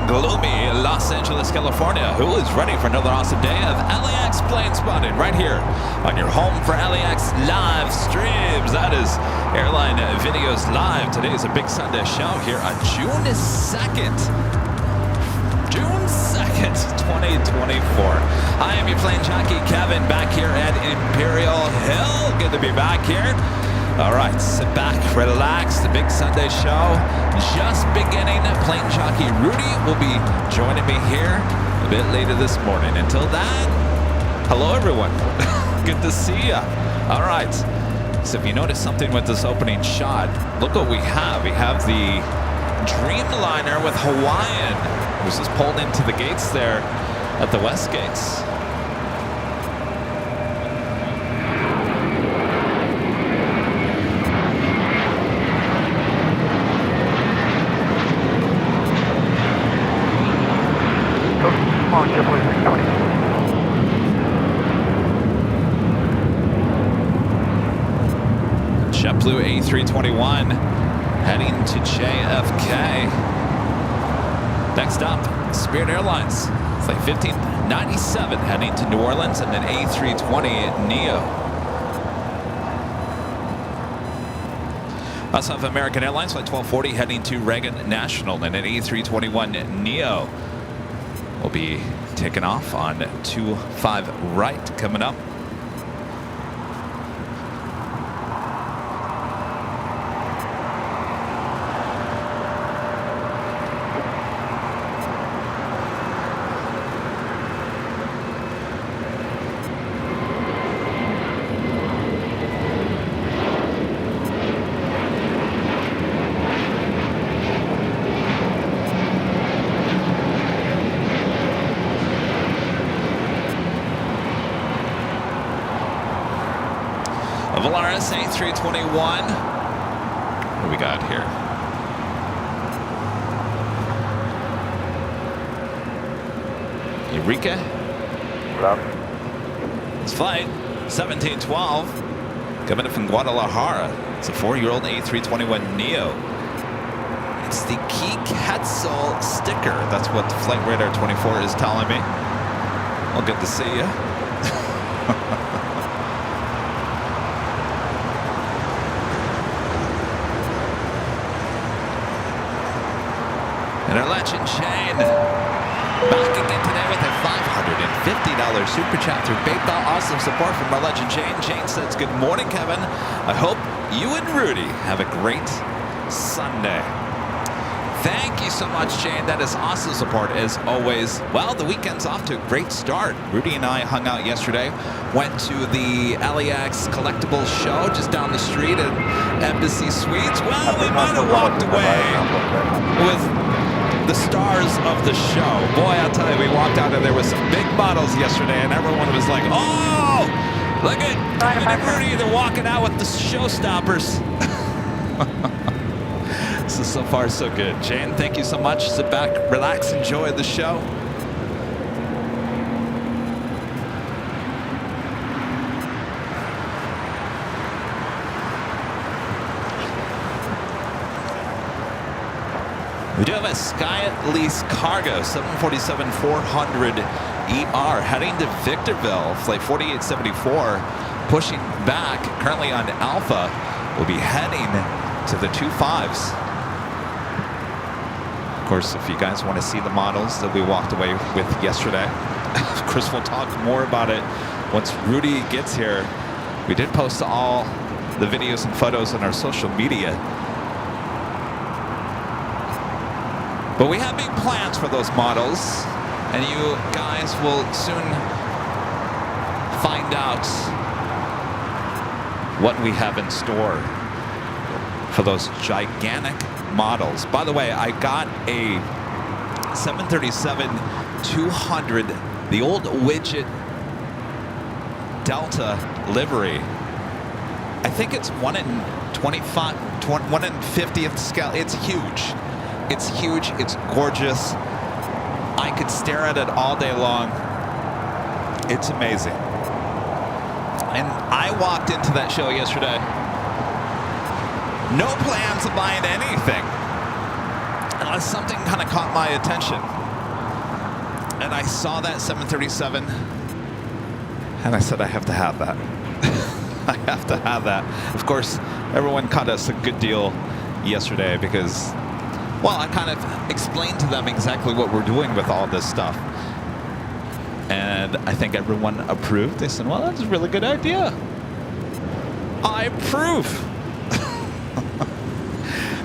gloomy Los Angeles, California. Who is ready for another awesome day of LAX plane spotting right here on your home for LAX live streams? That is Airline Videos Live. Today is a big Sunday show here on June 2nd. June 2nd, 2024. I am your plane jockey, Kevin, back here at Imperial Hill. Good to be back here. All right, sit back, relax. The big Sunday show just beginning. Plane jockey Rudy will be joining me here a bit later this morning. Until then, hello everyone. Good to see you. All right, so if you notice something with this opening shot, look what we have. We have the Dreamliner with Hawaiian, who's just pulled into the gates there at the West Gates. JetBlue A321 heading to JFK. Next up, Spirit Airlines, flight 1597 heading to New Orleans, and then A320 Neo. Also have American Airlines, flight 1240 heading to Reagan National, and then A321 Neo will be taking off on 25 right coming up. Volaris A321. What do we got here? Eureka. Hello. It's flight 1712 coming in from Guadalajara. It's a 4-year-old A321 Neo. It's the Key Quetzal sticker. That's what Flight Radar 24 is telling me. Well, good to see you. And our legend Shane back again today with a $550 super chat through PayPal. Awesome support from our legend Shane. Shane says, good morning, Kevin. I hope you and Rudy have a great Sunday. Thank you so much, Shane. That is awesome support as always. Well, the weekend's off to a great start. Rudy and I hung out yesterday, went to the LAX collectibles show just down the street at Embassy Suites. Well, we might have walked away with the stars of the show. Boy, I'll tell you, we walked out and there was some big models yesterday and everyone was like, oh, look at Kevin and Rudy, they're walking out with the showstoppers. So, so far so good. Jane, thank you so much. Sit back, relax, enjoy the show. We do have a Sky Lease Cargo 747-400 ER heading to Victorville, flight 4874, pushing back, currently on Alpha. We'll be heading to the 25s. Of course, if you guys want to see the models that we walked away with yesterday, of course, we'll talk more about it once Rudy gets here. We did post all the videos and photos on our social media. But we have big plans for those models, and you guys will soon find out what we have in store for those gigantic models. By the way, I got a 737-200, the old widget Delta livery. I think it's 1 in 25, 1 in 50th scale. It's huge. It's huge. It's gorgeous. I could stare at it all day long. It's amazing. And I walked into that show yesterday. No plans of buying anything unless something kind of caught my attention. and I saw that 737, and I said, I have to have that. I have to have that. Of course, everyone caught us a good deal yesterday because, well, I kind of explained to them exactly what we're doing with all this stuff. And I think everyone approved. They said, well, that's a really good idea. I approve.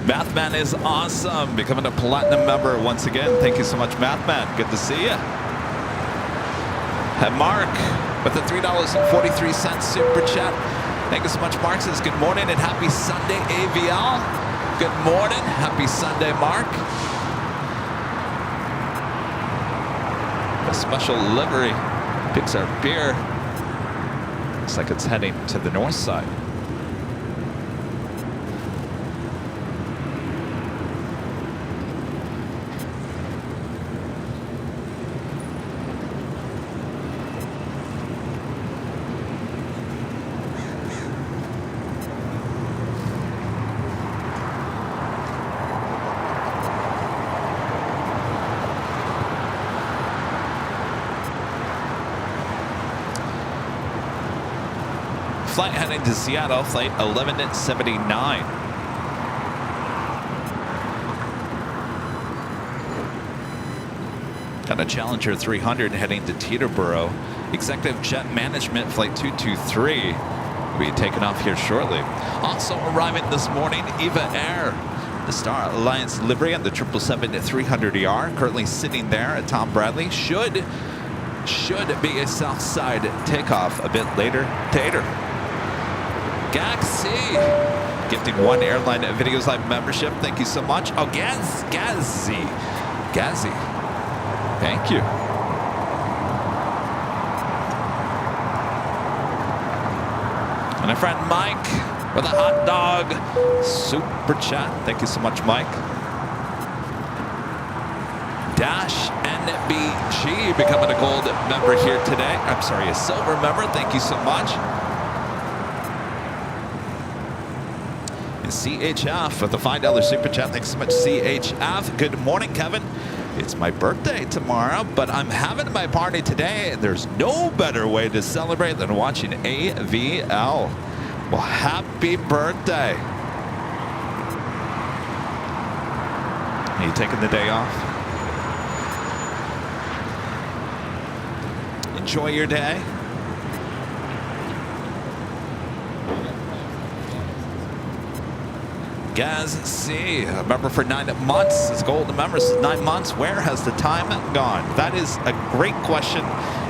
Mathman is awesome. Becoming a platinum member once again. Thank you so much, Mathman. Good to see you. And Mark with the $3.43 super chat. Thank you so much, Mark. Says good morning and happy Sunday, AVL. Good morning. Happy Sunday, Mark. A special livery. Pixar beer. Looks like it's heading to the north side. Flight heading to Seattle, flight 1179. Got a Challenger 300 heading to Teterboro. Executive Jet Management, flight 223. Will be taking off here shortly. Also arriving this morning, Eva Air. The Star Alliance livery and the 777-300ER. Currently sitting there at Tom Bradley. Should be a south side takeoff a bit later. Tater. Gaxi, gifting one Airline Videos Live membership. Thank you so much. Oh, Gazi. Thank you. And a friend Mike with a hot dog super chat. Thank you so much, Mike. Dash NBG becoming a gold member here today. I'm sorry, a silver member. Thank you so much. CHF with a $5 super chat. Thanks so much, CHF. Good morning, Kevin. It's my birthday tomorrow, but I'm having my party today, and there's no better way to celebrate than watching AVL. Well, happy birthday. Are you taking the day off? Enjoy your day. Gaz C, a member for 9 months. It's golden member, 9 months. Where has the time gone? That is a great question.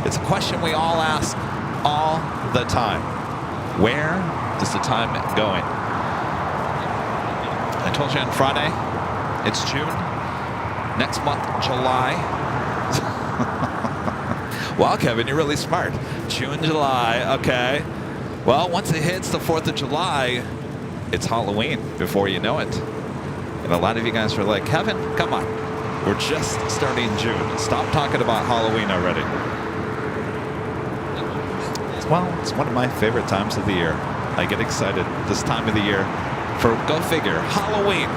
It's a question we all ask all the time. Where is the time going? I told you on Friday, it's June. Next month, July. Wow, Kevin, you're really smart. June, July, okay. Well, once it hits the 4th of July, it's Halloween before you know it. And a lot of you guys are like, Kevin, come on. We're just starting June. Stop talking about Halloween already. Well, it's one of my favorite times of the year. I get excited this time of the year for, go figure, Halloween.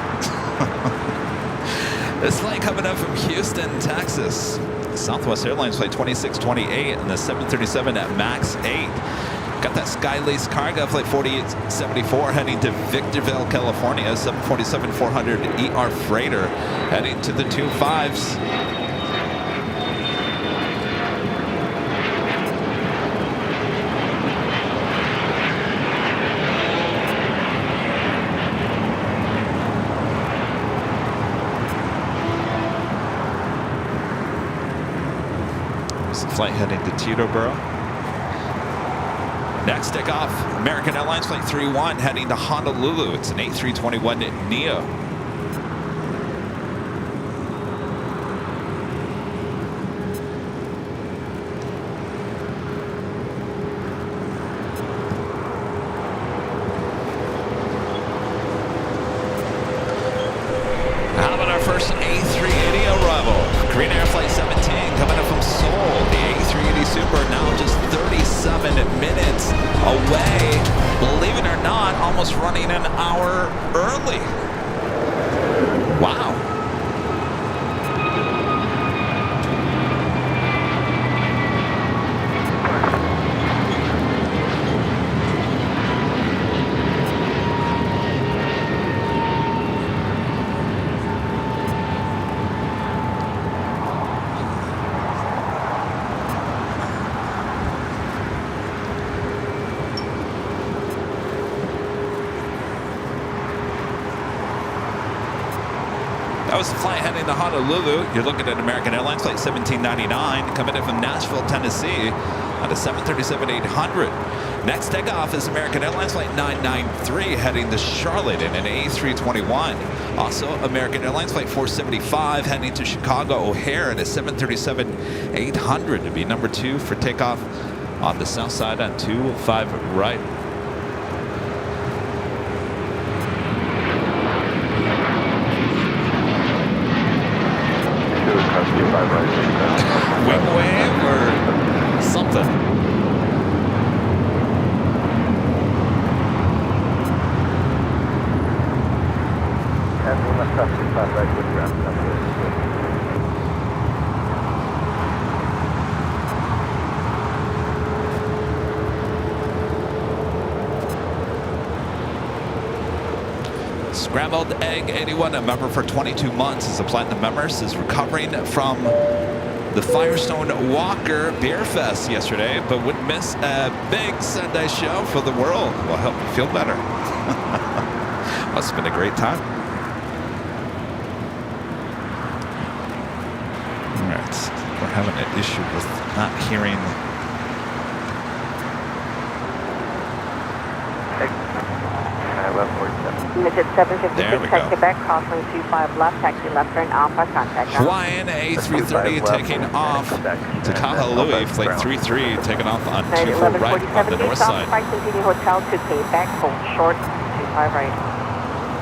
This flight coming up from Houston, Texas. Southwest Airlines flight 2628 and the 737 at MAX 8. Got that Skylace Cargo flight 4874 heading to Victorville, California. 747-400 ER freighter heading to the 25s. There's the flight heading to Teterboro. Next takeoff, American Airlines Flight 31 heading to Honolulu. It's an A321neo. How about our first A380 arrival? Korean Air Flight 17 coming up from Seoul. The A380 Super now just 37 minutes away. Believe it or not, almost running an hour early. Wow. That was the flight heading to Honolulu. You're looking at American Airlines flight 1799 coming in from Nashville, Tennessee on a 737-800. Next takeoff is American Airlines flight 993 heading to Charlotte in an A321. Also, American Airlines flight 475 heading to Chicago O'Hare in a 737-800 to be number 2 for takeoff on the south side on 25 right. Wing wave or something. Scrambled Egg 81, a member for 22 months, is a platinum member, is recovering from the Firestone Walker Beer Fest yesterday, but would miss a big Sunday show for the world. Will help you feel better. Must have been a great time. All right, we're having an issue with not hearing. Unit 756, taxi back, crossing 25 left, taxi left turn Alpha, contact. Hawaiian A330 taking off to Kahului, flight 33 taking off on 24 right on the north side. Continue Hotel to K back, hold short, 25 right.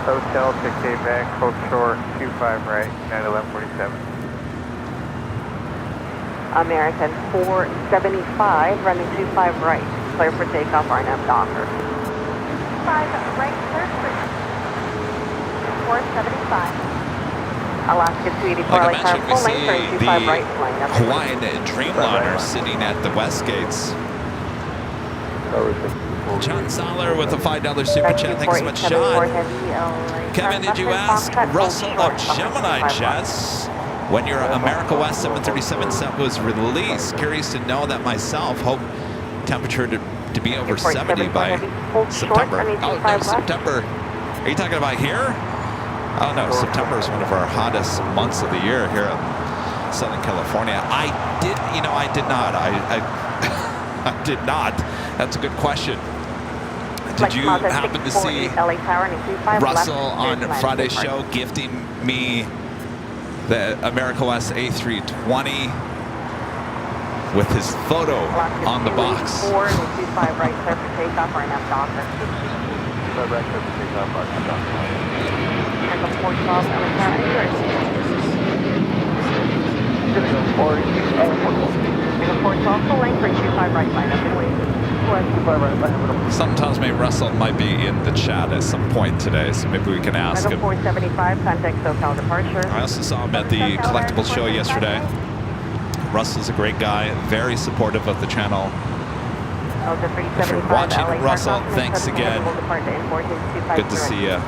Hotel to K back, hold short, 25 right, 91147. American 475, running 25 right, clear for takeoff, RNM Docker. 5 right, clear for 475. Alaska 284, like I mentioned, we see the right, Hawaiian Dreamliner sitting at the west gates. John Soller with a $5 super chat. Thanks so much, Sean. Kevin, did you ask Russell of Gemini Jets when your America West 737 set was released? Curious to know that myself. Hope temperature to be over 70 by September. Oh, no, September. Are you talking about here? Oh no, September is one of our hottest months of the year here in Southern California. I did not. I did not. That's a good question. Did you happen to see Russell on Friday's show gifting me the America West A320 with his photo on the box? Someone tells me Russell might be in the chat at some point today, so maybe we can ask him. 475, contact SoCal departure. I also saw him at the collectibles show yesterday. Russell's a great guy, very supportive of the channel. If you're watching, Russell, thanks again. Good to see you.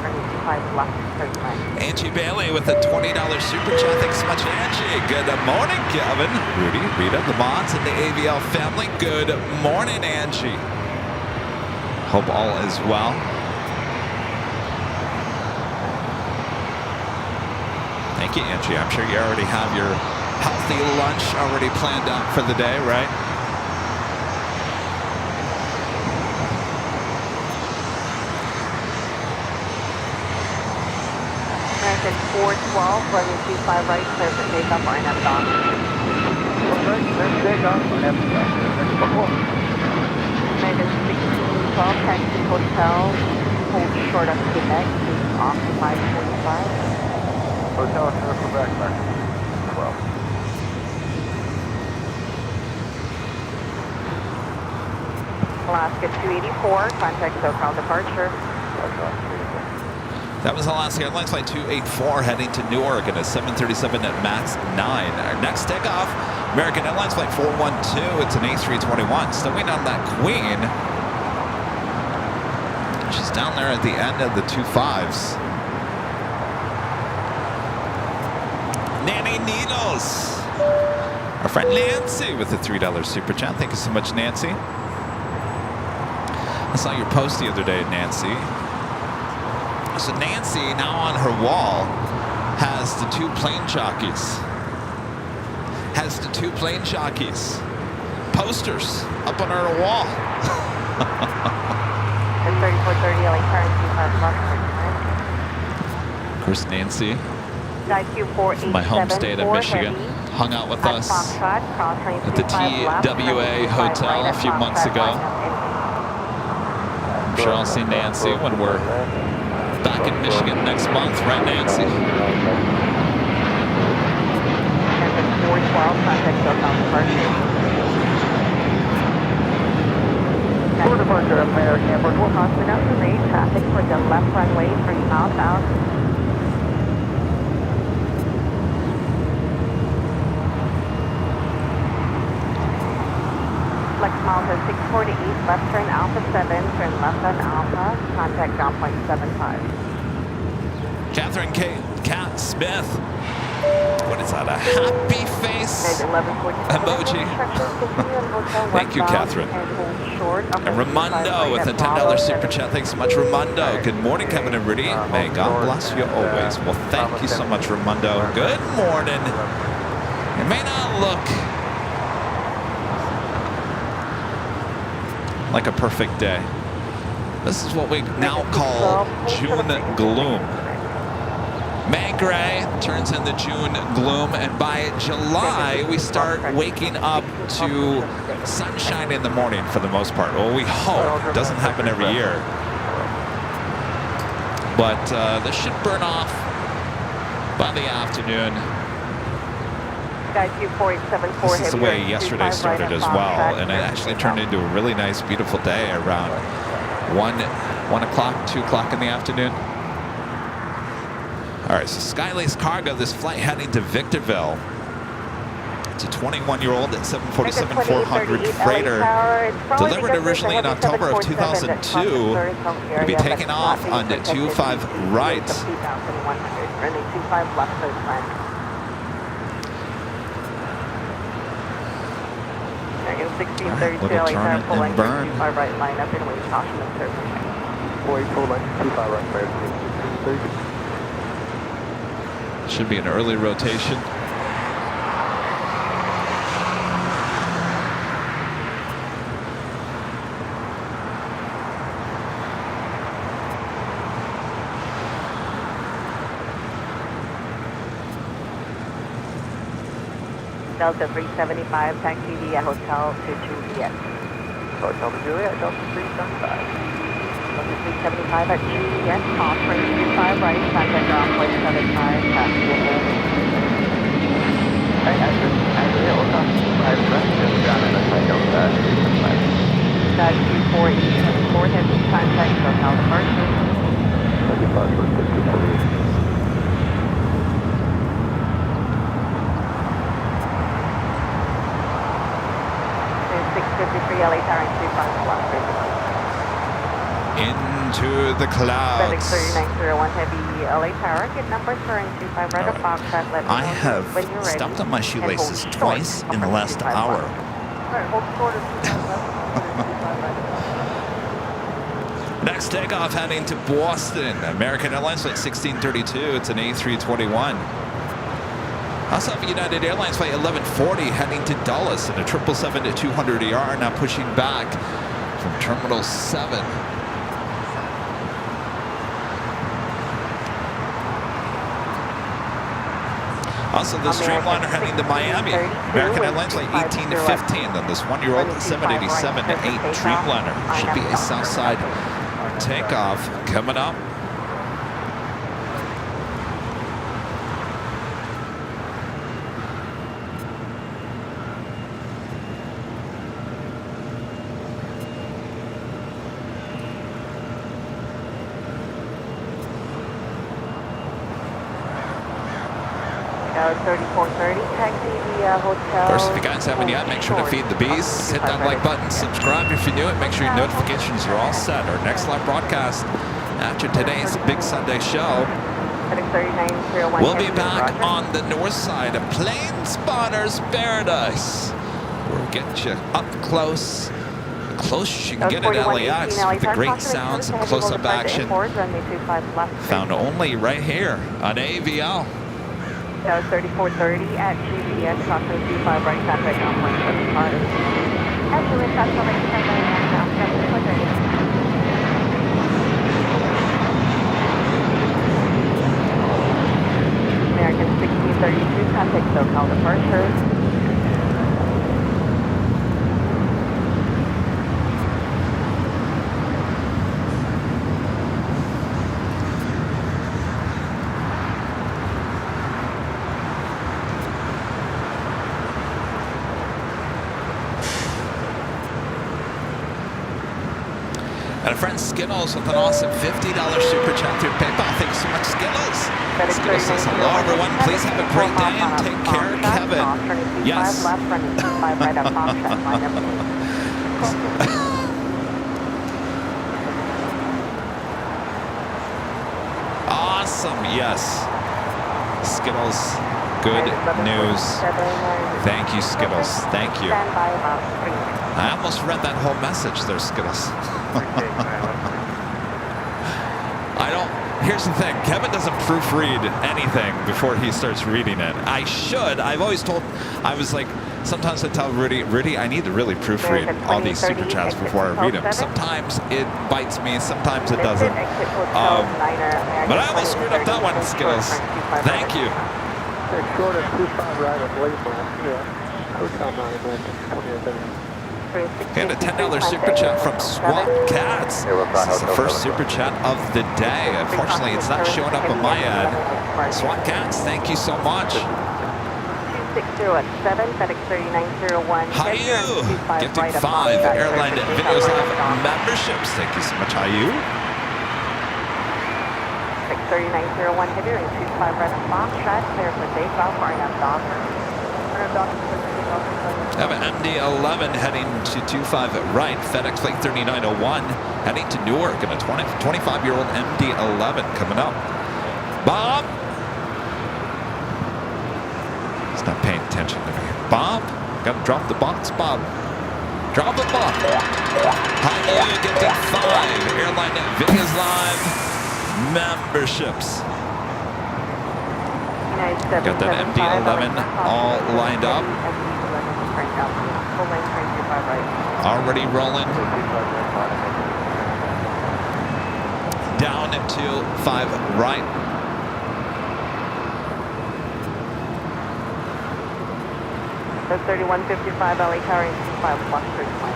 Angie Bailey with a $20 super chat. Thanks so much, Angie. Good morning, Kevin, Rudy, Rita, the Mods, and the AVL family. Good morning, Angie. Hope all is well. Thank you, Angie. I'm sure you already have your healthy lunch already planned out for the day, right? American 412, running 25 right, clear for takeoff, RNM Dock. American 1612, taxi hotel, hold short of Quebec, off 545. Hotel, Quebec, back 12. Alaska 284, contact SoCal departure. That was Alaska Airlines flight 284 heading to Newark in a 737 at MAX 9. Our next takeoff, American Airlines flight 412. It's an A321. Still waiting on that Queen. She's down there at the end of the 25s. Nanny Needles. Our friend Nancy with a $3 super chat. Thank you so much, Nancy. I saw your post the other day, Nancy. So Nancy, now on her wall, has the two plane jockeys. Has the two plane jockeys. Posters up on our wall. 3430 LA turn 25 left. Of course, Nancy, Q487, my home state of Michigan, hung out with us at the TWA Hotel a few months ago. I'm sure I'll see Nancy when we're back in Michigan next month, right, Nancy? 412, contact southbound departure. For departure of American Airport, we'll Hospital delay traffic for the left runway 3 miles out. Flex miles at 648, left turn Alpha 7, turn left on Alpha, contact ground point 75. Catherine Cat Smith. What is that? A happy face emoji. Thank you, Catherine. And Ramondo with a $10 super chat. Thanks so much, Ramondo. Good morning, Kevin and Rudy. May God bless you always. Well, thank you so much, Ramondo. Good morning. It may not look like a perfect day. This is what we now call June gloom. May gray turns into June gloom, and by July we start waking up to sunshine in the morning for the most part. Well, we hope. It doesn't happen every year. But this should burn off by the afternoon. This is the way yesterday started as well, and it actually turned into a really nice, beautiful day around 1 o'clock, 2 o'clock in the afternoon. All right, so Skylace Cargo, this flight heading to Victorville. It's a 21-year-old 747-400 freighter, delivered originally in October of 2002. Will be taking off on the 25 right. 25 left coast line. 1632 LA turn pulling 25 right line up in wind caution and service. 484 line 25 right clear. 1630. Should be an early rotation. Delta 375, taxi via hotel to Juliet. Hotel to Juliet, Delta 375. Delta 375 at Juliet, offering 25 right, contact ground point 75, taxi ahead. Actually, we'll talk to 5 right, just down in the Delta 375. Q484, heavy contact hotel departure. Departure 54. 653 LA Tower 25 left. Into the clouds. FedEx 3901 Heavy LA Tower, get number turn 25 right of Foxtrot. Let me I know have when you're ready. stepped on my shoelaces And hold twice short in the of last 25 hour. left. Alright, hold short of 25 left. Next takeoff heading to Boston. American Airlines flight 1632. It's an A321. Also have United Airlines flight 1140 heading to Dulles in a 777-200ER, now pushing back from Terminal 7. Also, the Streamliner heading to Miami. American Airlines flight 1815 on this one-year-old 787-8 Dreamliner. Should be a Southside takeoff coming up. Tower 3430, taxi via hotel. Of course, if you guys haven't yet, make sure to feed the bees. Hit that like button, subscribe if you're new, and make sure your notifications are all set. Our next live broadcast after today's Big Sunday show. We'll be back on the north side of Plane Spotters Paradise. We'll get you up close, the closest you can get at LAX with the great sounds and close-up action found only right here on AVL. That was 3430 at GPS, crossing 25 right, contact on 175. Absolutely, that's the lake, now, 7430. American 1632, contact SoCal departure. And a friend Skittles with an awesome $50 super chat through PayPal. Thanks so much, Skittles. Skittles says, hello, everyone. Please have a great day and take care, Kevin. Yes. Awesome. Yes. Skittles, good news. Thank you, Skittles. Thank you. I almost read that whole message there, Skittles. I don't. Here's the thing. Kevin doesn't proofread anything before he starts reading it. I should. I've always told. I was like, sometimes I tell Rudy, I need to really proofread all these super chats before I read them. Sometimes it bites me. Sometimes it doesn't. But I almost screwed up that one, Skittles. Thank you. Short of 25 right of label. Yeah. Hotel 9 American 20. And a $10 super chat from Swamp Cats. This is the first super chat of the day. Unfortunately, it's not showing up on my ad. Swamp Cats, thank you so much. 2607, FedEx 3901. Hayu, gifting 5 Airline Videos Live memberships. Thank you so much, Hayu. 3901, heavy range 25 right on Foxtrot, clear for takeoff, RNF Docker. I have an MD-11 heading to 25 right, FedEx Flight 3901, heading to Newark, and a 25-year-old MD-11 coming up. Bob! He's not paying attention to me. Bob? Gotta drop the box, Bob. Drop the box. Hi, you getting 5 Airline Videos Live memberships. Got that MD-11 all lined up. Already rolling. Down to 5 right. The 3155 LA carrying 25 plus 35.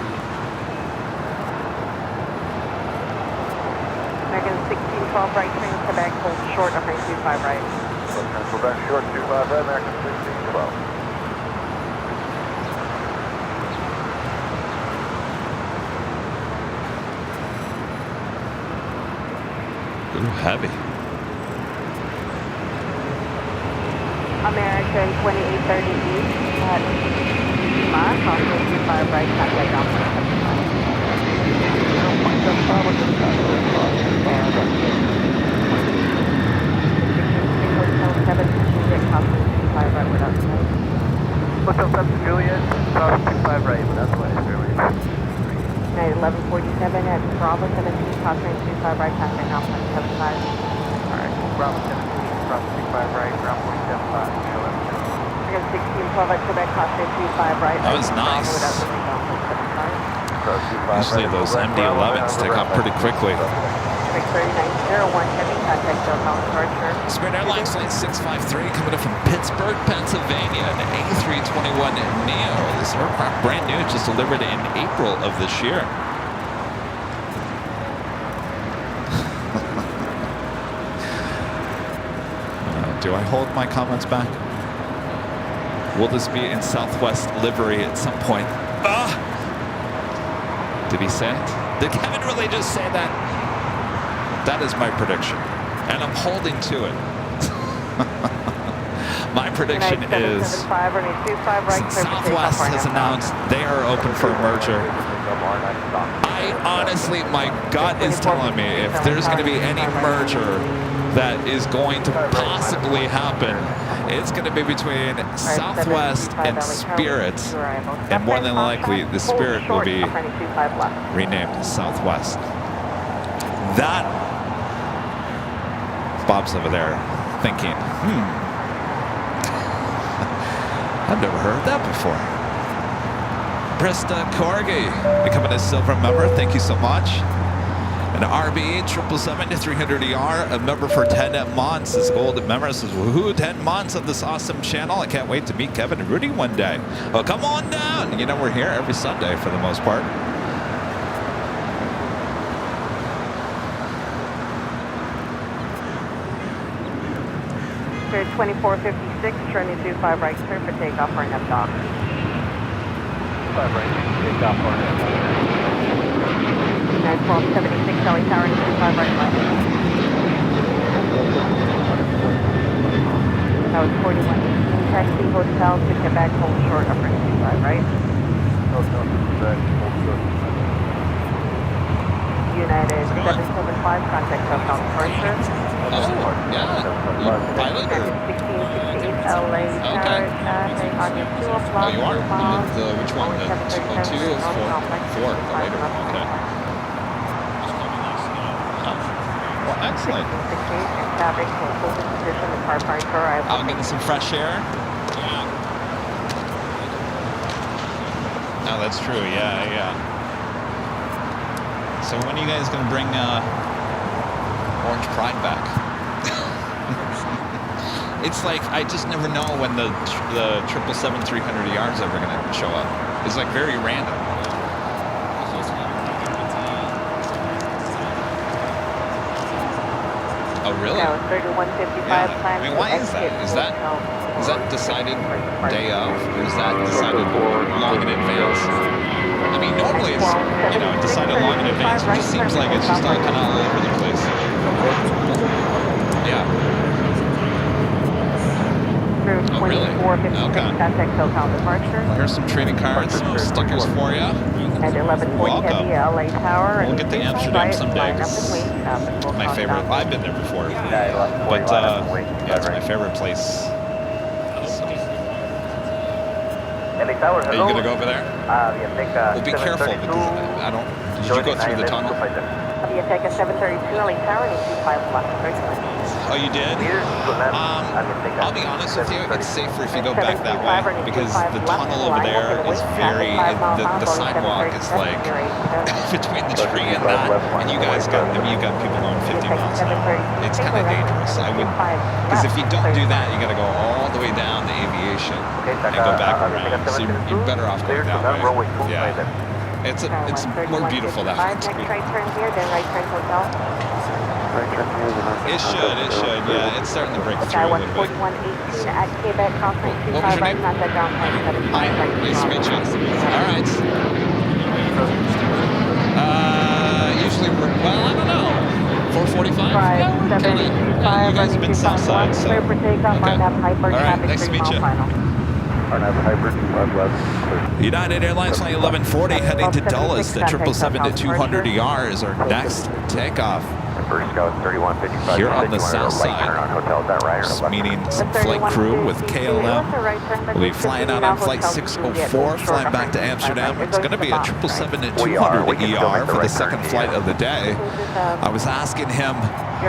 American 1612 right, train Quebec, hold short of 25 right. Quebec short 25 right, American 1612. Ooh, heavy. American 2830 east at Lima, crossing 25 right, contact down 175. Hotel 7 Juliet, 65 right, that's why it's really. 1147 at Bravo 17, crossing 25 right, contact down 175. Alright, Bravo 17, Bravo 65 right, ground 475, 1612 at Quebec, crossing 25 right. That was nice. Usually those MD-11s take off pretty quickly. 3901, heavy contact SoCal departure. Spirit Airlines Flight 653 coming in from Pittsburgh, Pennsylvania, an A321 Neo. This aircraft brand new, just delivered in April of this year. Do I hold my comments back? Will this be in Southwest livery at some point? Ah! Did he say it? Did Kevin really just say that? That is my prediction, and I'm holding to it. My prediction is, since Southwest has announced they are open for a merger, I honestly, my gut is telling me if there's going to be any merger that is going to possibly happen, it's going to be between Southwest and Spirit, and more than likely the Spirit will be renamed Southwest. That, Bob's over there thinking, I've never heard that before. Brista Corgi becoming a silver member. Thank you so much. An RB 777-300ER, a member for 10 months. This gold member says, woohoo, 10 months of this awesome channel. I can't wait to meet Kevin and Rudy one day. Oh, come on down. You know, we're here every Sunday for the most part. Spirit 2456, turning 25 right, clear for takeoff for an dock. 5 right, takeoff for an 1276, LA Tower, 25 right left. That was 4118, taxi hotel to Quebec, hold short, upper 25 right. Hotel to Quebec, hold short. United 775, contact hotel departure. Oh, yeah. Pilot or? 1668 LA Tower, traffic on your 2 o'clock. Oh, you are? Which one? The 202 or 4? The later one, okay. Well, excellent. Traffic will hold in position, the car parked for arrival. Out getting some fresh air. Oh, that's true. Yeah, yeah. So when are you guys going to bring Orange Pride back? It's like I just never know when the 777-300ER is ever going to show up. It's like very random. Oh, really? That was 3155 Yeah. plan. I mean, why is that? Is that decided day of, or is that decided long in advance? I mean, normally it's, you know, decided long in advance. It just seems like it's just all kind of all over the place. Yeah. Oh, really? Okay. Well, here's some trading cards, some stickers for you. At 11 Welcome. LA Tower. We'll get to Amsterdam someday. It's my favorite. I've been there before, but yeah, it's my favorite place. LA Tower, Are you gonna go over there? Well, be careful because I don't. Did you go through the tunnel? You take a 732 LA Tower and 25 left. Oh, you did? I'll be honest with you, it's safer if you go back that way because the tunnel over there is very, the sidewalk is like between the tree and that, and you guys got, I mean, you got people going 50 miles an hour. It's kind of dangerous. I would, because if you don't do that, you got to go all the way down to aviation and go back around. So you're better off going that way. Yeah. It's more beautiful that way. Next right turn here, then right turn hotel. It should, yeah. It's starting to break through a little bit. 4118 at Quebec, contact What was 25 your right, name? contact down point 75 Hi, right. nice to meet you. All right. Usually we're, well, I don't know. 445? Yeah, we're kinda, you guys have been south side, so. Clear for takeoff, Okay. RNAV Hyper, All right, traffic nice to 3 meet mile you. final. United Airlines flight 1140 heading to Dulles. The 777-200ER is our next takeoff. Here on the south side, just meeting some flight crew with KLM. We'll be flying out on flight 604, flying back to Amsterdam. It's going to be a 777-200ER for the second flight of the day. I was asking him,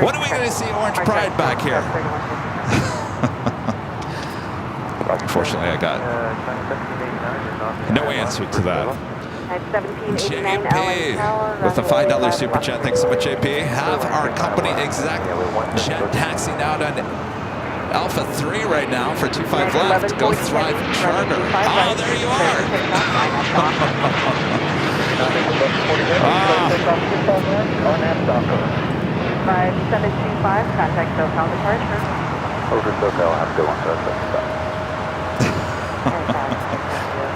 when are we going to see Orange Pride back here? Unfortunately, I got no answer to that. JP with a $5 super chat. Thanks so much, JP. Have our company exec jet taxiing out on Alpha 3 right now for 25 left. Go Thrive Charter. Oh, there you are. 5725, contact SoCal departure. Over SoCal, have to go on to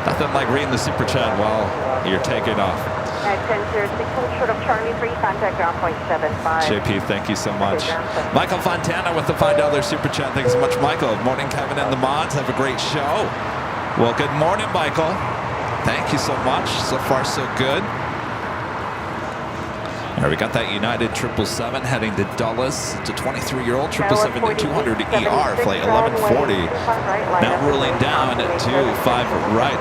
Nothing like reading the super chat while you're taking off. At 1006, hold short of Charlie 3, contact ground point 75. JP, thank you so much. Michael Fontana with the $5 super chat. Thanks so much, Michael. Morning, Kevin and the mods. Have a great show. Well, good morning, Michael. Thank you so much. So far, so good. There we got that United 777 heading to Dulles. It's a 23-year-old 777-200ER flight 1140. Now rolling down to 5 right.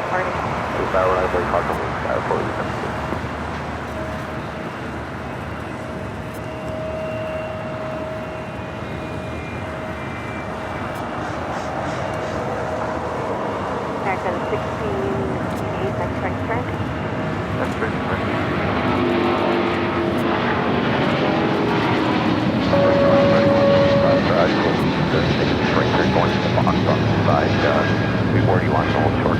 next right turn. That's pretty quick. Right turn going to the box on the side. Where do you want to hold short?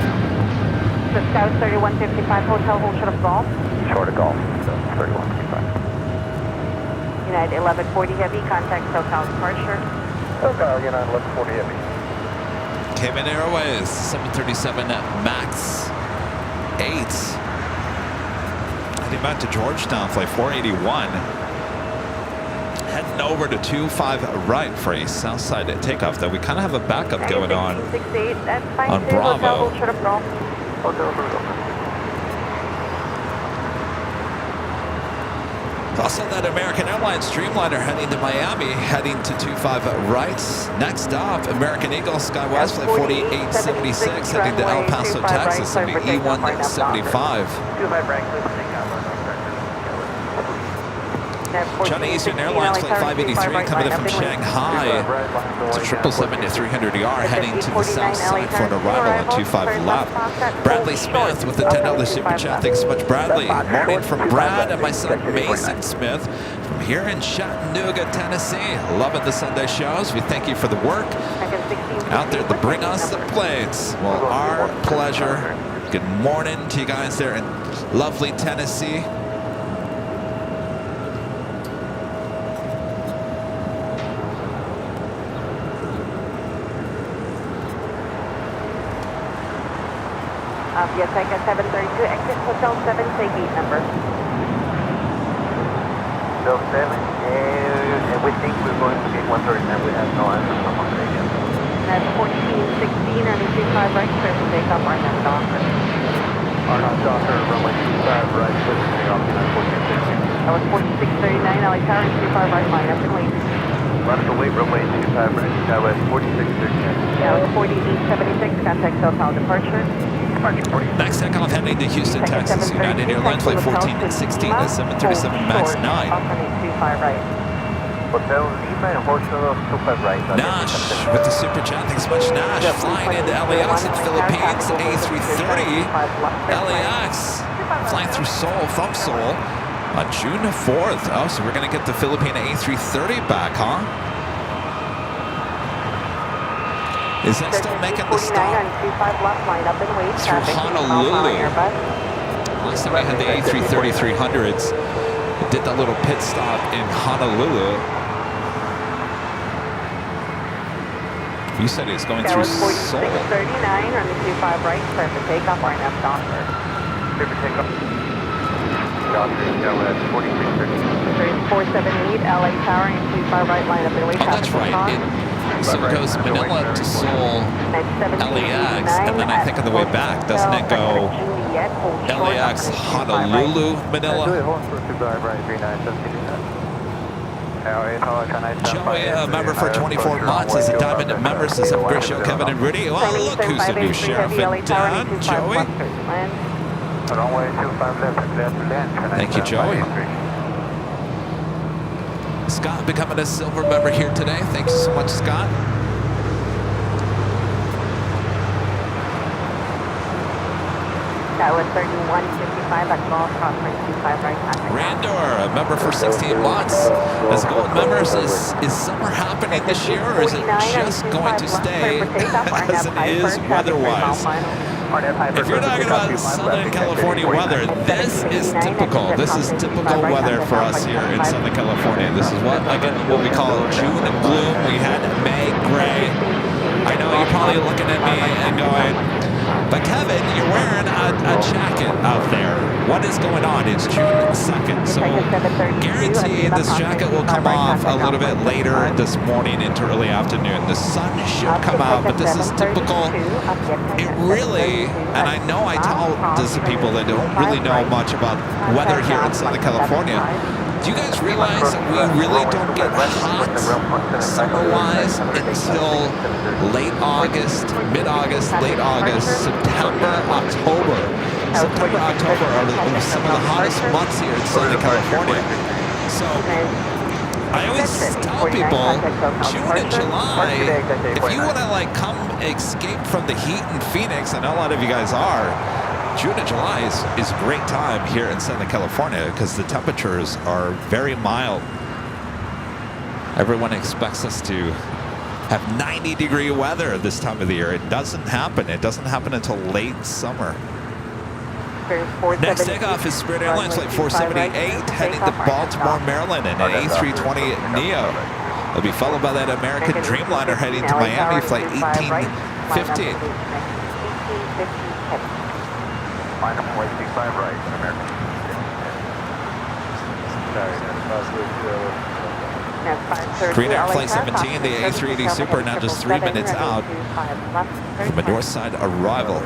So Scout 3155, hotel, hold short of golf. Short of golf, so 3155. United 1140 Heavy, contact SoCal departure. SoCal, United 1140 Heavy. Cayman Airways 737 MAX 8. Heading back to Georgetown, flight 481. Heading over to 25 right for a south side takeoff, though we kind of have a backup going on 68, that's fine. on Hotel, Bravo. hold short of golf. Hotel, Bravo. Also, that American Airlines Dreamliner heading to Miami, heading to 25 right. Next stop, American Eagle SkyWest flight 4876, heading to El Paso, Texas, on the E175. 25 right, listening up. China Eastern Airlines flight 583 coming in from Shanghai to 777-300ER, heading to the south side for an arrival on 25 left. Bradley Smith with the $10 super chat. Thanks so much, Bradley. Morning from Brad and my son Mason Smith from here in Chattanooga, Tennessee. Loving the Sunday shows. We thank you for the work out there to bring us the planes. Well, our pleasure. Good morning to you guys there in lovely Tennessee. Yes, I got 732, exit Hotel 7, say gate number. So 7, and we think we're going to gate 139. We have no answer from Monterey. That's 1416, running 25 right, clear for takeoff, Arnhem Docker. Arnhem Docker, runway 25 right, clear for takeoff, 1416. That was 4639, LA Tower, 25 right, line up and wait. Line up and wait, runway 25 right, SkyWest 4613. That was 4876, contact SoCal departure. Next takeoff heading to Houston, Texas. United Airlines flight 1416, the 737 MAX 9. Hotel Lima and Hotel 25 right. Nash with the super chat. Thanks so much, Nash. Flying into LAX in the Philippines, A330. LAX flying through Seoul, from Seoul on June 4th. Oh, so we're going to get the Philippine A330 back, huh? Is that still making the stop through Honolulu? Last time we had the A330-300s, it did that little pit stop in Honolulu. You said it's going through Seoul. 4639 on the 25 right, clear for takeoff, Arnhem Docker. Clear for takeoff. Docker, SkyWest 4613. 478, LA Tower, and 25 right, line up and wait. Oh, that's right. So it goes Manila to Seoul, LAX, and then I think on the way back, doesn't it go LAX, Honolulu, Manila? Joey, a member for 24 months, is a diamond member, says have a great show, Kevin and Rudy. Well, look who's the new sheriff in town, Joey. Thank you, Joey. Scott becoming a silver member here today. Thanks so much, Scott. That was 3155 at Golf Conference 25 right. Randor, a member for 16 months. As gold members, is summer happening this year, or is it just going to stay as it is weather-wise? If you're talking about Southern California weather, this is typical. This is typical weather for us here in Southern California. This is what we call June gloom. We had May gray. I know you're probably looking at me and going, but Kevin, you're wearing a jacket out there. What is going on? It's June 2nd, so guaranteed this jacket will come off a little bit later this morning into early afternoon. The sun should come out, but this is typical. It really, and I know I tell this to people that don't really know much about weather here in Southern California. Do you guys realize that we really don't get hot summer-wise until late August, mid-August, late August, September, October? September, October are some of the hottest months here in Southern California. So I always tell people, June and July, if you want to like come escape from the heat in Phoenix, I know a lot of you guys are, June and July is a great time here in Southern California because the temperatures are very mild. Everyone expects us to have 90-degree weather this time of the year. It doesn't happen. It doesn't happen until late summer. Next takeoff is Spirit Airlines Flight 478 heading to Baltimore, Maryland in an A320 Neo. It'll be followed by that American Dreamliner heading to Miami, Flight 1850. right, American. Green Air Flight 17, the A380 Super, now just 3 minutes out from a north side arrival.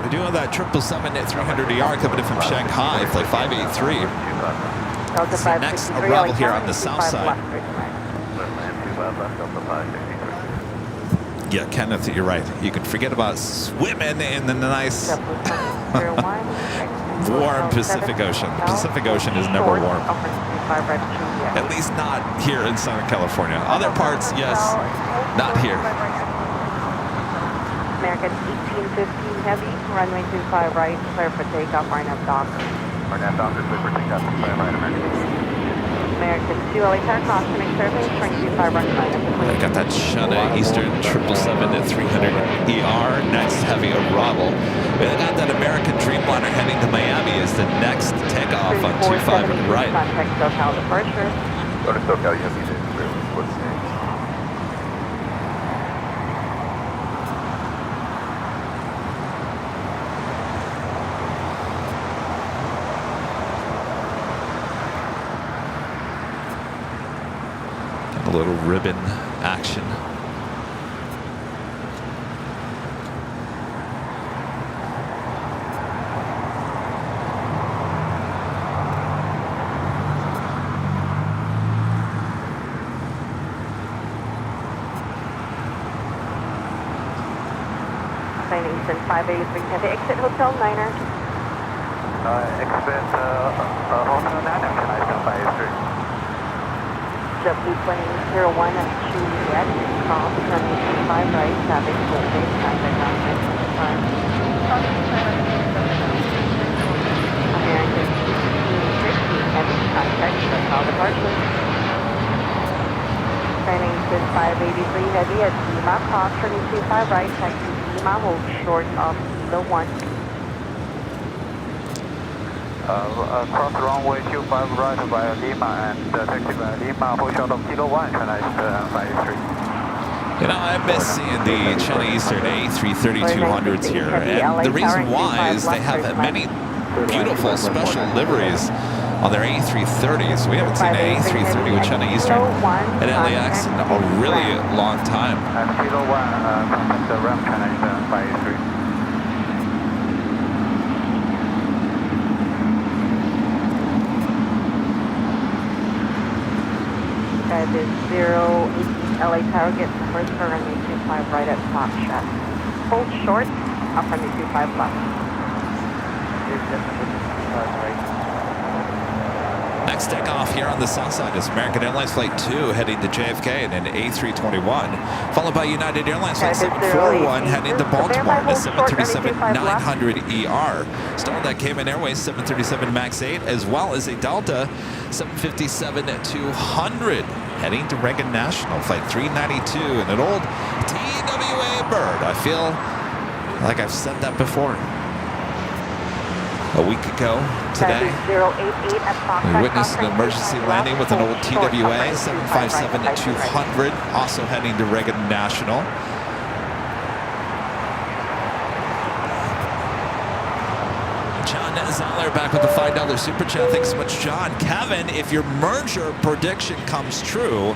We're doing that 777 at 300ER coming in from Shanghai, Flight 583. It's the next arrival here on the south side. Yeah, Kenneth, you're right. You can forget about swimming in the nice warm Pacific Ocean. The Pacific Ocean is never warm. At least not here in Southern California. Other parts, yes, not here. American 1815 Heavy, runway 25 right, clear for takeoff, RNAV Docker. RNAV Docker, clear for takeoff, 25 right, American. American 2 LA cautioning survey, 25 right, I got that China Eastern 777 at 300ER, next heavy arrival. We got that American Dreamliner heading to Miami is the next takeoff on 25 right. Contact SoCal departure. Go to SoCal, you have to what's the name? A little ribbon action. Plane Eastern 583 Heavy, exit Hotel Niner. Exit Hotel Niner, can I stand by street? Plane 01 and Juliet, cross runway 25 right, traffic full base, contact on 9:25. American 1815 Heavy, contact SoCal departure. Plane Eastern 583 Heavy at Lima, cross runway 25 right, taxi Lima, hold short of Kilo 1. Cross runway 25 right via Lima and taxi via Lima, hold short of Kilo 1, can I stand by street? You know, I miss seeing the China Eastern A330-200s here, and the reason why is they have many beautiful special liveries on their A330s. We haven't seen an A330 with China Eastern at LAX in a really long time. And Kilo 1, contact the ramp, can I stand by street? That is 018 LA Tower, get numbers for runway 25 right at Fox Shot. Hold short, up runway 25 left. Next takeoff here on the south side is American Airlines Flight 2 heading to JFK in an A321, followed by United Airlines Flight 741 heading to Baltimore in a 737-900ER. Still on that Cayman Airways 737 MAX 8, as well as a Delta 757-200 heading to Reagan National Flight 392 in an old TWA bird. I feel like I've said that before. A week ago today, we witnessed an emergency landing with an old TWA 757-200, also heading to Reagan National. John Zeller back with the $5 super chat. Thanks so much, John. Kevin, if your merger prediction comes true,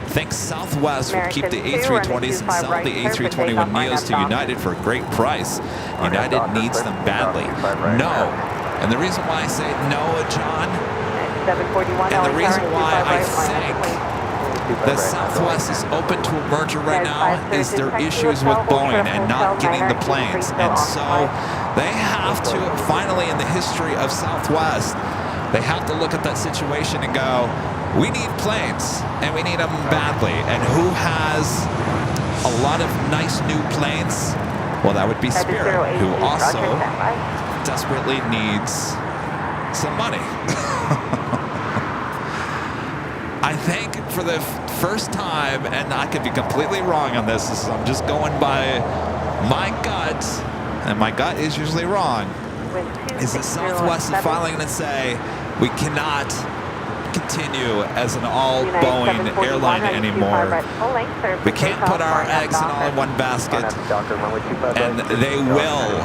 think Southwest would keep the A320s and sell the A321 Neos to United for a great price. United needs them badly. No. And the reason why I say no, John, and the reason why I think that Southwest is open to a merger right now is their issues with Boeing and not getting the planes. And so they have to, finally in the history of Southwest, they have to look at that situation and go, we need planes, and we need them badly. And who has a lot of nice new planes Well, that would be Spirit, who also Roger, standby. desperately needs some money. I think for the first time, and I could be completely wrong on this, I'm just going by my gut, and my gut is usually wrong, is that Southwest is filing to say we cannot continue as an all-Boeing airline anymore. We can't put our eggs in all in one basket, and they will.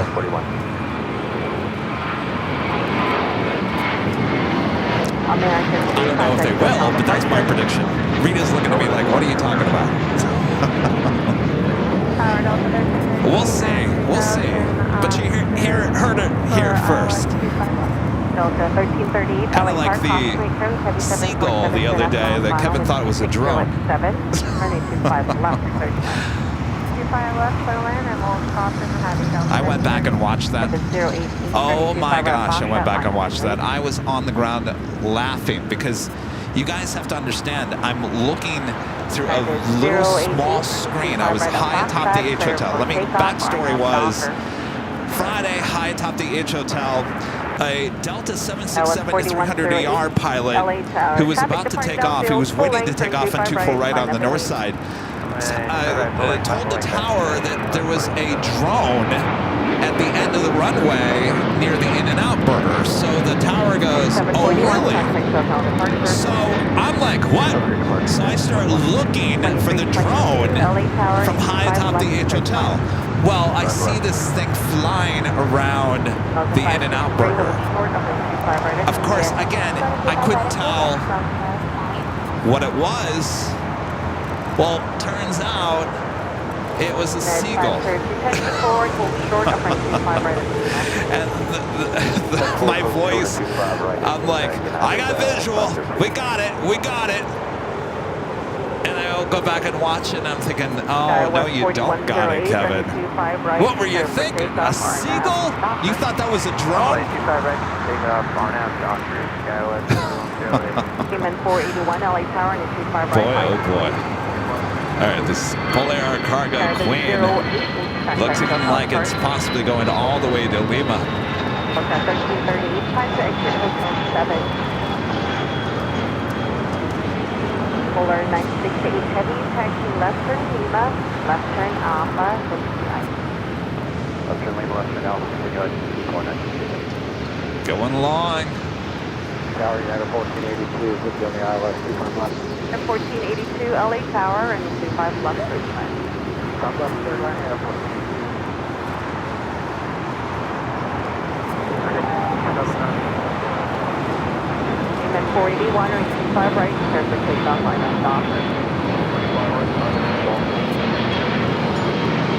I don't know if they will, but that's my prediction. Rita's looking at me like, what are you talking about? We'll see. We'll see. But you heard it here first. Kind of like the seagull the other day that Kevin thought was a drone. I went back and watched that. Oh my gosh, I went back and watched that. I was on the ground laughing because you guys have to understand, I'm looking through a little small screen. I was high atop the H Hotel. Backstory was Friday, high atop the H Hotel, a Delta 767-300ER pilot who was about to take off, who was waiting to take off on 24 right on the north side, told the tower that there was a drone at the end of the runway near the in-and-out burger. So the tower goes, oh really? So I'm like, what? So I start looking for the drone from high atop the H Hotel. Well, I see this thing flying around the in-and-out burger. Of course, again, I couldn't tell what it was. Well, turns out it was a seagull. And my voice, I'm like, I got visual. We got it. We got it. And I'll go back and watch it, and I'm thinking, oh, no, you don't got it, Kevin. What were you thinking? A seagull? You thought that was a drone? Boy, oh boy. All right, this Polar Cargo Queen looks like it's possibly going all the way to Lima. Okay, 1338, time to exit Hotel 7. Polar 968 Heavy, taxi left turn Lima, left turn Alpha, 59. Left turn Lima, left turn Alpha, continue. Going along. Tower United 1482, with you on the ILS, 25 left. 1482 LA Tower and 25 left, 35. Stop left, third line, airport. And then 481 or 25 right, prepare for takeoff, line up, Docker.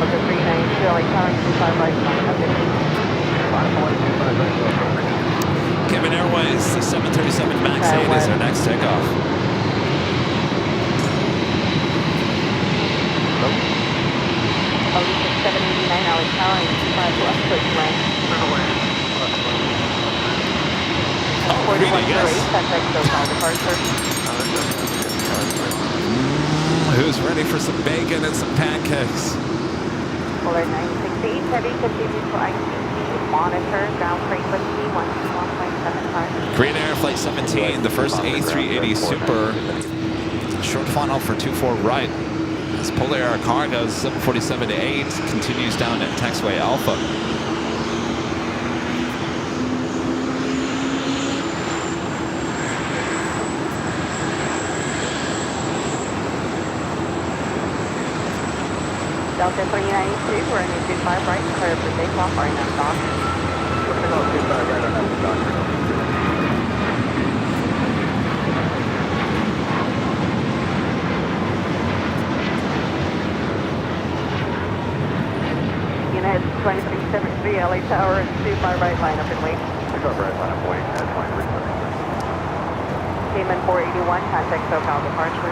Okay, 392 LA Tower and 25 right, line up, 5.25 right, Kevin Airways, the 737 MAX 8 is our next takeoff. Alicia 789 LA Tower and 25 left, push right. Oh, really, yes. Who's ready for some bacon and some pancakes? Polar 968 Heavy, continue to ICC, monitor, down frequency, 121.75. Green Air Flight 17, the first A380 Super, short funnel for 24 right. As Polar Air Cargo 747-8 continues down at taxiway Alpha. Delta 392, we're in 25 right, clear for takeoff, right now, dock. 25 right on that, Docker. United 2373 LA Tower and 25 right, line up and wait. 25 right, line up, wait, at 2373. Cayman 481, contact SoCal departure.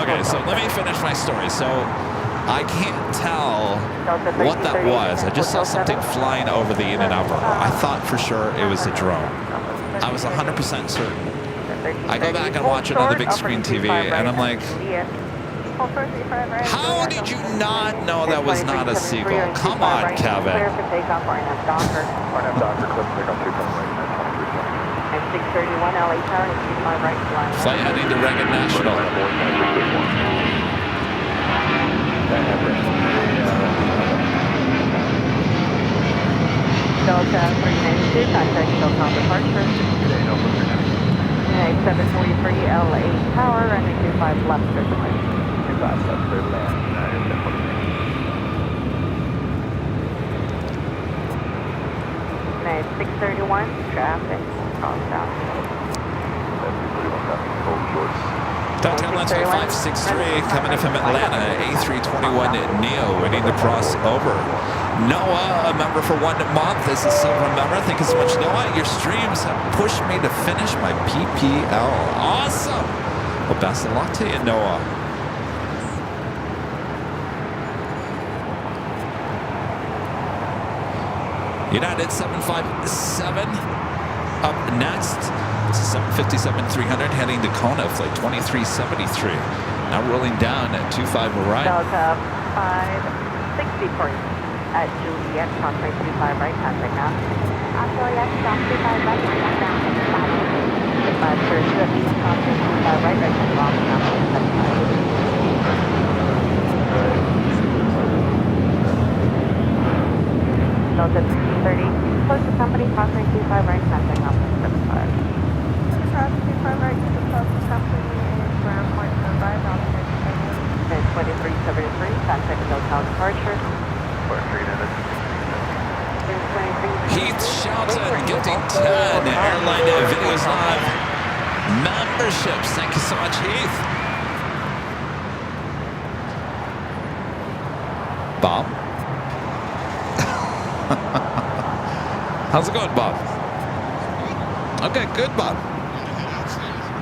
Okay, so let me finish my story. So I can't tell what that was. I just saw something flying over the in-and-out burger. I thought for sure it was a drone. I was 100% certain. I go back and watch it on the big screen TV, and I'm like, How did you not know that was not a seagull? Come on, Kevin. Clear for takeoff, RNF Docker. RNF Docker, clip takeoff 25 right, 2320. At 631 LA Tower and 25 right line. Flight heading to Reagan National. Delta 392, contact SOCOM departure. At 743 LA Tower, runway 25 left, clear to land. 25 left, clear to land. At 631, traffic, cross down. Delta Airlines 563 coming in from Atlanta, A321 Neo, waiting to cross over. Noah, a member for 1 month, is a silver member. Thank you so much, Noah. Your streams have pushed me to finish my PPL. Awesome. Well, best of luck to you, Noah. United 757 up next. It's a 757-300 heading to Kona, flight 2373. Now rolling down at 25 right. Delta 564 at Juliet, contact 25 right, contact now. Juliet, stop 25 right, contact now. 530 at least, contact 25 right, right, contact now. Delta 330, close to company, contact 25 right, contact now. 75. 25 right to the close to company and ground point 5, altitude 2373, contact hotel departure. Heath Shelton gifting 10 Airline Videos Live memberships. Thank you so much, Heath. Bob? How's it going, Bob? Okay, good, Bob.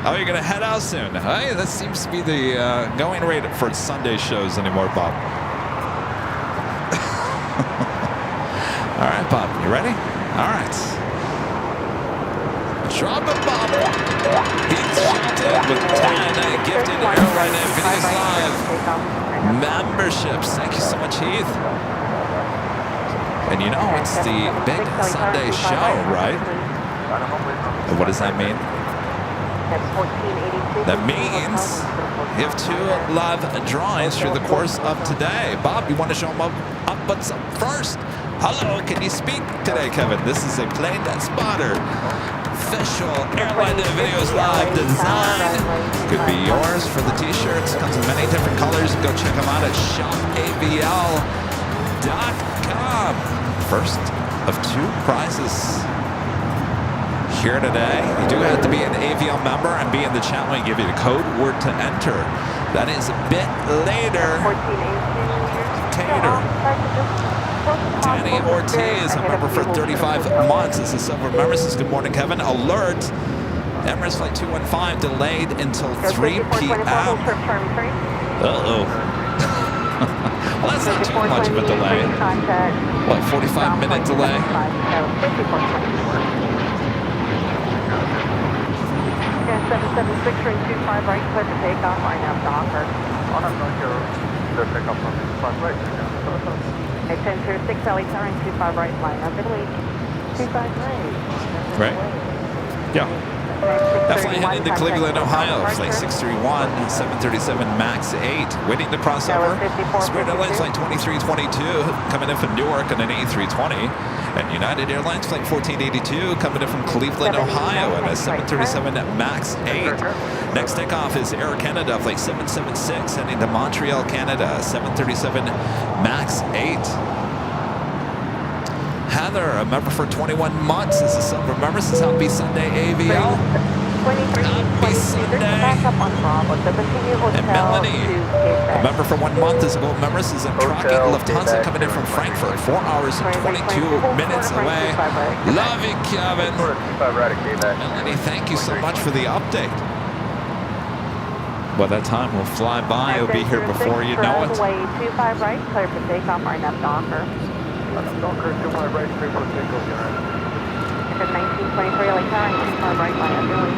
Oh, you're going to head out soon. Hey, that seems to be the going rate for Sunday shows anymore, Bob. All right, Bob, you ready? All right. Drop it, Bob. Heath Shelton with 10 gifted Airline Videos Live memberships. Thank you so much, Heath. And you know, it's the big Sunday show, right? And what does that mean? That means you have 2 live drawings through the course of today. Bob, you want to show them up what's up first? Hello, can you speak today, Kevin? This is a Plane Spotter official Airline Videos Live design. Could be yours for the t-shirts. Comes in many different colors. Go check them out at shopavl.com. First of 2 prizes here today. You do have to be an AVL member and be in the chat when we give you the code word to enter. That is a bit later. Tater. Danny Ortiz, a member for 35 months. This is silver member. Says, good morning, Kevin. Alert. Emirates flight 215 delayed until 3 p.m. Uh-oh. Well, that's not too much of a delay. What, 45-minute delay? 776 ring 25 right, clear to takeoff, RNF Docker. RNF Docker, clear takeoff from 25 right. At 1006 LA Tower and 25 right, line up and wait. 25 right. Right. Yeah. Definitely heading to Cleveland, Ohio. Flight 631, 737 MAX 8. Waiting to cross over. Spirit Airlines Flight 2322 coming in from Newark on an A320. And United Airlines Flight 1482 coming in from Cleveland, Ohio on a 737 MAX 8. Next takeoff is Air Canada Flight 776 heading to Montreal, Canada. 737 MAX 8. Heather, a member for 21 months, is a silver member. This is Happy Sunday AVL. Happy Sunday. And Melanie, a member for 1 month, is a gold member. This is a tracking Lufthansa coming in from Frankfurt, 4 hours and 22 minutes away. Love you, Kevin. Melanie, thank you so much for the update. Well, that time will fly by. It'll be here before you know it. 25 right, clear for takeoff, RNF Docker. Docker, 25 right, clear for takeoff, United. At 1923 LA Tower and 25 right, line up and wait.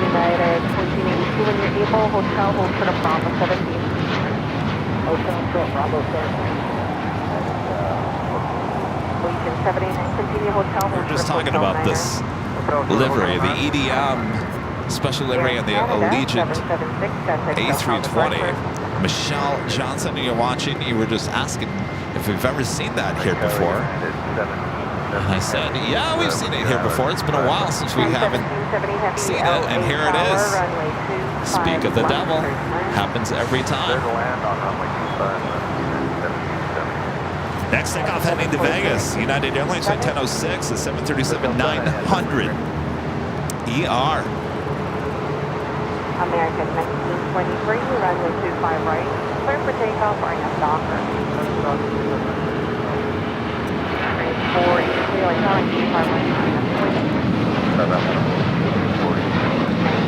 United 1482 when you're able, hotel, hold for the Bravo 17. Hotel, Bravo 17. Legion 79, continue hotel, hold We're for just the talking Hotel about Niner. this livery, the EDM special livery on the Allegiant A320. Michelle Johnson, you're watching, you were just asking if we've ever seen that here before. And I said, yeah, we've seen it here before. It's been a while since we haven't seen it, and here it is. Speak of the devil. Happens every time. Next takeoff heading to Vegas. United Airlines flight 1006, the 737-900 ER. American 1923, runway 25 right, clear for takeoff, right up Docker. 483, electronic 25 right,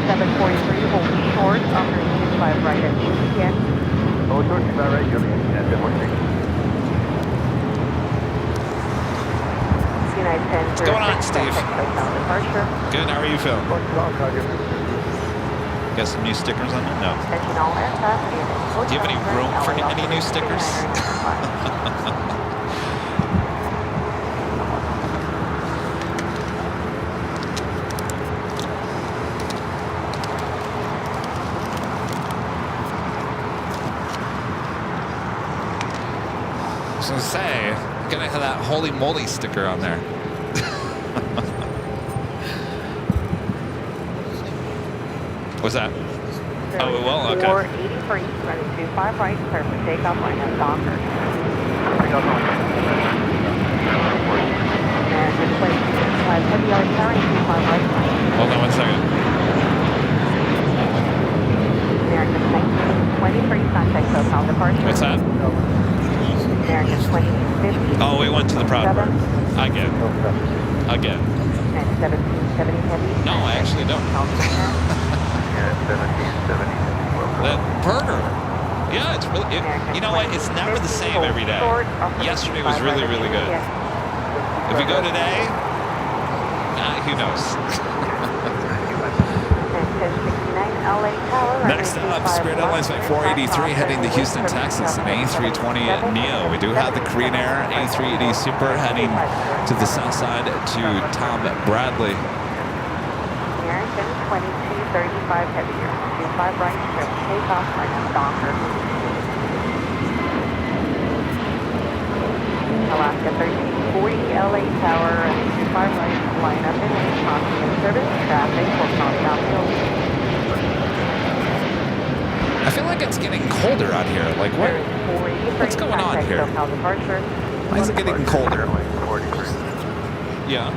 743, hold short, under 25 right at Juliet. Hold short, 25 right, Juliet, and 743. What's going on, Steve? Good, how are you feeling? Got some new stickers on it? No. Do you have any room for any new stickers? I was gonna say, I'm gonna have that holy moly sticker on there. What's that? Oh, it will? Okay. 483, running 25 right, clear for takeoff, line up Docker. And display 25 heavy yard carrying 25 right. Hold on one second. American 1923, contact hotel departure. What's that? American 2050. Oh, we went to the proper. Again. Again. And 1770 heavy. No, I actually don't. That burger. Yeah, it's really, you know what? It's never the same every day. Yesterday was really, really good. If we go today, who knows? Next up, Spirit Airlines Flight 483 heading to Houston, Texas, an A320 Neo. We do have the Korean Air A380 Super heading to the south side to Tom Bradley. American 2235 heavier, 25 right, strip takeoff, right on Docker. Alaska 1340, LA Tower, and 25 right, line up in lane, crossing in service, traffic, will cross downhill. I feel like it's getting colder out here. Like, what's going on here? Why is it getting colder? Yeah.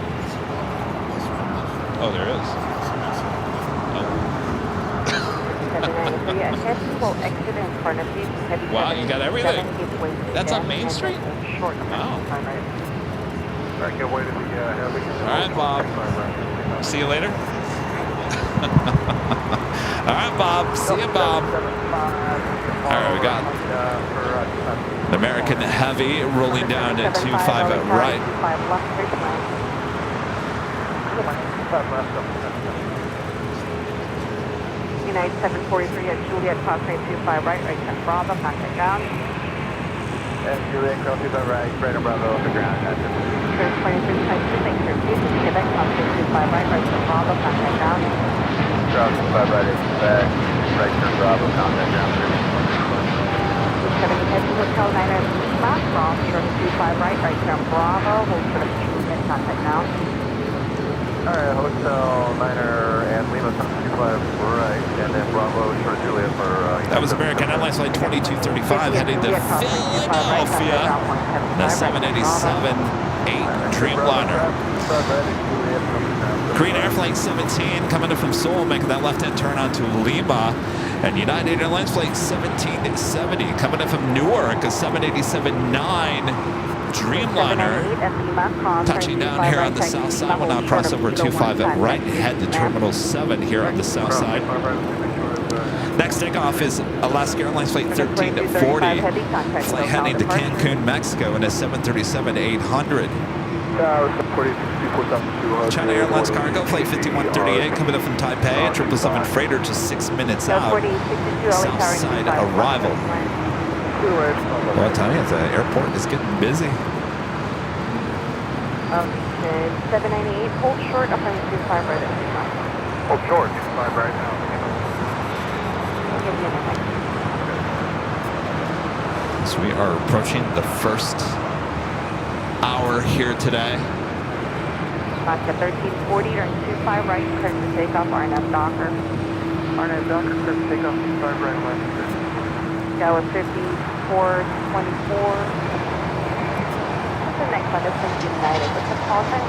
Oh, there is. Oh. Wow, you got everything. That's on Main Street? Wow. All right, Bob. See you later. All right, Bob. See you, Bob. All right, we got the American Heavy rolling down to 25 right. United 743 at Juliet, cross rate 25 right, right 10 Bravo, contact down. And Juliet, cross 25 right, right on Bravo, off the ground. There's 23 type 2, thanks for Houston, Quebec, cross rate 25 right, right 10 Bravo, contact down. Cross 25 right, back, right 10 Bravo, contact down. 70 heavy, Hotel Niner, Lima, cross rate 25 right, right 10 Bravo, hold for the Juliet, contact down. Alright, Hotel Niner and Lima 25 right, and then Bravo short Juliet for... that was American Airlines Flight 2235 heading to Philadelphia. The 787-8 Dreamliner. Korean Air Flight 17 coming in from Seoul, making that left-hand turn onto Lima. And United Airlines Flight 1770 coming in from Newark, a 787-9 Dreamliner, touching down here on the south side. We'll now cross over 25 at right, head to Terminal 7 here on the south side. Next takeoff is Alaska Airlines Flight 1340, flight heading to Cancun, Mexico in a 737-800. China Airlines cargo, flight 5138, coming up from Taipei, 777 freighter, just 6 minutes out. South side arrival. Well, I'll tell you, the airport is getting busy. Okay, 798, hold short, approaching 25 right at Hold short, 25 right now. I'll give you a minute. So we are approaching the first hour here today. Vodka 1340, turn 25 right, clear to takeoff, RNF Docker. RNF Docker, clear to takeoff, 25 right, left. That was 5424. The next one is from United. What's the call time?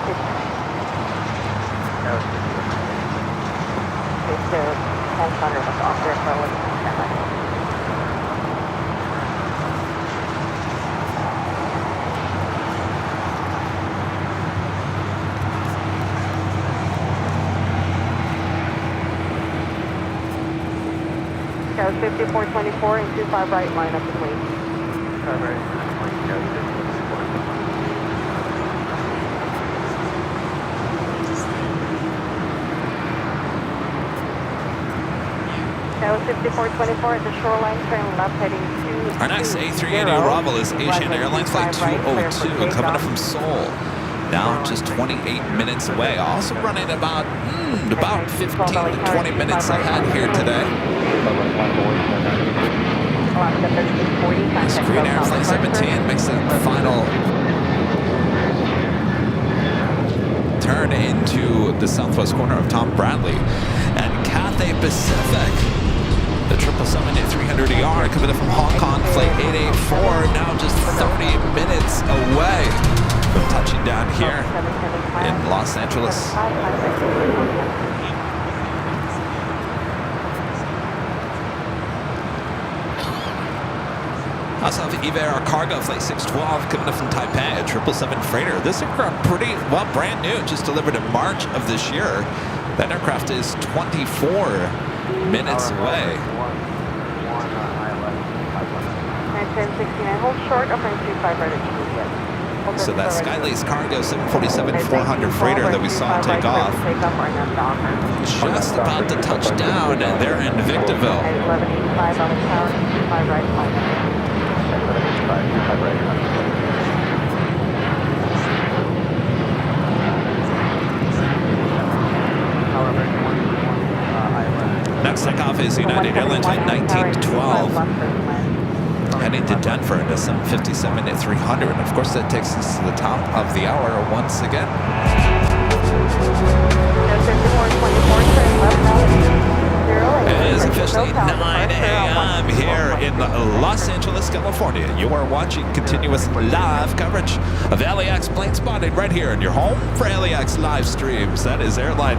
Okay, so transponder was off there for a little bit. That was 5424 and 25 right, line up and wait. 25 right, That was 5424 at the shoreline, turn left heading to. Our next A380 arrival is Asian Airlines Flight 202, coming up from Seoul. Now just 28 minutes away. Also running about 15 to 20 minutes ahead here today. Green Air Flight 17 makes the final turn into the southwest corner of Tom Bradley. And Cathay Pacific, the 777-300ER coming up from Hong Kong, flight 884, now just 30 minutes away from touching down here in Los Angeles. Also have Eva Air Cargo, flight 612, coming up from Taipei, a 777 freighter. This aircraft pretty, well, brand new, just delivered in March of this year. That aircraft is 24 minutes away. 1069, hold short, approaching 25 right at Juliet. So that Skylace Cargo 747-400 freighter that we saw take off, just about to touch down there in Victorville. 1185 on the tower, 25 right, line up. 25 right. Next takeoff is United Airlines flight 1912, heading to Denver in a 757-300. And of course, that takes us to the top of the hour once again. It is officially 9 a.m. here in Los Angeles, California. You are watching continuous live coverage of LAX plane spotting right here in your home for LAX live streams. That is Airline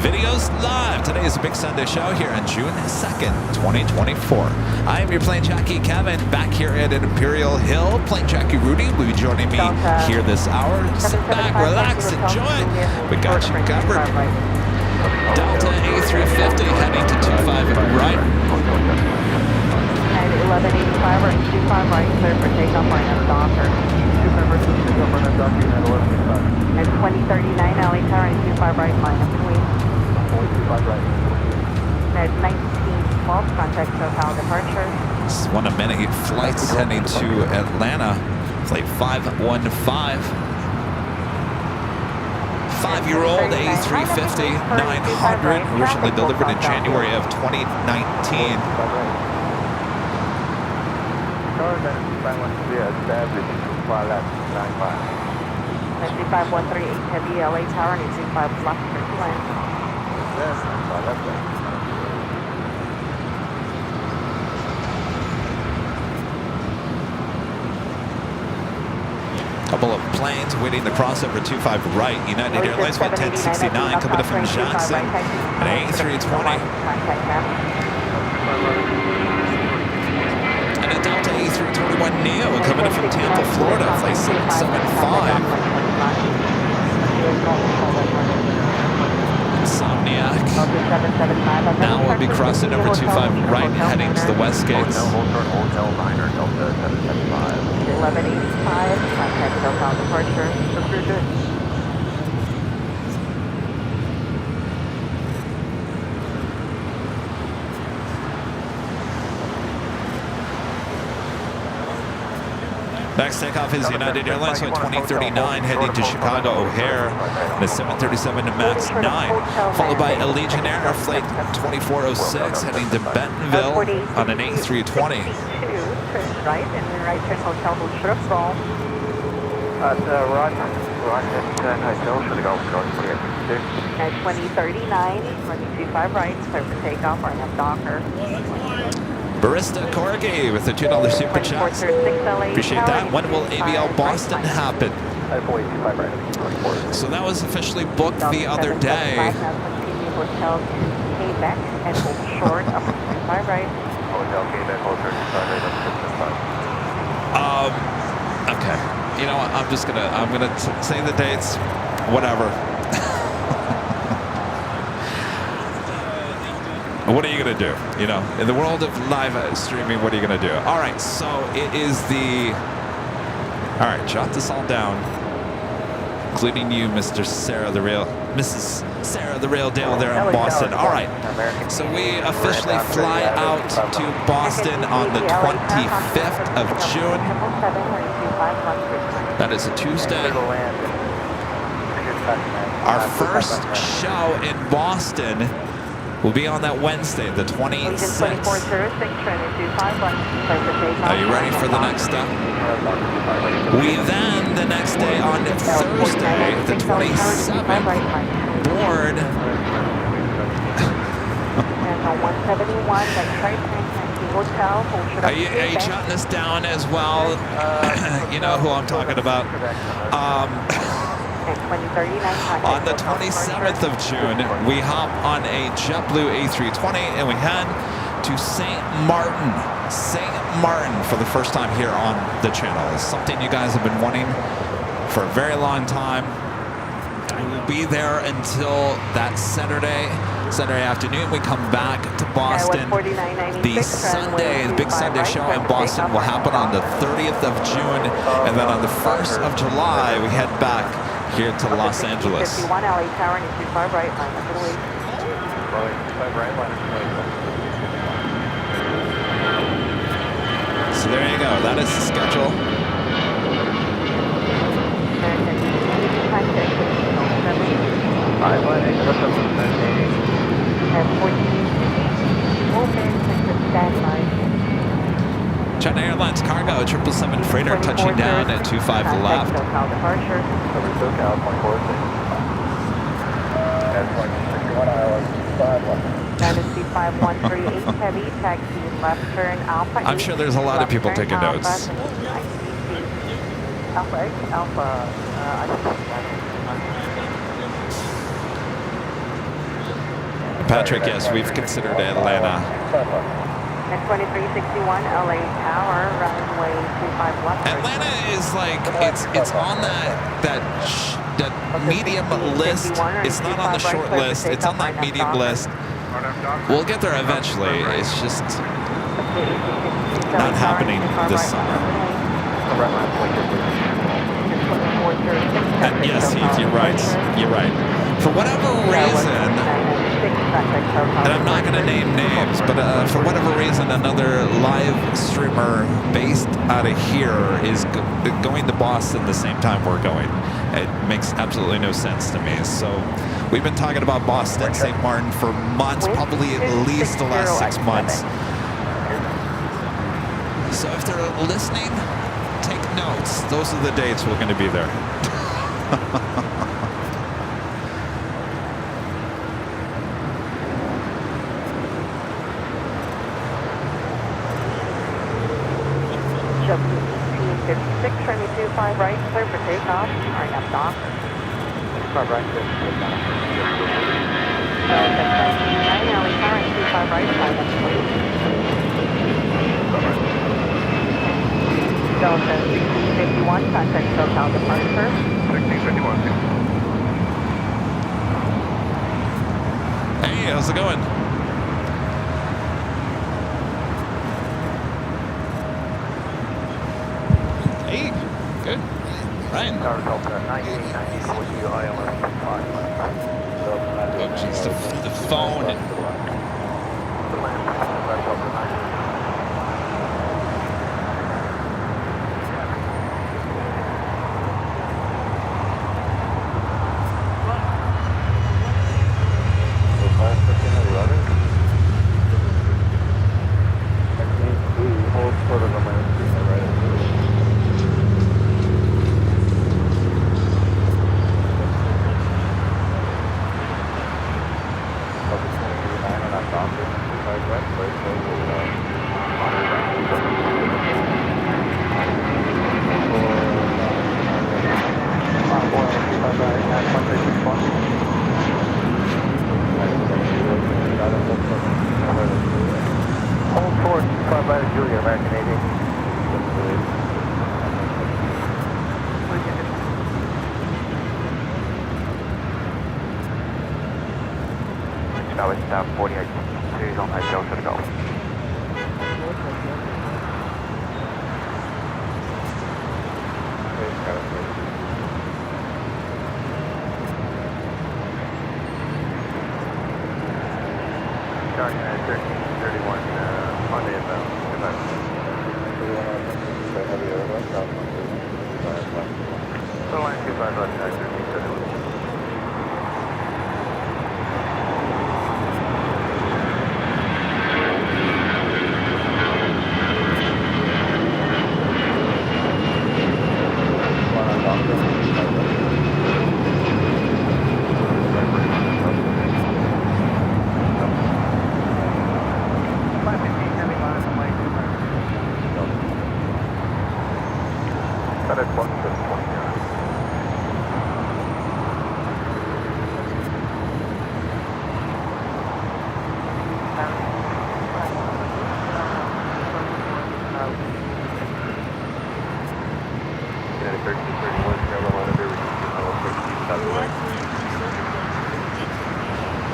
Videos Live. Today is a big Sunday show here on June 2nd, 2024. I am your plane jockey, Kevin, back here at Imperial Hill. Plane jockey Rudy will be joining me here this hour. Sit back, relax, enjoy. We got you covered. Delta A350 heading to 25 right. And 1185 right, 25 right, clear for takeoff, RNF Docker. And 2039 LA Tower and 25 right, line up between. 25 right. And 1912, contact SoCal departure. This is one of many flights heading to Atlanta. Flight 515. 5-year-old A350 900, originally delivered in January of 2019. 9513 heavy LA Tower and 25 left for land. Couple of planes waiting to cross over 25 right. United Airlines flight 1069 coming up from Jackson. An A320. And a Delta A321neo coming up from Tampa, Florida, flight 775. Insomniac. Now we'll be crossing over 25 right, heading to the West Gates. 1185, contact SoCal departure. Next takeoff is United Airlines with 2039 heading to Chicago O'Hare, the 737 MAX 9, followed by Allegiant Air flight 2406 heading to Bentonville on an A320. Turn right, and then right turn hotel will strip roll. Roger, hotel should go At 2039, running 25 right, clear for takeoff, right up Docker. Barista Corgi with a $2 super chat. Appreciate that. When will ABL Boston happen? So that was officially booked the other day. Hotel Quebec and hold short up 25 right. Hotel Quebec, hold 35 right up 55. Okay. You know what? I'm gonna say the dates. Whatever. What are you going to do? You know, in the world of live streaming, what are you going to do? All right, so it is the... All right, jot this all down, including you, Mrs. Sarah the Real Dale there in Boston. All right, so we officially fly out to Boston on the 25th of June. That is a Tuesday. Our first show in Boston will be on that Wednesday, the 26th. Are you ready for the next step? We then, the next day on Thursday, the 27th, board. Are you jotting this down as well? You know who I'm talking about. On the 27th of June, we hop on a JetBlue A320 and we head to St. Martin for the first time here on the channel. It's something you guys have been wanting for a very long time. We will be there until that Saturday afternoon. We come back to Boston. The big Sunday show in Boston will happen on the 30th of June, and then on the 1st of July, we head back here to Los Angeles. 51 LA Tower and 25 right line, I believe. So there you go. That is the schedule. China Airlines cargo 777 freighter touching down at 25 left. I'm sure there's a lot of people taking notes. Patrick, yes, we've considered Atlanta. At 2361 LA Tower, runway 25 left. Atlanta is like, it's on that medium list. It's not on the short list. It's on that medium list. We'll get there eventually. It's just not happening this summer. And yes, Heath, you're right. You're right. For whatever reason, and I'm not going to name names, but for whatever reason, another live streamer based out of here is going to Boston the same time we're going. It makes absolutely no sense to me. So we've been talking about Boston, St. Martin for months, probably at least the last 6 months. So if they're listening, take notes. Those are the dates we're going to be there. Turn me 25 right, clear for takeoff. Right up dock. 25 right, clear for takeoff. 9 LA Tower and 25 right, flight up please. Delta 1651, contact SoCal departure. 1651. Hey, how's it going? Hey, good. Ryan. Oh, jeez, the phone.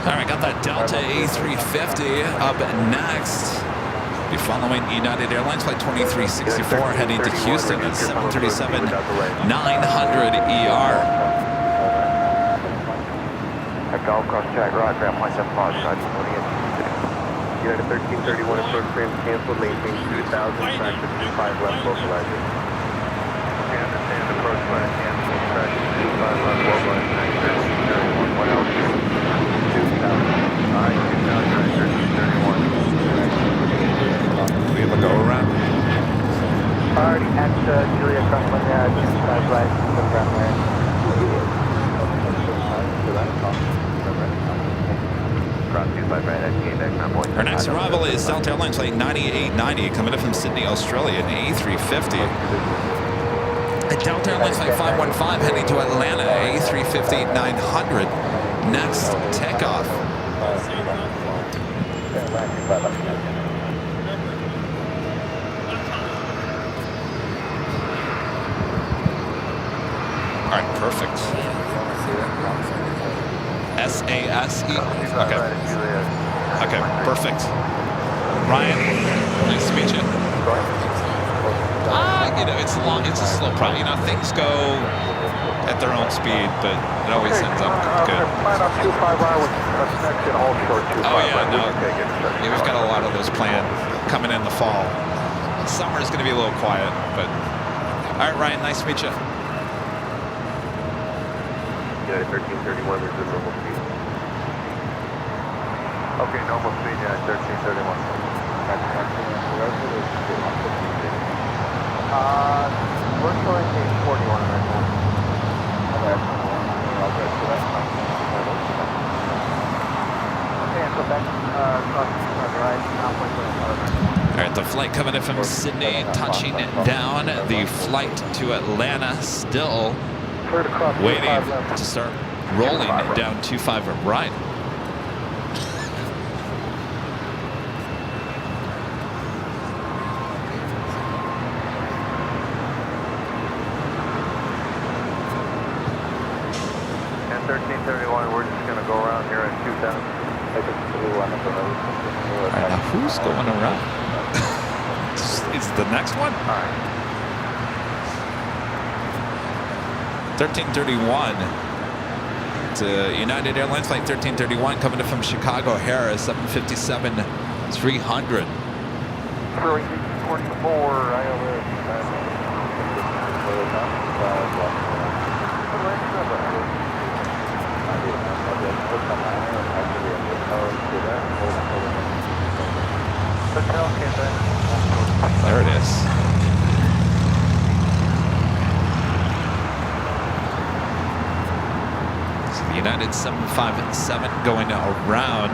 All right, got that Delta A350 up next. Be following United Airlines flight 2364 heading to Houston at 737-900 ER. Golf cross track right, ground point 7 pause, United 1331 approach frame canceled, maintain 2000, practice 25 left, localizer. Okay, understand approach plan canceled, practice 25 left, localizer, 1331, 1 altitude, 2000. Alright, 2000, 1331. We have a go around. Already at Julia Crossland, 25 right, the runway. Our next arrival is Delta Airlines flight 9890 coming in from Sydney, Australia, an A350. Delta Airlines flight 515 heading to Atlanta, A350-900. Next takeoff. All right, perfect. S-A-S-E? Okay. Okay, perfect. Ryan, nice to meet you. You know, it's a slow process. You know, things go at their own speed, but it always ends up good. Oh yeah, no. Yeah, we've got a lot of those planned coming in the fall. Summer is going to be a little quiet, but all right, Ryan, nice to meet you. Yeah, 1331, there's a normal speed. Okay, normal speed, yeah, 1331. We're showing a 41 right now. Okay, so back All right, the flight coming in from Sydney, touching down. The flight to Atlanta still waiting to start rolling down 25 right. And 1331, we're just going to go around here at 2000. All right, now who's going around? Is the next one? All right. 1331 to United Airlines flight 1331 coming in from Chicago Harris 757-300. 44 ILS. There it is. United 757 going around.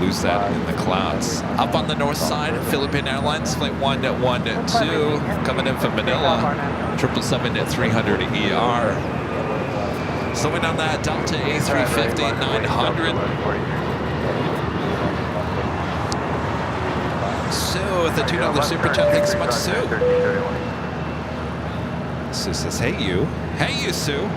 Lose that in the clouds. Up on the north side, Philippine Airlines Flight 112 coming in from Manila, 777-300 ER. Slowing down that Delta A350 900. Sue with the $2 super chat. Thanks so much, Sue. Sue says, "Hey you, Sue."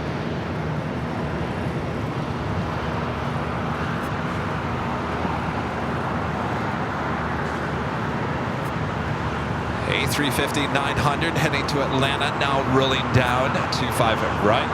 A350 900 heading to Atlanta, now rolling down 25 right.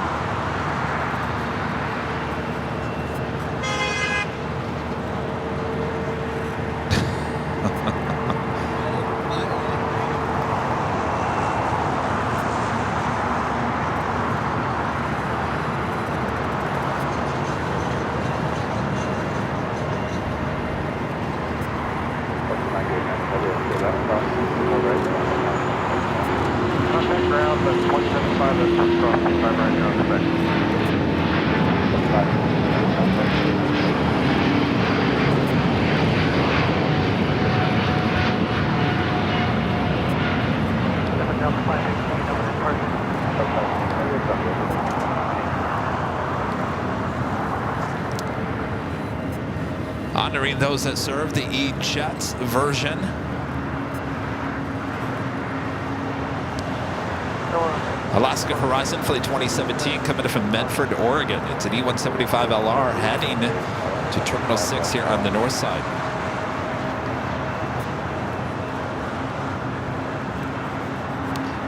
Honoring those that serve the E-Jets version. Alaska Horizon Flight 2017 coming in from Medford, Oregon. It's an E175LR heading to Terminal 6 here on the north side.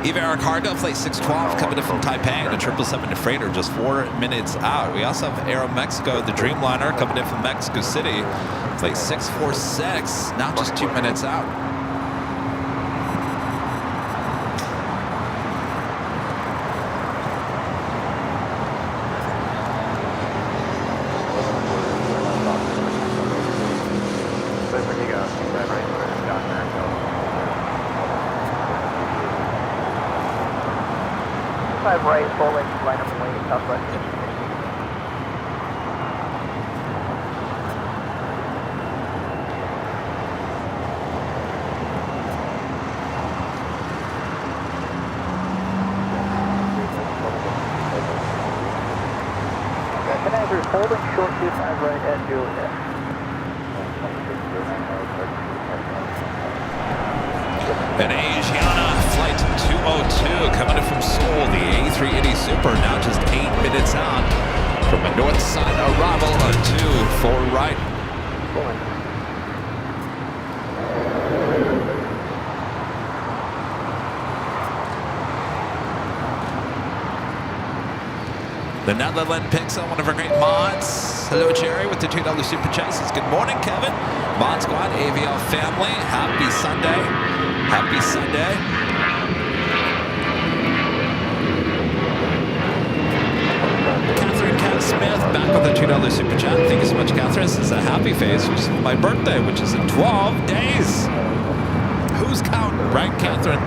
Eva Cargo Flight 612 coming in from Taipei, and a 777 freighter just 4 minutes out. We also have Aeromexico, the Dreamliner, coming in from Mexico City, Flight 646, now just 2 minutes out. Right, full length, line up and waiting, Southwest. Connector, holding short 25 right at Juliet. An Asiana Flight 202 coming in from Seoul, the A380 Super, now just 8 minutes out from a north side arrival on 24 right. The Netherlands picks on one of our great mods. Hello, Jerry, with the $2 super chat. Says, "Good morning, Kevin. Mod Squad, AVL family. Happy Sunday. Happy Sunday." Catherine Cat Smith back with the $2 super chat. Thank you so much, Catherine. This is a happy face, which is my birthday, which is in 12 days. Who's counting, right, Catherine?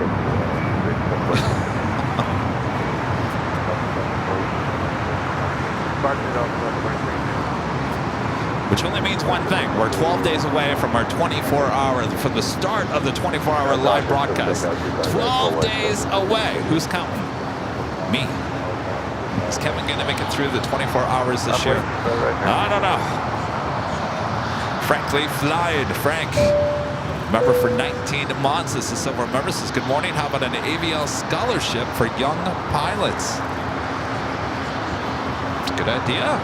Which only means one thing. We're 12 days away from our 24-hour, from the start of the 24-hour live broadcast. 12 days away. Who's counting? Me. Is Kevin going to make it through the 24 hours this year? I don't know. Frankly, flied. Frank, member for 19 months. This is Silver member. Says, "Good morning. How about an AVL scholarship for young pilots?" It's a good idea.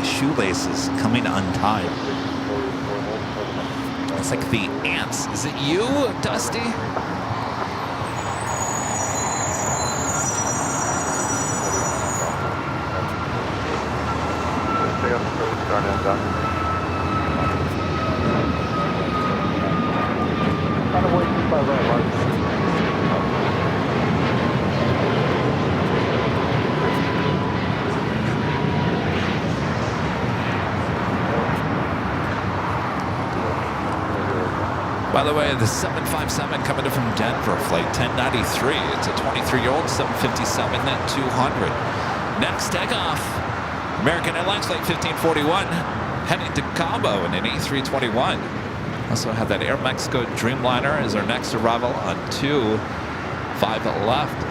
Shoelaces coming untied. It's like the ants. Is it you, Dusty? By the way, the 757 coming in from Denver, flight 1093. It's a 23-year-old 757-200. Next takeoff, American Airlines flight 1541, heading to Cabo in an A321. Also have that Air Mexico Dreamliner as our next arrival on 25 left.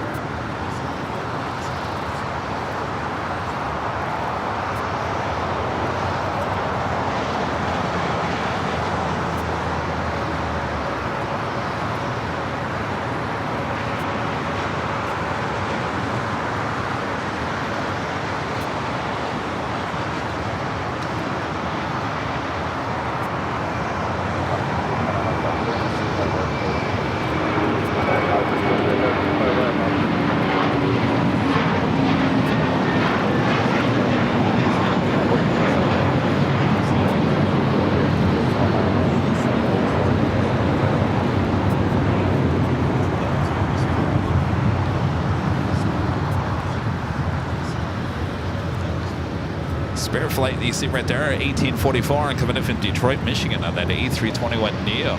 Spare flight that you see right there, 1844, and coming in from Detroit, Michigan on that A321neo.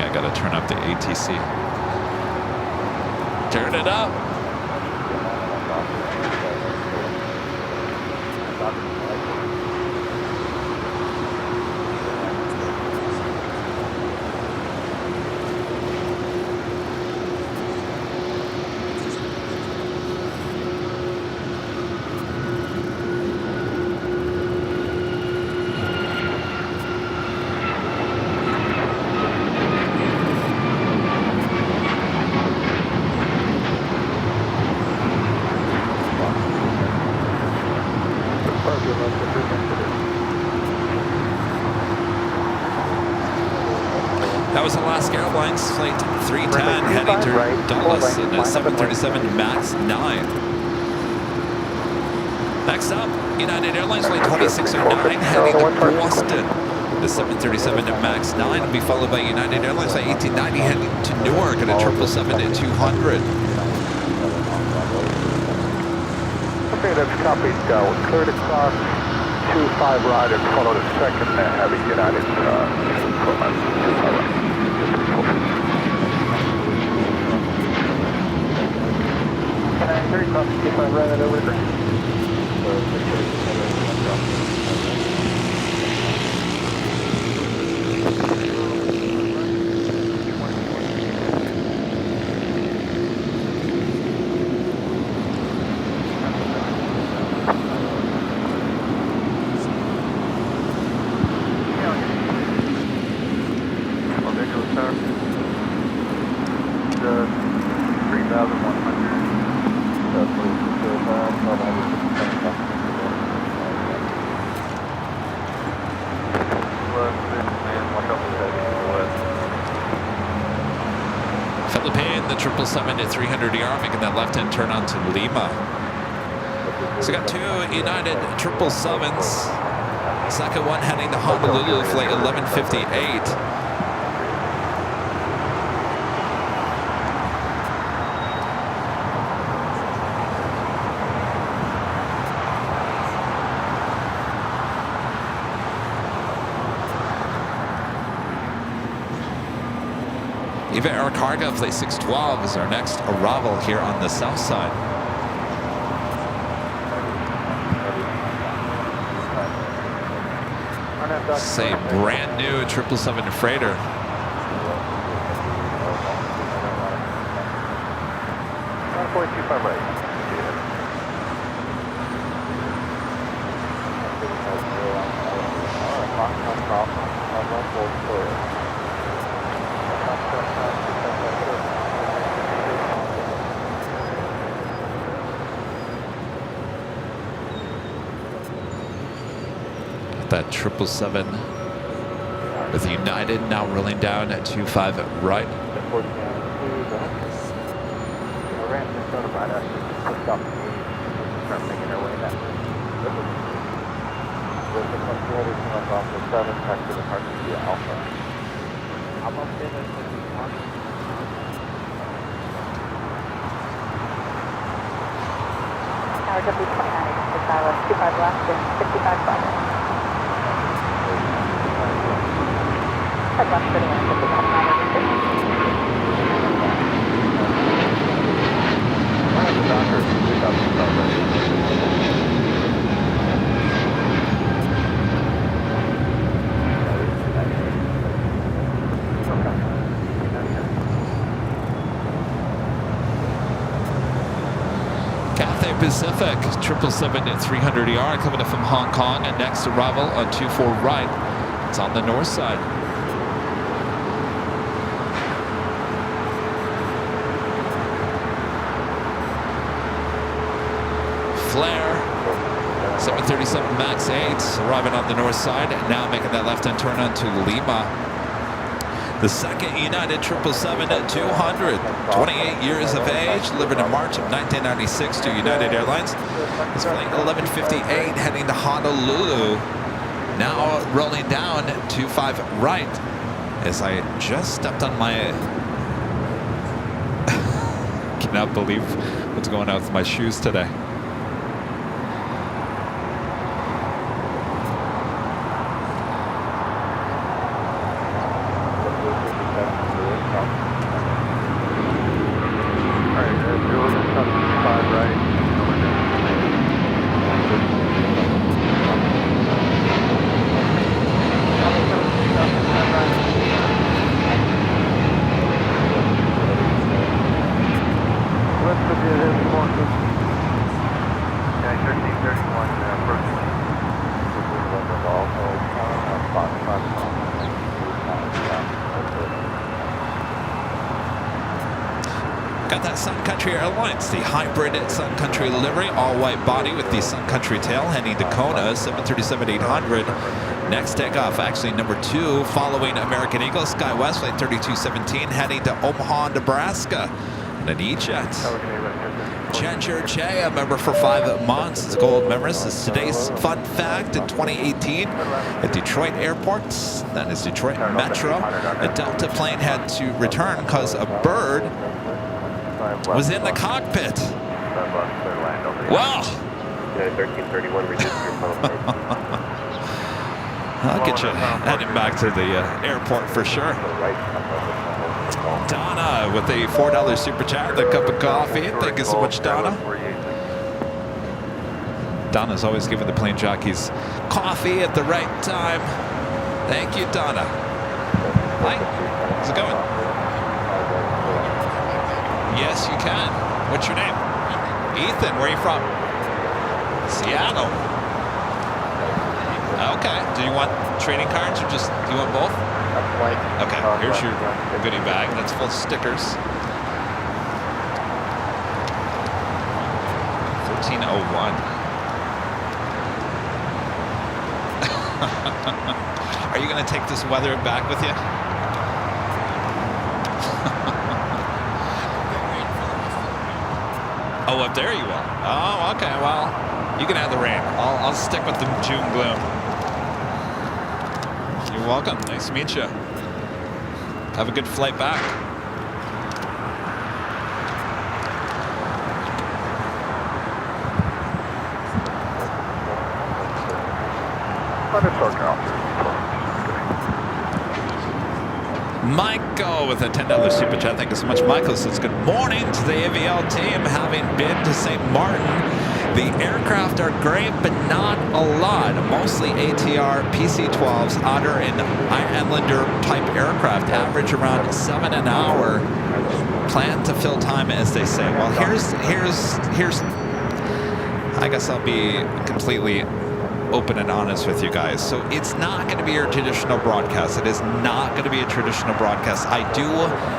I gotta turn up the ATC. Turn it up. That was Alaska Airlines flight 310 heading to Dulles in a 737 MAX 9. Next up, United Airlines flight 2609 heading to Boston. The 737 MAX 9 will be followed by United Airlines flight 1890 heading to Newark at a 777-200. Okay, that's copied. Cleared across 25 right and follow the second heavy United 25 right. Can I 30 copy 25 right over there? Philippine, the 777-300ER making that left-hand turn onto Lima. So got two United 777s. Second one heading to Honolulu, flight 1158. Eva Air Cargo flight 612 is our next arrival here on the south side. Say brand new 777 freighter. That 777 with United now rolling down at 25 right. Tower W29 is Southwest 25 left and 55 Bravo. Head left for the end, 55 Bravo. One of the doctors, 2005 right. Cathay Pacific 777-300ER coming in from Hong Kong, and next arrival on 24 right. It's on the north side. Flair 737 MAX 8 arriving on the north side, and now making that left-hand turn onto Lima. The second United 777-200, 28 years of age, delivered in March of 1996 to United Airlines. It's flight 1158 heading to Honolulu. Now rolling down 25 right. As I just stepped on my... cannot believe what's going on with my shoes today. Got that Sun Country Airlines, the hybrid Sun Country livery, all white body with the Sun Country tail, heading to Kona, 737-800. Next takeoff, actually number 2, following American Eagle, SkyWest flight 3217, heading to Omaha, Nebraska. And an E-Jet. Ginger Che, a member for 5 months. It's gold members. This is today's fun fact. In 2018, at Detroit Airport, that is Detroit Metro, a Delta plane had to return because a bird was in the cockpit. Wow. 1331, reduce your I'll get you heading back to the airport for sure. Donna with a $4 super chat, a cup of coffee. Thank you so much, Donna. Donna's always giving the plane jockeys coffee at the right time. Thank you, Donna. Hi, how's it going? Yes, you can. What's your name? Ethan, where are you from? Seattle. Okay. Do you want trading cards or just do you want both? Okay, here's your goodie bag. That's full of stickers. 1301. Are you going to take this weather back with you? Oh, up there you will. Oh, okay. Well, you can have the rain. I'll stick with the June gloom. You're welcome. Nice to meet you. Have a good flight back. Michael with a $10 super chat. Thank you so much. Michael says, good morning to the AVL team. Having been to St. Martin, the aircraft are great, but not a lot. Mostly ATR, PC-12s, Otter, and Islander type aircraft. Average around 7 an hour. Plan to fill time, as they say. Well, here's. I guess I'll be completely open and honest with you guys. So it's not going to be your traditional broadcast. It is not going to be a traditional broadcast. I do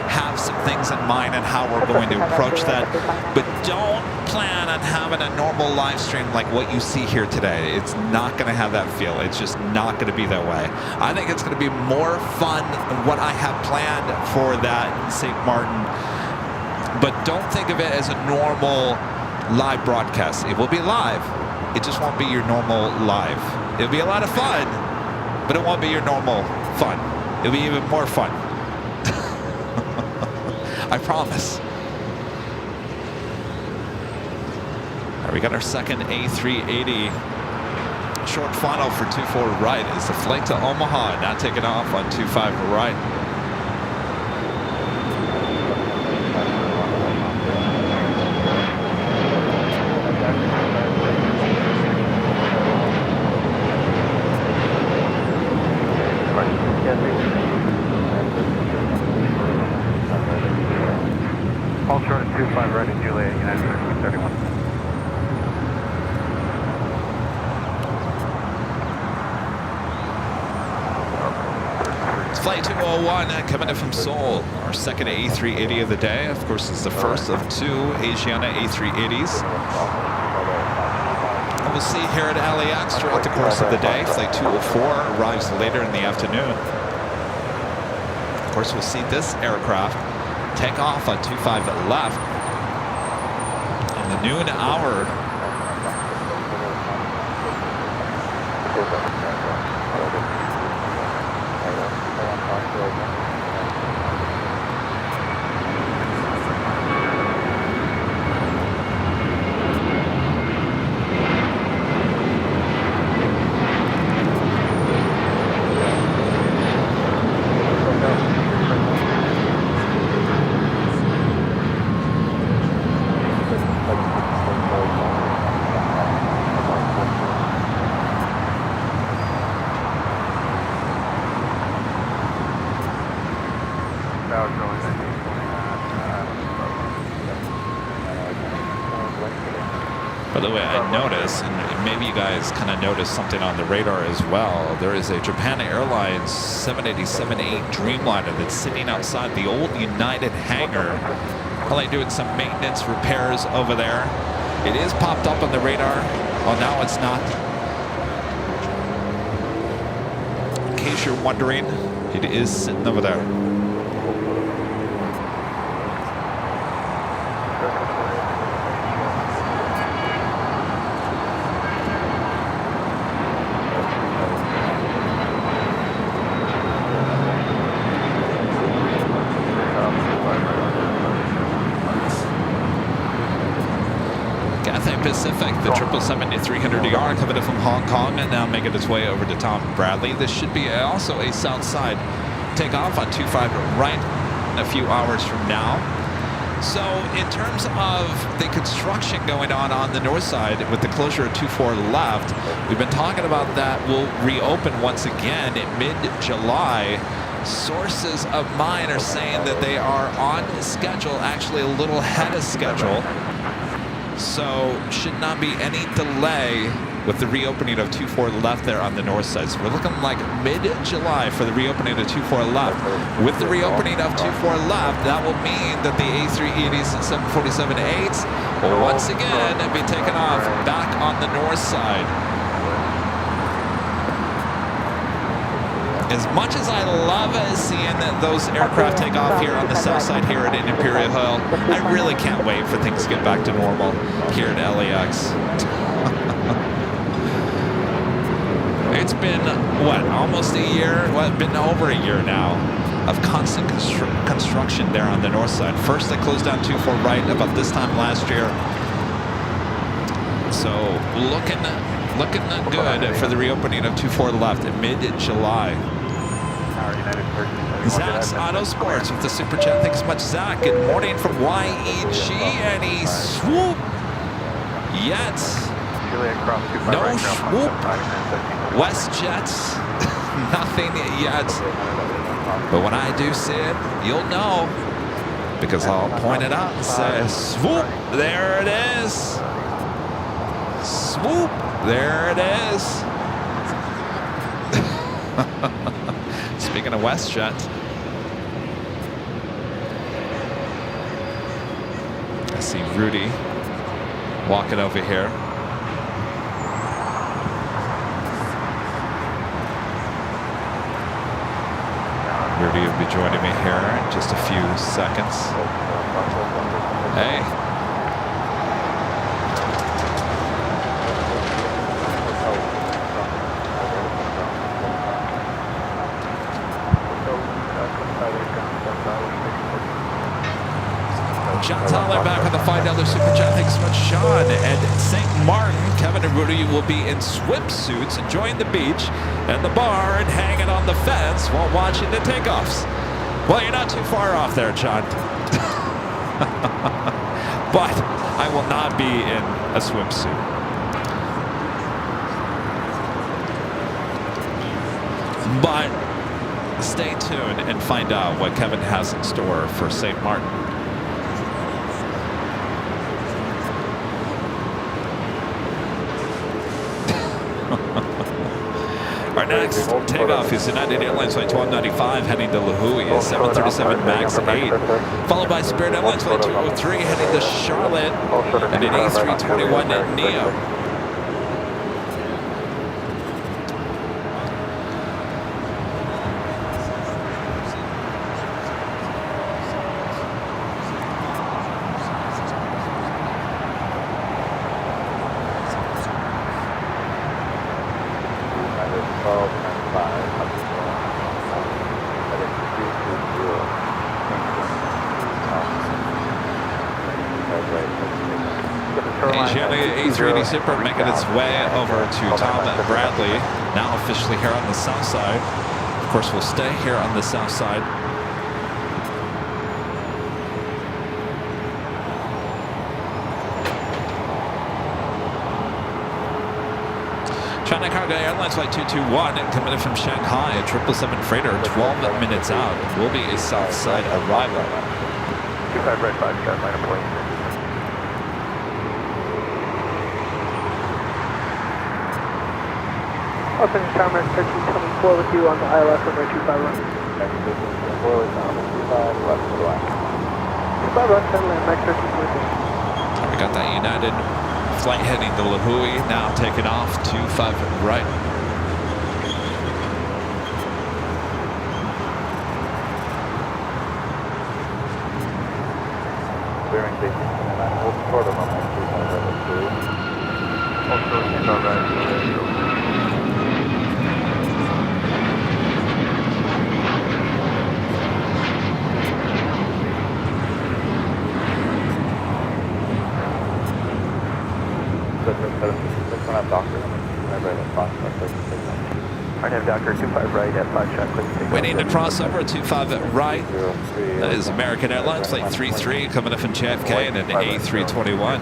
have some things in mind on how we're going to approach that, but don't plan on having a normal live stream like what you see here today. It's not going to have that feel. It's just not going to be that way. I think it's going to be more fun than what I have planned for that in St. Martin, but don't think of it as a normal live broadcast. It will be live. It just won't be your normal live. It'll be a lot of fun, but it won't be your normal fun. It'll be even more fun. I promise. We got our second A380 short final for 24 right. Is the flight to Omaha, now taking off on 25 right. Hold short at 25 right at Juliet, United 31. It's flight 201 coming in from Seoul. Our second A380 of the day. Of course, it's the first of two Asiana A380s. And we'll see here at LAX throughout the course of the day. Flight 204 arrives later in the afternoon. Of course, we'll see this aircraft take off on 25 left in the noon hour. By the way, I noticed, and maybe you guys kind of noticed something on the radar as well. There is a Japan Airlines 787-8 Dreamliner that's sitting outside the old United hangar, probably doing some maintenance repairs over there. It is popped up on the radar. Oh, now it's not. In case you're wondering, it is sitting over there. Pacific, the 777-300ER coming in from Hong Kong and now making its way over to Tom Bradley. This should be also a south side takeoff on 25 right in a few hours from now. So in terms of the construction going on the north side with the closure of 24 left, we've been talking about that will reopen once again in mid-July. Sources of mine are saying that they are on schedule, actually a little ahead of schedule. So should not be any delay with the reopening of 24 left there on the north side. So we're looking like mid-July for the reopening of 24 left. With the reopening of 24 left, that will mean that the A380s and 747-8s will once again be taken off back on the north side. As much as I love seeing those aircraft take off here on the south side here at Imperial Hill, I really can't wait for things to get back to normal here at LAX. It's been, what, almost a year? Well, it's been over a year now of constant construction there on the north side. First, they closed down 24 right about this time last year. So looking good for the reopening of 24 left in mid-July. Zach's Auto Sports with the Super Chat. Thanks so much, Zach. Good morning from YEG. And he swoop yet. No swoop. WestJet. Nothing yet. But when I do see it, you'll know. Because I'll point it out and say, swoop. There it is. Swoop. There it is. Speaking of WestJet, I see Rudy walking over here. Rudy will be joining me here in just a few seconds. Hey. John Tyler back on the $5 super chat. Thanks so much, Sean. And St. Martin, Kevin and Rudy will be in swimsuits, enjoying the beach and the bar and hanging on the fence while watching the takeoffs. Well, you're not too far off there, John. But I will not be in a swimsuit. But stay tuned and find out what Kevin has in store for St. Martin. Our next takeoff is United Airlines Flight 1295 heading to Lihue, a 737 MAX 8, followed by Spirit Airlines Flight 203 heading to Charlotte, and an A321 Neo. A380 Super making its way over to Tom Bradley, now officially here on the south side. Of course, we'll stay here on the south side. China Cargo Airlines Flight 221 coming in from Shanghai, a 777 freighter, 12 minutes out. Will be a south side arrival. 25 red 5 star, line of plane. Open Commerce 1324 with you on the ILS runway 25 run. 25 run, 10 land, Max 1324. We got that United flight heading to Lihue, now taking off 25 right. Bearing station, and I'm hold short of on my 35 also, it's all right. I have Doctor 25 right at 5 shot, click. Waiting to cross over 25 right. That is American Airlines Flight 33 coming up in JFK and an A321.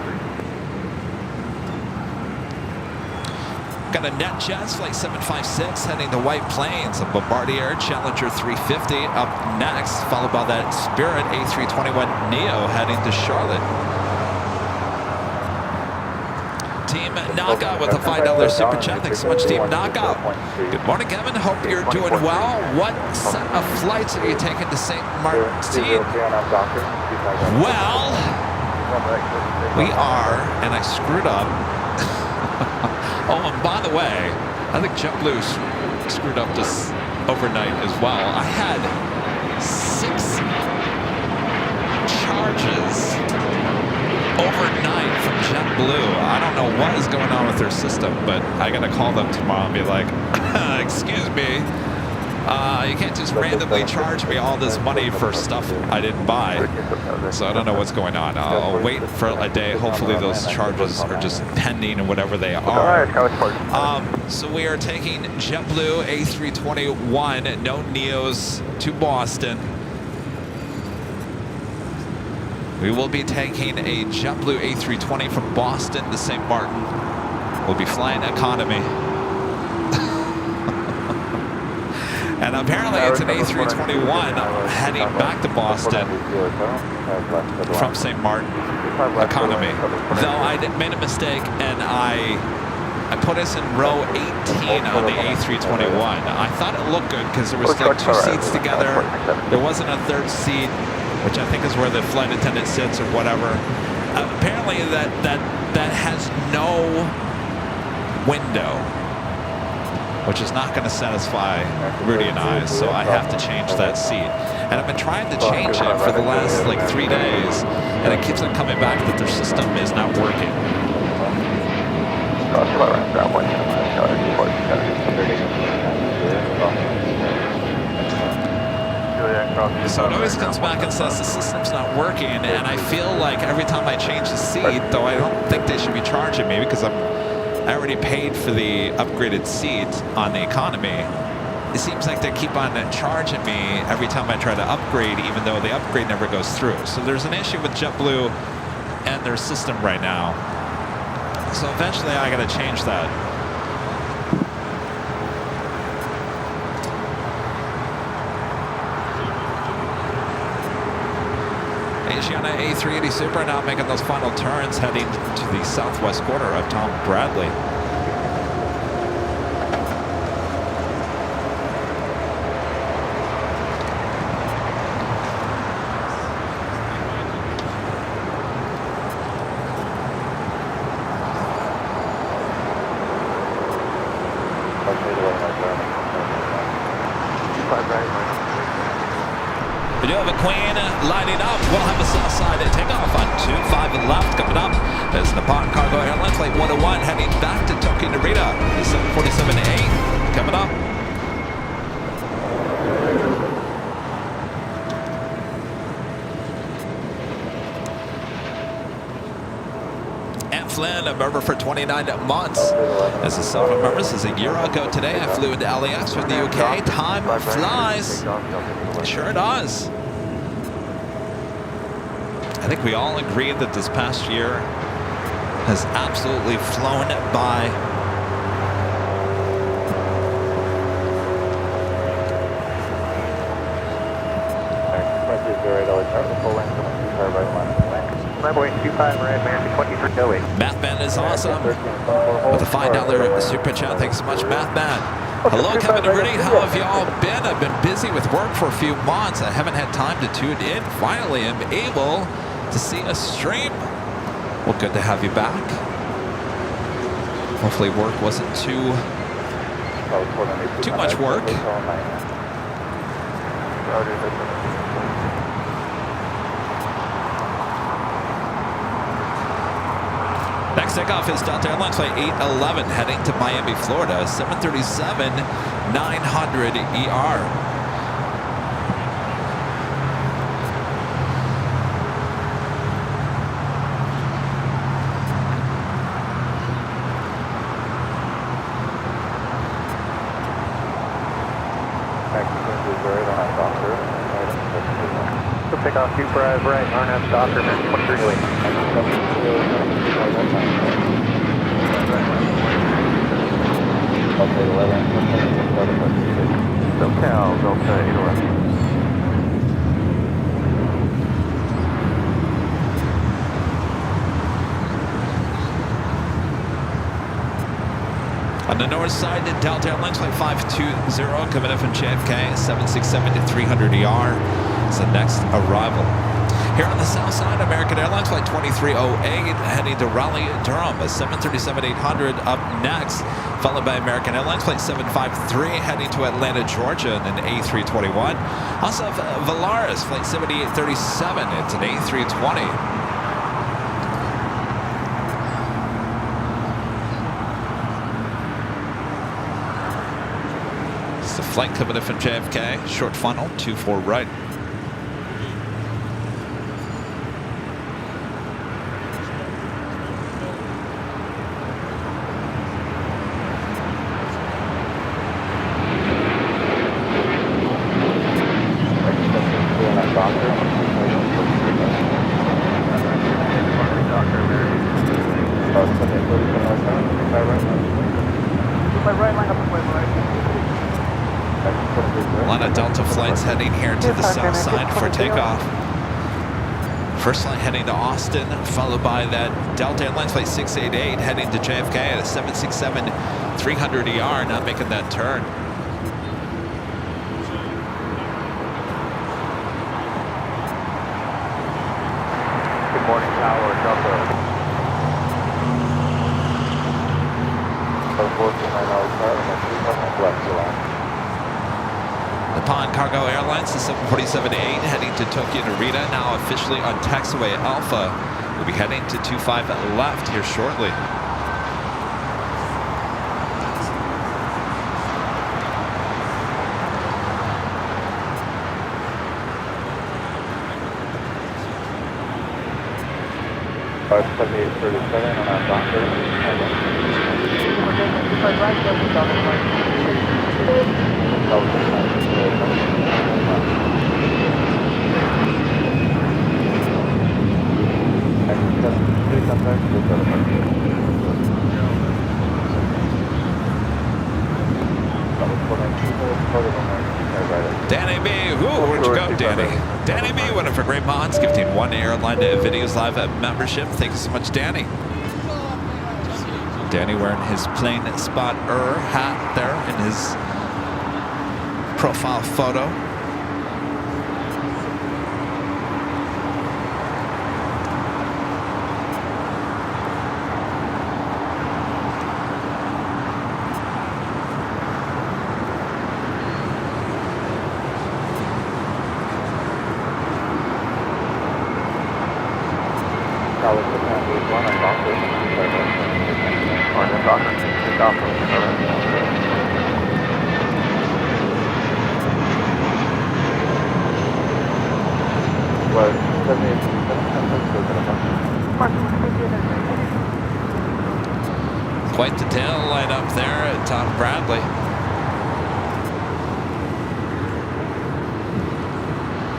Got a NetJets Flight 756 heading to White Plains, a Bombardier Challenger 350 up next, followed by that Spirit A321 Neo heading to Charlotte. Team Knockout with a $5 super chat. Thanks so much, Team Knockout. Good morning, Kevin. Hope you're doing well. What set of flights are you taking to St. Martin? Well, we are, and I screwed up. Oh, and by the way, I think JetBlue screwed up this overnight as well. I had 6 charges overnight from JetBlue. I don't know what is going on with their system, but I gotta call them tomorrow and be like, excuse me, you can't just randomly charge me all this money for stuff I didn't buy. So I don't know what's going on. I'll wait for a day. Hopefully those charges are just pending and whatever they are. So we are taking JetBlue A321, no Neos, to Boston. We will be taking a JetBlue A320 from Boston to St. Martin. We'll be flying economy. And apparently it's an A321 heading back to Boston from St. Martin economy. Though I made a mistake and I put us in row 18 on the A321. I thought it looked good because there was like 2 seats together. There wasn't a 3rd seat, which I think is where the flight attendant sits or whatever. Apparently that has no window, which is not going to satisfy Rudy and I, so I have to change that seat. And I've been trying to change it for the last like 3 days, and it keeps on coming back that their system is not working. So it always comes back and says the system's not working, and I feel like every time I change the seat, though I don't think they should be charging me because I already paid for the upgraded seat on the economy. It seems like they keep on charging me every time I try to upgrade, even though the upgrade never goes through. So there's an issue with JetBlue and their system right now. So eventually I gotta change that. Asiana A380 Super now making those final turns, heading to the southwest quarter of Tom Bradley. We do have a Queen lining up. We'll have a south side takeoff on 25 left coming up. There's Nippon Cargo Airlines Flight 101 heading back to Tokyo Narita. The 747-8 coming up. Flynn, a member for 29 months. As a self-member, this is a year ago today. I flew into LAX from the UK. Time flies. It sure does. I think we all agree that this past year has absolutely flown by. Mathman is awesome with a $5 super chat. Thanks so much, Mathman. Hello, Kevin Rudy. How have y'all been? I've been busy with work for a few months. I haven't had time to tune in. Finally, I'm able to see a stream. Well, good to have you back. Hopefully, work wasn't too much work. Next takeoff is Delta Airlines Flight 811 heading to Miami, Florida, 737-900 ER. Takeoff 2 prize right, RNF Docker, 23 away. SoCal, Delta 811. On the north side, Delta Airlines Flight 520 coming in from JFK, 767-300 ER. It's the next arrival. Here on the south side, American Airlines Flight 2308 heading to Raleigh-Durham, a 737-800 up next, followed by American Airlines Flight 753 heading to Atlanta, Georgia, and an A321. Also have Volaris Flight 7837. It's an A320. It's a flight coming in from JFK, short funnel, 24 right. A lot of Delta flights heading here to the south side for takeoff. First flight heading to Austin, followed by that Delta Airlines Flight 688 heading to JFK at a 767-300 ER, not making that turn. Good morning, Tower, Delta. Nippon Cargo Airlines, the 747-8 heading to Tokyo Narita, now officially on taxiway Alpha. We'll be heading to 25 left here shortly. 57837 on our doctor. Danny B, where'd you go, Danny? Danny B, one of our great mods, gifting one Airline Videos Live membership. Thank you so much, Danny. Danny wearing his Plane Spotter hat there in his profile photo. Quite the tail light up there at Tom Bradley.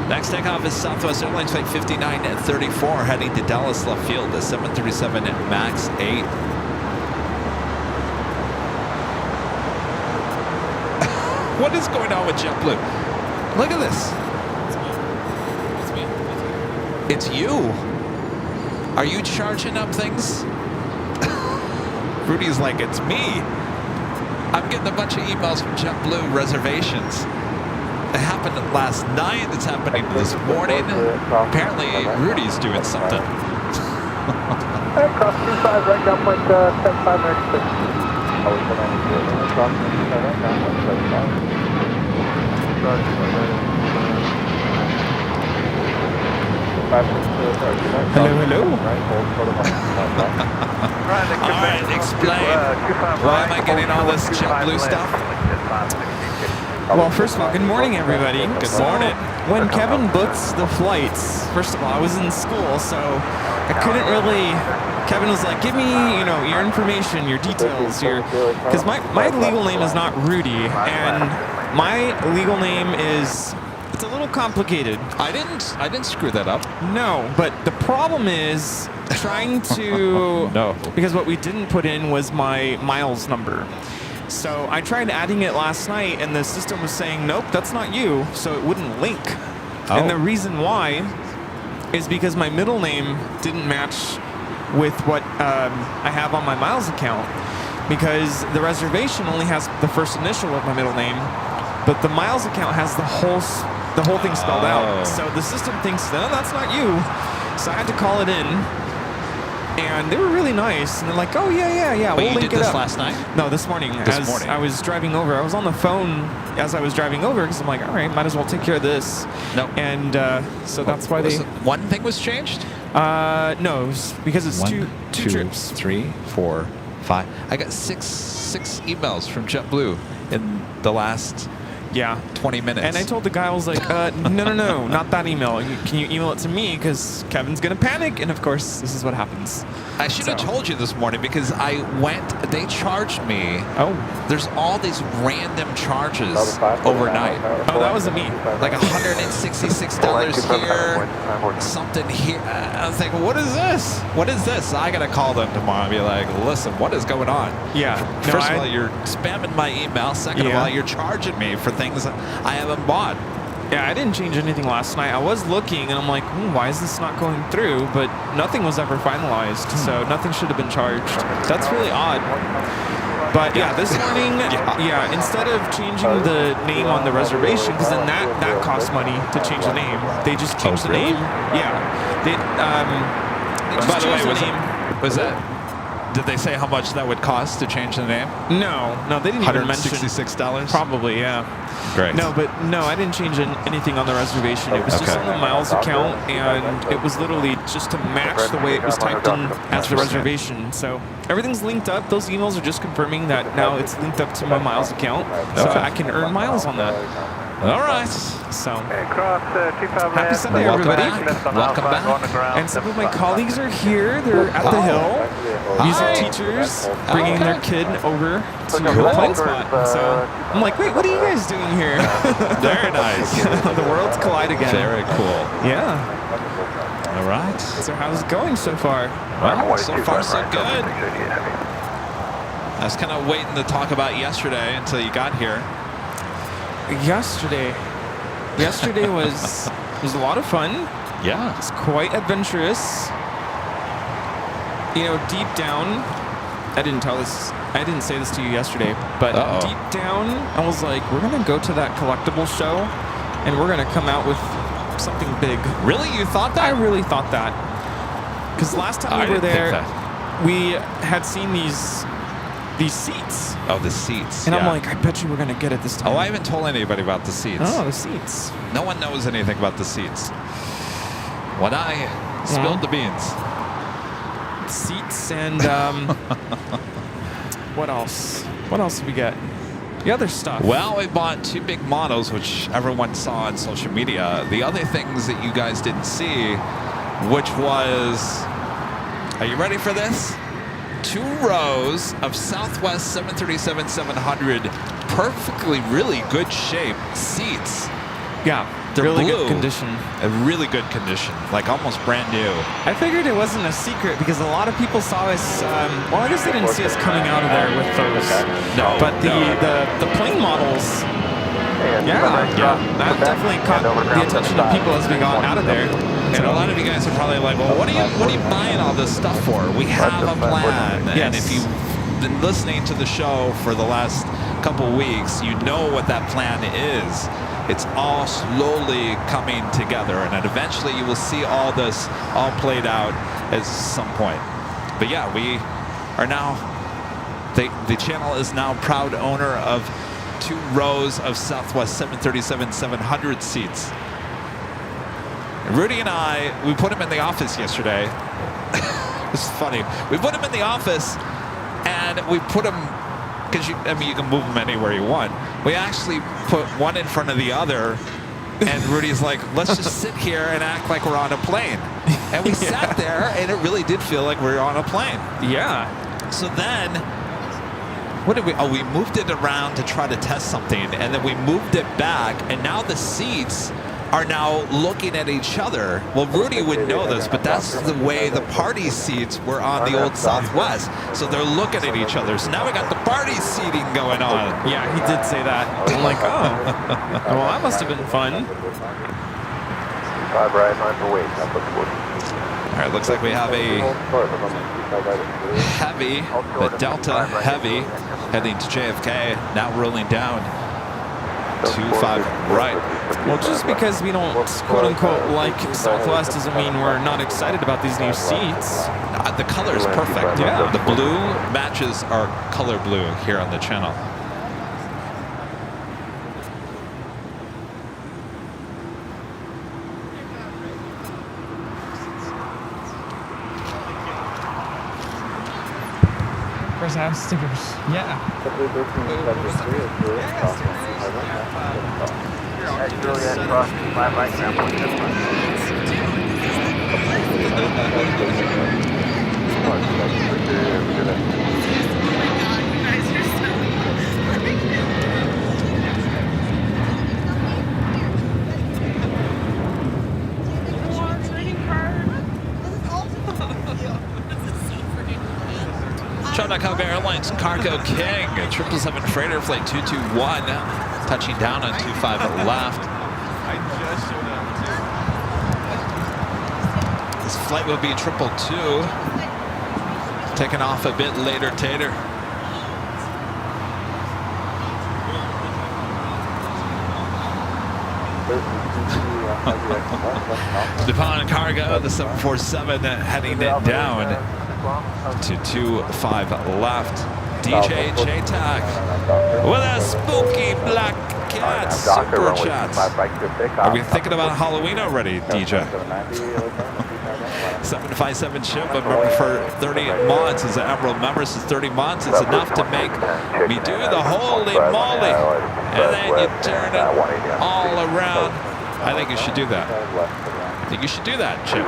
Next takeoff is Southwest Airlines Flight 5934 heading to Dallas Love Field, the 737 MAX 8. What is going on with JetBlue? Look at this. It's me. It's you. Are you charging up things? Rudy's like, it's me. I'm getting a bunch of emails from JetBlue reservations. It happened last night. It's happening this morning. Apparently, Rudy's doing something. Cross 25 right down point 75 next Hello, hello. All right, explain. Why am I getting all this JetBlue stuff? Well, first of all, good morning, everybody. Good morning. When Kevin books the flights, first of all, I was in school, so I couldn't really. Kevin was like, "Give me, your information, your details, because my legal name is not Rudy, and my legal name is. It's a little complicated. I didn't screw that up. No, but the problem is trying to. No. Because what we didn't put in was my miles number. So I tried adding it last night, and the system was saying, nope, that's not you, so it wouldn't link. Oh. And the reason why is because my middle name didn't match with what I have on my miles account, because the reservation only has the first initial of my middle name, but the miles account has the whole thing spelled out. So the system thinks, no, that's not you. So I had to call it in. And they were really nice, and they're like, "Oh yeah, But we'll you link did it this up." last night? No, this morning. I was driving over. I was on the phone as I was driving over because I'm like, "All right, might as well take care of this." No. And so that's why One thing was changed? No, it was because it's two trips. 3, 4, 5. I got six emails from JetBlue in the last 20 minutes. And I told the guy, I was like, no, not that email. Can you email it to me? Because Kevin's going to panic. And of course, this is what happens. I should have told you this morning because they charged me. Oh. There's all these random charges overnight. Oh, that wasn't me. Like $166 here, something here. I was like, what is this? What is this? I got to call them tomorrow and be like, listen, what is going on? Yeah. First of all, you're spamming my email. Second of all, you're charging me for things I haven't bought. Yeah, I didn't change anything last night. I was looking, and I'm like, why is this not going through? But nothing was ever finalized, so nothing should have been charged. That's really odd. But yeah, this morning, instead of changing the name on the reservation, because then that costs money to change the name, they just changed the name. Yeah. They just changed the name. Was that... Did they say how much that would cost to change the name? No, they didn't even mention. $166? Probably, yeah. Great. No, I didn't change anything on the reservation. It was just on the miles account, and it was literally just to match the way it was typed in as the reservation. So everything's linked up. Those emails are just confirming that now it's linked up to my miles account, so I can earn miles on that. All right. So Cross 25 happy Sunday, Welcome everybody. back. Welcome back. And some of my colleagues are here. They're at the Hill. Music Hi. teachers bringing Okay. their kid over to Cool. Plane Spot. And so I'm like, wait, what are you guys doing here? Very nice. The worlds collide again. Very cool. Yeah. All right. So how's it going so far? Well, so far so good. I was kind of waiting to talk about yesterday until you got here. Yesterday was a lot of fun. Yeah. It's quite adventurous. You know, deep down, I didn't say this to you yesterday, but deep down, I was like, we're gonna go to that collectible show, and we're gonna come out with something big. Really? You thought that? I really thought that. Because last time we were didn't think there, that. we had seen these seats, Oh, the seats. and yeah. I'm like, I bet you we're gonna get it this time. Oh, I haven't told anybody about the seats. Oh, the seats. No one knows anything about the seats. When I spilled the beans. Seats and what else? What else did we get? The other stuff. Well, we bought 2 big models, which everyone saw on social media. The other things that you guys didn't see, which was, are you ready for this? 2 rows of Southwest 737-700, perfectly, really good shape seats. Yeah, They're really blue. good condition. A really good condition, like almost brand new. I figured it wasn't a secret because a lot of people saw us. Well, I guess they didn't see us coming out of there with those. No, But the plane models, that definitely caught the attention of people as we got out of there. And a lot of you guys are probably like, well, what are you buying all this stuff for? We have a plan. And Yes. if you've been listening to the show for the last couple weeks, you know what that plan is. It's all slowly coming together, and then eventually you will see all this all played out at some point. But yeah, we are now, the channel is now proud owner of 2 rows of Southwest 737-700 seats. Rudy and I, we put him in the office yesterday. It's funny. We put him in the office, and we put him, because you can move them anywhere you want. We actually put one in front of the other, and Rudy's like, let's just sit here and act like we're on a plane. And we sat there, and it really did feel like we were on a plane. Yeah. So then, what did we, we moved it around to try to test something, and then we moved it back, and now the seats are now looking at each other. Well, Rudy would know this, but that's the way the party seats were on the old Southwest. So they're looking at each other. So now we got the party seating going on. Yeah, he did say that. I'm like, oh. Well, that must have been fun. 5 right, 9 for weight. All right, looks like we have a heavy, the Delta Heavy, heading to JFK, now rolling down 25 right. Well, just because we don't quote-unquote like Southwest doesn't mean we're not excited about these new seats. The color is perfect. Yeah. The blue matches our color blue here on the channel. Where's our stickers? Yeah. Juliet, cross 5 right, ground point, Chicago Airlines Cargo King, 777 Freighter Flight 221, touching down on 25 left. This flight will be 222, taking off a bit later, Tater. DuPont Cargo, the 747, heading it down to 25 left. DJ J-Tac with a spooky black cats, Docker, super runway chats. 25 right to takeoff. Are we thinking about Halloween already, DJ? 757 ship, but remember for 30 months, as an Emerald member, since 30 months, it's enough to make me do the holy moly. And then you turn it all around. I think you should do that. I think you should do that, Chip.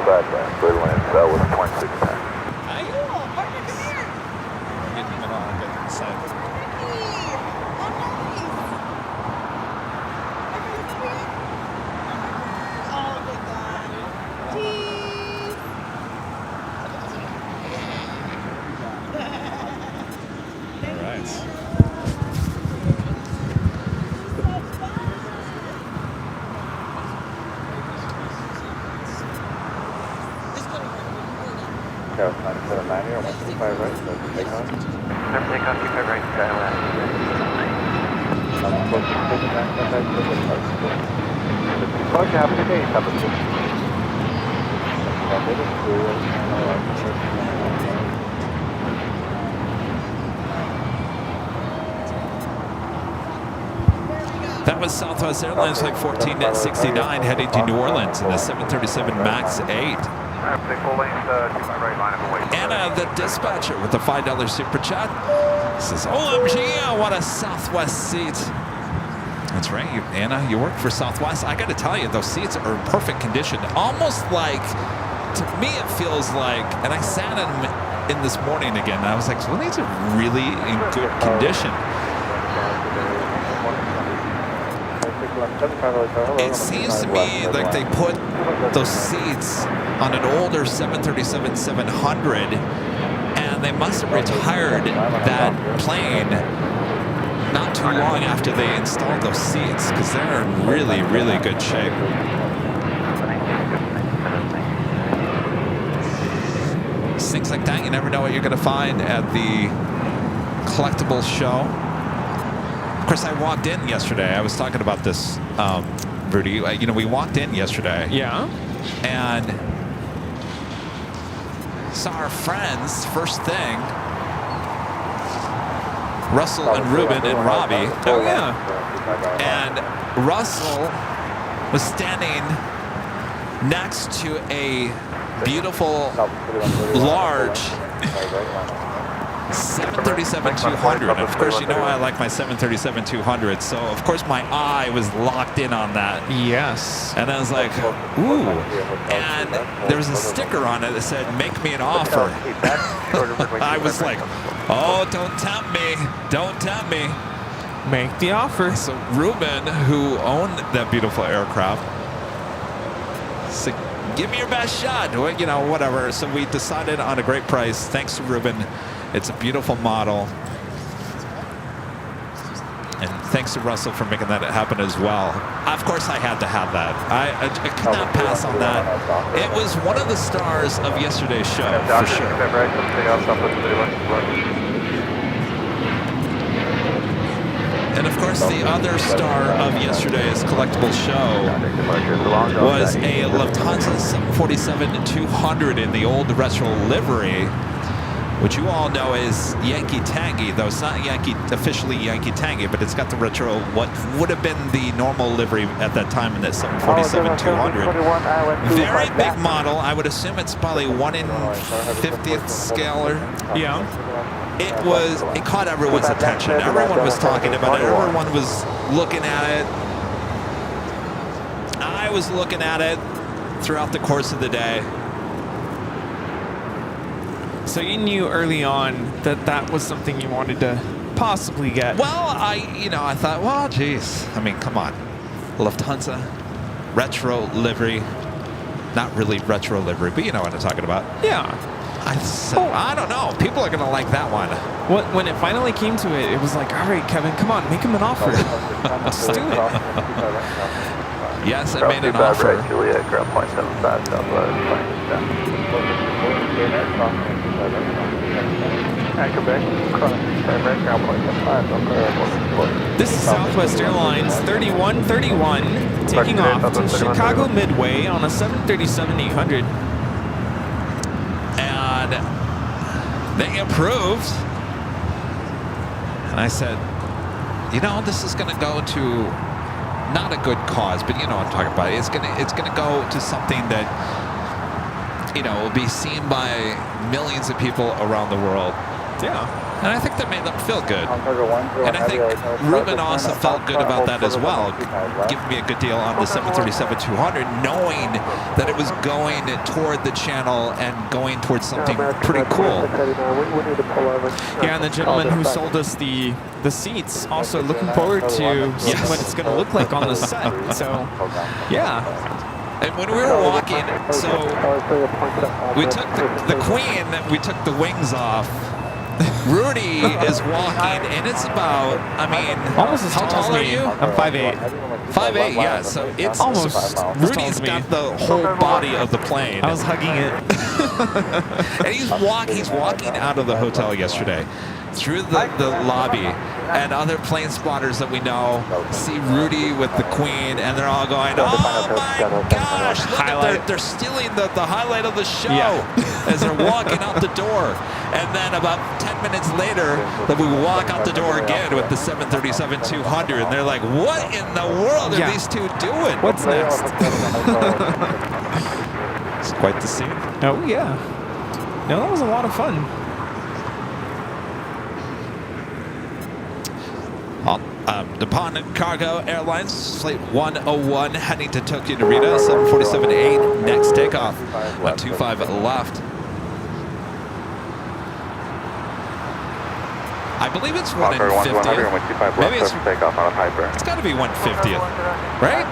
Good wind, with 26. Takeoff 9790 or 125 right, so takeoff. Takeoff 25 right, Skyline. Roger, have a good day, have a good That was Southwest Airlines Flight 1469 heading to New Orleans in the 737 MAX 8. Anna, the dispatcher, with the $5 super chat, says, OMG, I want a Southwest seat. That's right, Anna, you work for Southwest. I got to tell you, those seats are in perfect condition. Almost like, to me, it feels like, and I sat in this morning again, and I was like, well, these are really in good condition. It seems to me like they put those seats on an older 737-700, and they must have retired that plane not too long after they installed those seats, because they're in really, really good shape. Things like that, you never know what you're going to find at the collectibles show. Of course, I walked in yesterday. I was talking about this, Rudy. You know, we walked in yesterday. Yeah. And saw our friends first thing. Russell and Ruben and Robbie. Oh, yeah. And Russell was standing next to a beautiful, large 737-200. Of course, you know I like my 737-200, so of course my eye was locked in on that. Yes. And I was like, ooh. And there was a sticker on it that said, make me an offer. I was like, oh, don't tempt me. Don't tempt me. Make the offer. So Ruben, who owned that beautiful aircraft, said, give me your best shot, you know, whatever. So we decided on a great price. Thanks to Ruben. It's a beautiful model. And thanks to Russell for making that happen as well. Of course, I had to have that. I could not pass on that. It was one of the stars of yesterday's show, for sure. And of course, the other star of yesterday's collectibles show was a Lufthansa 747-200 in the old retro livery, which you all know is Yankee Tangy, though it's not officially Yankee Tangy, but it's got the retro, what would have been the normal livery at that time in that 747-200. Very big model. I would assume it's probably 1 in 50th scale. Yeah. It caught everyone's attention. Everyone was talking about it. Everyone was looking at it. I was looking at it throughout the course of the day. So you knew early on that that was something you wanted to possibly get. Well, I thought, well, geez. I mean, come on. Lufthansa, retro livery. Not really retro livery, but you know what I'm talking about. Yeah. I don't know. People are going to like that one. When it finally came to it, it was like, all right, Kevin, come on, make him an offer. Just do it. Yes, I made an offer. Juliet, ground point 75, This is Southwest Airlines 3131 taking off to Chicago Midway on a 737-800. And they approved. And I said, you know, this is going to go to not a good cause, but you know what I'm talking about. It's gonna go to something that, you know, will be seen by millions of people around the world. Yeah. And I think that made them feel good. And I think Ruben also felt good about that as well, giving me a good deal on the 737-200, knowing that it was going toward the channel and going towards something pretty cool. Yeah, and the gentleman who sold us the seats also looking forward to seeing what it's going to look like on the set. So, yeah. And when we were walking, so we took the Queen, we took the wings off. Rudy is walking, and it's about, I mean, almost as how tall are me. you? I'm 5'8". 5'8", yeah. So it's almost. Rudy's got the whole body of the plane. I was hugging it. And he's walking out of the hotel yesterday through the lobby, and other plane spotters that we know see Rudy with the Queen, and they're all going, "Oh my gosh, look, they're stealing the highlight of the show," as they're walking out the door. And then about 10 minutes later, that we walk out the door again with the 737-200, and they're like, "What in the world are these two doing? What's next?" It's quite the scene. Oh yeah. No, that was a lot of fun. Nippon Cargo Airlines Flight 101 heading to Tokyo Narita, 747-8, next takeoff, 125 left. I believe it's 1 in 50. Maybe it's got to be 150th, right?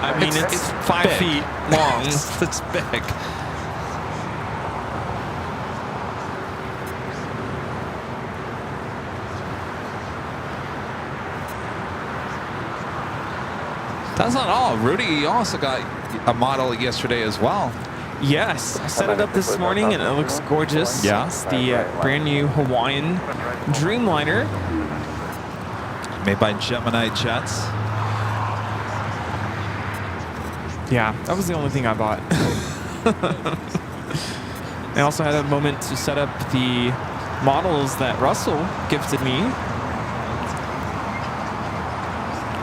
I mean, it's 5 big. feet long. It's big. That's not all. Rudy also got a model yesterday as well. Yes, I set it up this morning and it looks gorgeous. Yeah. It's the brand new Hawaiian Dreamliner. Made by Gemini Jets. Yeah, that was the only thing I bought. I also had a moment to set up the models that Russell gifted me.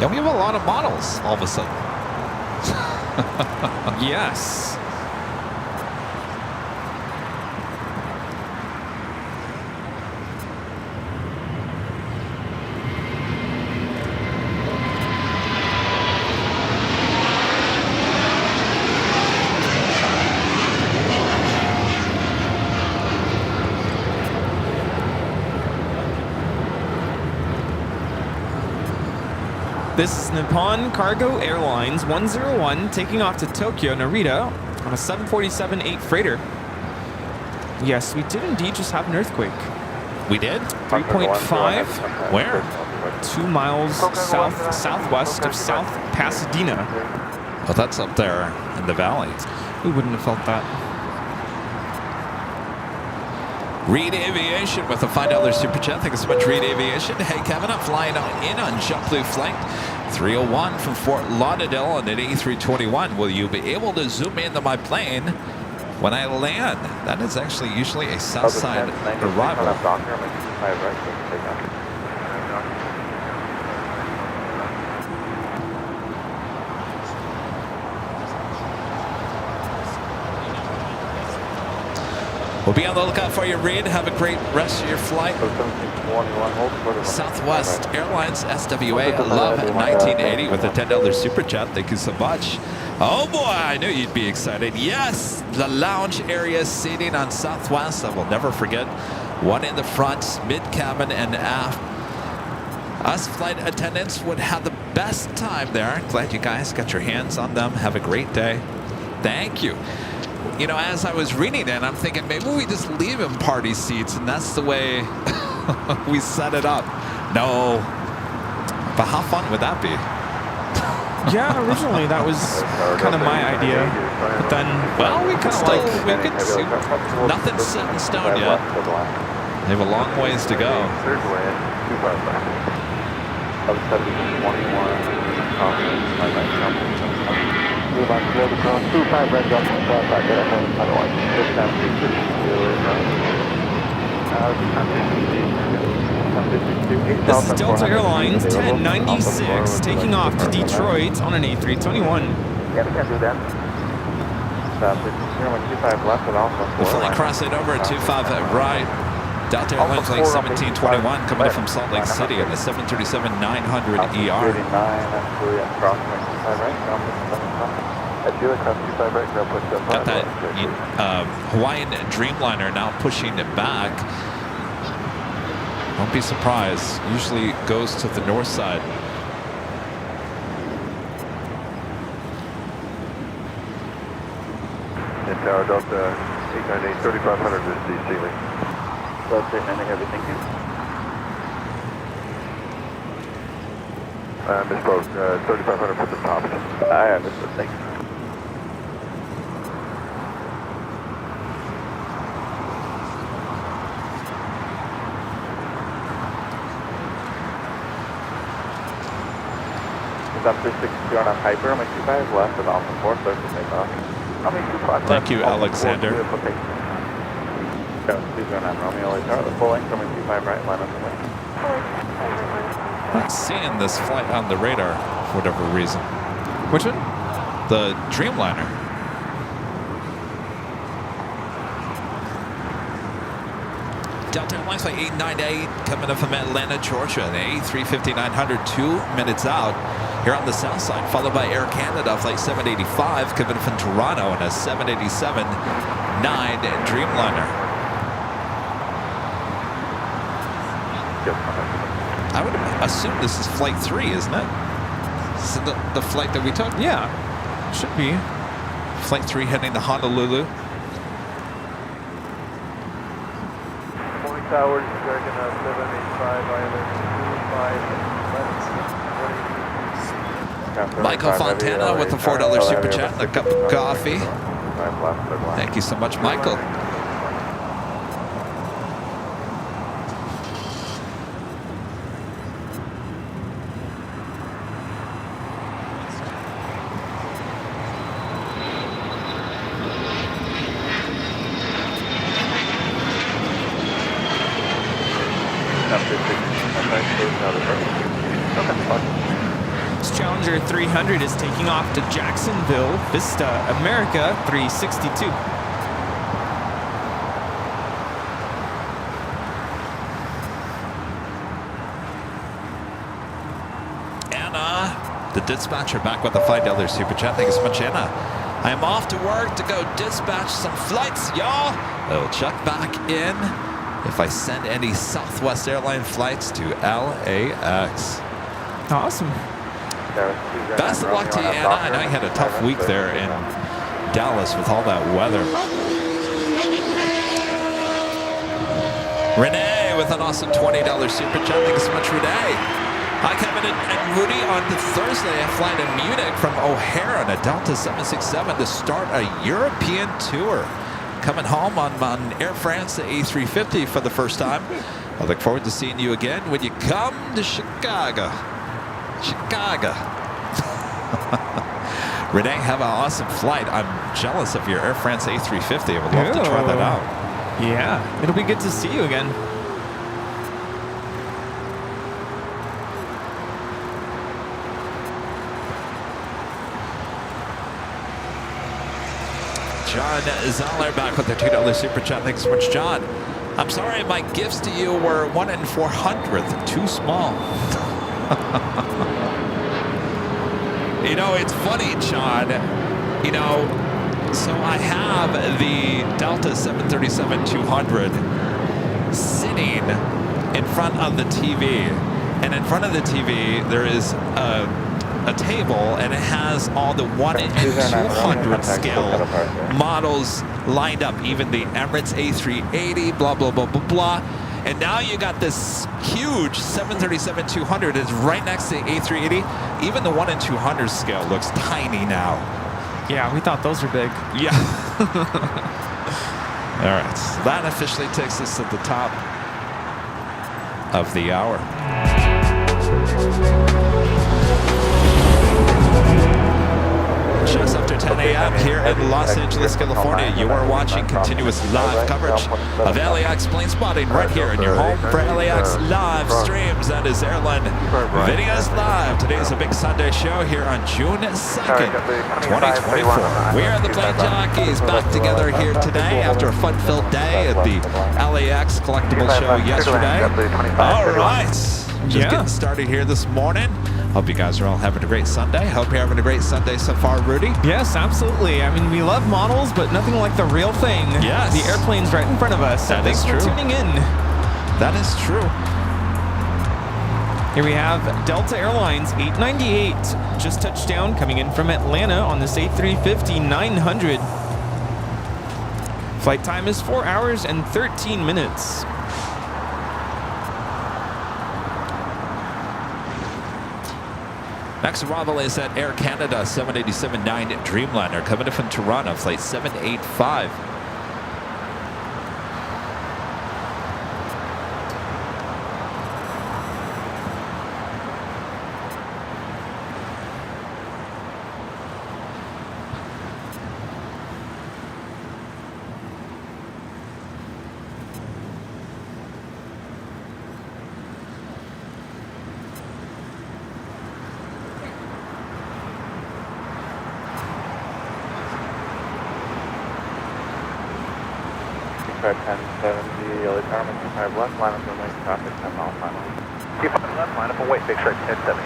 Yeah, we have a lot of models all of a sudden. Yes. This is Nippon Cargo Airlines 101 taking off to Tokyo Narita on a 747-8 freighter. Yes, we did indeed just have an earthquake. We did? 3.5. Where? 2 miles southwest of South Pasadena. Well, that's up there in the valley. We wouldn't have felt that. Reed Aviation with a $5 super chat. Thank you so much, Reed Aviation. Hey, Kevin, I'm flying in on JetBlue Flight 301 from Fort Lauderdale on an A321. Will you be able to zoom into my plane when I land? That is actually usually a south side arrival. We'll be on the lookout for you, Reed. Have a great rest of your flight. Southwest Airlines SWA Love 1980 with a $10 super chat. Thank you so much. Oh boy, I knew you'd be excited. Yes, the lounge area seating on Southwest. I will never forget. One in the front, mid-cabin and aft. Us flight attendants would have the best time there. Glad you guys got your hands on them. Have a great day. Thank you. You know, as I was reading it, I'm thinking maybe we just leave them party seats, and that's the way we set it up. No, but how fun would that be? Yeah, originally that was kind of my idea, but then well, we could still see nothing's set in stone yet. They have a long ways to go. This is Delta Airlines 1096 taking off to Detroit on an A321. Yeah, we can do that. Stop it. 025 left and also We're fully crossing over at 25 right. Delta Airlines Lake 1721 coming in from Salt Lake City in the 737-900 ER. 39, Juliet crossing 25 right. At Juliet cross 25 right, grab push up. Got that Hawaiian Dreamliner now pushing it back. Don't be surprised. Usually goes to the north side. And Tower Delta 898, 3500 is DC link. Delta 898, heavy, thank you. Misspoke, 3500 for the top. I understood, thank you. Up 362 on a Hyper, I'm 25 left and off the 4 surface take off. Thank you, Alexander. Romeo, the full length coming 25 right, line up the way. Not seeing this flight on the radar for whatever reason. Which one? The Dreamliner. Delta Airlines Flight 898 coming up from Atlanta, Georgia. The A350-900, 2 minutes out here on the south side, followed by Air Canada Flight 785 coming from Toronto and a 787-9 Dreamliner. I would assume this is Flight 3, isn't it? This is the flight that we took? Yeah, should be. Flight 3 heading to Honolulu. Towers, Dragon 785, Island 25. Michael Fontana with a $4 super chat and a cup of coffee. Thank you so much, Michael. This Challenger 300 is taking off to Jacksonville, Vista, America 362. Anna, the dispatcher, back with a $5 super chat. Thank you so much, Anna. I am off to work to go dispatch some flights, y'all. I will check back in if I send any Southwest airline flights to LAX. Awesome. Best of luck to you, Anna. I know you had a tough week there in Dallas with all that weather. Renee with an awesome $20 super chat. Thank you so much, Renee. Hi, Kevin and Rudy. On Thursday, I fly to Munich from O'Hare on a Delta 767 to start a European tour. Coming home on Air France, the A350 for the first time. I look forward to seeing you again when you come to Chicago. Renee, have an awesome flight. I'm jealous of your Air France A350. I would love to try that out. Yeah, it'll be good to see you again. John Zoller back with the $2 super chat. Thanks so much, John. I'm sorry my gifts to you were 1 in 400th. Too small. You know, it's funny, John. You know, so I have the Delta 737-200 sitting in front of the TV. And in front of the TV, there is a table, and it has all the 1 in 200 scale models lined up, even the Emirates A380, blah, blah, blah, blah, blah. And now you got this huge 737-200 is right next to the A380. Even the 1 in 200 scale looks tiny now. Yeah, we thought those were big. Yeah. All right, so that officially takes us to the top of the hour. Just after 10 a.m. here in Los Angeles, California, you are watching continuous live coverage of LAX plane spotting right here in your home for LAX live streams. That is Airline Videos Live. Today is a big Sunday show here on June 2nd, 2024. We are the Plane Jockeys back together here today after a fun-filled day at the LAX collectibles show yesterday. All right, just getting started here this morning. Hope you guys are all having a great Sunday. Hope you're having a great Sunday so far, Rudy. Yes, absolutely. I mean, we love models, but nothing like the real thing. Yes. The airplane's right in front of us. So That is true. Thanks for tuning in. That is true. Here we have Delta Airlines 898 just touched down, coming in from Atlanta on this A350-900. Flight time is 4 hours and 13 minutes. Next arrival is at Air Canada 787-9 Dreamliner coming in from Toronto, flight 785. Describe 1070, LA Tower, 25 left, line up runway, traffic, 10 miles final. 25 left, line up and wait, big straight, 1070.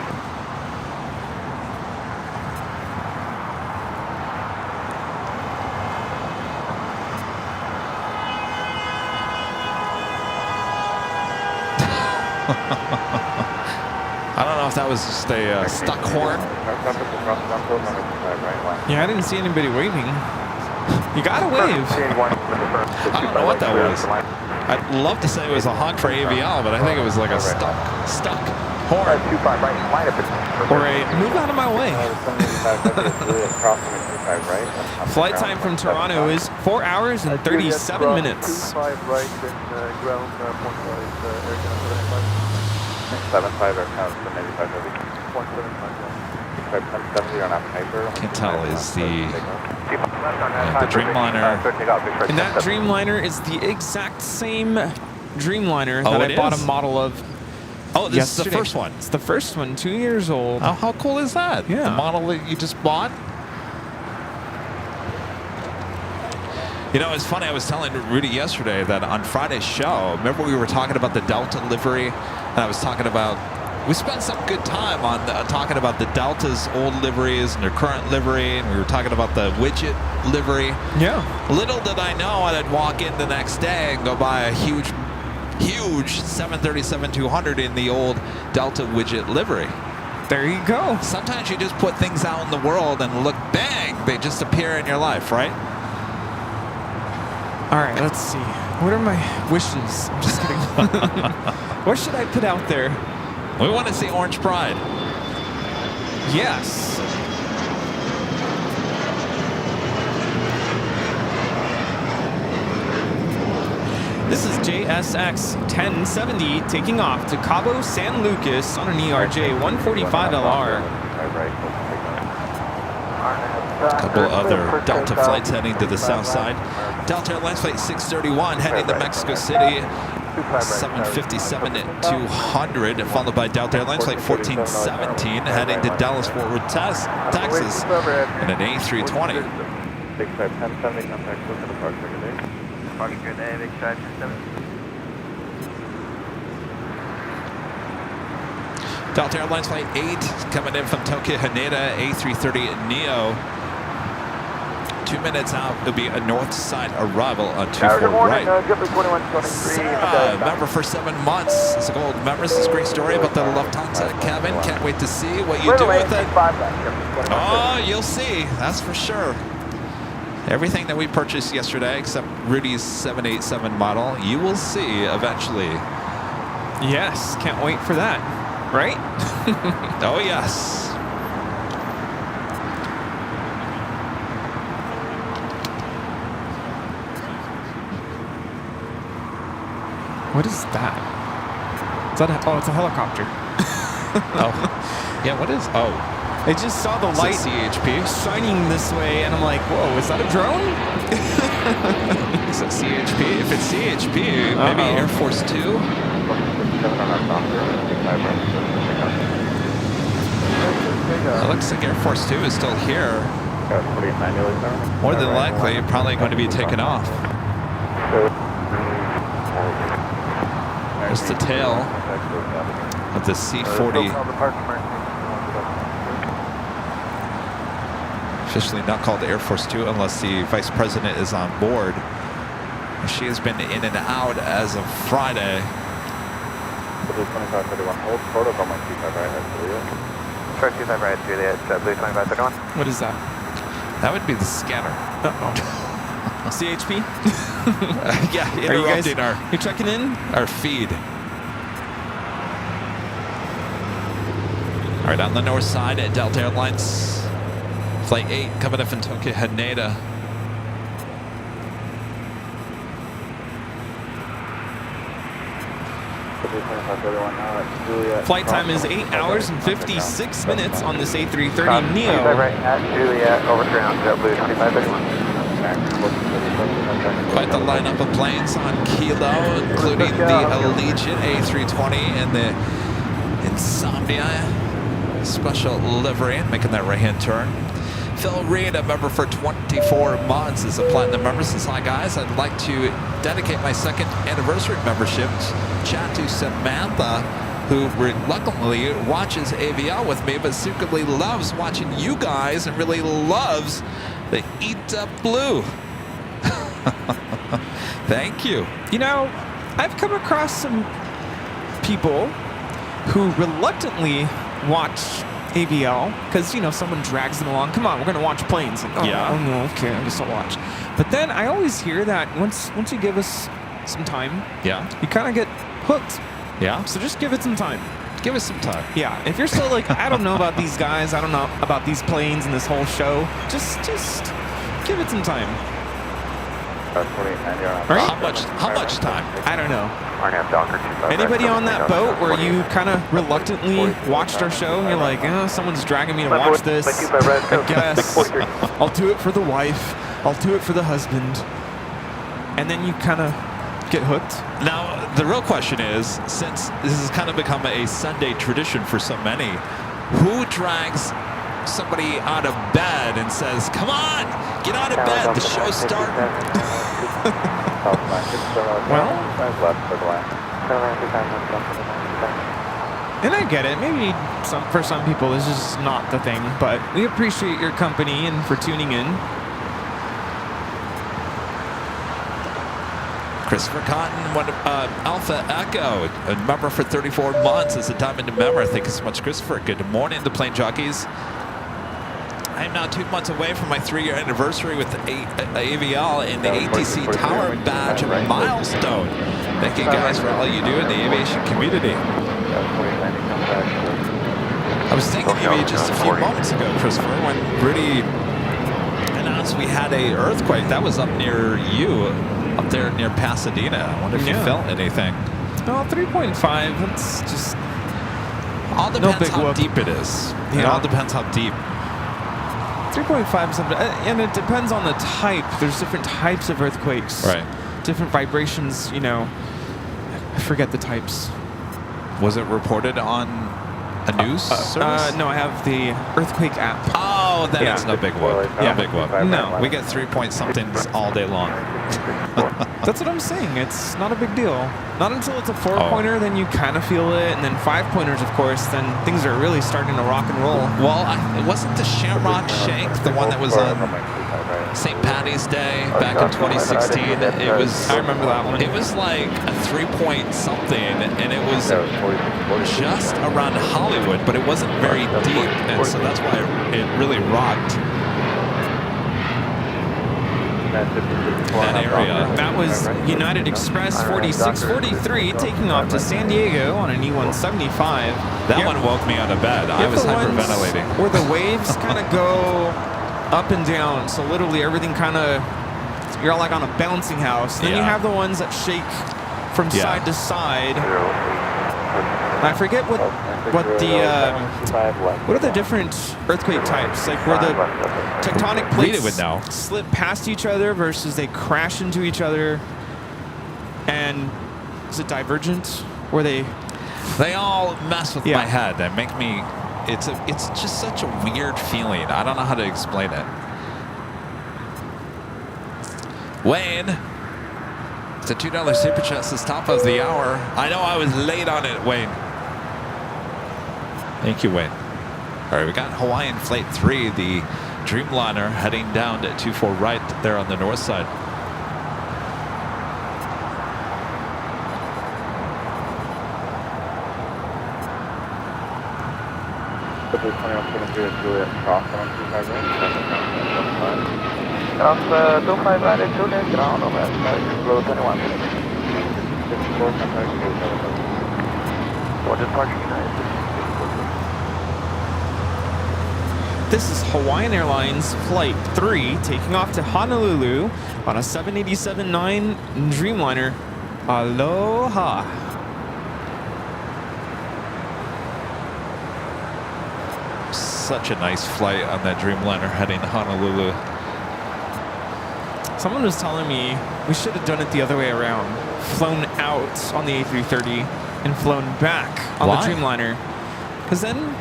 I don't know if that was just a stuck horn. Yeah, I didn't see anybody waving. You gotta wave. I don't know what that was. I'd love to say it was a honk for AVL, but I think it was like a stuck horn. Or a move out of my way. Flight time from Toronto is 4 hours and 37 minutes. 25 right and ground point was Air Canada 75 Air Canada 785 heavy. 1070 on Hyper. Can't tell is the Dreamliner. And that Dreamliner is the exact same Dreamliner Oh, that it I bought is? a model of. Oh, this is the yesterday. first one. It's the first one, 2 years old. Oh, how cool is that? Yeah. The model that you just bought? You know, it's funny. I was telling Rudy yesterday that on Friday's show, remember we were talking about the Delta livery? And I was talking about, we spent some good time on talking about the Delta's old liveries and their current livery. And we were talking about the widget livery. Yeah. Little did I know I'd walk in the next day and go buy a huge 737-200 in the old Delta widget livery. There you go. Sometimes you just put things out in the world and look, bang, they just appear in your life, right? All right, let's see. What are my wishes? I'm just kidding. What should I put out there? We want to see Orange Pride. Yes. This is JSX 1070 taking off to Cabo San Lucas on an ERJ 145LR. A couple other Delta flights heading to the south side. Delta Airlines flight 631 heading to Mexico City. 757-200, followed by Delta Airlines flight 1417 heading to Dallas Fort Worth, Texas, in an A320. Big Stripe 1070, contact with the departure today. Departure today, Big Stripe 1070. Delta Airlines flight 8 coming in from Tokyo Haneda, A330 Neo. 2 minutes out, it'll be a north side arrival on 24 right. Sarah, member for 7 months. It's a gold member. This is a great story about the Lufthansa, Kevin. Can't wait to see what you do with it. Oh, you'll see. That's for sure. Everything that we purchased yesterday, except Rudy's 787 model, you will see eventually. Yes, can't wait for that. Right? Oh, yes. What is that? Is that oh, it's a helicopter. Oh, yeah, what is? Oh, I just saw the Is light it CHP? shining this way, and I'm like, whoa, is that a drone? Is it CHP? If it's CHP, maybe Air Force 2? It looks like Air Force 2 is still here. More than likely, probably going to be taken off. There's the tail of the C-40. Officially not called Air Force 2 unless the Vice President is on board. She has been in and out as of Friday. Shark 25 right, Juliet, Blue 2531. What is that? That would be the scanner. Uh-oh. CHP? Yeah, Are you guys, interrupting you're checking in? our feed. All right, on the north side at Delta Airlines, Flight 8 coming up from Tokyo Haneda. Flight time is 8 hours and 56 minutes on this A330 Neo. Right at Juliet, over ground, Blue 2531. Quite the lineup of planes on Kilo, including the Allegiant A320 and the Insomnia special livery, making that right-hand turn. Phil Reed, a member for 24 months, is a platinum member. Says, hi guys, I'd like to dedicate my second anniversary membership chat to Samantha, who reluctantly watches AVL with me, but secretly loves watching you guys and really loves the Eat Up Blue. Thank you. You know, I've come across some people who reluctantly watch AVL because, you know, someone drags them along. Come on, we're going to watch planes. Like, oh, Yeah. Oh, no, okay, I guess I'll watch. But then I always hear that once you give us some time, Yeah. you kind of get hooked. Yeah. So just give it some time. Give us some time. Yeah, if you're still like, I don't know about these guys, I don't know about these planes and this whole show, just give it some time. Right? How much time? I don't know. Docker 25. Anybody on that boat where you kind of reluctantly watched our show and you're like, oh, someone's dragging me to watch this. I guess I'll do it for the wife. I'll do it for the husband. And then you kind of get hooked. Now, the real question is, since this has kind of become a Sunday tradition for so many, who drags somebody out of bed and says, come on, get out of bed, the show's starting? Well, and I get it. Maybe for some people this is not the thing, but we appreciate your company and for tuning in. Christopher Cotton, Alpha Echo, a member for 34 months, is a diamond member. Thank you so much, Christopher. Good morning, the Plane Jockeys. I am now 2 months away from my 3-year anniversary with AVL and the ATC Tower Badge milestone. Thank you guys for all you do in the aviation community. I was thinking of you just a few moments ago, Christopher, when Rudy announced we had a earthquake. That was up near you, up there near Pasadena. I wonder if you felt anything. No, 3.5. That's just all depends how deep it is. Yeah. It all depends how deep. 3.5 something, and it depends on the type. There's different types of earthquakes. Right. Different vibrations, you know. I forget the types. Was it reported on a news service? No, I have the earthquake app. Oh, then Yeah. it's no big whoop. Yeah. No big whoop. No. We get 3-point-somethings all day long. That's what I'm saying. It's not a big deal. Not until it's a 4-pointer, then you kind of feel it. And then 5-pointers, of course, then things are really starting to rock and roll. Well, it wasn't the Shamrock Shank, the one that was on St. Patty's Day back in 2016. It was. I remember that one. It was like a 3-point-something, and it was just around Hollywood, but it wasn't very deep, and so that's why it really rocked that area. That was United Express 4643 taking off to San Diego on an E175. That one woke me out of bed. I was hyperventilating. Where the waves kind of go up and down, so literally everything kind of, you're like on a bouncing house. Then you have the ones that shake from side to side. I forget what are the different earthquake types, like where the tectonic plates would know. slip past each other versus they crash into each other, and is it divergent where they all mess with Yeah. my head. They make me. It's just such a weird feeling. I don't know how to explain it. Wayne, it's a $2 super chat. Says top of the hour. I know I was late on it, Wayne. Thank you, Wayne. All right, we got Hawaiian Flight 3, the Dreamliner, heading down to 24 right there on the north side. Alpha 25 right at 2 dash ground over at below 21 minutes. 54 contact 2 departure United. This is Hawaiian Airlines Flight 3 taking off to Honolulu on a 787-9 Dreamliner. Aloha. Such a nice flight on that Dreamliner heading to Honolulu. Someone was telling me we should have done it the other way around. Flown out on the A330 and flown back on Why? the Dreamliner. Because then,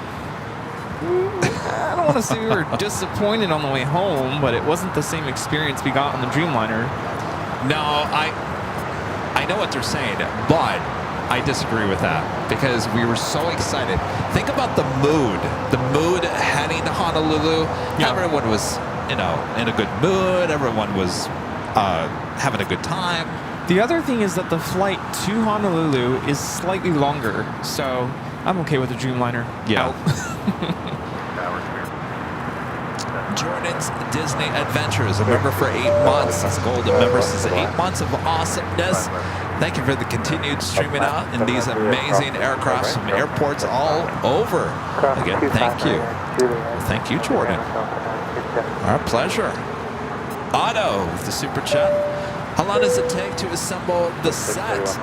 I don't want to say we were disappointed on the way home, but it wasn't the same experience we got on the Dreamliner. No, I know what they're saying, but I disagree with that because we were so excited. Think about the mood heading to Honolulu. Yeah. Everyone was, in a good mood. Everyone was having a good time. The other thing is that the flight to Honolulu is slightly longer, so I'm okay with the Dreamliner. Yeah. Out. Jordan's Disney Adventures, a member for 8 months. His golden member says 8 months of awesomeness. Thank you for the continued streaming out in these amazing aircrafts from airports all over. Again, thank you. Thank you, Jordan. Our pleasure. Otto with the super chat. How long does it take to assemble the set?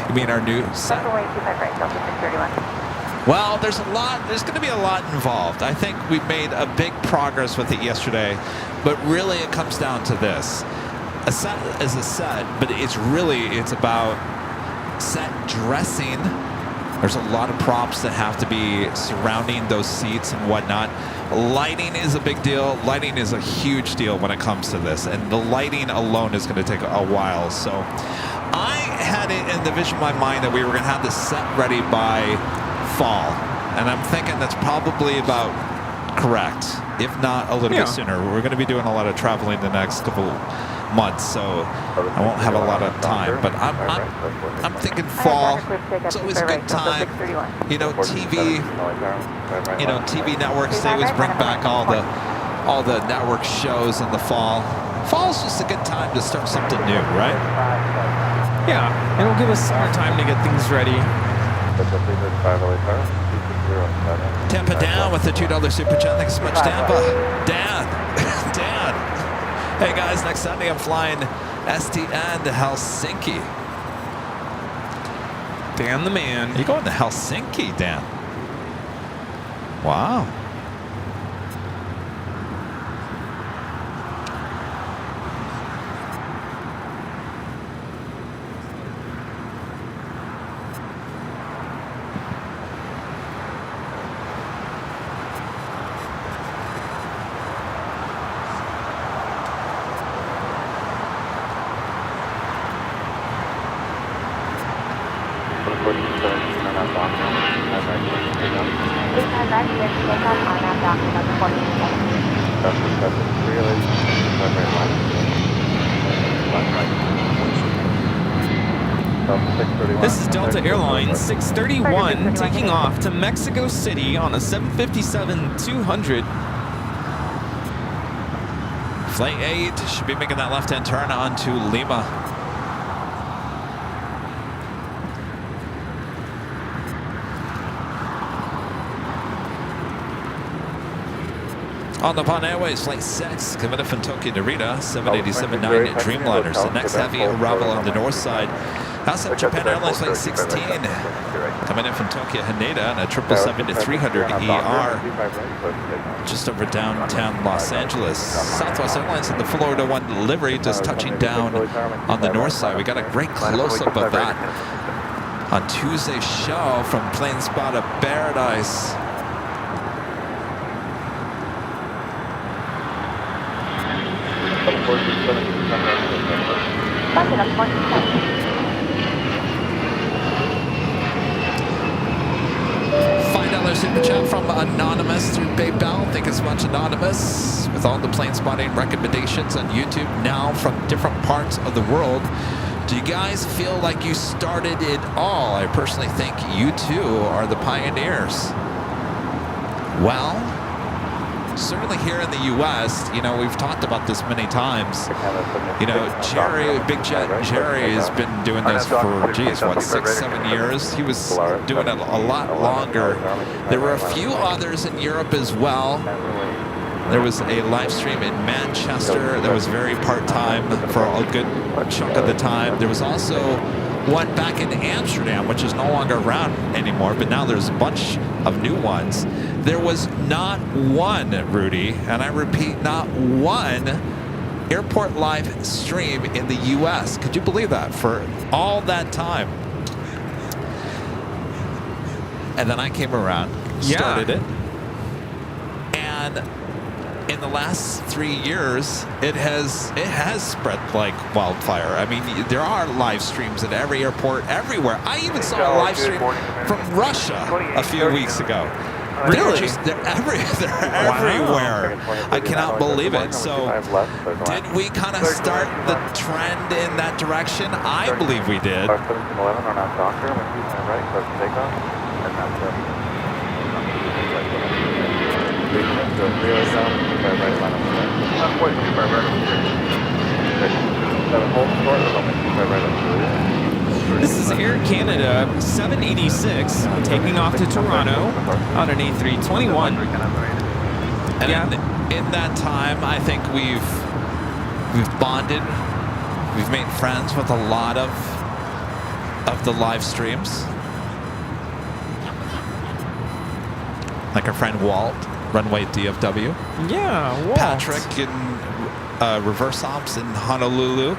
You mean our new set? Runway 25 right, Delta 631. Well, there's going to be a lot involved. I think we made a big progress with it yesterday, but really it comes down to this. A set is a set, but it's about set dressing. There's a lot of props that have to be surrounding those seats and whatnot. Lighting is a big deal. Lighting is a huge deal when it comes to this, and the lighting alone is going to take a while. So I had it in the vision of my mind that we were going to have this set ready by fall, and I'm thinking that's probably about correct, if not a little bit sooner. We're going to be doing a lot of traveling the next couple months, so I won't have a lot of time, but I'm thinking fall. It's always a good time. TV networks, they always bring back all the network shows in the fall. Fall's just a good time to start something new, right? Yeah, it'll give us more time to get things ready. Tampa down with the $2 super chat. Thanks so much, Tampa. Dan. Hey guys, next Sunday I'm flying STN to Helsinki. Dan the man. You going to Helsinki, Dan? Wow. This is Delta Airlines 631 taking off to Mexico City on a 757-200. Flight 8 should be making that left-hand turn onto Lima. On the Pan Airways, Flight 6, coming in from Tokyo Narita, 787-9 Dreamliners. The next heavy arrival on the north side. House of Japan Airlines Flight 16, coming in from Tokyo Haneda, and a 777-300 ER, just over downtown Los Angeles. Southwest Airlines in the Florida 1 delivery, just touching down on the north side. We got a great close-up of that on Tuesday's show from Plane Spot of Paradise. $5 super chat from Anonymous through PayPal. Thank you so much, Anonymous. With all the plane spotting recommendations on YouTube now from different parts of the world. Do you guys feel like you started it all? I personally think you too are the pioneers. Well, certainly here in the U.S., you know, we've talked about this many times. You know, Jerry, Big Jet Jerry has been doing this for, geez, what, 6, 7 years? He was doing it a lot longer. There were a few others in Europe as well. There was a live stream in Manchester that was very part-time for a good chunk of the time. There was also one back in Amsterdam, which is no longer around anymore, but now there's a bunch of new ones. There was not one, Rudy, and I repeat, not one airport live stream in the U.S. Could you believe that? For all that time. And then I came around, started it, and in the last 3 years, it has spread like wildfire. I mean, there are live streams at every airport, everywhere. I even saw a live stream from Russia a few weeks ago. Really? They're everywhere. I cannot believe it. So, did we kind of start the trend in that direction? I believe we did. This is Air Canada 786 taking off to Toronto on an A321. And in that time, I think we've bonded. We've made friends with a lot of the live streams. Like our friend Walt, Runway DFW. Yeah, Walt. Patrick in Reverse Ops in Honolulu.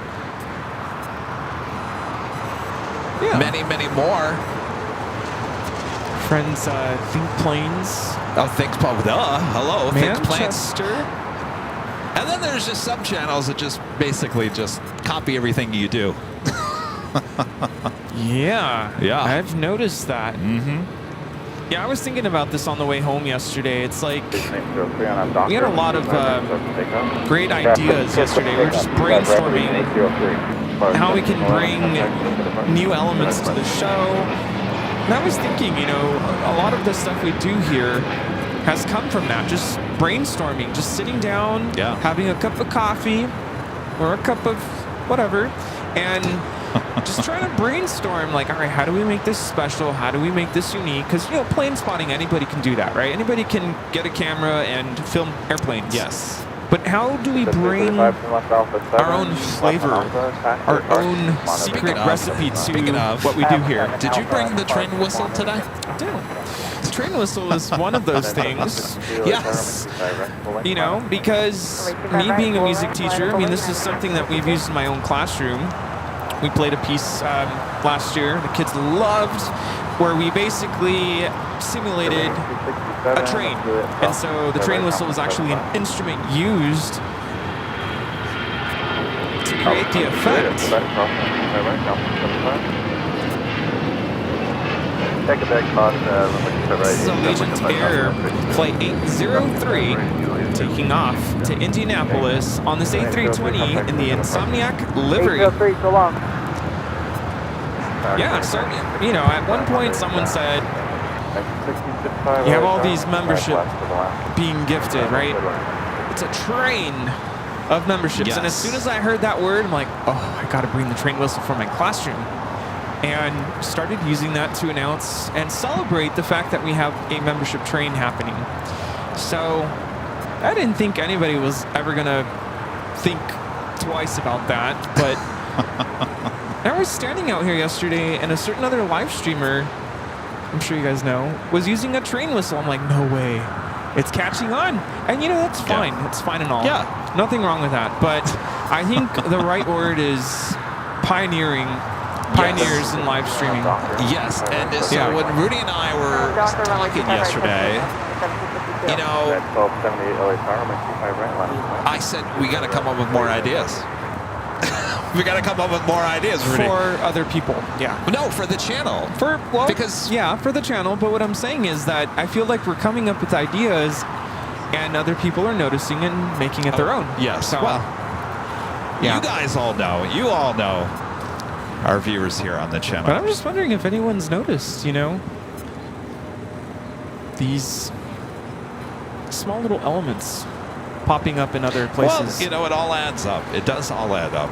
Yeah. Many, many more. Friends, Think Planes. Oh, Think Planes. Hello, Think Planes. Manchester. And then there's just some channels that just basically just copy everything you do. Yeah. Yeah. I've noticed that. Mm-hmm. Yeah, I was thinking about this on the way home yesterday. It's like we had a lot of great ideas yesterday. We were just brainstorming how we can bring new elements to the show. And I was thinking, you know, a lot of the stuff we do here has come from that, just brainstorming, just sitting down, having a cup of coffee or a cup of whatever, and just trying to brainstorm, like, all right, how do we make this special? How do we make this unique? Because, you know, plane spotting, anybody can do that, right? Anybody can get a camera and film airplanes. Yes. But how do we bring our own flavor, our own secret recipe to what we do here? Did you bring the train whistle today? I did. The train whistle is one of those things. Yes. You know, because me being a music teacher, I mean, this is something that we've used in my own classroom. We played a piece last year. The kids loved, where we basically simulated a train. And so the train whistle was actually an instrument used to create the effect. This is Allegiant Air Flight 803 taking off to Indianapolis on this A320 in the Insomniac livery. Yeah, so, you know, at one point someone said, you have all these membership being gifted, right? It's a train of memberships. Yes. And as soon as I heard that word, I'm like, oh, I got to bring the train whistle for my classroom. And started using that to announce and celebrate the fact that we have a membership train happening. So I didn't think anybody was ever gonna think twice about that, but I was standing out here yesterday and a certain other live streamer, I'm sure you guys know, was using a train whistle. I'm like, no way. It's catching on. And you know, that's fine. It's fine and all. Yeah. Nothing wrong with that. But I think the right word is pioneering. Pioneers in live streaming. Yes, and so when Rudy and I were talking yesterday, you know, I said we got to come up with more ideas. We got to come up with more ideas, Rudy. For other people, yeah. No, for the channel. Because yeah, for the channel. But what I'm saying is that I feel like we're coming up with ideas, and other people are noticing and making it their own. Yes. So, well, yeah. you guys all know. You all know our viewers here on the channel. But I'm just wondering if anyone's noticed, you know, these small little elements popping up in other places. Well, you know, it all adds up. It does all add up.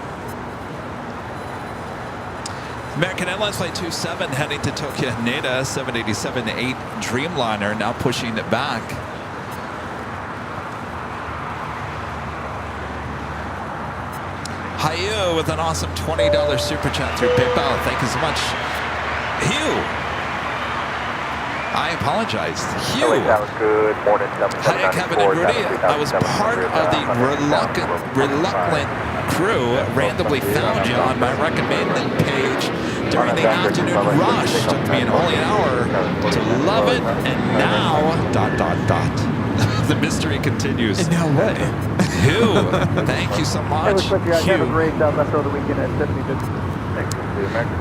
American Airlines Flight 27 heading to Tokyo Haneda, 787-8 Dreamliner now pushing it back. Hugh with an awesome $20 super chat through PayPal. Thank you so much. Hugh. I apologize. Hugh. Good morning. Hi, Kevin and Rudy. I was part of the reluctant crew. Randomly found you on my recommended page during the afternoon rush. Took me only an hour to love it, and now ... The mystery continues. And now what? Hugh, thank you so much.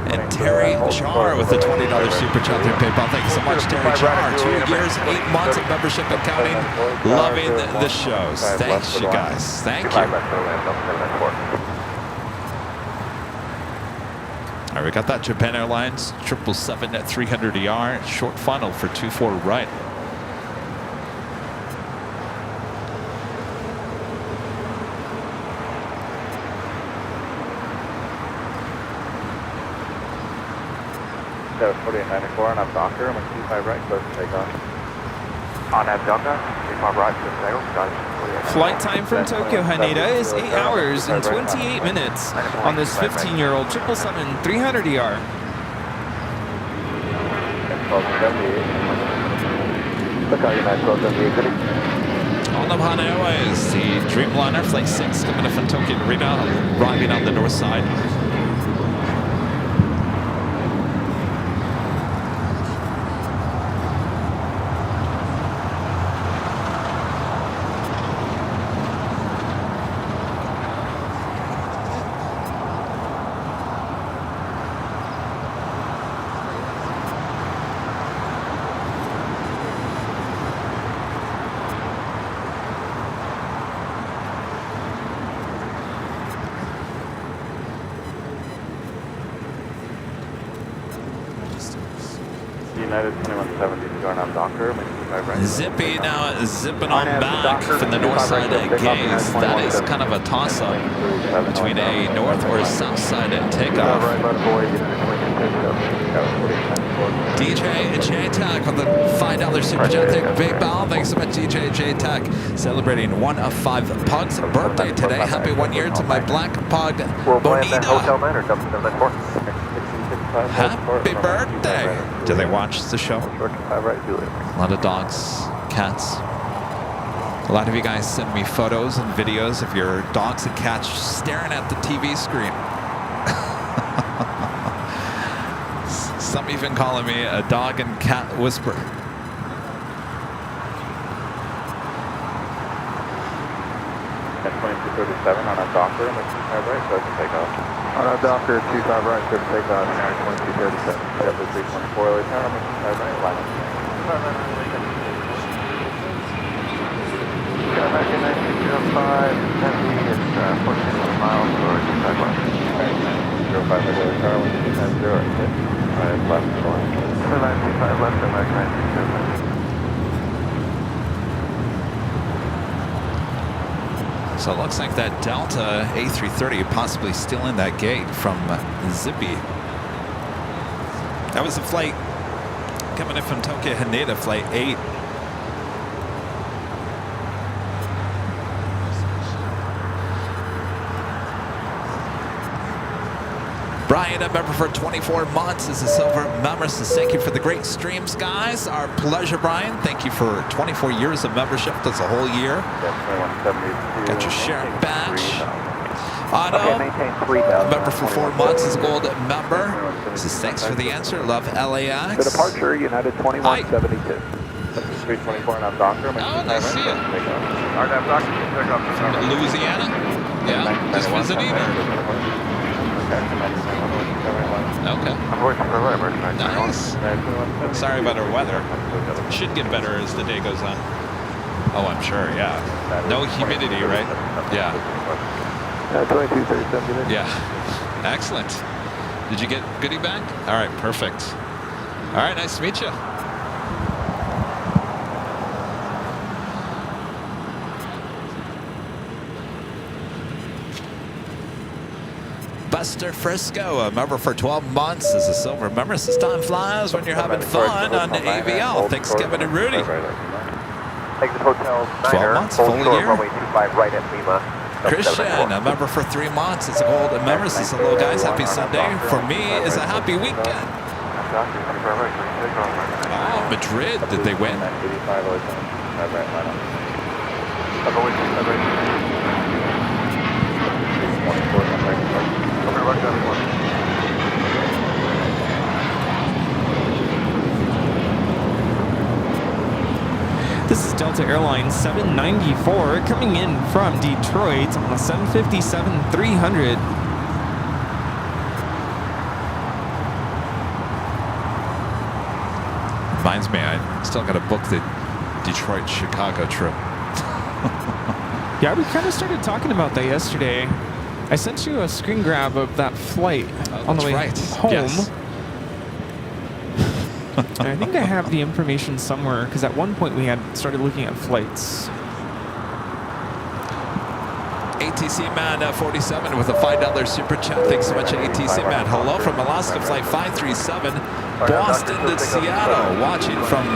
And Terry Char with the $20 super chat through PayPal. Thank you so much, Terry Char. 2 years, 8 months of membership and counting. Loving the shows. Thanks, you guys. Thank you. All right, we got that Japan Airlines 777 at 300ER. Short funnel for 24 right. So 4894 on Abdalker, I'm going to 25 right, close to takeoff. On Abdalker, 25 right, close to takeoff, got it. Flight time from Tokyo Haneda is 8 hours and 28 minutes on this 15-year-old 777 300ER. Look out your 1278, On Japan Airways, the Dreamliner Flight 6 coming in from Tokyo Narita, arriving on the north side. United 2170 going on Docker, 25 right. Zippy now zipping on back from the north side of Gaze. That is kind of a toss-up between a north or a south side takeoff. DJ J-Tech with the $5 super chat. PayPal. Thanks so much, DJ J-Tech. Celebrating one of 5 Pug's birthday today. Happy 1 year to my black pug, Bonita. Happy birthday! Do they watch the show? A lot of dogs, cats. A lot of you guys send me photos and videos of your dogs and cats staring at the TV screen. Some even calling me a dog and cat whisperer. At 2237 on a Docker, 25 right, so I can take off. On a Docker, 25 right, so take off. 2237. Step to 324, early town, 25 right, line up. American 1905, Tempe, it's 14 miles, or 25 right. 05 early tower, 1250, right, left, going. 925 left, American 1905. So it looks like that Delta A330 possibly still in that gate from Zippy. That was a flight coming in from Tokyo Haneda, flight 8. Brian, a member for 24 months, is a silver member. Says thank you for the great streams, guys. Our pleasure, Brian. Thank you for 24 years of membership. That's a whole year. Got your share badge. Otto, member for 4 months, is a gold member. Says thanks for the answer. Love LAX. The departure, United 2172. 324 and I'm Doctor. Oh, nice to see you. RDAP Doctor, pick up the Louisiana? Yeah, just visiting? Okay. I'm working for Weber. Nice. Sorry about our weather. Should get better as the day goes on. Oh, I'm sure, yeah. No humidity, right? Yeah. 2237. Yeah. Excellent. Did you get goodie bag? All right, perfect. All right, nice to meet you. Buster Frisco, a member for 12 months, is a silver member. Says time flies when you're having fun on AVL. Thanks, Kevin and Rudy. Exit Hotel 12 months, full year. Runway 25 right at Lima. Christian, a member for 3 months, is a gold member. Says hello, guys. Happy Sunday. For me, is a happy weekend. Oh, Madrid, did they win? This is Delta Airlines 794 coming in from Detroit on a 757-300. Reminds me, I still got to book the Detroit-Chicago trip. Yeah, we kind of started talking about that yesterday. I sent you a screen grab of that flight on the way home. Yes. And I think I have the information somewhere because at one point we had started looking at flights. ATC Man 47 with a $5 super chat. Thanks so much, ATC Man. Hello from Alaska Flight 537, Boston to Seattle. Watching from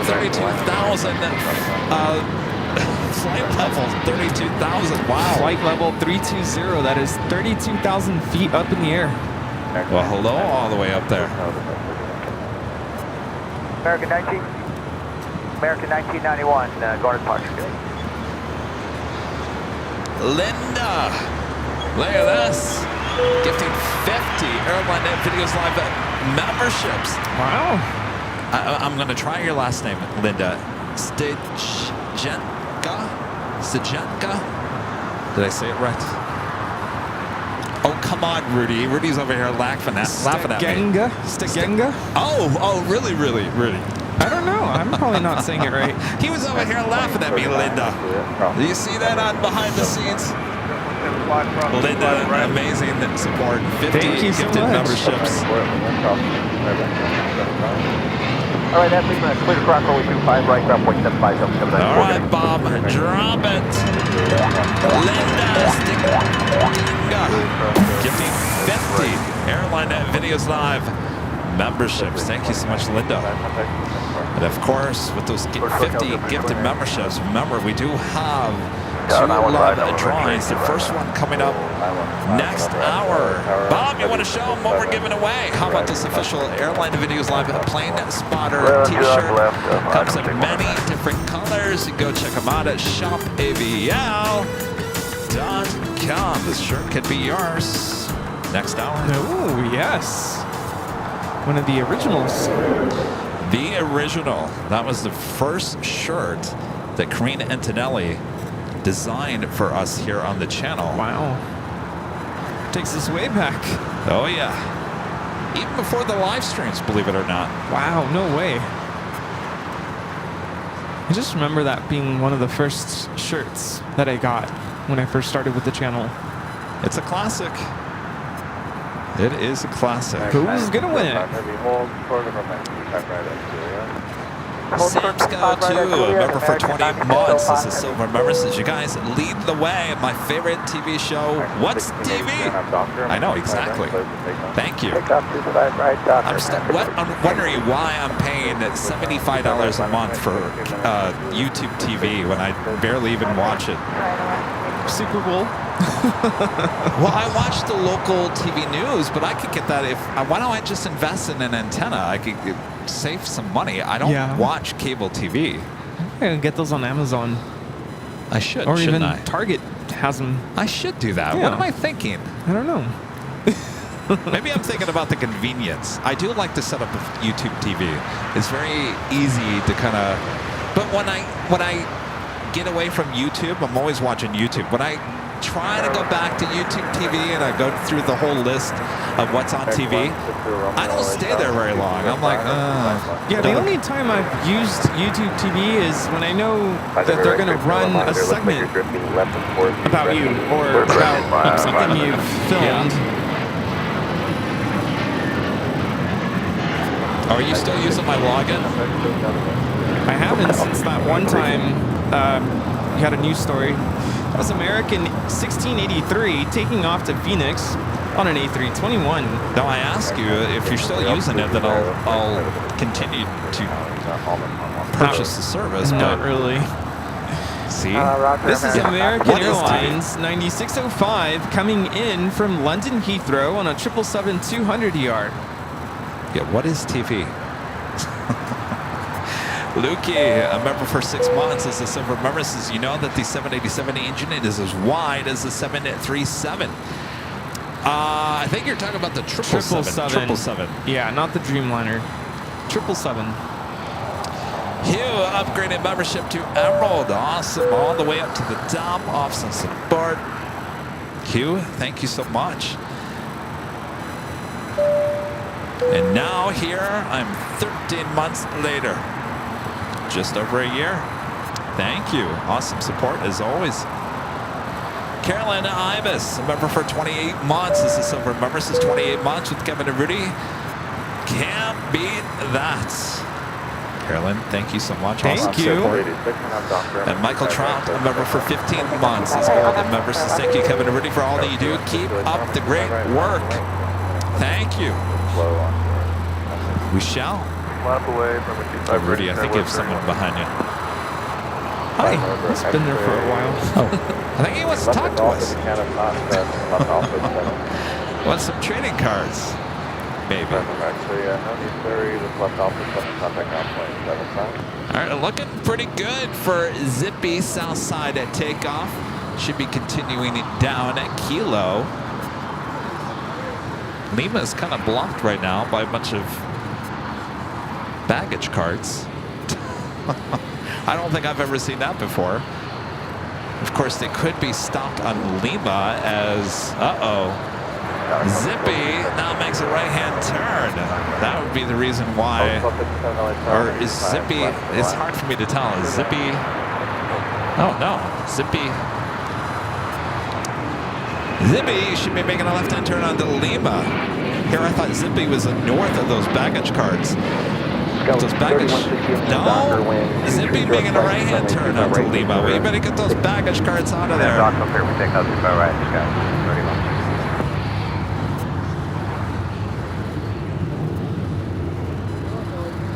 32,000 flight level 32,000. Wow. Flight level 320. That is 32,000 feet up in the air. Well, hello all the way up there. American 1991, going to departure. Linda, look at this. Gifting 50 Airline Videos Live memberships. Wow. I'm going to try your last name, Linda. Stajenka? Did I say it right? Oh, come on, Rudy. Rudy's over here laughing at me. Stagenga? Oh, really, Rudy? I don't know. I'm probably not saying it right. He was over here laughing at me, Linda. Do you see that on behind the scenes? Linda, amazing support. 50 Thank you so gifted much. memberships. All right, that Lima, clear to cross runway 25 right, ground point 75779. All right, Bob, drop it. Linda Stinga, gifting 50 Airline Videos Live memberships. Thank you so much, Linda. And of course, with those 50 gifted memberships, remember, we do have 2 live drawings. The first one coming up next hour. Bob, you want to show them what we're giving away? How about this official Airline Videos Live Plane Spotter t-shirt? Comes in many different colors. You can go check them out at shopavl.com. This shirt could be yours next hour. Oh, yes. One of the originals. The original. That was the first shirt that Karina Antonelli designed for us here on the channel. Wow. Takes us way back. Oh, yeah. Even before the live streams, believe it or not. Wow, no way. I just remember that being one of the first shirts that I got when I first started with the channel. It's a classic. It is a classic. Who's gonna win it? Samsco 2, a member for 20 months, is a silver member. Says, you guys lead the way. My favorite TV show, What's TV? I know, exactly. Thank you. I'm wondering why I'm paying $75 a month for YouTube TV when I barely even watch it. Super Bowl. Well, I watch the local TV news, but I could get that if. Why don't I just invest in an antenna? I could save some money. I don't watch cable TV. I can get those on Amazon. I should, or shouldn't even I? Target has them. I should do that. Yeah. What am I thinking? I don't know. Maybe I'm thinking about the convenience. I do like to set up a YouTube TV. It's very easy to kind of. But when I get away from YouTube, I'm always watching YouTube. When I try to go back to YouTube TV and I go through the whole list of what's on TV, I don't stay there very long. I'm like, yeah, the only time I've used YouTube TV is when I know that they're going to run a segment about you or about something you've filmed. Are you still using my login? I haven't since that one time you had a news story. That was American 1683 taking off to Phoenix on an A321. Now I ask you if you're still using it, then I'll continue to purchase the service. Not really. See, this is American Airlines 9605 coming in from London Heathrow on a 777-200ER. Yeah, what is TV? Lukey, a member for 6 months, as a silver member, says, you know that the 787 engine is as wide as the 737. I think you're talking about the 777. Yeah, not the Dreamliner. 777. Hugh upgraded membership to Emerald. Awesome. All the way up to the top. Awesome support. Hugh, thank you so much. And now here, I'm 13 months later. Just over a year. Thank you. Awesome support as always. Carolyn Ibis, a member for 28 months. This is silver member. This is 28 months with Kevin and Rudy. Can't beat that. Carolyn, thank you so much. Thank you. And Michael Trout, a member for 15 months. As all the members, says, thank you, Kevin and Rudy, for all that you do. Keep up the great work. Thank you. We shall. Oh, Rudy, I think you have someone behind you. Hi. He's been there for a while. Oh, I think he wants to talk to us. Wants some trading cards. Maybe. All right, looking pretty good for Zippy Southside at takeoff. Should be continuing it down at Kilo. Lima is kind of blocked right now by a bunch of baggage carts. I don't think I've ever seen that before. Of course, they could be stopped on Lima as, Zippy now makes a right-hand turn. That would be the reason why. Or is Zippy, it's hard for me to tell. Is Zippy, oh no, Zippy should be making a left-hand turn onto Lima. Here I thought Zippy was north of those baggage carts. Those baggage, no, Zippy making a right-hand turn onto Lima. We better get those baggage carts out of there.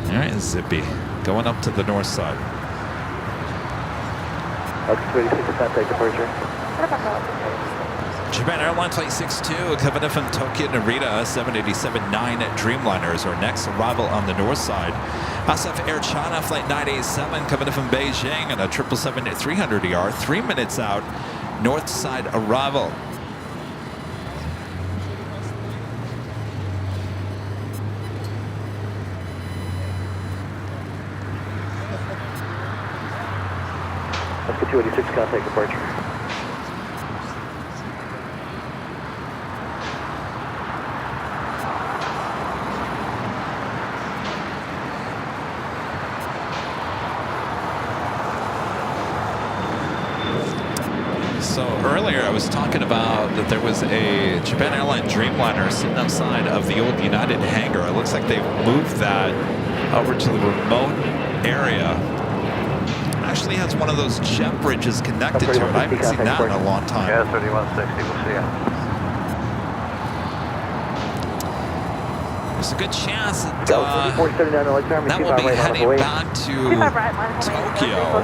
All right, Zippy, going up to the north side. Japan Airlines Flight 62 coming in from Tokyo Narita, 787-9 Dreamliner is our next arrival on the north side. SF Air China Flight 987 coming in from Beijing and a 777-300ER, 3 minutes out, north side arrival. Let's get 286 contact departure. So earlier I was talking about that there was a Japan Airlines Dreamliner sitting outside of the old United hangar. It looks like they've moved that over to the remote area. It actually has one of those jet bridges connected to it. I haven't seen that in a long time. Yeah, 3160, we'll see you. There's a good chance that will be heading back to Tokyo.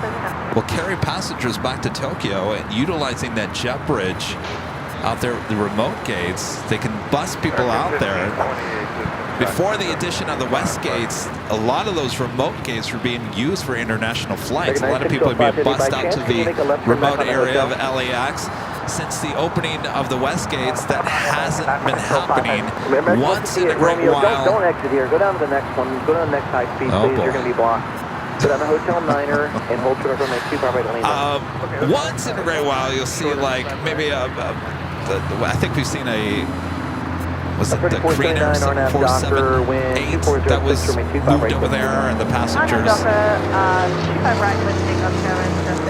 will carry passengers back to Tokyo, and utilizing that jet bridge out there, the remote gates, they can bus people out there. Before the addition of the west gates, a lot of those remote gates were being used for international flights. A lot of people are being bussed out to the remote area of LAX. Since the opening of the west gates, that hasn't been happening. Once in a great while. Don't exit here. Go down to the next one. Go to the next high speed, please. You're going to be blocked. Go down to Hotel Niner and hold for runway 25 right lane. Once in a great while, you'll see like maybe I think we've seen was it the Greener 747-8 that was moved over there, and the passengers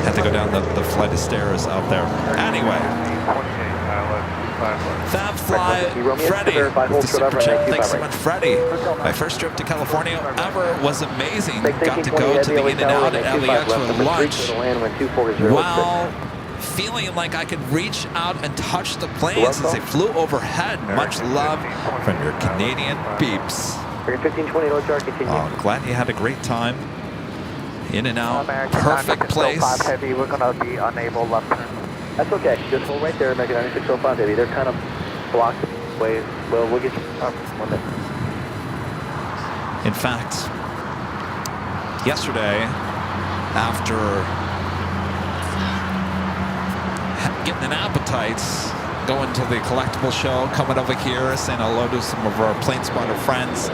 had to go down the flight of stairs out there. Anyway, Fab Fly Freddy with the super chat. Thanks so much, Freddy. My first trip to California ever was amazing. Got to go to the In-N-Out at LAX for lunch while feeling like I could reach out and touch the planes as they flew overhead. Much love from your Canadian peeps. Oh, glad you had a great time. In-N-Out, perfect place. We're going to be unable left turn. That's okay. Just hold right there, American 9605 Heavy. They're kind of blocked ways. Well, we'll get you up 1 minute. In fact, yesterday, after getting an appetite, going to the collectible show, coming over here, saying hello to some of our plane spotter friends,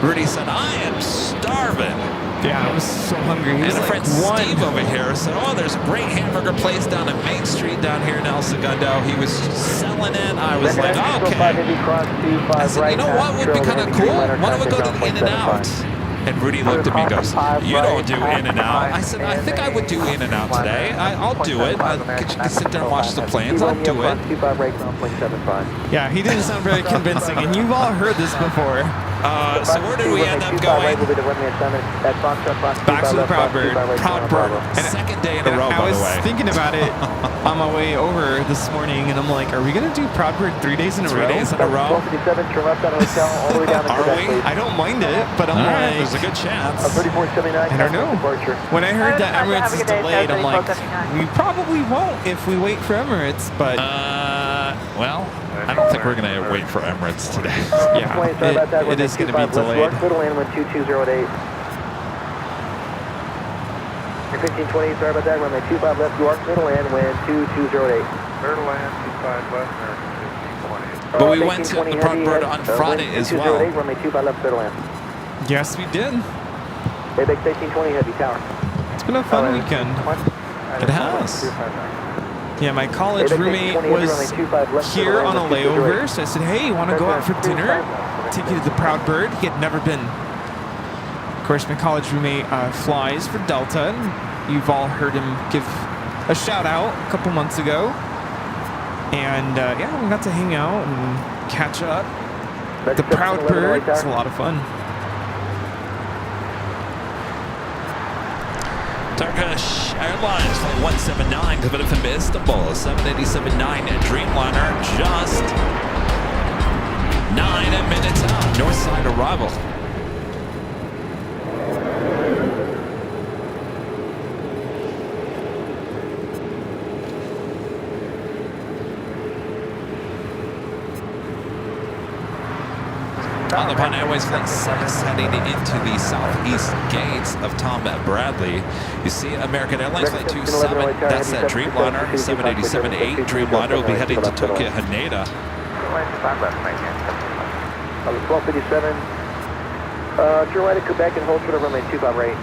Rudy said, I am starving. Yeah, I was so hungry. And a friend Steve over here said, oh, there's a great hamburger place down on Main Street down here in El Segundo. He was selling it. I was like, okay. I said, you know what would be kind of cool? Why don't we go to the In-N-Out? And Rudy looked at me and goes, you don't do In-N-Out. I said, I think I would do In-N-Out today. I'll do it. I can sit there and watch the planes. I'll do it. Yeah, he didn't sound very convincing, and you've all heard this before. So where did we end up going? Back to the Proud Bird. Proud Bird. Second day in a row, by the way. I was thinking about it on my way over this morning, and I'm like, are we going to do Proud Bird 3 days in a row? 3 days in a row? Are we? I don't mind it, but I'm like, there's a good chance. I don't know. When I heard that Emirates is delayed, I'm like, we probably won't if we wait for Emirates, but... well, I don't think we're going to wait for Emirates today. Yeah, it is going to be delayed. You're 1520, sorry about that. Runway 25 left, York, middle land, wind 2208. Middle land, 25 left, 1520. But we went to the Proud Bird on Friday as well. Runway 25 left, middle land. Yes, we did. Bayback 1320, heavy tower. It's been a fun weekend. It has. Yeah, my college roommate was here on a layover, so I said, hey, you want to go out for dinner? Take you to the Proud Bird. He had never been. Of course, my college roommate flies for Delta. And you've all heard him give a shout out a couple months ago. And yeah, we got to hang out and catch up. The Proud Bird, it's a lot of fun. Turkish Airlines Flight 179 coming from Istanbul, 787-9 Dreamliner, just 9 minutes out. North side arrival. On the Pan Airways Flight 6 heading into the southeast gates of Tom Bradley. You see American Airlines Flight 27, that's that Dreamliner, 787-8 Dreamliner will be heading to Tokyo Haneda. 1257. Turn right at Quebec and hold for the runway 25 right.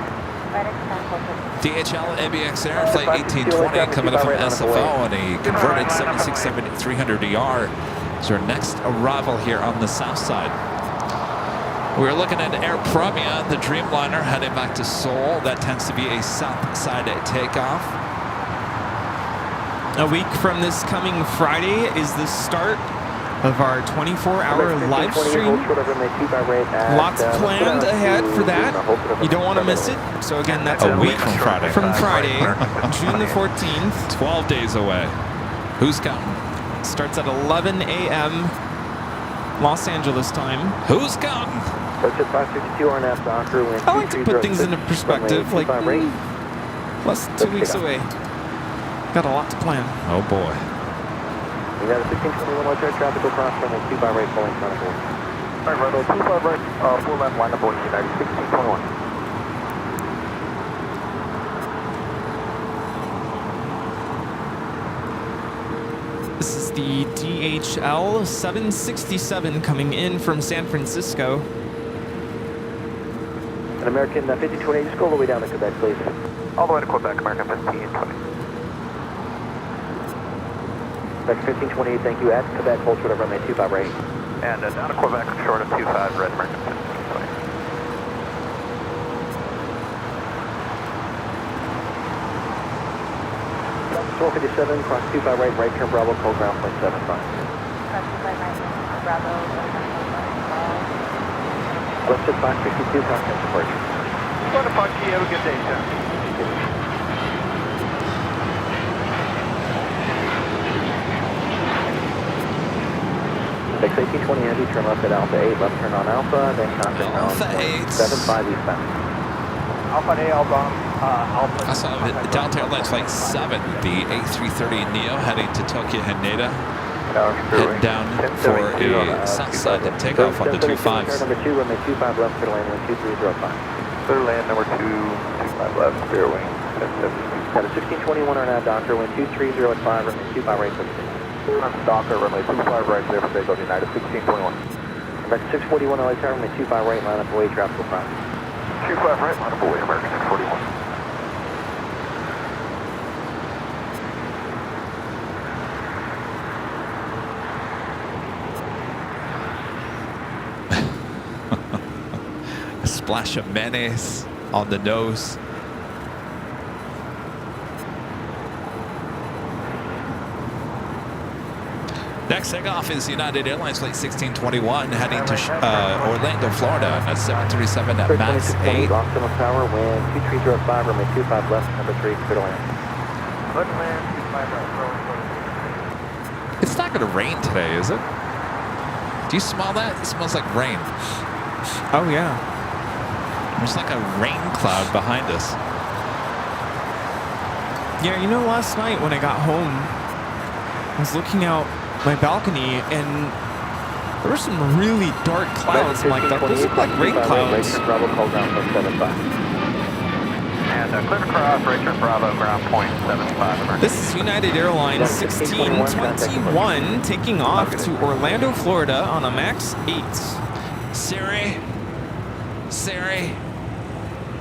DHL ABX Air Flight 1820 coming up from SFO on a converted 767-300ER. It's our next arrival here on the south side. We're looking at Air Premia, the Dreamliner, heading back to Seoul. That tends to be a south side takeoff. A week from this coming Friday is the start of our 24-hour live stream. Lots planned ahead for that. You don't want to miss it. So again, that's a week from Friday. From Friday, June the 14th. 12 days away. Who's counting? Starts at 11 a.m. Los Angeles time. Who's counting? I like to put things into perspective. Like, Less than 2 weeks away. Got a lot to plan. Oh boy. We got a 1621 low tire traffic across runway 25 right, pulling front of board. All right, runway 25 right, full left, line up board, United 1621. This is the DHL 767 coming in from San Francisco. An American 1528, just go all the way down to Quebec, please. All the way to Quebec, American 1520. Quebec 1528, thank you. At Quebec, hold short of runway 25 right. And down to Quebec, short of 25, red American 1520. 457, cross 25 right, right turn Bravo, cold ground, point 75. Cross 25 right, Bravo, Let's just 562, contact departure. Going to Punky, have a good day, sir. Next 1820 Andy, turn left at Alpha 8, left turn on Alpha, then contact Alpha ground 8. 75 eastbound. Alpha A, Alpha. I saw Delta Airlines Flight 7, the A330 Neo heading to Tokyo Haneda. Head down for a southside takeoff on the 25s. Number 2, runway 25 left, clear lane, 2305. Clear land number 225 left, clear wing. Got a 1621 on that Docker, wind 2305, runway 25 right, 15. Docker, runway 25 right, clear for Bay United 1621. Back to 641 LA tower, runway 25 right, line up away, traffic front. 25 right, line up away, American 641. A splash of mayonnaise on the nose. Next takeoff is United Airlines Flight 1621 heading to Orlando, Florida on a 737 at max 8. Lost on the tower, wind 2305, runway 25 left, number 3, clear to land. Clear to land, 25 right, It's not going to rain today, is it? Do you smell that? It smells like rain. Oh, yeah. There's like a rain cloud behind us. Yeah, you know, last night when I got home, I was looking out my balcony and there were some really dark clouds. I'm like, those look like rain clouds. Bravo, cold ground, point 75. And clear across, right turn Bravo, ground point 75. This is United Airlines 1621 taking off to Orlando, Florida on a max 8. Siri,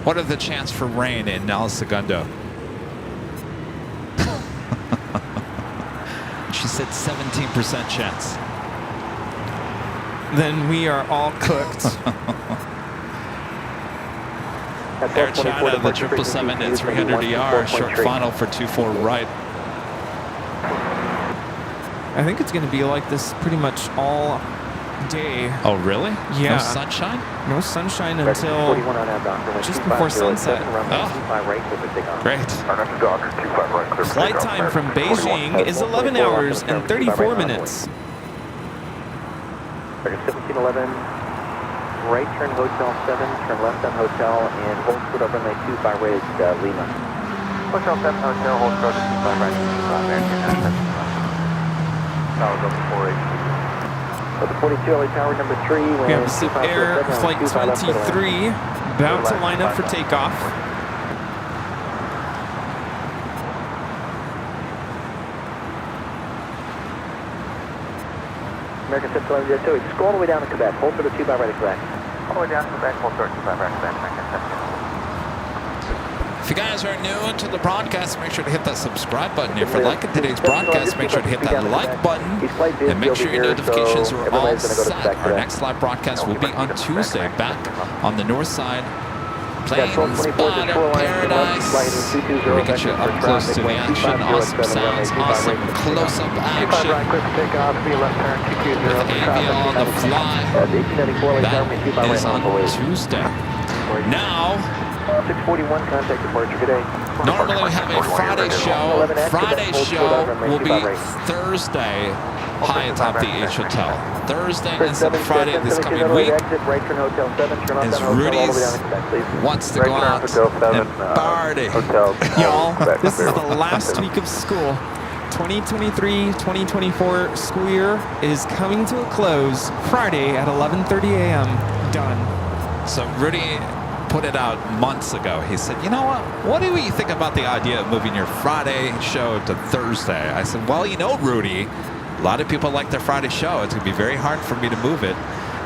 what are the chances for rain in El Segundo? She said 17% chance. Then we are all cooked. Air China, the 777 at 300ER, short final for 24 right. I think it's going to be like this pretty much all day. Oh, really? Yeah. No sunshine? No sunshine until just before sunset. Oh, great. Flight time from Beijing is 11 hours and 34 minutes. 1711, right turn Hotel 7, turn left on Hotel, and hold short of runway 25 rated Lima. Hotel 7, Hotel, hold short of 25 right, 25 American. Tower go for 480. The 42 LA Tower number 3. We have Zip Air Flight 23 about to line up for takeoff. American 777, just go all the way down to Quebec. Hold for the 2 by right at Quebec. All the way down to Quebec, hold short 25 right, Quebec, American 777. If you guys are new to the broadcast, make sure to hit that subscribe button. If you're liking today's broadcast, make sure to hit that like button and make sure your notifications are all set. Our next live broadcast will be on Tuesday, back on the north side. Plane Spotter Paradise. We get you up close to the action. Awesome sounds, awesome close-up action. With Avia on the fly. That is on Tuesday. Now, 641, contact departure, good day. normally we have a Friday show. Friday's show will be Thursday high atop the H Hotel. Thursday and Seven, Friday Seven, this Seven, coming Seven, week exit, right turn Hotel 7, turn off is down Hotel all the way down Rudy's to Quebec, please. wants to Right go turn out Hotel 7, and party. Hotel. Y'all, this is the last week of school. 2023-2024 school year is coming to a close Friday at 11:30 a.m. Done. So Rudy put it out months ago. He said, you know what do you think about the idea of moving your Friday show to Thursday? I said, well, you know, Rudy, a lot of people like their Friday show. It's going to be very hard for me to move it.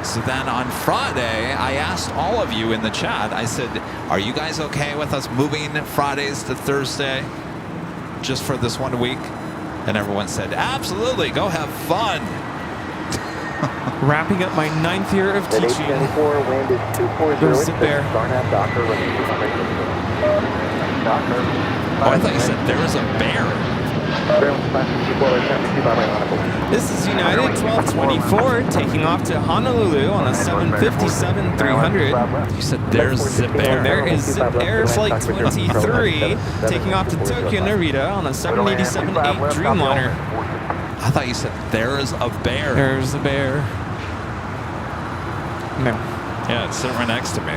So then on Friday, I asked all of you in the chat, I said, are you guys okay with us moving Fridays to Thursday just for this 1 week? And everyone said, absolutely, go have fun. Wrapping up my 9th year of At teaching. 874, wind is 240. There's the bear. Garnett, Docker, running 200. Docker. Oh, I thought you said there was a bear. This is United 1224 taking off to Honolulu on a 757-300. You said there's Zip Air. There is Zip Air Flight 23 taking off to Tokyo Narita on a 787-8 Dreamliner. I thought you said there's a bear. There's a bear. No. Yeah, it's sitting right next to me.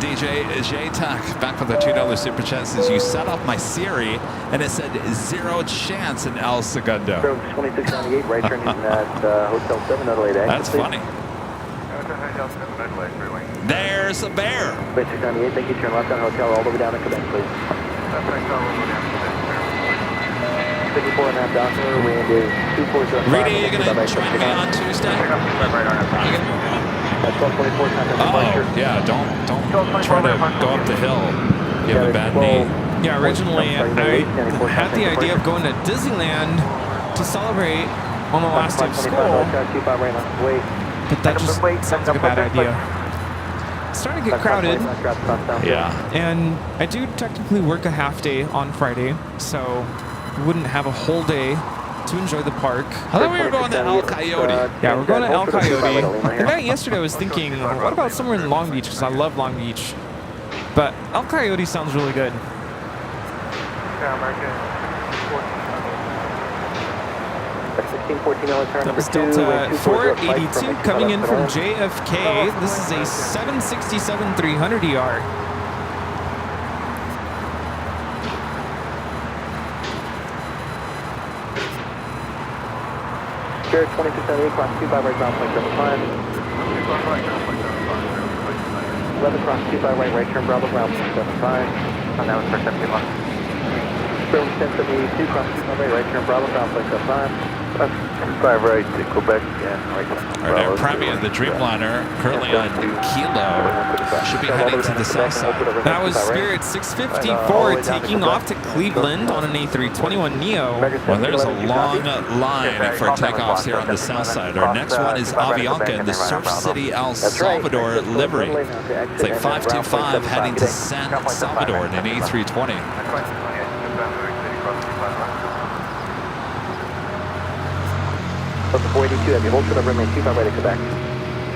DJ J-Tac back with a $2 super chat says, you set off my Siri and it said 0 chance in El Segundo. 2698, right turn at Hotel 7, Adelaide. That's funny. There's a bear. 2698, thank you. Turn left on Hotel all the way down to Quebec, please. 54 and a half Docker, wind is 240. Rudy, you're going to join me on Tuesday? At 1224, contact departure. Yeah, don't try to go up the hill. You have a bad knee. Yeah, originally I had the idea of going to Disneyland to celebrate on the last day of school, but that just sounds like a bad idea. It's starting to get crowded, Yeah. and I do technically work a half day on Friday, so we wouldn't have a whole day to enjoy the park. I thought we were going to El Coyote. Yeah, we're going to El Coyote. In fact, yesterday I was thinking, what about somewhere in Long Beach? Because I love Long Beach. But El Coyote sounds really good. That was Delta 482 coming in from JFK. This is a 767-300ER. Spirit 2678, cross 25 right ground, point 75. 11 cross 25 right turn, Bravo ground, point 75. And that was for 71. Spirit 1072, cross 25 right turn, Bravo ground, point 75. 5 right to Quebec and right turn. Our Air Premier, the Dreamliner, currently on Kilo, should be heading to the south side. That was Spirit 654 taking off to Cleveland on an A321neo. Well, there's a long line for takeoffs here on the south side. Our next one is Avianca in the Surf City, El Salvador livery. It's like 525 heading to San Salvador in an A320. Delta 482, have you hold for the runway 25 right to Quebec.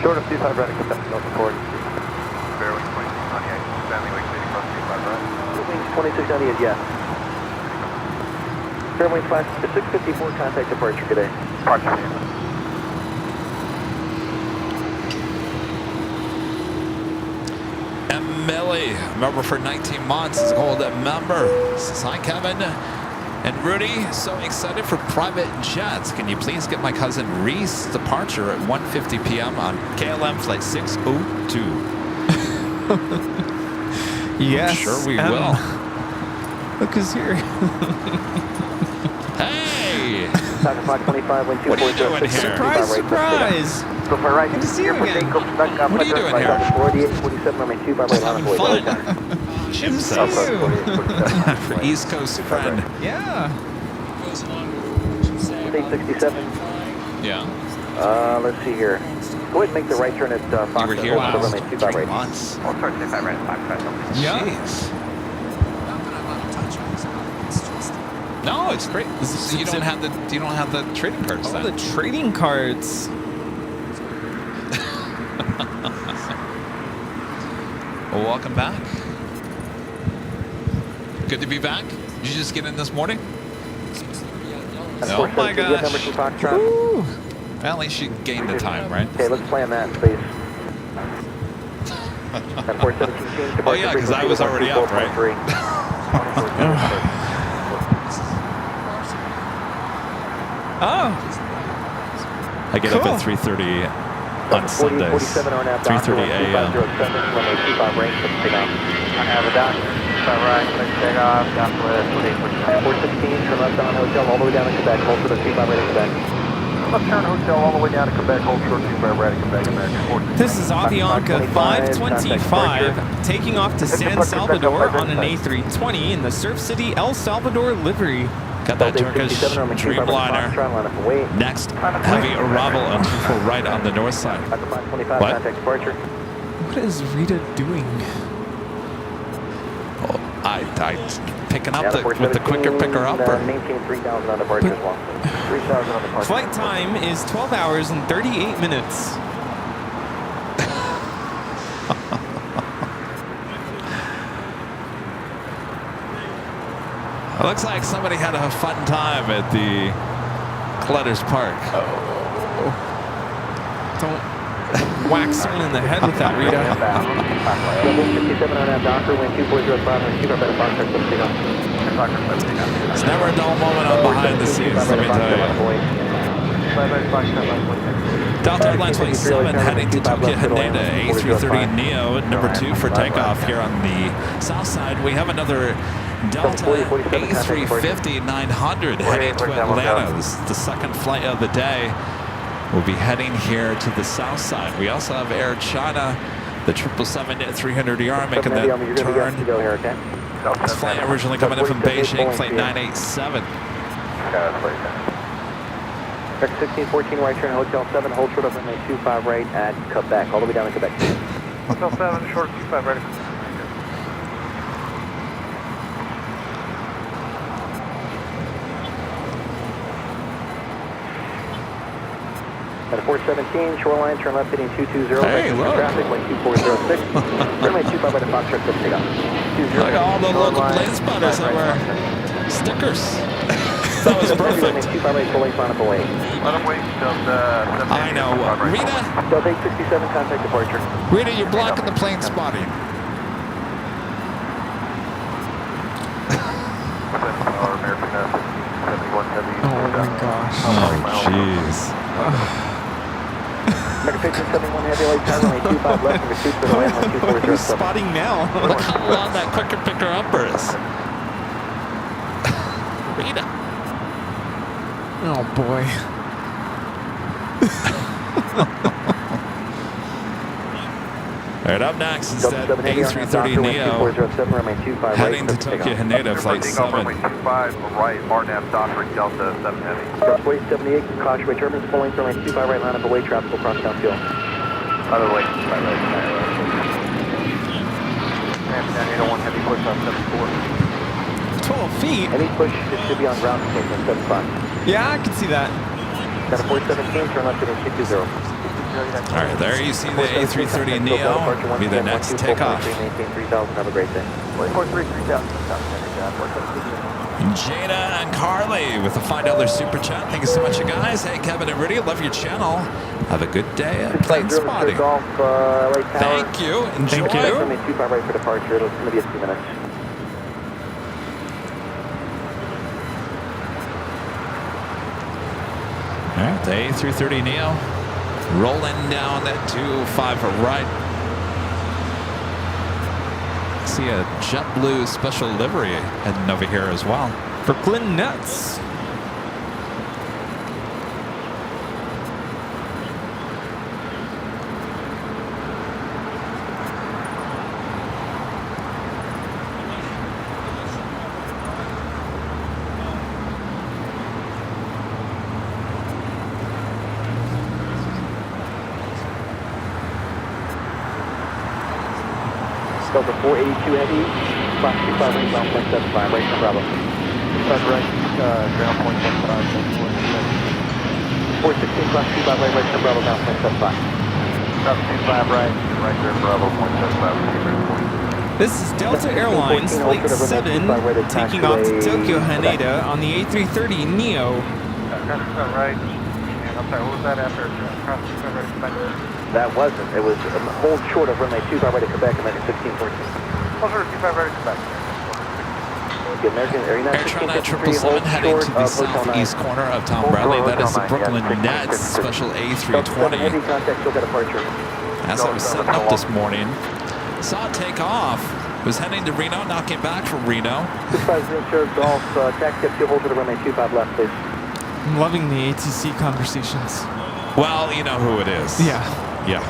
Short of 25 right to Quebec, Delta 482. Bear with 2698, standing wing leading cross 25 right. Wings 2698, yes. Fairway 654, contact departure today. Departure. Millie, member for 19 months, is called a member. Says, hi, Kevin. And Rudy, so excited for private jets. Can you please get my cousin Reese departure at 1:50 p.m. on KLM flight 602? Yes. I'm sure we will. Look who's here. Hey! 25, wind What are you doing here? Surprise, surprise. Go for right. Good to see you again. What are you doing here? 48, 47, runway 25 right on Having fun. Jim Good to see says. you. For East Coast friend. Yeah. 867. Yeah. Let's see here. Go ahead and make the right turn at Fox. You were here Hold for last runway 25 right. months. I'll turn 25 right, 5 Yeah. Jeez. No, it's great. You don't have the trading cards Oh, then. the trading cards. Well, welcome back. Good to be back. Did you just get in this morning? Oh my gosh. Woo. Well, at least you gained the time, right? Okay, let's plan that, please. Oh yeah, because I was already up, right? Oh, I get up at 3:30 on Sundays. 3:30 a.m. I have a dock. Right, let's take off. Southwest 416, turn left on hotel all the way down to Quebec. Hold for the 25 right at Quebec. Let's turn hotel all the way down to Quebec. Hold short 25 right at Quebec. American. this is Avianca 525 taking off to San Salvador on an A320 in the Surf City, El Salvador livery. Got that Turkish Dreamliner. Next, heavy arrival on 24 right on the north side. What? What is Rita doing? Oh, I picking up with the quicker picker upper. Maintain 3,000 on departure as well. 3,000 on departure. Flight time is 12 hours and 38 minutes. It looks like somebody had a fun time at the Clutters Park. Don't whack someone in the head with that, Rita. 57 on that Docker, wind 2405, and keep our better box. It's never a dull moment on behind the scenes, let me tell you. Delta Airlines Flight 7 heading to Tokyo Haneda, A330 Neo, number 2 for takeoff here on the south side. We have another Delta A350-900 heading to Atlanta. This is the second flight of the day. We'll be heading here to the south side. We also have Air China, the 777-300ER making that turn. This flight originally coming in from Beijing, flight 987. Correct 1614 right turn, Hotel 7, hold short of runway 25 right at Quebec, all the way down to Quebec. Hotel 7, short 25 right. At 417, shoreline, turn left heading 220. Hey, look. Traffic, wind 2406. Runway 25 by the Foxtrot, good to go. Look at all the local plane spotters that were stickers. That was perfect. 25 right, full length, line up away. Let them wait until the... I know. Rita, Delta 867, contact departure. Rita, you're blocking the plane spotting. Oh my gosh. Oh, jeez. Megafiction 71 heavy light tower, runway 25 left, number 2 for the land, line 2407. Who's spotting now? Look how long that quicker picker upper is. Rita. Oh boy. All right, up next is that A330 Neo heading to Tokyo Haneda, flight 7. Runway 25 right, Martin Ave, Docker, Delta 7 Heavy. 78, caution, right turbulence, full length, runway 25 right, line up away, traffic will cross down field. Other way, right. And 801 heavy push on 74. 12 feet? Any push, it should be on ground station, 75. Yeah, I can see that. Got a 417, turn left heading 220. All right, there you see the A330 Neo be the next takeoff. 3,000, have a great day. 3,000. Jada and Carly with a $5 super chat. Thank you so much, you guys. Hey, Kevin and Rudy, love your channel. Have a good day at Plane Spotting. Thank you. Enjoy. Thank you. 25 right for departure. It's going to be a few minutes. All right, the A330 Neo rolling down that 25 right. See a JetBlue special livery heading over here as well. Brooklyn Nets. Delta 482 heavy, Fox 25 right, ground point 75, right from Bravo. Right, ground point 75, 416, Fox 25 right, right from Bravo, ground point 75. Cross 25 right, right there, Bravo, 0.75. This is Delta Airlines Flight 7 taking off to Tokyo Haneda on the A330 Neo. Cross 25 right. And I'm sorry, what was that after? Cross 25 right, Quebec? That wasn't. It was hold short of runway 25 right to Quebec, American 1614. Hold short of 25 right, Quebec. The American Air China 777 heading to the southeast corner of Tom Bradley. That is the Brooklyn Nets Special A320. Heavy contact, still got departure. As I was setting up this morning, saw it take off. Was heading to Reno, not getting back from Reno. 650 Golf, taxi up to hold to the runway 25 left, please. I'm loving the ATC conversations. Well, you know who it is. Yeah. Yeah.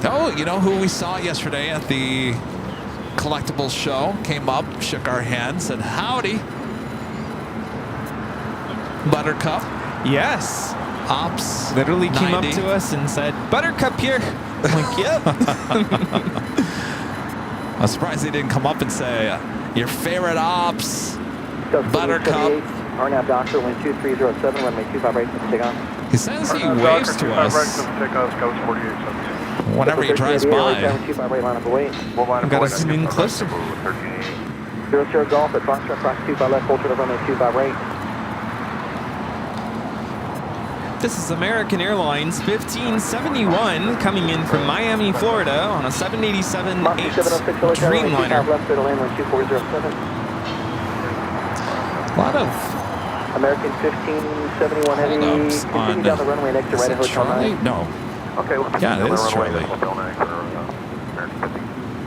Oh, you know who we saw yesterday at the collectibles show? Came up, shook our hand, said howdy. Buttercup. Yes. Ops. Literally came 90. up to us and said, Buttercup here. I'm like, yep. I'm surprised he didn't come up and say, your favorite ops, Buttercup. RNAV Doctor, wind 2307, runway 25 right, take on. He says he waves to us whenever he drives by. I've got to zoom in closer. 00 Golf at Foxtrot, cross 25 left, hold to the runway 25 right. This is American Airlines 1571 coming in from Miami, Florida on a 787-8 Dreamliner. A lot of American 1571 heavy, hold-ups continue on, down the runway next to right at is it Hotel Charlie? 9. No. Okay, we'll Yeah, it is Charlie. Hotel 9 for American 50.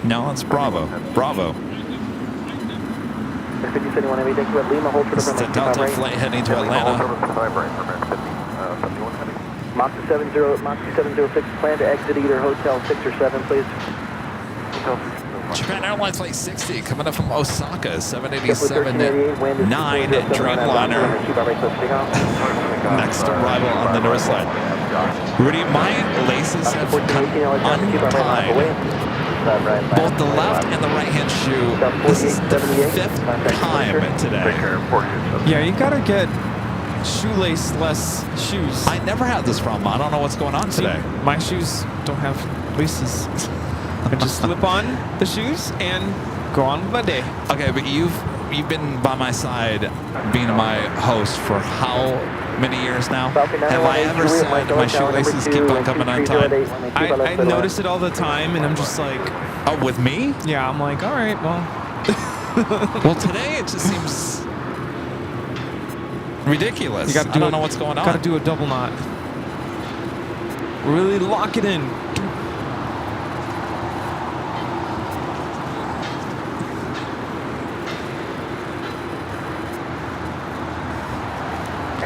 No, it's Bravo. Bravo. 5071 heavy, thank you at Lima, hold for the This is runway the 25 Delta right. flight heading to Hold Atlanta. short of 25 right for American 50. 71 heavy. Moxie 706, plan to exit either Hotel 6 or 7, please. Hotel 6. Japan Airlines Flight 60 coming up from Osaka, 787-9 Dreamliner. Next arrival on the north side. Rudy, my laces have come untied. Both the left and the right hand shoe. This is the 5th time today. Yeah, you gotta get shoelace-less shoes. I never had this problem. I don't know what's going on today. My shoes don't have laces. I just slip on the shoes and go on with my day. Okay, but you've been by my side, being my host for how many years now? Have I ever said my shoelaces keep on coming untied? I notice it all the time, and I'm just like, Oh, with me? yeah, I'm like, all right, well. Well, today it just seems ridiculous. You gotta I don't know what's going on. Gotta do a double knot. Really lock it in.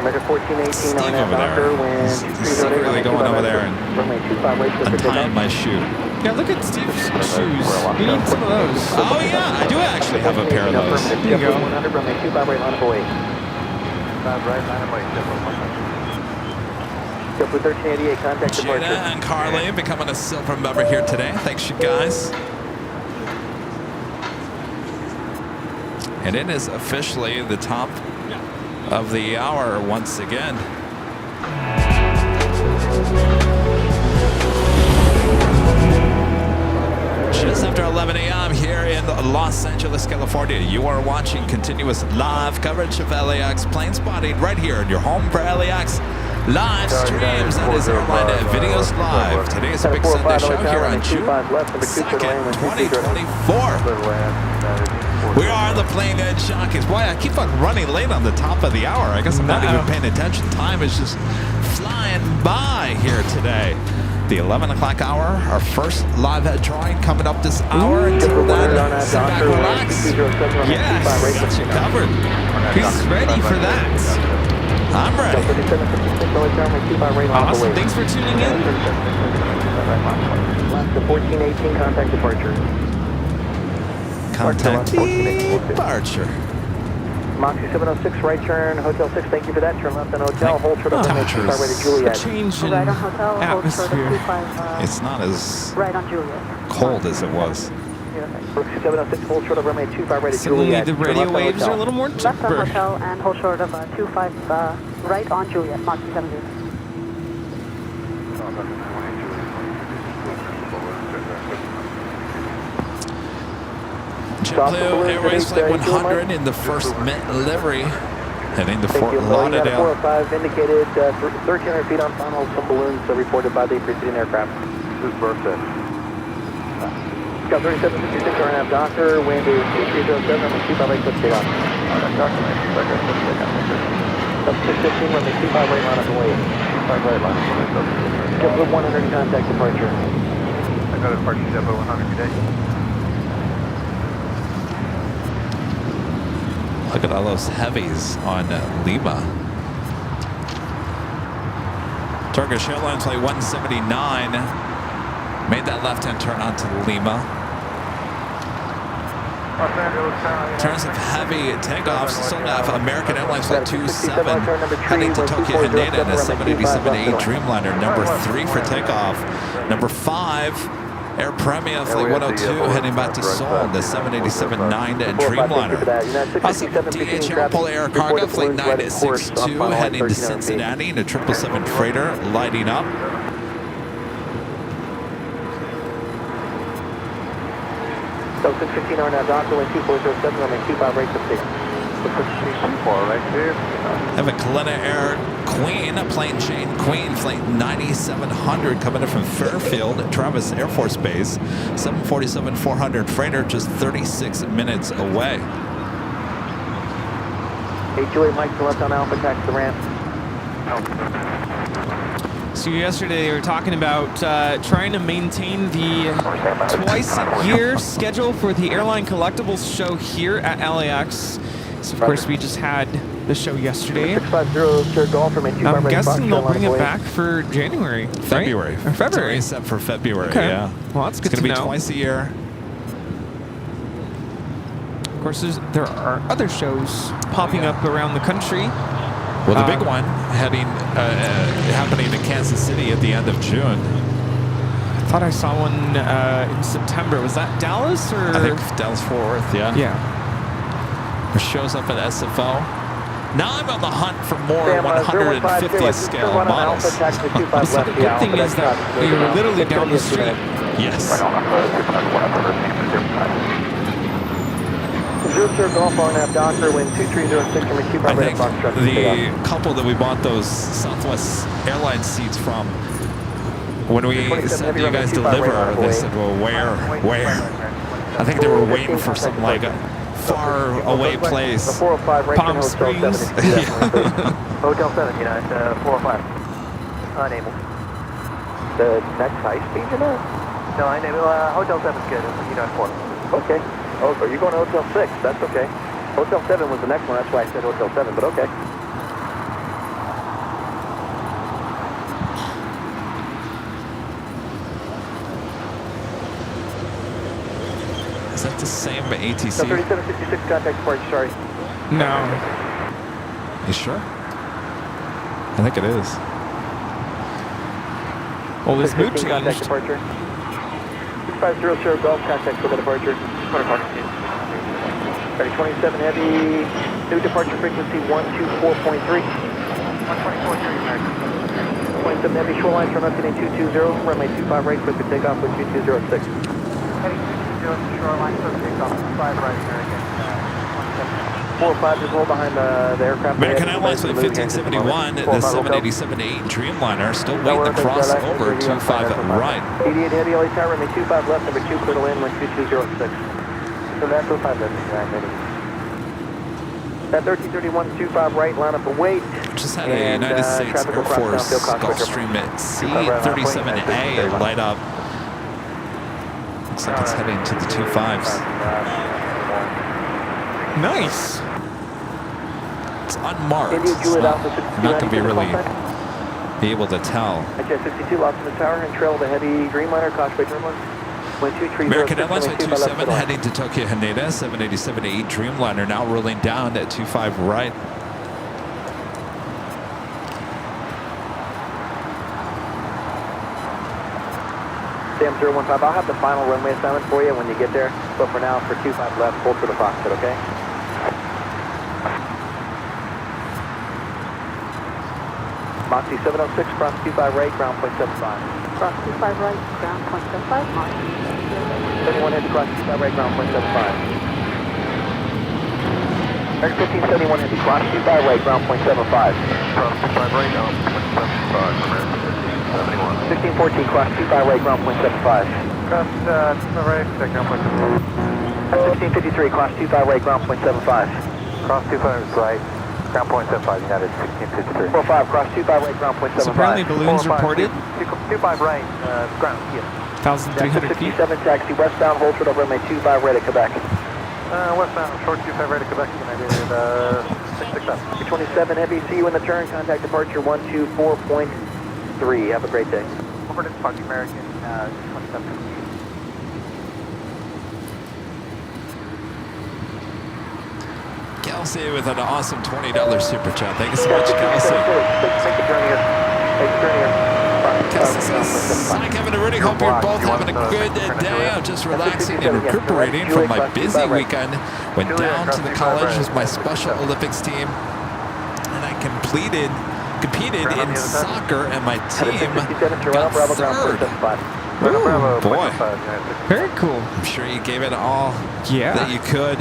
American 1418 Steve on that over Doctor, there. wind He's 2308, secretly going over there and runway 25 right, clear for untying takeoff. my shoe. Yeah, look at Steve's shoes. We need some of those. Oh yeah, I do actually have a pair of those. There you go. 100, runway 25 right, line of away. 5 right, 9 away, 1388, contact Jada departure. and Carly becoming a silver member here today. Thanks, you guys. And it is officially the top of the hour once again. Just after 11 a.m. here in Los Angeles, California, you are watching continuous live coverage of LAX plane spotting right here in your home for LAX live streams. That is Airline Videos Live. Today is a big Sunday show here on June 2nd, 2024. We are the Plane Jockeys. Boy, I keep on running late on the top of the hour. I guess I'm not even paying attention. Time is just flying by here today. The 11 o'clock hour, our first live drawing coming up this hour. Until then, sit back, relax. Yes, got you covered. He's ready for that. I'm ready. Awesome. Thanks for tuning in. Last 1418, contact departure. Contact departure. Moxie 706, right turn, Hotel 6, thank you for that. Turn left on Hotel, hold short of runway 25 right at A Juliet. change in Right on Hotel, hold short of atmosphere. 25, It's not as right on Juliet. cold as it was. Moxie 706, hold short of runway 25 right at Suddenly Juliet. the Turn radio left on waves are a Hotel. little more Left on chipper. Hotel and hold short of 25 right on Juliet, Moxie 70. JetBlue Airways Flight 100 in the first Mint livery, heading to Fort Lauderdale. 405 indicated 1,300 feet on final. Some balloons reported by the preceding aircraft. Who's birthday? Scout 3756 RNAV Doctor, wind is 2307, runway 25 right, clip takeoff. Sub 615, runway 25 right, line up and wait. 25 right, line up and wait. JetBlue 100 contact departure. I got a departure JetBlue 100 today. Look at all those heavies on Lima. Turkish Airlines Flight 179 made that left-hand turn onto Lima. In terms of heavy takeoffs, still have American Airlines Flight 27 heading to Tokyo Haneda in a 787-8 Dreamliner. Number 3 for takeoff. Number 5, Air Premia Flight 102 heading back to Seoul in the 787-9 Dreamliner. Also, DHL Polar Air Cargo Flight 962 heading to Cincinnati in a 777 freighter lighting up. So 615 RNAV Doctor, wind 2407, runway 25 right, clip takeoff. Have a Kalina Air Queen, plane chain Queen Flight 9700 coming in from Fairfield, Travis Air Force Base. 747-400 freighter just 36 minutes away. 828 Mike to left on Alpha, taxi the ramp. So yesterday they were talking about trying to maintain the twice-a-year schedule for the Airline Collectibles show here at LAX. So of course we just had the show yesterday. 650 Sir Golf from I'm guessing they'll bring it back for January, February. Right? Or February. It's set for February, okay. Yeah. Well, that's good to know. It's going to be twice a year. Of course, there are other shows popping up around the country. Well, the big one happening in Kansas City at the end of June. I thought I saw one in September. Was that Dallas or? I think Dallas Fort Worth, yeah. Yeah. It shows up at SFO. Now I'm on the hunt for more 150th scale models. So the good thing is that you're literally down the street. Yes. Golf RNAV Doctor, wind 2306, runway 25 I right, think Foxtrot. the couple that we bought those Southwest Airlines seats from, when we said you guys deliver, they said, well, where? I think they were waiting for some like far away place. 405 right Palm to Hotel Springs. 7. Hotel 7, United 405. Unable. The next high speed, you know? No, I know. Hotel 7's good. United 4. Okay. Oh, so you're going to Hotel 6. That's okay. Hotel 7 was the next one. That's why I said Hotel 7, but okay. Is that the same ATC? So 3766 contact departure, sorry. No. You sure? I think it is. Well, this mood 615 contact changed. departure. 6500 Golf contact for the departure. Ready 27 heavy, new departure frequency 124.3. 124.3 American. 27 heavy shoreline, turn up to 220, runway 25 right, quick to take off with 2206. Heading 220 shoreline, quick to take off, 5 right, American. 405, just hold behind the aircraft. American Airlines Flight 1571, the 787-8 Dreamliner, still waiting to cross over 25 right. 88 heavy, LA tower, runway 25 left, number 2, clear to land, 12206. So that's 05 left, that 1331, 25 right, line up and wait. Just had a United States Air Force Gulfstream at C-37A light up. Looks like it's heading to the 25s. Nice. It's unmarked. So I'm not going to be really be able to tell. Jet 62, lost in the tower and trail the heavy Dreamliner, Causeway Dreamliner. American Airlines Flight 27 heading to Tokyo Haneda, 787-8 Dreamliner now rolling down at 25 right. Sam 015, I'll have the final runway assignment for you when you get there, but for now, for 25 left, full to the Foxtrot, okay? Moxie 706, cross 25 right, ground point 75. Cross 25 right, ground point 75, Mark. 31 head to cross 25 right, ground point 75. 1571 Heavy, cross 25 right, ground point 75. Cross 25 right, down 75, American 1571. 1614, cross 25 right, ground point 75. Cross 25 right, take ground point 75. 1653, cross 25 right, ground point 75. Cross 25 right, ground point 75, United 1653. 45, cross 25 right, ground point 75. So apparently balloons reported 25 right, ground, yes. 1,300 feet. 57 taxi westbound, hold short of runway 25 right at Quebec. Westbound, short 25 right at Quebec, United 667. 227 Heavy, see you in the turn, contact departure 124.3. Have a great day. Over to Departure American 27. Kelsey with an awesome $20 super chat. Thank you so much, Kelsey. Thanks for joining us. Thanks for joining us. Kelsey says, hi, Kevin and Rudy. Hope you're both having a good day. I'm just relaxing and recuperating from my busy weekend. Went down to the college with my Special Olympics team, and I competed in soccer, and my team got third. Ooh, boy. Very cool. I'm sure you gave it all that you could.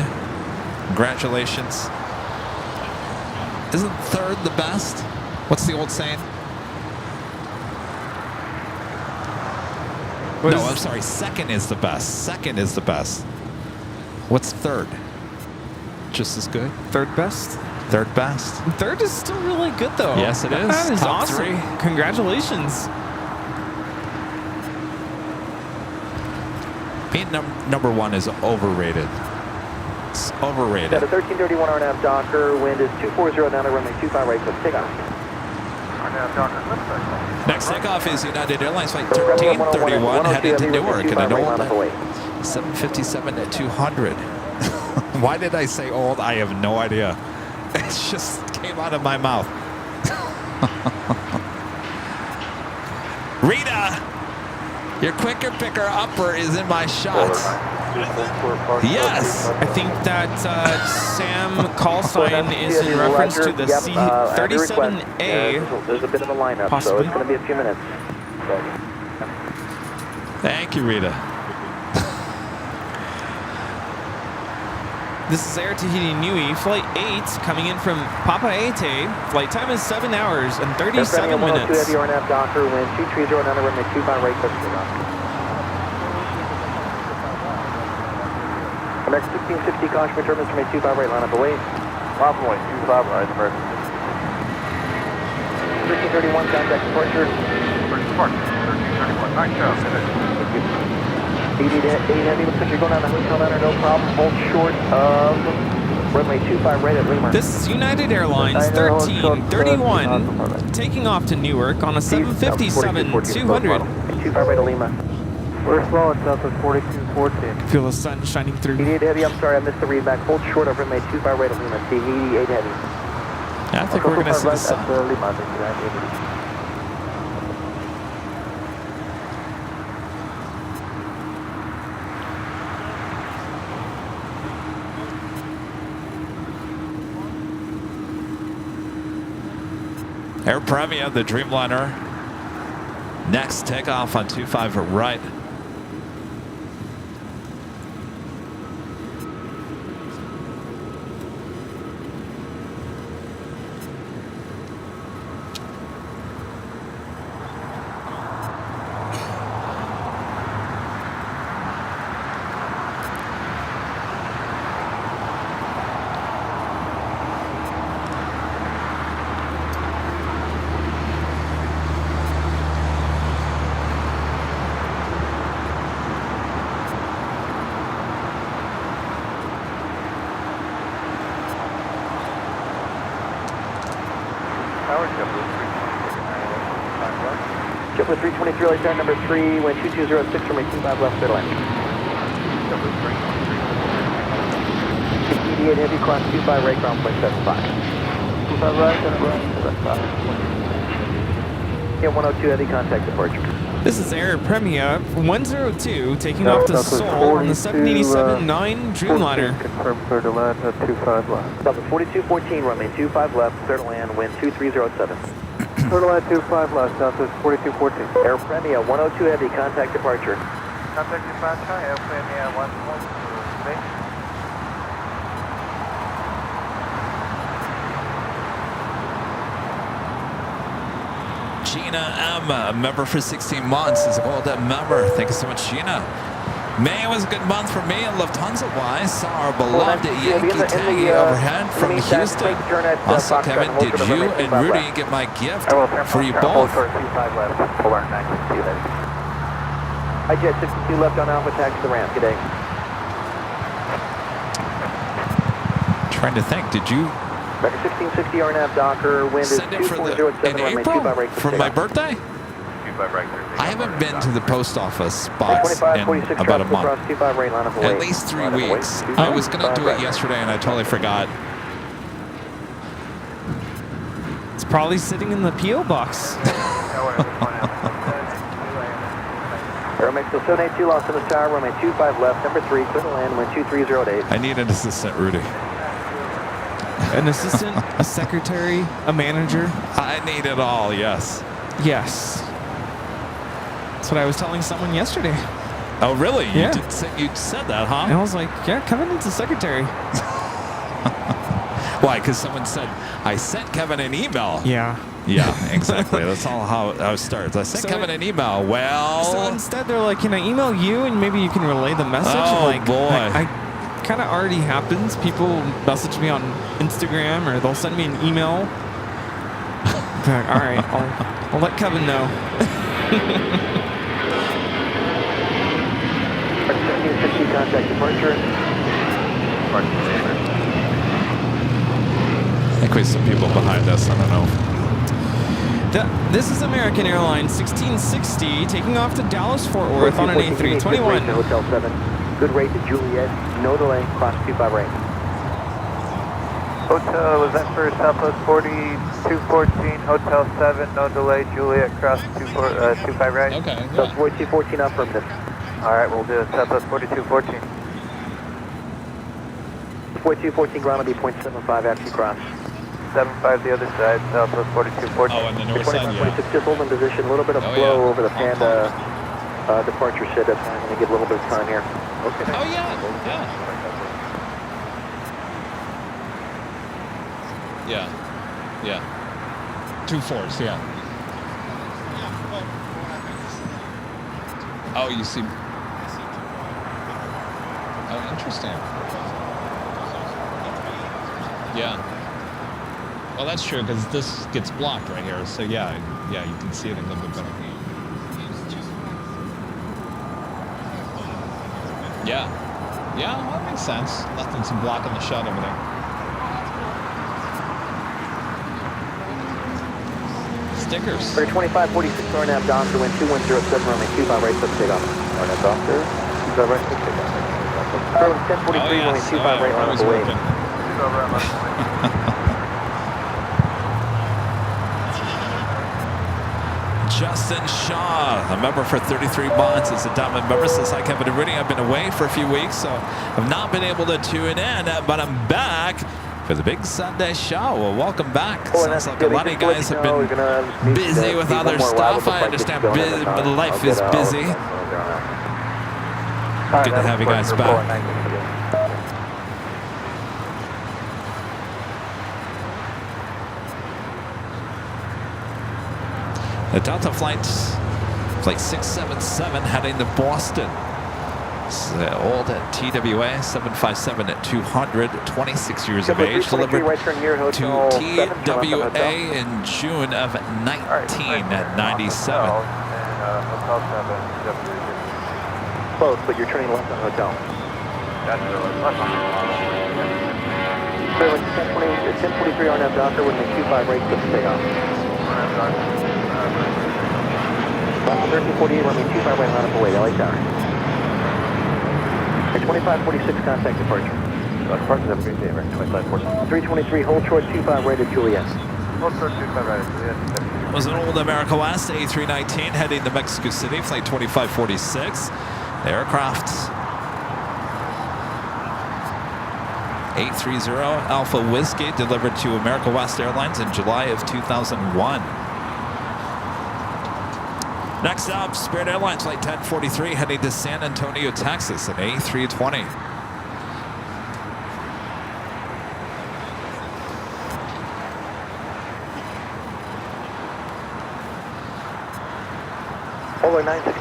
Congratulations. Isn't third the best? What's the old saying? No, I'm sorry. Second is the best. Second is the best. What's third? Just as good? Third best? Third best. Third is still really good, though. Yes, it is. That is Top awesome. 3. Congratulations. Being number 1 is overrated. It's overrated. At a 1331 RNAV Docker, wind is 240 down to runway 25 right, so take off. Next takeoff is United Airlines Flight 1331 headed to Newark in an old 757-200. Why did I say old? I have no idea. It just came out of my mouth. Rita, your quicker picker upper is in my shots. Yes. I think that Sam Callsign is in reference to the C-37A. There's a bit of a lineup, Possibly. so it's going to be a few minutes. Thank you, Rita. This is Air Tahiti Nui, Flight 8, coming in from Papa Ete. Flight time is 7 hours and 37 minutes. Heavy RNAV Docker, wind 230 down to runway 25 right, close to American 1660, caution for turbulence, runway 25 right, line up away. Runway 25 right, American 1331, contact departure. Departure, 1331, nice job, Thank you. 8 Heavy, looks like you're going down the hotel ladder, no problem. Hold short of runway 25 right at Lima. This is United Airlines 1331, taking off to Newark on a 757-200. 25 right at Lima. We're slow at Southwest 4214. Feel the sun shining through. 88 Heavy, I'm sorry, I missed the read back. Hold short of runway 25 right at Lima. 88 Heavy. I think we're going to see the sun. Lima, Air Premia, the Dreamliner. Next takeoff on 25 right. JetBlue 323, light down number 3, wind 2206 from 25 left, clear line. 88 Heavy, cross 25 right, ground point 75. 25 right, and ground 75. Yeah, 102 Heavy, contact departure. This is Air Premia 102, taking off to Seoul on the 787-9 Dreamliner. Confirm clear to land at 25 left. Southwest 4214, runway 25 left, clear to land, wind 2307. Clear to land 25 left, Southwest 4214. Air Premia 102 Heavy, contact departure. Contact departure, Air Premia 102. Gina M, a member for 16 months, is a gold member. Thank you so much, Gina. May was a good month for me and Lufthansa-wise. Saw our beloved Yankee Tangy overhead from Houston. Also, Kevin, did you and Rudy get my gift for you both? Hi, Jet 62 left on Alpha, taxi the ramp. Good day. Trying to think, did you Record 1660 RNAV Docker, wind is send it for 2407, in runway April 25 right for my birthday? 25 right, I haven't been to the post office box 25, in 46 about a across month. 25 right, line up away. At least 3 Line up away. weeks. I was going to do it yesterday and I totally forgot. It's probably sitting in the P.O. box. Runway 782 Los Angeles Tower, runway 25 left, number 3, clear to land, wind 230 I need an assistant, Rudy. An assistant, a secretary, a manager. I need it all, yes. Yes. That's what I was telling someone yesterday. Oh, really? Yeah. You said that, huh? And I was like, yeah, Kevin needs a secretary. Why? Because someone said, I sent Kevin an email. Yeah. Yeah, exactly. That's all how it starts. I sent Kevin an email. Well. So instead, they're like, can I email you and maybe you can relay the message? Oh, I'm like, boy. I kind of already happens. People message me on Instagram or they'll send me an email. Like, all right, I'll let Kevin know. 1760 contact departure. I think we have some people behind us. I don't know. This is American Airlines 1660 taking off to Dallas Fort Worth on an A321. Hotel 7. Good rate to Juliet. No delay. Class 25 right. Hotel, was that for Southwest 4214, Hotel 7, no delay, Juliet, cross 25 right? Okay. Southwest 4214 affirmative. Alright, we'll do Southwest 4214. 4214 ground will be 0.75 after you cross. 75 the other side, Southwest 4214. Oh, and the north side, 2526, just hold in position. A little bit of flow over the Panda departure set. That's fine. I'm going to give a little bit of time here. Okay. Oh, yeah. Yeah. 2-4s, yeah. Oh, you see. Oh, interesting. Yeah. Well, that's true because this gets blocked right here. So yeah, you can see it a little bit better. Yeah, well, that makes sense. Nothing's blocking the shot over there. Stickers. For 2546 RNAV Doctor, wind 2107, runway 25 right, let's take off. RNAV Doctor, 25 right, let's take off. Curling 1043, runway 25 right, line up away. Justin Shaw, a member for 33 months, is a diamond member. Says, hi, Kevin Rudy. I've been away for a few weeks, so I've not been able to tune in, but I'm back for the big Sunday show. Well, welcome back. Sounds like a lot of you guys have been busy with other stuff. I understand life is busy. Good to have you guys back. The Delta flight 677 heading to Boston. It's the old TWA 757 at 200, 26 years of age, delivered to TWA in June of 1997. Close, but you're turning left on hotel. That's Clearly, 1023 RNAV Doctor, would make 25 right, clip to take off. 1348, runway 25 right, line up away, LA Tower. 2546, contact departure. Departure, have a great day, right? 2546. 323, hold short 25 right at Juliet. Hold short 25 right at Juliet. It was an old America West A319 heading to Mexico City, flight 2546. The aircraft 830 Alpha Whiskey, delivered to America West Airlines in July of 2001. Next up, Spirit Airlines flight 1043 heading to San Antonio, Texas, an A320.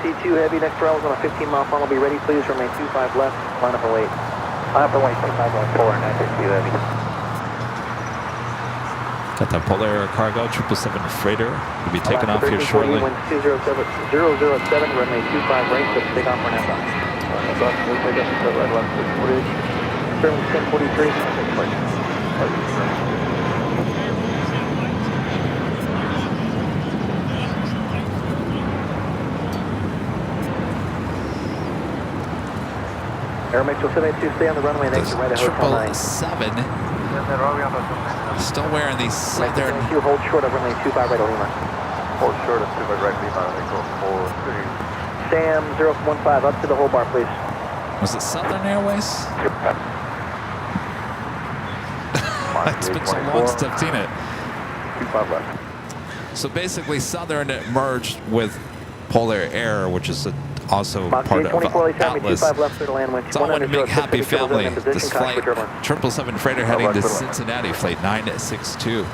962 heavy, next round on a 15-mile funnel. Be ready, please. Remain 25 left, line up and wait. Line up and wait, 25 left, forward, 962 heavy. Got that Polar Air Cargo 777 freighter. Will be taking off here shortly. Wind 007, runway 25 right, so take off for an outbound. Turn 1043. Airmax 782, stay on the runway next to right at Hotel 9. 777. Still wearing these southern. You hold short of runway 25 right at Lima. Hold short of 25 right Lima, echo 43. Sam 015, up to the whole bar, please. Was it Southern Airways? It's been so long since I've seen it. 25 left. So basically, Southern merged with Polar Air, which is also part of Atlas. So I want to make happy family. This flight, 777 freighter heading to Cincinnati, flight 962.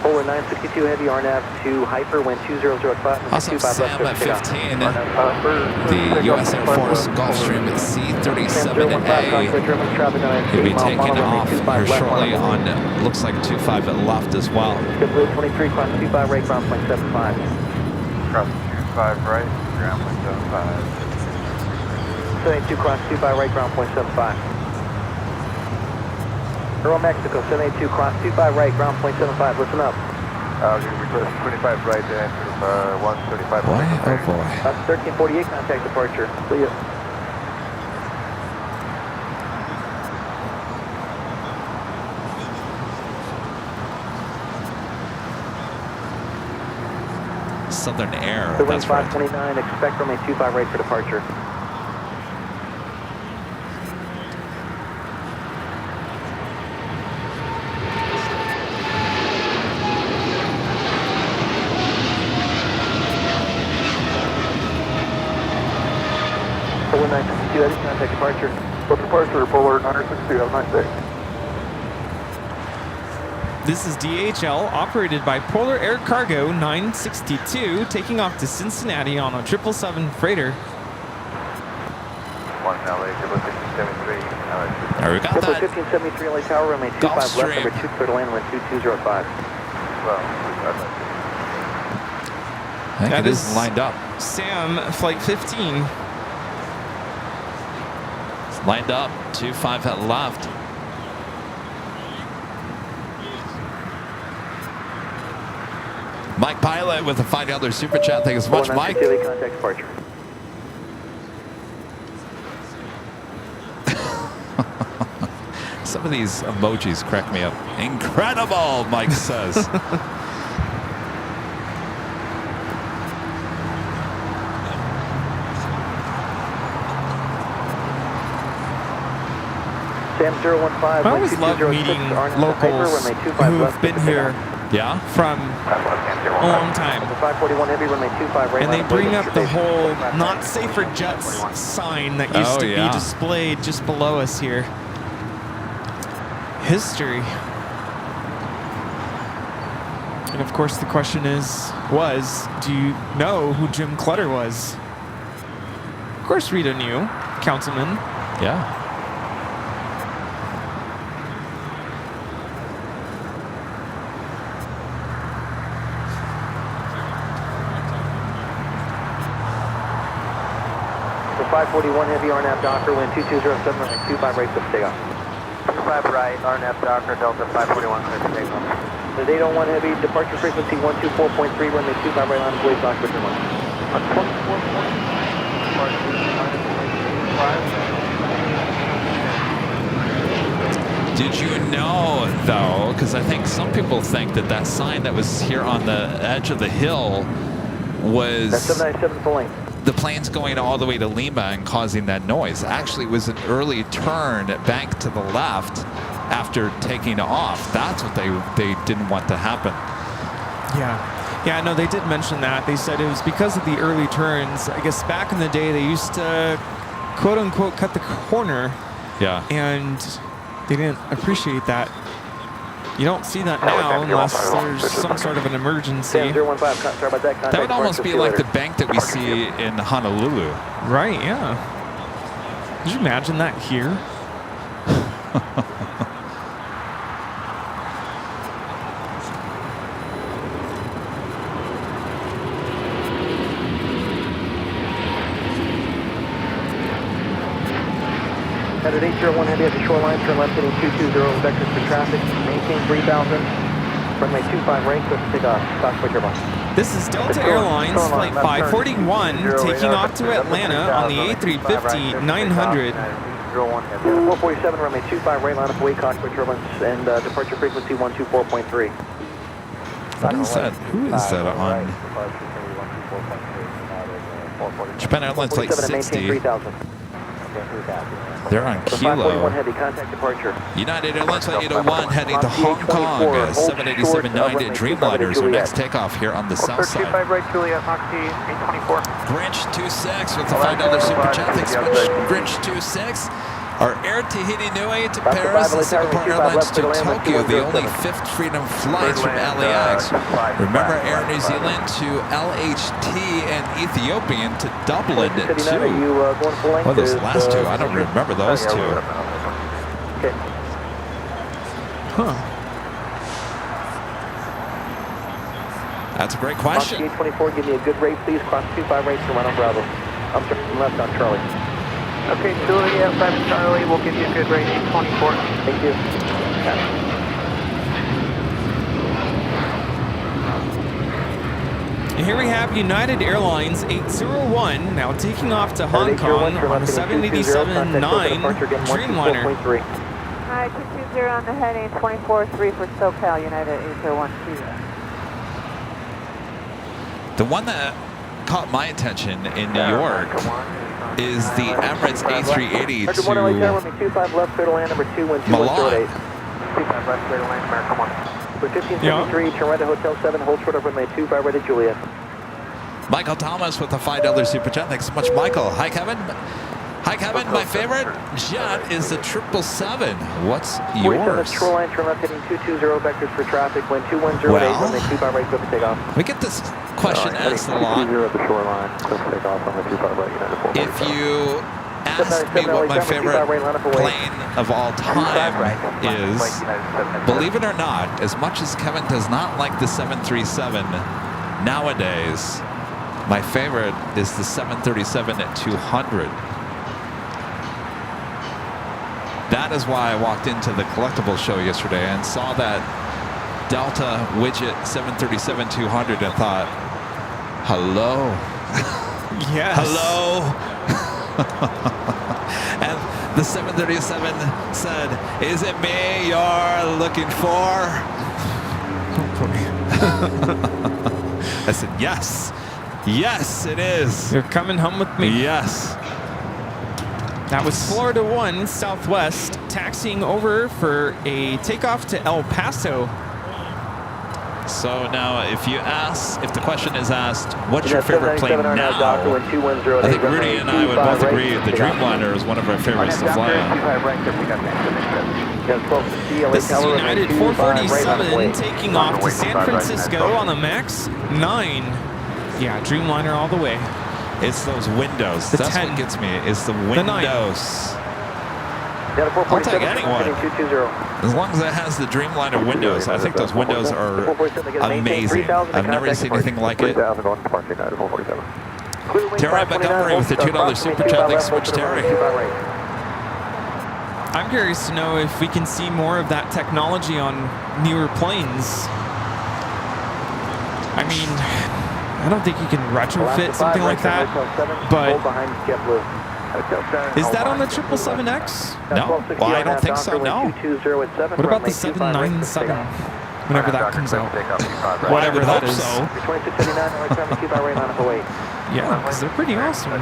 Polar 962 heavy, RNAV to Hyper, wind 2005. Also Sam at 15, the U.S. Air Force Gulfstream C-37A. He'll be taking off here shortly on, looks like 25 left as well. JetBlue 23, cross 25 right, ground point 75. Cross 25 right, ground point 75. 782, cross 25 right, ground point 75. Aero Mexico, 782, cross 25 right, ground point 75, listen up. Request 25 right, 135. Boy, oh boy. 1348, contact departure. See ya. Southern Air, The wind that's right. 529, expect runway 25 right for departure. Polar 962, that is contact departure. For departure, Polar 962, have a nice day. This is DHL, operated by Polar Air Cargo 962, taking off to Cincinnati on a 777 freighter. 1 LA, 1573. There we got that. 1573 LA Tower, runway 25 left, Gulfstream. number 2, clear to land, wind 2205. Well, I think That it is is- lined up. Sam, flight 15. It's lined up. 25 left. Mike Pilot with a $5 super chat. Thank you so much, Mike. 962, contact departure. Some of these emojis crack me up. Incredible, Mike says. Sam 015, I always wind love 2206, meeting RNAV locals Hyper, runway 25 who've left, been here Yeah? from a long time. 541 heavy, runway 25 right. And they line, bring approach up the station. whole "Not Safe for Jets" sign that used Oh, to yeah. be displayed just below us here. History. And of course the question was, do you know who Jim Clutter was? Of course Rita knew, councilman. Yeah. The 541 heavy, RNAV Docker, wind 2207, runway 25 right, clip takeoff. 25 right, RNAV Docker, Delta 541, clear for takeoff. The 801 heavy, departure frequency 124.3, runway 25 right, line of blade, Docker, turn one. 124.3, Did you know, though, because I think some people think that that sign that was here on the edge of the hill was That's 797 full length. the planes going all the way to Lima and causing that noise. Actually, it was an early turn back to the left after taking off. That's what they didn't want to happen. Yeah, no, they did mention that. They said it was because of the early turns. I guess back in the day they used to quote unquote cut the corner, Yeah. and they didn't appreciate that. You don't see that now unless there's some sort of an emergency. 015, sorry about that. That would almost be like the bank that we see in Honolulu. Right, yeah. Could you imagine that here? At 801 heavy at the shoreline, turn left heading 220, vectors for traffic, maintain 3000, runway 25 right, clear to take off, Foxtrot turbine. This is Delta Airlines, flight 541, taking off to Atlanta on the A350 900. 447, runway 25 right, line up away, cockpit turbulence, and departure frequency 124.3. What is that? Who is that on? Japan Airlines Flight 60. 3000. They're on 541 Kilo. heavy, contact departure. United Airlines Flight 801 heading to Hong Kong. 787-9 Dreamliner is our next takeoff here on the south side. 25 right, Juliet, Mach 824. Grinch 26 with the $5 super chat. Thanks so much, Grinch 26. Our Air Tahiti Nui to Paris and Singapore Airlines to Tokyo, the only fifth freedom flights from LAX. Remember Air New Zealand to LHT and Ethiopian to Dublin too. Well, those last two, I don't remember those two. Okay. Huh. That's a great Mach question. 824, give me a good rate, please. Cross 25 right to run on Bravo. I'm turning left on Charlie. Okay, Juliet, 5 Charlie, we'll give you a good rate, 824. Thank you. And here we have United Airlines 801 now taking off to Hong Kong on a 787-9 Dreamliner. Hi, 220 on the heading, 24-3 for SoCal, United 801. The one that caught my attention in New York is the Emirates A380 to Milan. 25 left, clear to land, number 2, wind 2108. 25 left, clear to land, America, come on. For 1573, turn right to Hotel 7, hold short of runway 25 right to Juliet. Michael Thomas with a $5 super chat. Thanks so much, Michael. Hi, Kevin. Hi, Kevin. My favorite jet is the 777. What's yours? Shoreline, turn left heading 220, vectors for traffic, wind 2108, runway 25 right, clear to take off. We get this question asked a lot. 220 at the shoreline, clear to take off on the 25 right, United 447. If you asked me what my favorite plane of all time is, believe it or not, as much as Kevin does not like the 737 nowadays, my favorite is the 737-200. That is why I walked into the collectibles show yesterday and saw that Delta widget 737-200 and thought, hello. Yes. Hello. And the 737 said, is it me you're looking for? I said, yes. Yes, it is. You're coming home with me. Yes. That was Florida 1 Southwest taxiing over for a takeoff to El Paso. So now if the question is asked, what's your favorite plane now? I think Rudy and I would both agree the Dreamliner is one of our favorites to fly on. This is United 447 taking off to San Francisco on the MAX 9. Yeah, Dreamliner all the way. It's those windows. The That's 10. what gets me. It's the windows. I'll take anyone. As long as it has the Dreamliner windows. I think those windows are amazing. I've never seen anything like it. Terry Montgomery with the $2 super chat. Thanks so much, Terry. I'm curious to know if we can see more of that technology on newer planes. I mean, I don't think you can retrofit something like that, but is that on the 777X? No. Well, I don't think so, no. What about the 797? Whenever that comes out. Whatever that is. Yeah, because they're pretty awesome.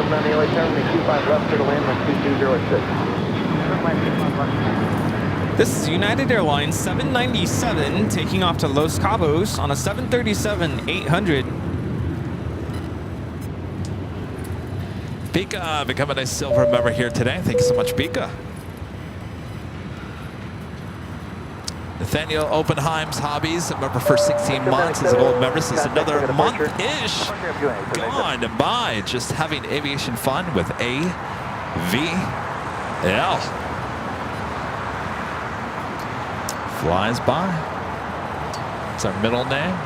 On the LA terminal, 25 left, clear to land on 2206. This is United Airlines 797 taking off to Los Cabos on a 737-800. Pika becoming a silver member here today. Thank you so much, Pika. Nathaniel Oppenheim's Hobbies, a member for 16 months as a gold member. Since another month-ish gone by, just having aviation fun with AVL. Flies by. It's our middle name.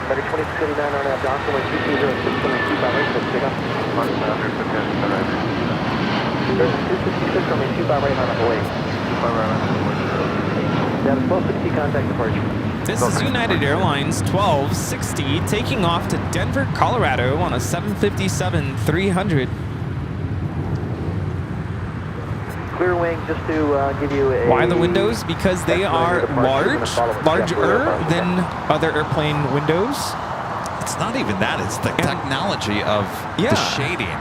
Better 2689 on that Johnson with 2206 on the 25 right, let's pick up. 266 on the 25 right on the way. That is 1260 contact departure. This is United Airlines 1260 taking off to Denver, Colorado on a 757-300. Clear wing, just to give you a... Why the windows? Because they are larger than other airplane windows. It's not even that. It's the technology of the shading.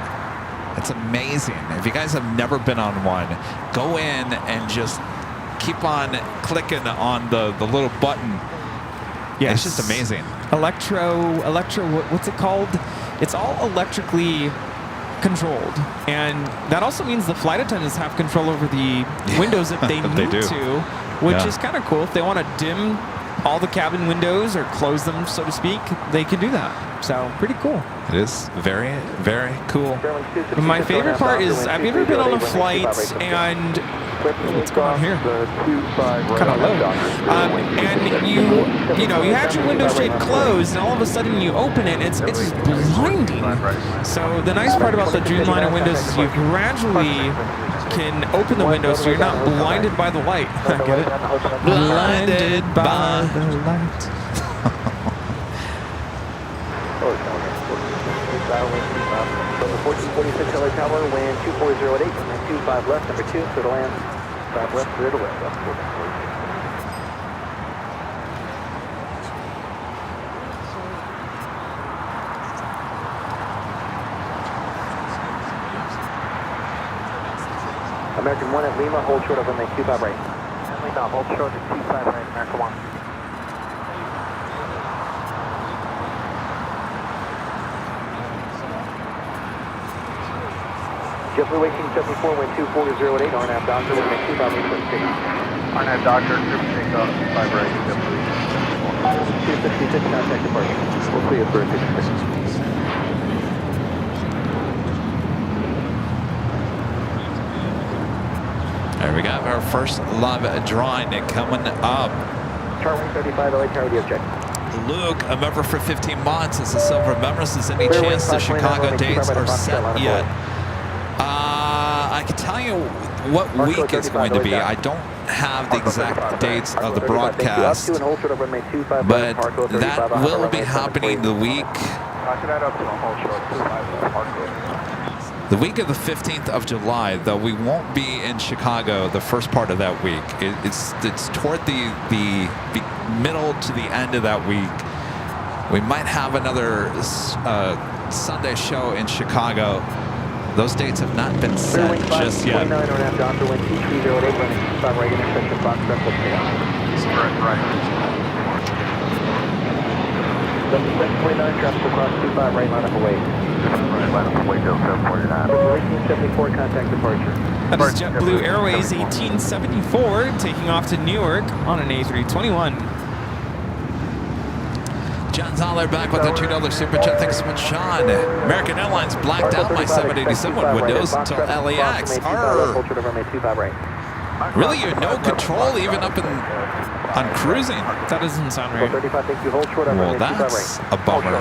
It's amazing. If you guys have never been on one, go in and just keep on clicking on the little button. Yeah, it's just amazing. Electro, what's it called? It's all electrically controlled, and that also means the flight attendants have control over the windows if they need to, which is kind of cool. If they want to dim all the cabin windows or close them, so to speak, they can do that. So pretty cool. It is very, very cool. But my favorite part is, have you ever been on a flight and what's going on here? Kind of low. And you know, you have your window shade closed, and all of a sudden you open it, it's just blinding. So the nice part about the Dreamliner windows is you gradually can open the window so you're not blinded by the light. Get it? Blinded by the light. From the 1446 LA Tower, wind 2408, and 25 left, number 2, clear to land, 5 left, clear to west. American 1 at Lima, hold short of runway 25 right. Lima, hold short at 25 right, American 1. JetBlue 1874, wind 2408, RNAV Doctor, wind 25 right, clear to take off. RNAV Doctor, clear to take off, 5 right, JetBlue 266, contact departure. We'll clear for 56. There we go. Our first live drawing coming up. Charlie 35, LA Tower, do check. Luke, a member for 15 months, is a silver member. Is any chance the Chicago dates are set yet? I can tell you what week it's going to be. I don't have the exact dates of the broadcast, but that will be happening the week of the 15th of July, though we won't be in Chicago the first part of that week. It's toward the middle to the end of that week. We might have another Sunday show in Chicago. Those dates have not been set just yet. 29 RNAV Doctor, wind 2308, running 5 right, intersection, Fox, Brentwood, right. 729, traffic across 25 right, line up away. Line up away, Bill 749. 1874, contact departure. That is JetBlue Airways 1874 taking off to New York on an A321. John Zoller back with a $2 super chat. Thanks so much, Sean. American Airlines blacked out my 787 windows until LAX. Really, you have no control even up on cruising. That doesn't sound right. Well, that's a bummer.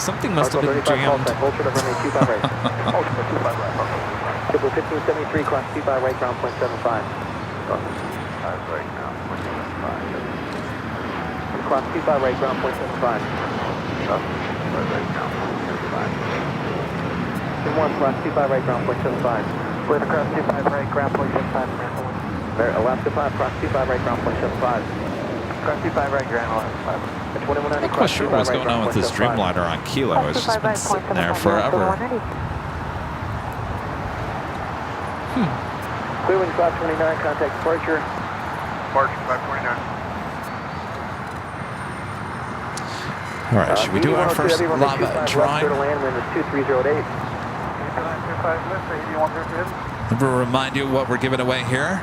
Something must have been jammed. 1573, cross 25 right, ground point 75. Cross 25 right, ground point 75. 1, cross 25 right, ground point 75. Clear to cross 25 right, ground point 75. Alaska 5, cross 25 right, ground point 75. Cross 25 right, ground Alaska 5. I'm not quite sure what's going on with this Dreamliner on Kilo. It's just been sitting there forever. Clear wind 529, contact departure. Departure 529. All right, should we do our first lava drawing? Wind is 2308. Let me remind you what we're giving away here.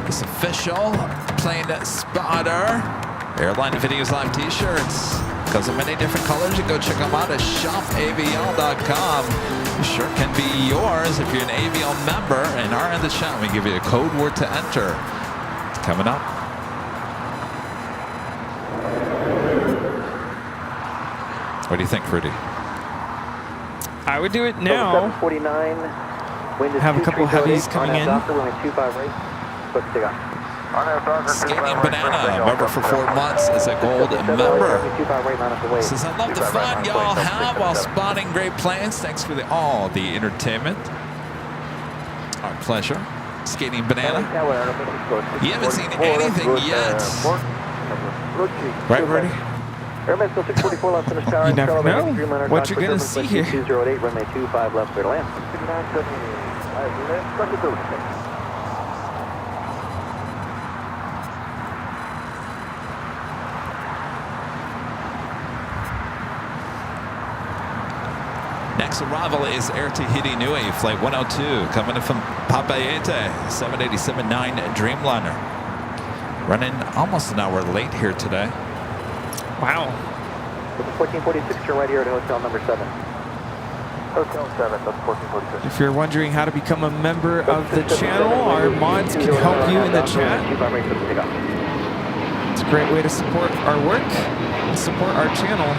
This official plane spotter Airline Videos Live t-shirts. Comes in many different colors. You go check them out at shopavl.com. Sure can be yours if you're an AVL member and are in the chat. We give you a code word to enter. It's coming up. What do you think, Rudy? I would do it now. 749. Wind is Have a couple 2308. heavies coming in. Doctor, runway 25 right. Click to take off. Skating Banana, member for 4 months, is a gold member. Says, I love the fun y'all have while spotting great planes. Thanks for all the entertainment. Our pleasure. Skating Banana. You haven't seen anything yet. Right, Rudy? Airman still 644 left finish tower. You never know what you're going to see here. 208, runway 25 left, clear to land. Next arrival is Air Tahiti Nui, flight 102, coming in from Papayete, 787-9 Dreamliner. Running almost an hour late here today. Wow. 1446, turn right here at hotel number 7. Hotel 7, that's 1446. If you're wondering how to become a member of the channel, our mods can help you in the chat. It's a great way to support our work and support our channel.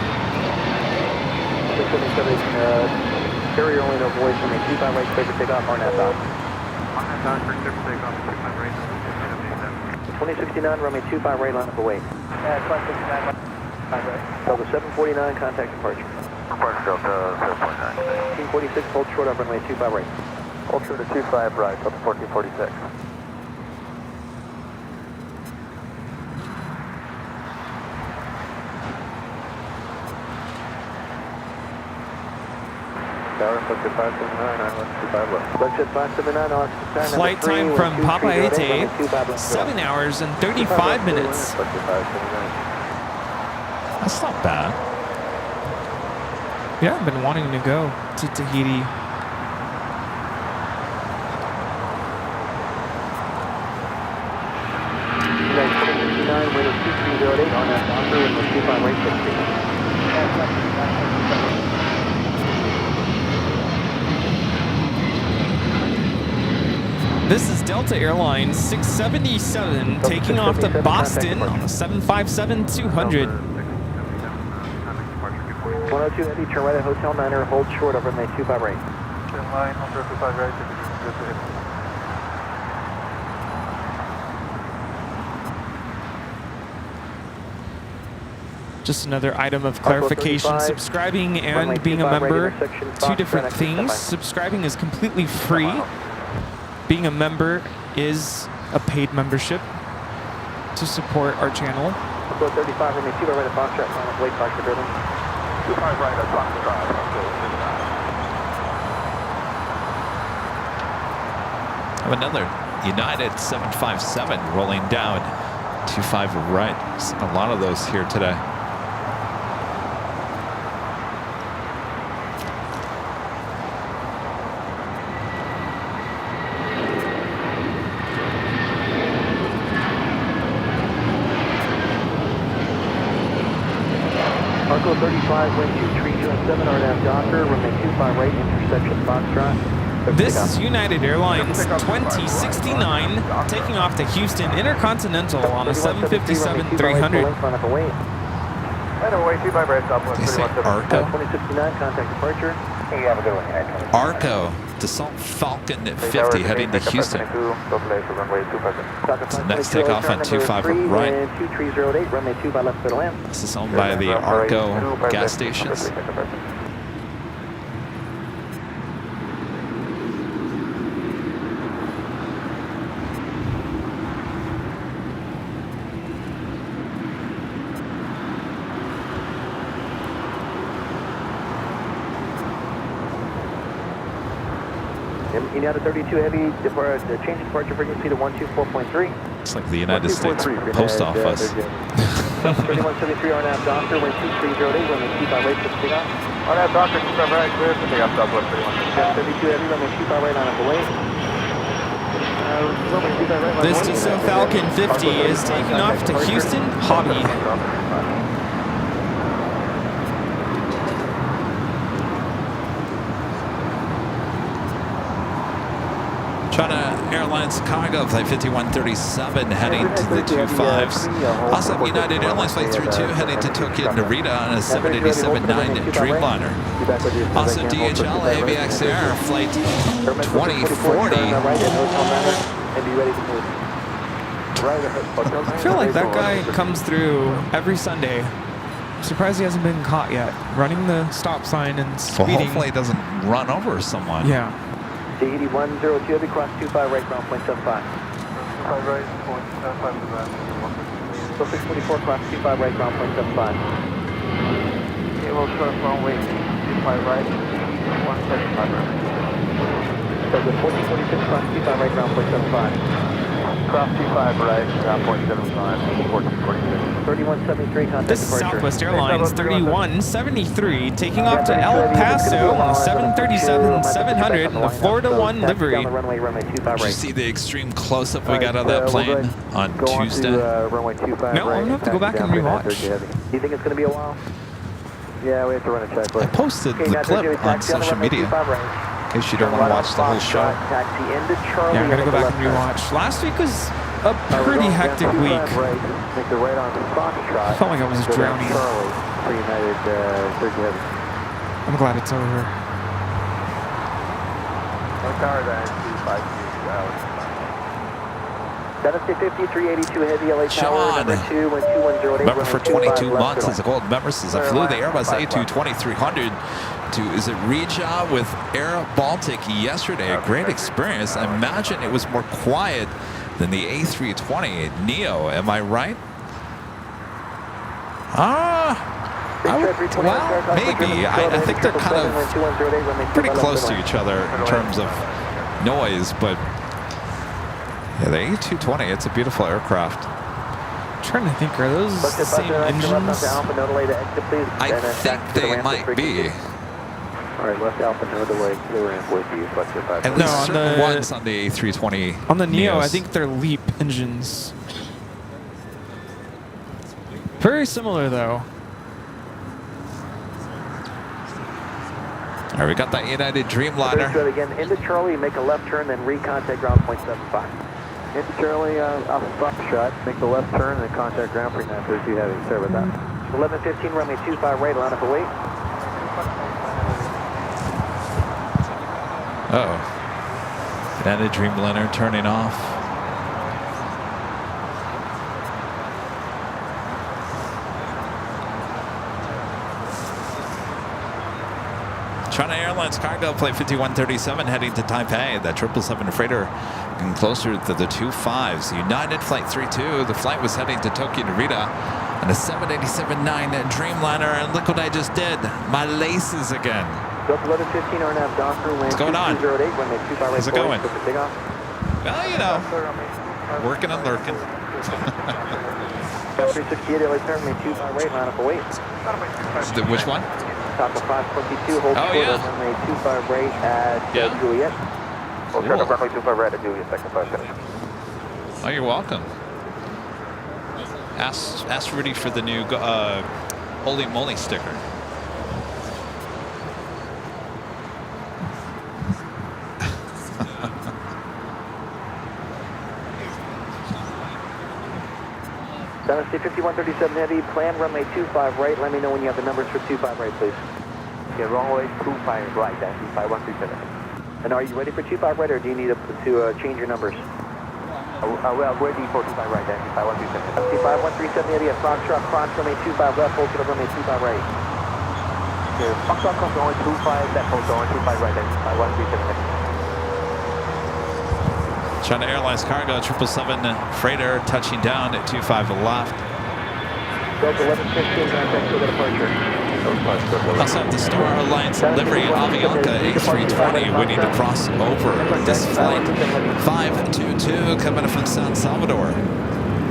677, carrier only, no voice, runway 25 right, clear for takeoff, RNAV dock. RNAV dock, clear for takeoff, 25 right, 2069, runway 25 right, line up away. 2069, Delta 749, contact departure. Departure Delta 749. 1846, hold short up runway 25 right. Hold short at 25 right, Delta 1446. Tower, Flight 579, ILS 25 left. Flight 579, ILS 25 Flight time from Papayete, 7 hours and 35 minutes. That's not bad. Yeah, I've been wanting to go to Tahiti. Wind is 2308 on that doctor and 25 right 16. This is Delta Airlines 677 taking off to Boston on a 757-200. 102 heavy, turn right at Hotel Niner, hold short over runway 25 right. Line, 25 right, Just another item of clarification. Subscribing and being a member, 2 different things. Subscribing is completely free. Being a member is a paid membership to support our channel. 35, runway 25 right at Foxtrot, line up, wait, Foxtrot building. 25 right at Foxtrot, Have another United 757 rolling down 25 right. Seen a lot of those here today. Arco 35, wind 2307, RNAV Docker, runway 25 right, intersection Foxtrot. This is United Airlines 2069 taking off to Houston Intercontinental on a 757-300. They say Arco? 2069, contact departure. You have a good one, United. Arco, Dassault Falcon 50 heading to Houston. It's the next takeoff on 25 right. 2308, runway 25 left to land. This is owned by the Arco gas stations. United 32 heavy, change departure frequency to 124.3. It's like the United States Post Office. 3173 RNAV Doctor, wind 2308, runway 25 right, for takeoff. RNAV Doctor, 25 right, clear for takeoff, Southwest 31. 72 heavy, runway 25 right, line up away. This Dassault Falcon 50 is taking off to Houston Hobby. China Airlines Chicago, flight 5137, heading to the 25s. Also, United Airlines flight 32, heading to Tokyo Narita on a 787-9 Dreamliner. Also, DHL AVX Air, flight 2040. I feel like that guy comes through every Sunday. I'm surprised he hasn't been caught yet. Running the stop sign and Well, speeding. hopefully he doesn't run over someone. Yeah. D8102, heavy cross 25 right, ground point 75. 25 right, 0.75 to that. 624 cross 25 right, ground point 75. Okay, we'll start runway 25 right, 175 right. So the 1446 cross 25 right, ground point 75. Cross 25 right, ground point 75, 1446. 3173, contact This is departure. Southwest Airlines 3173 taking off to El Paso on the 737-700 in the Florida 1 livery. Did you see the extreme close-up we got of that plane on Tuesday? Runway 25 No, I'm gonna have to go back and rewatch. Do you think it's going to be a while? Yeah, we have to run a checklist. I posted the clip on social media in case you don't want to watch the whole show. Taxi into Charlie. Yeah, I'm gonna go back and rewatch. Last week was a pretty hectic week. Make the right on the Foxtrot. Felt like I was drowning. Charlie for United 30 Heavy. I'm glad it's over. One tower that is 750, 382 Heavy, LA Tower, Sean, number 2, when 2108. member for 22 months as a gold member since I flew the Airbus A220-300 to, is it Riga with Air Baltic yesterday. A great experience. I imagine it was more quiet than the A320 Neo. Am I right? Well, maybe. I think they're kind of pretty close to each other in terms of noise, but yeah, the A220, it's a beautiful aircraft. I'm trying to think, are those the same engines? I think they might be. All right, left Alpha, no delay, clear ramp with you, flex your 5. At No, least on certain the- ones on the A320. On the Neo, Neos. I think they're LEAP engines. Very similar, though. All right, we got that United Very Dreamliner. good. Again, into Charlie, make a left turn, then recontact ground point 75. Into Charlie, Alpha Foxtrot, make the left turn, then contact ground point 932 Heavy. Sorry about that. 1115, runway 25 right, line up away. Uh-oh. United Dreamliner turning off. China Airlines cargo flight 5137 heading to Taipei. That 777 freighter getting closer to the 25s. United flight 32. The flight was heading to Tokyo Narita on a 787-9 Dreamliner. And look what I just did. My laces again. Delta 1115 RNAV Doctor, wind What's going on? 2208, runway 25 right. How's it going? For takeoff. Well, you know, working and lurking. 368 LA turn, runway 25 right, line up away. Which one? Top of 522, hold Oh, quarter, yeah. runway 25 right at Yeah. Juliet. We'll turn up runway 25 right at Juliet, second 5 finish. Oh, you're welcome. Ask Rudy for the new Holy Moly sticker. Dynasty 5137 Heavy, plan runway 25 right. Let me know when you have the numbers for 25 right, please. Yeah, runway 25 right, Dynasty 5137. And are you ready for 25 right, or do you need to change your numbers? Well, ready for 25 right, Dynasty 5137. Dynasty 5137 Heavy at Foxtrot, cross runway 25 left, hold to the runway 25 right. Okay, Foxtrot comes on 25 left, hold on 25 right, Dynasty 5137. China Airlines cargo 777 freighter touching down at 25 left. Delta 1115, contact for the departure. Also have the Star Alliance livery Avianca A320 waiting to cross over this flight 522 coming from San Salvador.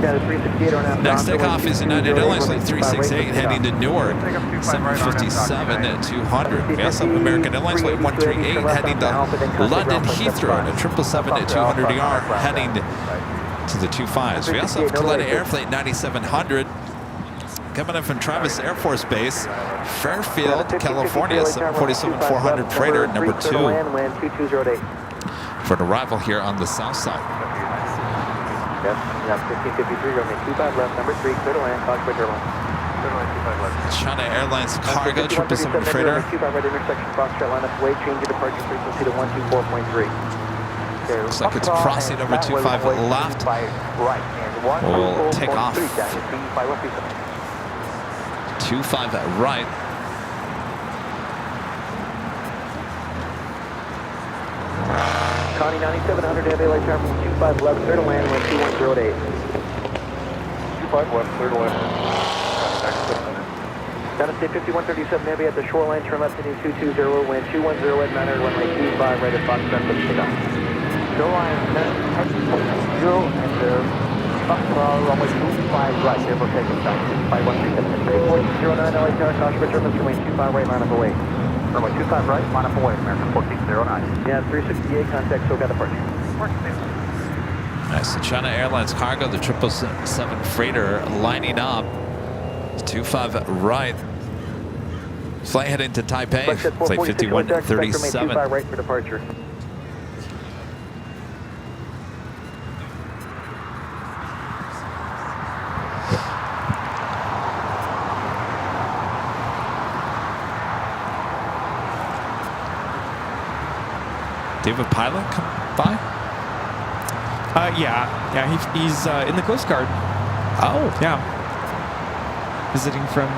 Got a 368 on that. Next takeoff is United Airlines Flight 368 heading to Newark, 757 at 200. We also have American Airlines Flight 138 heading to London Heathrow at 777 at 200ER heading to the 25s. We also have Collectibles Air Flight 9700 coming in from Travis Air Force Base, Fairfield, California, 747-400 freighter number 2 for an arrival here on the south side. Yes, you have 1553, runway 25 left, number 3, clear to land, cockpit Airline. Clear to land, 25 left. China Airlines Cargo 777 freighter. 25 right intersection, Foxtrot line up way, change your departure frequency to 124.3. Looks like it's crossing over 25 left. We'll take off. 25 right. Connie 9700 Heavy Light Terminal 25 left, clear to land, wind 2108. 25 left, clear to land. Down to state 5137 Heavy at the shoreline, turn left heading 220, wind 210 at 900, runway 25 right at Foxtrot, let's take off. Shoreline, 0 and Foxtrot, runway 25 right, therefore take us down. 5137 1409 LA Tower, Foxtrot, Mr. Wayne 25 right, line up away. Runway 25 right, line up away, American 1409. Yeah, 368, contact SoCal departure. Nice. So China Airlines Cargo, the 777 freighter lining up. 25 right. Flight heading to Taipei. Flight 5137. 25 right for departure. Do you have a pilot come by? Yeah, he's in the Coast Guard. Oh. Yeah. Visiting from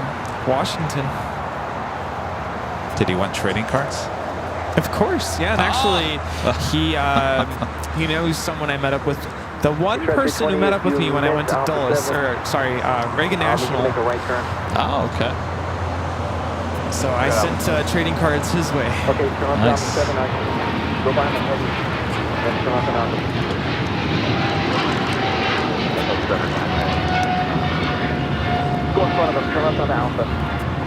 Washington. Did he want trading cards? Of course, yeah. And actually, he knows someone I met up with. The one person who met up with me when I went to Dulles, Reagan National. Oh, okay. So I sent trading cards his way. Okay, turn off Nice. 79. Go by the heavy. Then turn off and on. Go in front of him. Turn off on the Alpha.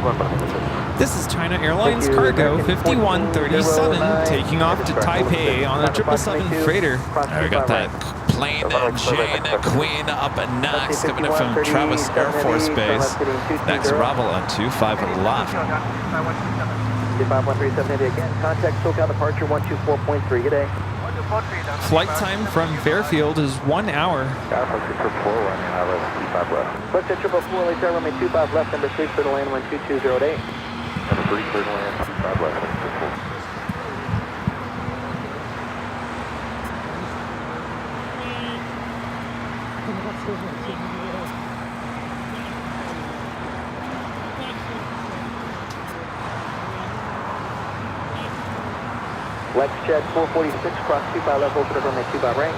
Go in front of him. This is China Airlines Cargo 5137 taking off to Taipei on the 777 freighter. We got that Plane Jane Queen up next, coming in from Travis Air Force Base. Next arrival on 25 left. 5137 again. Contact SoCal departure 124.3. Good day. Flight time from Fairfield is 1 hour. What's that 444 late there, runway 25 left, number 3, clear to land, wind 2208. Number 3, clear to land, 25 left. LAX Jet 446, cross 25 left, open to runway 25 right.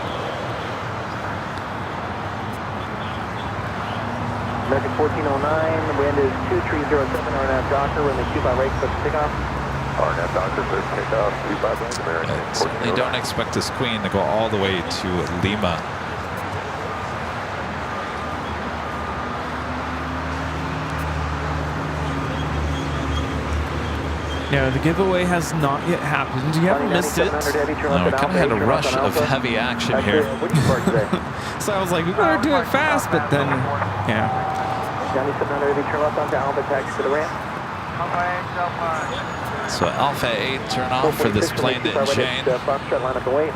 American 1409, wind is 2307, RNAV Doctor, runway 25 right, click takeoff. RNAV Doctor, clear takeoff, 25 right, American. Certainly don't expect this Queen to go all the way to Lima. No, the giveaway has not yet happened. You haven't missed it. No, we kind of had a rush of heavy action here. So I was like, we better do it fast, but then, yeah. 9700 heavy, turn left onto Alpha, taxi to the ramp. So Alpha 8 turn off for this Plane Jane. Foxtrot, line up and wait.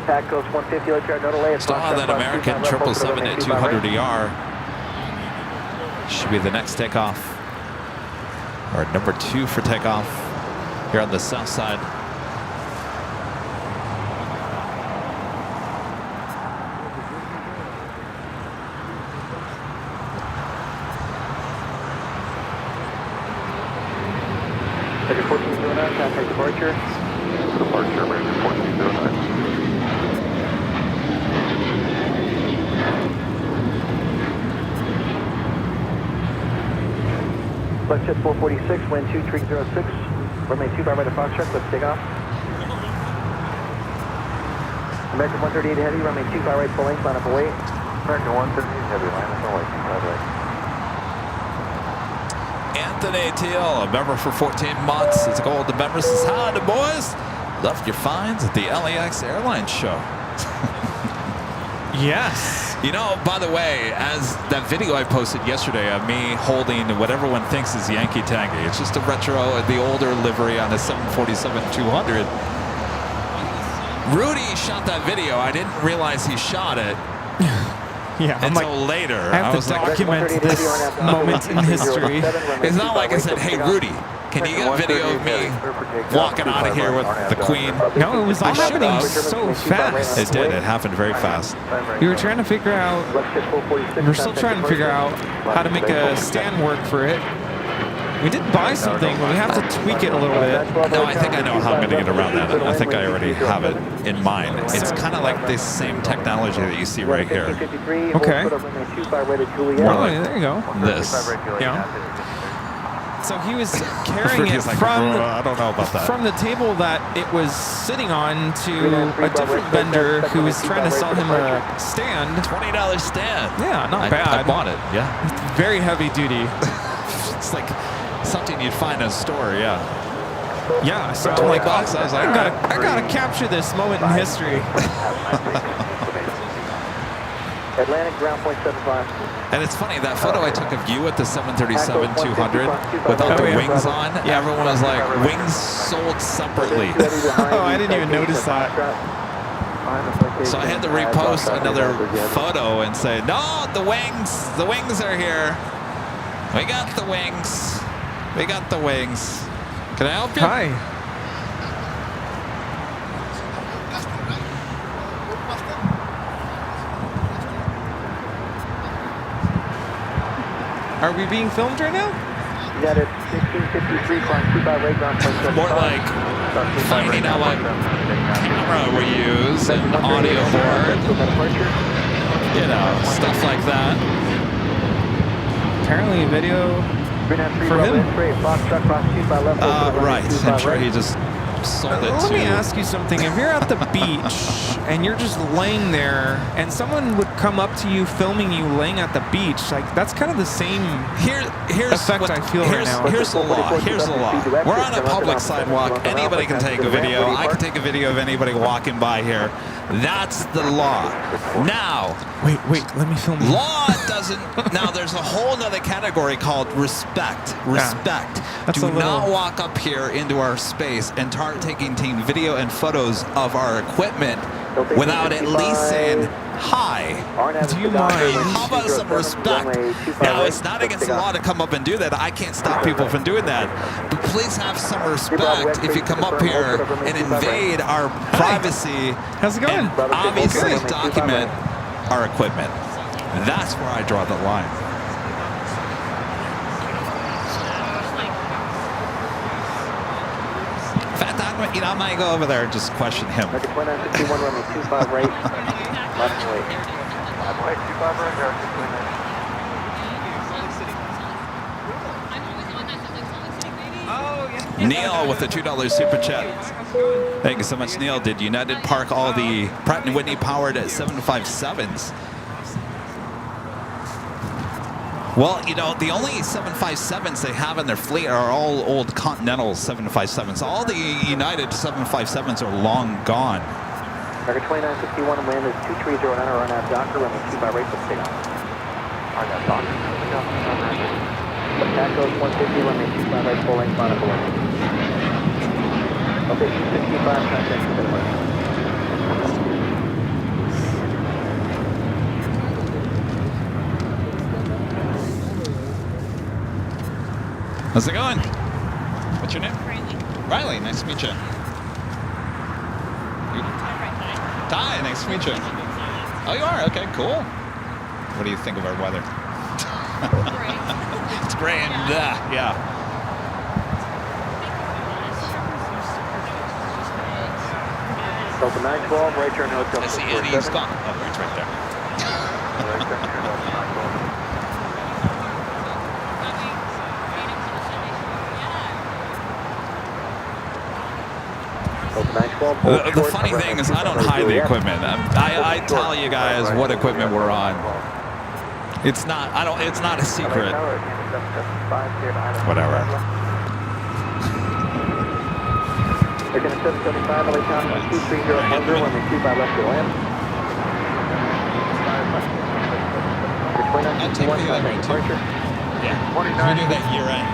Pack goes 150, let's yard, no delay. Still on that American 777 at 200 ER. Should be the next takeoff. Or number 2 for takeoff here on the south side. American 1409, contact departure. Departure, American 1409. LAX Jet 446, wind 2306, runway 25 right to Foxtrot, let's take off. American 138 Heavy, runway 25 right, full length, line up away. American 138 Heavy, line up away, 25 right. Anthony Teal, a member for 14 months. It's a gold member. Says, hi, the boys. Loved your finds at the LAX Airline show. Yes. You know, by the way, as that video I posted yesterday of me holding what everyone thinks is Yankee Tangy, it's just a retro, the older livery on a 747-200. Rudy shot that video. I didn't realize he shot it. Yeah, I'm until later. I have to document this moment in history. It's not like I said, hey, Rudy, can you get a video of me walking out of here with the Queen? No, it was all happening so fast. It did. It happened very fast. We were trying to figure out, we're still trying to figure out how to make a stand work for it. We did buy something, but we have to tweak it a little bit. No, I think I know how I'm going to get around that. I think I already have it in mind. It's kind of like this same technology that you see right here. Okay. Oh, there you go. This. Yeah. So he was carrying it from I don't know about that. from the table that it was sitting on to a different vendor who was trying to sell him a stand. $20 stand. Yeah, not bad. I bought it. Yeah. Very heavy duty. It's like something you'd find in a store. Yeah. Yeah. So I'm like, $20. I was like, I gotta capture this moment in history. Atlantic ground point 75. And it's funny, that photo I took of you at the 737-200 without the wings on, everyone was like, wings sold separately. Oh, I didn't even notice that. So I had to repost another photo and say, no, the wings are here. We got the wings. We got the wings. Can I help you? Hi. Are we being filmed right now? You got it, 1653, climb 25 right ground point 75. More like finding out what camera we use and audio board. You know, stuff like that. Apparently a video for him. Right. I'm sure he just sold it Let to... me ask you something. If you're at the beach and you're just laying there and someone would come up to you filming you laying at the beach, like that's kind of the same Here's effect what, I feel right now. Here's the law. Here's the law. We're on a public sidewalk. Anybody can take a video. I can take a video of anybody walking by here. That's the law. Now, Wait, let me film you. law doesn't... Now, there's a whole other category called respect. Respect. That's Do a little- not walk up here into our space and start taking video and photos of our equipment without at least saying hi. Do you mind? How about some respect? Now, it's not against the law to come up and do that. I can't stop people from doing that. But please have some respect if you come up here and invade our privacy. How's it going? And obviously Good. document our equipment. That's where I draw the line. In fact, I might go over there and just question him. American 2951, runway 25 right, left away. Left away, 25 right, American 29. Neil with the $2 super chat. Thank you so much, Neil. Did United park all the Pratt & Whitney powered 757s? Well, you know, the only 757s they have in their fleet are all old Continental 757s. All the United 757s are long gone. American 2961, land is 2309, run out Docker, runway 25 right, let's take off. I got Docker. Tacos 150, runway 25 right, full length, line up away. Okay, 265, contact to the left. How's it going? What's your name? Riley, nice to meet you. Ty, nice to meet you. Oh, you are? Okay, cool. What do you think of our weather? It's great and yeah. Delta 912, right turn hotel. I see Eddie's gone. Oh, it's right there. The funny thing is I don't hide the equipment. I tell you guys what equipment we're on. It's not, it's not a secret. Whatever. They're going to 775, LA Town 230 Hunger, runway 25 left to land. I'll take the other way too. Yeah, we do that year end.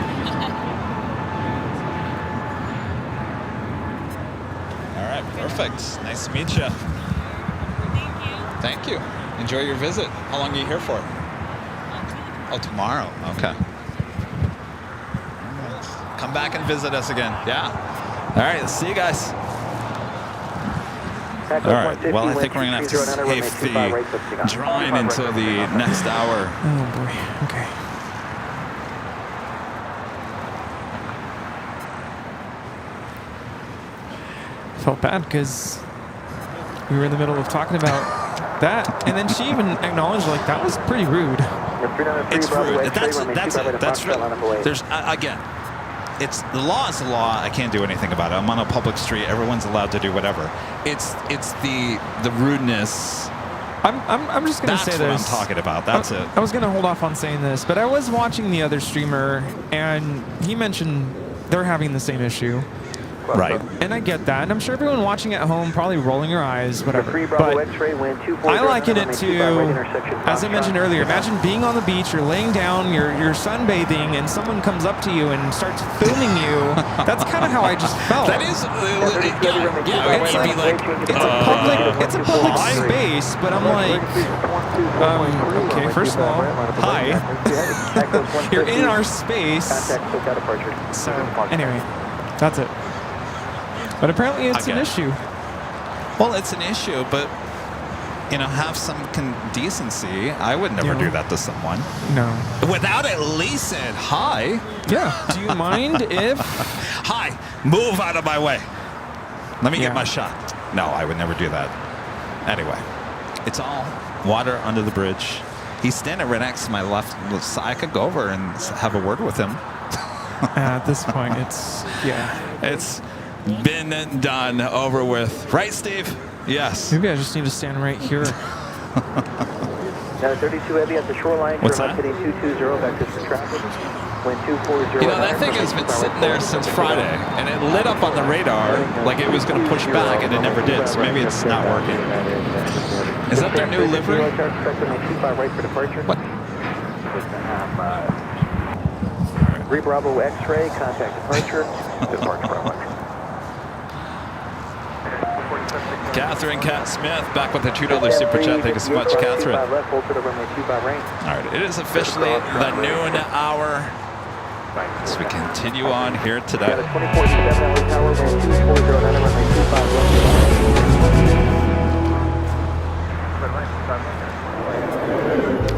All right, perfect. Nice to meet you. Thank you. Enjoy your visit. How long are you here for? Oh, tomorrow. Okay. All right. Come back and visit us again. Yeah. All right. See you guys. All right. Well, I think we're gonna have to save the drawing until the next hour. Oh boy. Okay. Felt bad because we were in the middle of talking about that, and then she even acknowledged like that was pretty rude. It's rude. That's it. That's rude. There's again. It's the law is the law. I can't do anything about it. I'm on a public street. Everyone's allowed to do whatever. It's the rudeness. I'm just gonna say this. That's what I'm talking about. That's it. I was gonna hold off on saying this, but I was watching the other streamer, and he mentioned they're having the same issue. Right. And I get that, and I'm sure everyone watching at home probably rolling your eyes, whatever. But I liken it to, as I mentioned earlier, imagine being on the beach, you're laying down, you're sunbathing, and someone comes up to you and starts filming you. That's kind of how I just felt. That is, it's a public space, but I'm like, okay, first of all, hi. You're in our space. So anyway, that's it. But apparently it's an issue. Well, it's an issue, but, you know, have some decency. I would never do that to someone. No. Without at least saying hi. Yeah. Do you mind if... Hi, move out of my way. Let me get my shot. No, I would never do that. Anyway, it's all water under the bridge. He's standing right next to my left, so I could go over and have a word with him. At this point, it's... Yeah. It's... been done, over with. Right, Steve? Yes. Maybe I just need to stand right here. Now 32 heavy at the shoreline. What's that? 220 back to traffic. Wind 240. You know, that thing has been sitting there since Friday, and it lit up on the radar like it was going to push back, and it never did, so maybe it's not working. Is that their new livery? What? 3 Bravo X-ray, contact departure. Departure Bravo. Catherine Cat Smith back with a $2 super chat. Thank you so much, Catherine. All right, it is officially the noon hour as we continue on here today.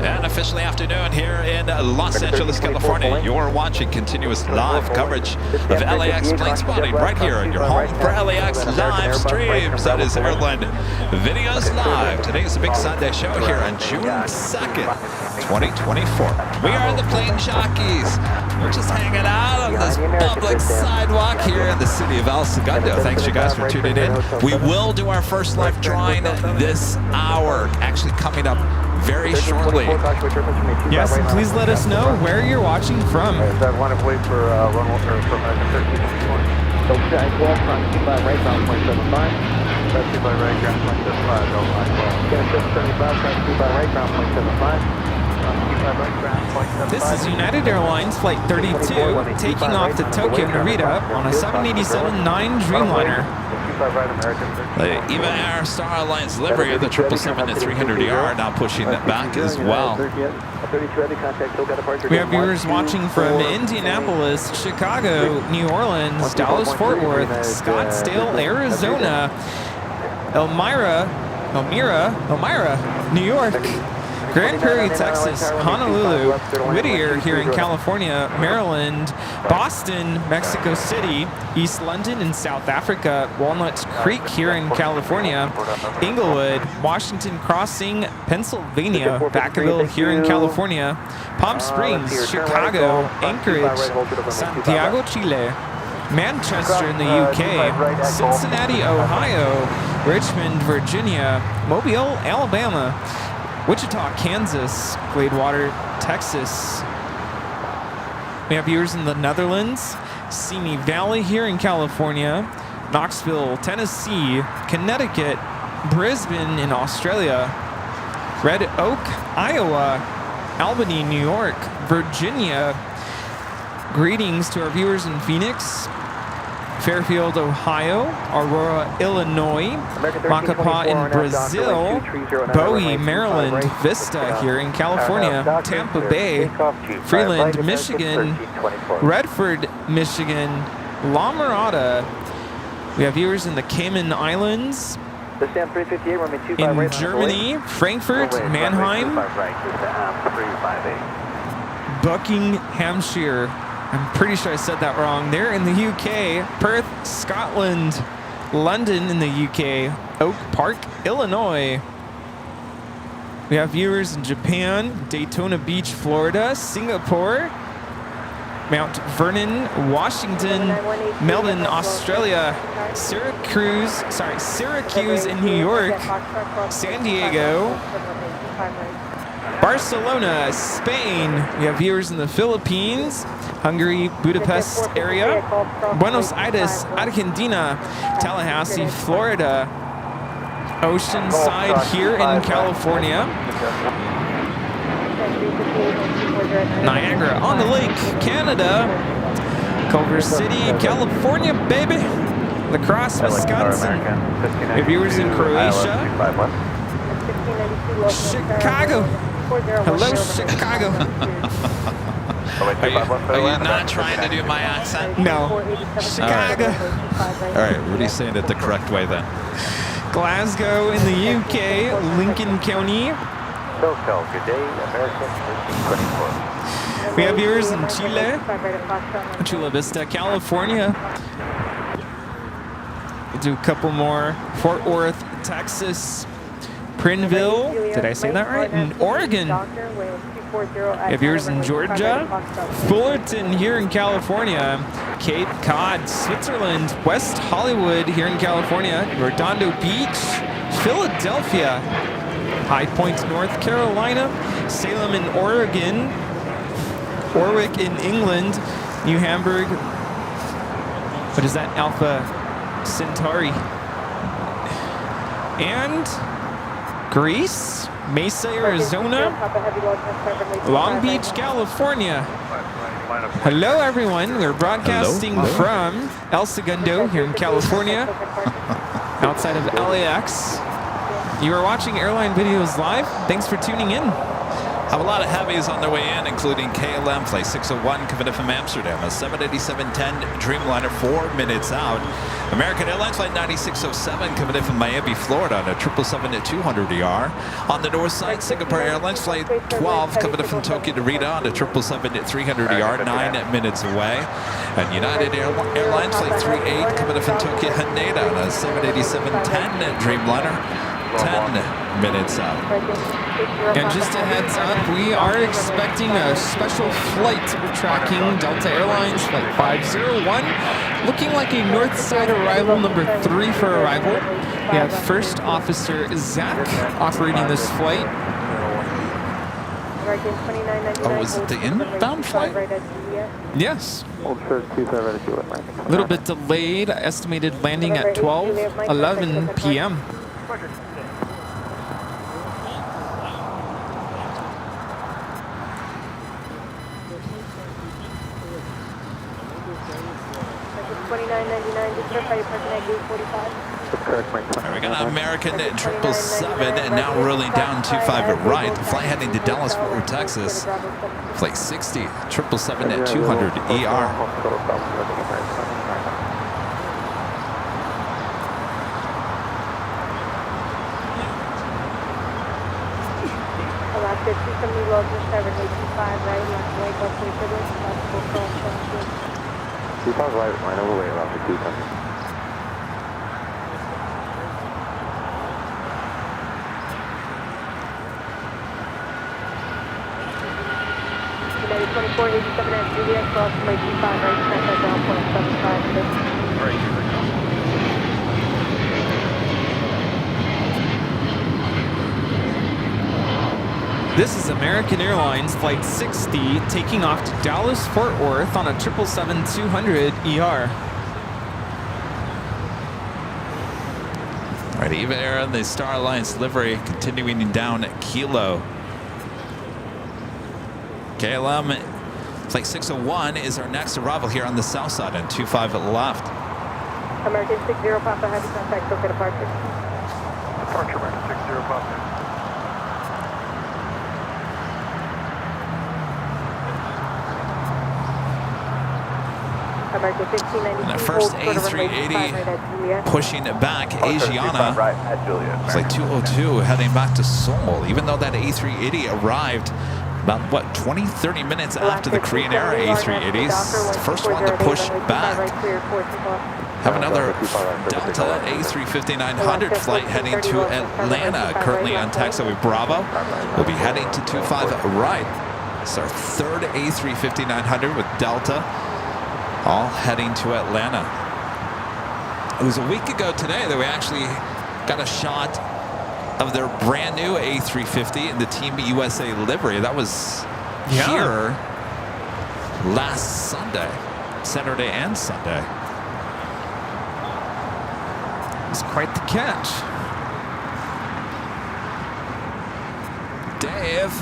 And officially afternoon here in Los Angeles, California. You're watching continuous live coverage of LAX plane spotting right here on your home for LAX live streams. That is Airline Videos Live. Today is a big Sunday show here on June 2nd, 2024. We are the Plane Jockeys. We're just hanging out on this public sidewalk here in the city of El Segundo. Thanks you guys for tuning in. We will do our first live drawing this hour, actually coming up very shortly. Yes, and please let us know where you're watching from. Is that one of wait for Runway or for American 1361? So 12, front 25 right, ground 0.75. That's 25 right, ground 0.75, Airline 775, front 25 right, ground 0.75. This is United Airlines Flight 32 taking off to Tokyo Narita on a 787-9 Dreamliner. The EVA Air Star Alliance livery of the 777-300ER now pushing that back as well. We have viewers watching from Indianapolis, Chicago, New Orleans, Dallas, Fort Worth, Scottsdale, Arizona, Elmira, New York, Grand Prairie, Texas, Honolulu, Whittier here in California, Maryland, Boston, Mexico City, East London in South Africa, Walnut Creek here in California, Inglewood, Washington Crossing, Pennsylvania, Vacaville here in California, Palm Springs, Chicago, Anchorage, Santiago, Chile, Manchester in the UK, Cincinnati, Ohio, Richmond, Virginia, Mobile, Alabama, Wichita, Kansas, Gladewater, Texas. We have viewers in the Netherlands, Simi Valley here in California, Knoxville, Tennessee, Connecticut, Brisbane in Australia, Red Oak, Iowa, Albany, New York, Virginia. Greetings to our viewers in Phoenix, Fairfield, Ohio, Aurora, Illinois, Macapá in Brazil, Bowie, Maryland, Vista here in California, Tampa Bay, Freeland, Michigan, Redford, Michigan, La Mirada. We have viewers in the Cayman Islands, in Germany, Frankfurt, Mannheim, Buckinghamshire. I'm pretty sure I said that wrong. They're in the UK, Perth, Scotland, London in the UK, Oak Park, Illinois. We have viewers in Japan, Daytona Beach, Florida, Singapore, Mount Vernon, Washington, Melbourne, Australia, Syracuse in New York, San Diego, Barcelona, Spain. We have viewers in the Philippines, Hungary, Budapest area, Buenos Aires, Argentina, Tallahassee, Florida, Oceanside here in California, Niagara on the Lake, Canada, Culver City, California, baby, La Crosse, Wisconsin. We have viewers in Croatia, Chicago. Hello, Chicago. Are you not trying to do my accent? No. Chicago. All right, Rudy's saying it the correct way then. Glasgow in the UK, Lincoln County. SoCal, good day, American 1324. We have viewers in Chile, Chula Vista, California. We'll do a couple more. Fort Worth, Texas. Prineville, did I say that right? In Oregon. We have viewers in Georgia, Fullerton here in California, Cape Cod, Switzerland, West Hollywood here in California, Redondo Beach, Philadelphia, High Point, North Carolina, Salem in Oregon, Warwick in England, New Hamburg, what is that, Alpha Centauri, and Greece, Mesa, Arizona, Long Beach, California. Hello, everyone. We're broadcasting from El Segundo here in California, outside of LAX. You are watching Airline Videos Live. Thanks for tuning in. Have a lot of heavies on their way in, including KLM Flight 601 coming in from Amsterdam, a 787-10 Dreamliner 4 minutes out. American Airlines Flight 9607 coming in from Miami, Florida on a 777-200ER. On the north side, Singapore Airlines Flight 12 coming in from Tokyo to Narita on a 777-300ER, 9 minutes away. And United Airlines Flight 38 coming in from Tokyo Haneda on a 787-10 Dreamliner, 10 minutes out. And just a heads up, we are expecting a special flight. We're tracking Delta Airlines Flight 501, looking like a north side arrival, number 3 for arrival. We have First Officer Zach operating this flight. Oh, is it the inbound flight? Yes. A little bit delayed, estimated landing at 12:11 p.m. We got American 777 and now rolling down 25 right. The flight heading to Dallas, Fort Worth, Texas. Flight 60, 777-200ER. Line overway around the 200. 487 at Juliet, cross runway 25 right, contact down point 75. All right, here we go. This is American Airlines Flight 60 taking off to Dallas Fort Worth on a 777-200 ER. Right, Eva Air and the Star Alliance livery continuing down at Kilo. KLM Flight 601 is our next arrival here on the south side and 25 left. American 60 Papa, heavy contact, okay, departure. Departure, American 60 Papa. American 1592. And the first A380 pushing it back, Asiana. Right at Juliet. It's like 202 heading back to Seoul, even though that A380 arrived about, what, 20, 30 minutes after the Korean Air A380s. The first one to push back. Have another Delta A350-900 flight heading to Atlanta, currently on taxiway Bravo. We'll be heading to 25 right. It's our third A350-900 with Delta, all heading to Atlanta. It was a week ago today that we actually got a shot of their brand new A350 in the Team USA livery. That was here last Sunday, Saturday and Sunday. It's quite the catch. Dave.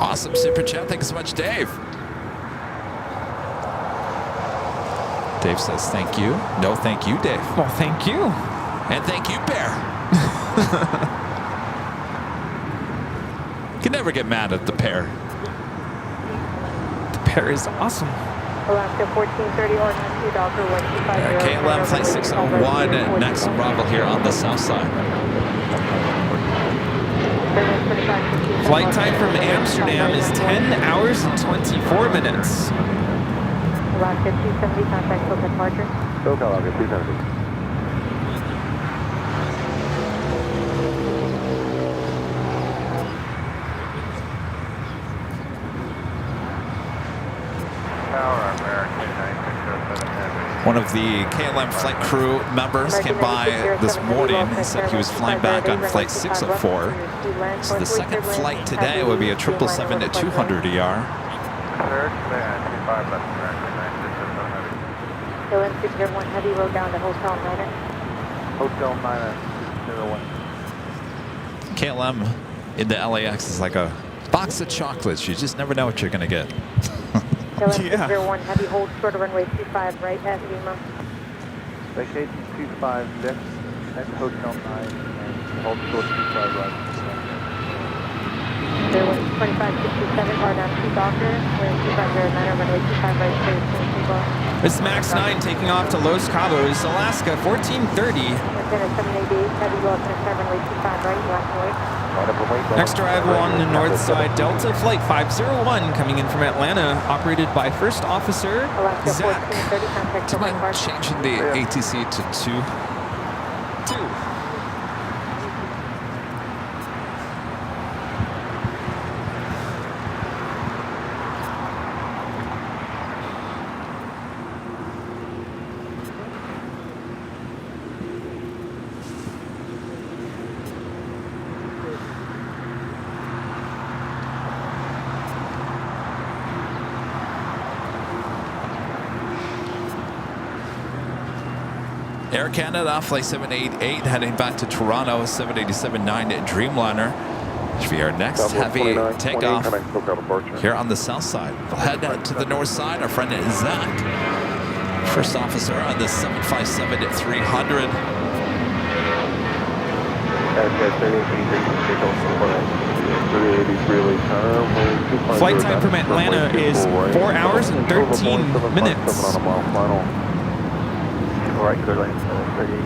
Awesome super chat. Thanks so much, Dave. Dave says thank you. No thank you, Dave. Well, thank you. And thank you, Bear. Can never get mad at the pair. The pair is awesome. Alaska 1430 or 92 Delta 1250. KLM Flight 601, next arrival here on the south side. Flight time from Amsterdam is 10 hours and 24 minutes. Alaska 270, contact SoCal departure. SoCal, Alaska 270. One of the KLM flight crew members came by this morning and said he was flying back on Flight 604. So the second flight today would be a 777-200 ER. KLM 601 Heavy, road down to Hotel 9. Hotel 901. KLM in the LAX is like a box of chocolates. You just never know what you're going to get. KLM 601 Heavy, hold short of runway 25 right at Lima. Vacate 25 left at Hotel 9 and hold short 25 right. There was 2567 or down 2 Doctor, wind 250 runway 25 right, clear 22. It's Max 9 taking off to Los Cabos, Alaska, 1430. Lieutenant 788 Heavy, go up to runway 25 right, left and right. Next arrival on the north side, Delta Flight 501 coming in from Atlanta, operated by First Officer Alaska Zach. 1430, contact Do you mind departure. changing the ATC to 2? 2. Air Canada, Flight 788, heading back to Toronto, 787-9 Dreamliner. Should be our next heavy takeoff here on the south side. We'll head to the north side. Our friend Zach, first officer on the 757-300. Flight time from Atlanta is 4 hours and 13 minutes. All right, clear lane, 38.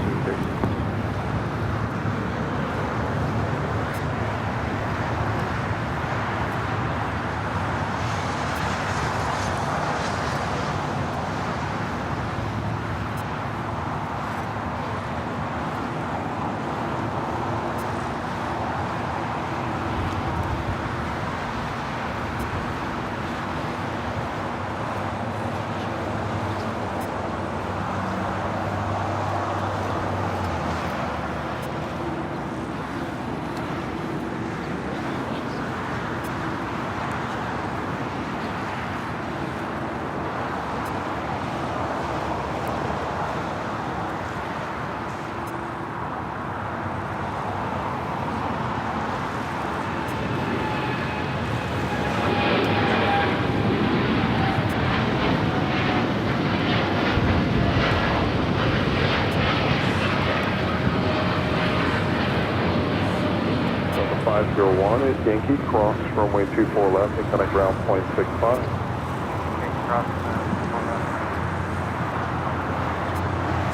01 is Yankee cross runway 24 left and connect ground point 65.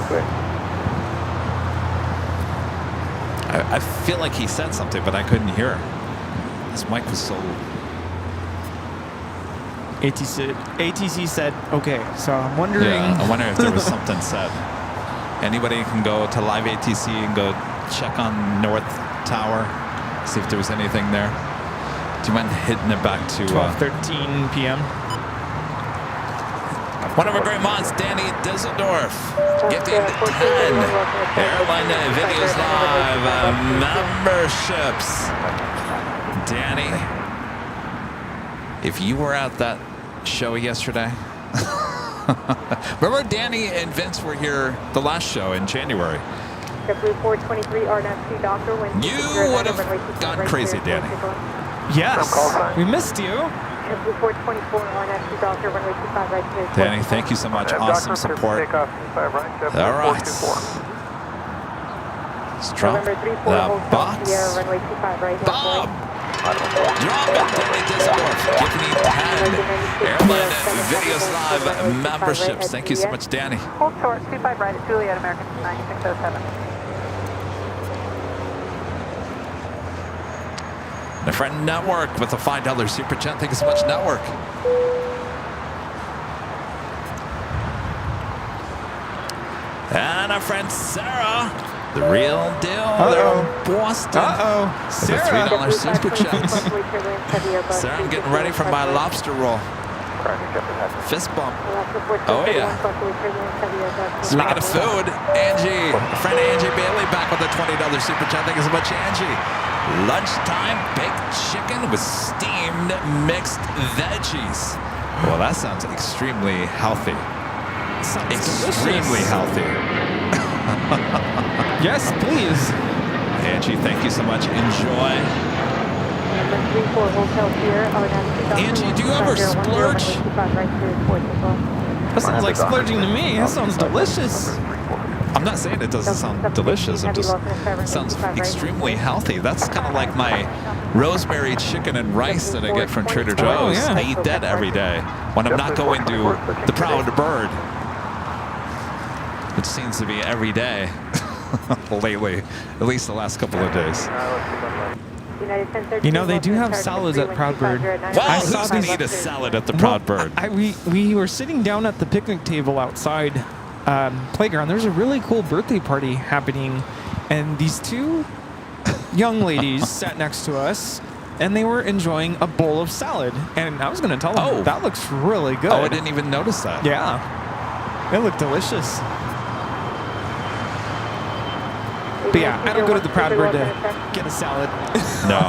Okay. I feel like he said something, but I couldn't hear. His mic was so... ATC said, okay, so I'm wondering... Yeah, I wonder if there was something said. Anybody can go to live ATC and go check on North Tower, see if there was anything there. Do you mind hitting it back to... 12:13 p.m. One of our great mods, Danny Düsseldorf, gifting 10 Airline Videos Live memberships. Danny, if you were at that show yesterday, remember Danny and Vince were here the last show in January. You would have gone crazy, Danny. Yes, we missed you. Danny, thank you so much. Awesome support. All right. Let's drop the box. Bob! Drop it, Danny Düsseldorf. Giving me 10 Airline Videos Live memberships. Thank you so much, Danny. Hold short, 25 right at Juliet, American 9607. My friend Network with a $5 super chat. Thank you so much, Network. And our friend Sarah, the real deal. They're in Boston. With a $3 super chat. Sarah, I'm getting ready for my lobster roll. Fist bump. Oh yeah. Speaking of food, Angie, friend Angie Bailey back with a $20 super chat. Thank you so much, Angie. Lunchtime baked chicken with steamed mixed veggies. Well, that sounds extremely healthy. Extremely healthy. Yes, please. Angie, thank you so much. Enjoy. Angie, do you ever splurge? That sounds like splurging to me. That sounds delicious. I'm not saying it doesn't sound delicious. It just sounds extremely healthy. That's kind of like my rosemary chicken and rice that I get from Trader Joe's. yeah. I eat that every day when I'm not going to the Proud Bird, which seems to be every day lately, at least the last couple of days. You know, they do have salads at Proud Bird. Wow, who's going to eat a salad at the Proud Bird? We were sitting down at the picnic table outside playground. There's a really cool birthday party happening, and these two young ladies sat next to us, and they were enjoying a bowl of salad. And I was going to tell them, that looks really good. Oh, I didn't even notice that. Yeah, it looked delicious. But yeah, I don't go to the Proud Bird to get a salad. No.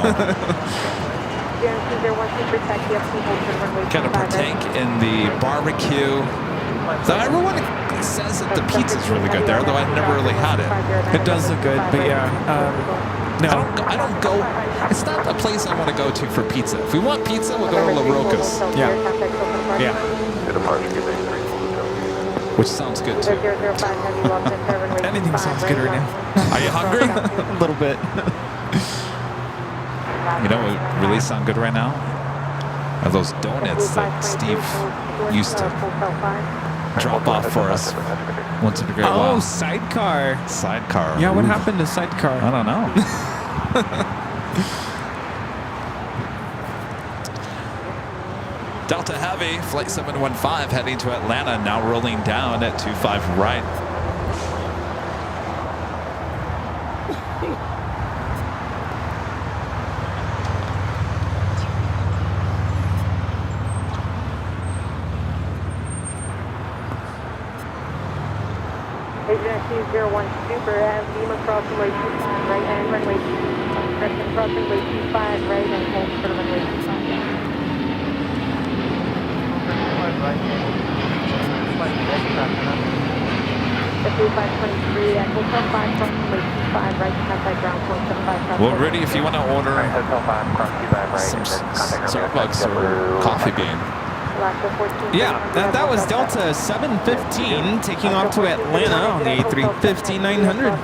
Kind of partake in the barbecue. So everyone says that the pizza's really good there, though I've never really had it. It does look good, but yeah. No. I don't go. It's not a place I want to go to for pizza. If we want pizza, we'll go to La Roca's. Yeah. Yeah. Which sounds good too. Anything sounds good right now. Are you hungry? A little bit. You know what would really sound good right now? Are those donuts that Steve used to drop off for us once in a great while. Oh, Sidecar. Sidecar. Yeah, what happened to Sidecar? I don't know. Delta Heavy, Flight 715 heading to Atlanta, now rolling down at 25 right. Agent 201 Super, beam across runway 25 right and runway 25. Correction, cross runway 25 right and hold for runway 25. Well, Rudy, if you want to order some Starbucks or Coffee Bean. Yeah, that was Delta 715 taking off to Atlanta on the A350-900.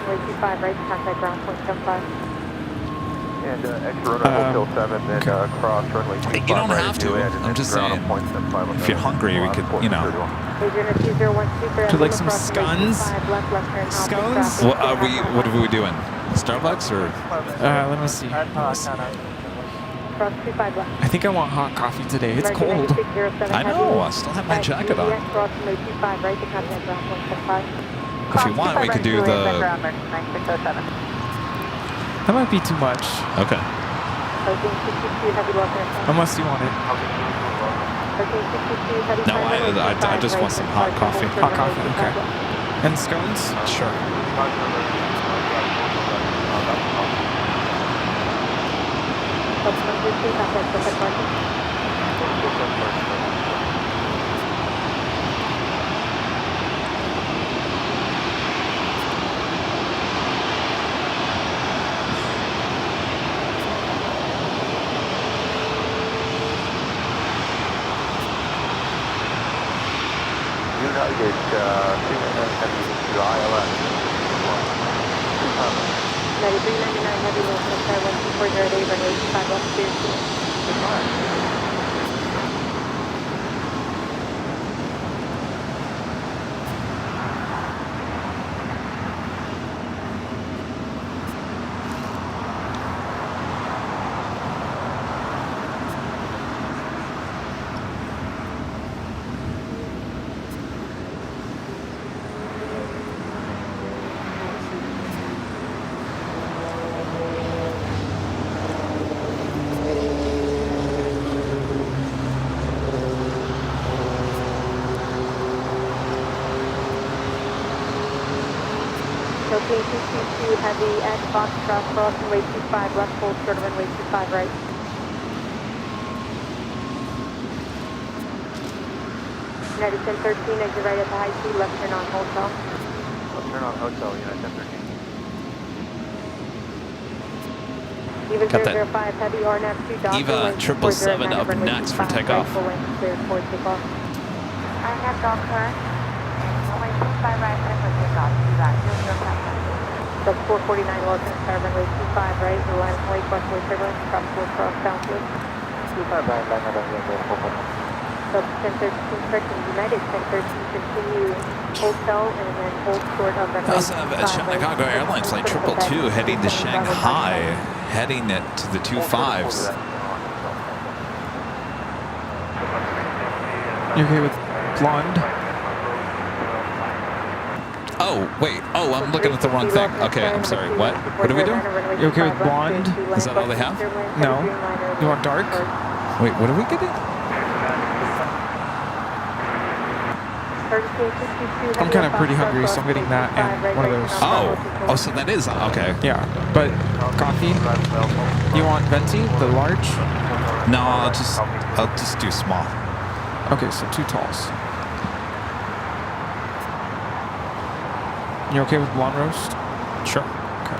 And extra runway Hotel 7, then cross runway 25 You don't right have into to. it, and I'm just ground saying, on point 75 if you're hungry, we could, you know. Do like some scones? Scones? What are we doing? Starbucks or? Let me see. I think I want hot coffee today. It's cold. I know. I still have my jacket on. If you want, we could do the. That might be too much. Okay. Unless you want it. No, I just want some hot coffee. Hot coffee, okay. And scones? Sure. United, to ILS. 9399 heavy low for sky 1240 runway 25 left clear to. Okay, 222 heavy at Foxtrot, cross runway 25 left, hold short of runway 25 right. United 1013, exit right at the high speed, left turn on hotel. Left turn on hotel, United 1013. Eva Got that 005 heavy RNAV 2 Doctor. Eva 777 up next for takeoff. Clear for takeoff. RNAV Doctor. Runway 25 right, clear for takeoff. Sub 449, welcome to runway 25 right, the line of Lake Buckway turbulence, tropical cross downfield. 25 right, line of Sub 1013, correction, United 1013, continue hotel and then hold short of runway I also have a Chicago Airlines flight 222 heading to Shanghai, heading it to the 25s. You okay with blonde? Oh, wait. Oh, I'm looking at the wrong thing. Okay, I'm sorry. What? What are we doing? You okay with blonde? Is that all they have? No. You want dark? Wait, what are we getting? I'm kind of pretty hungry, so I'm getting that and one of those. Oh, so that is okay. Yeah, but coffee? You want venti, the large? No, I'll just do small. Okay, so 2 talls. You okay with blonde roast? Sure. Okay.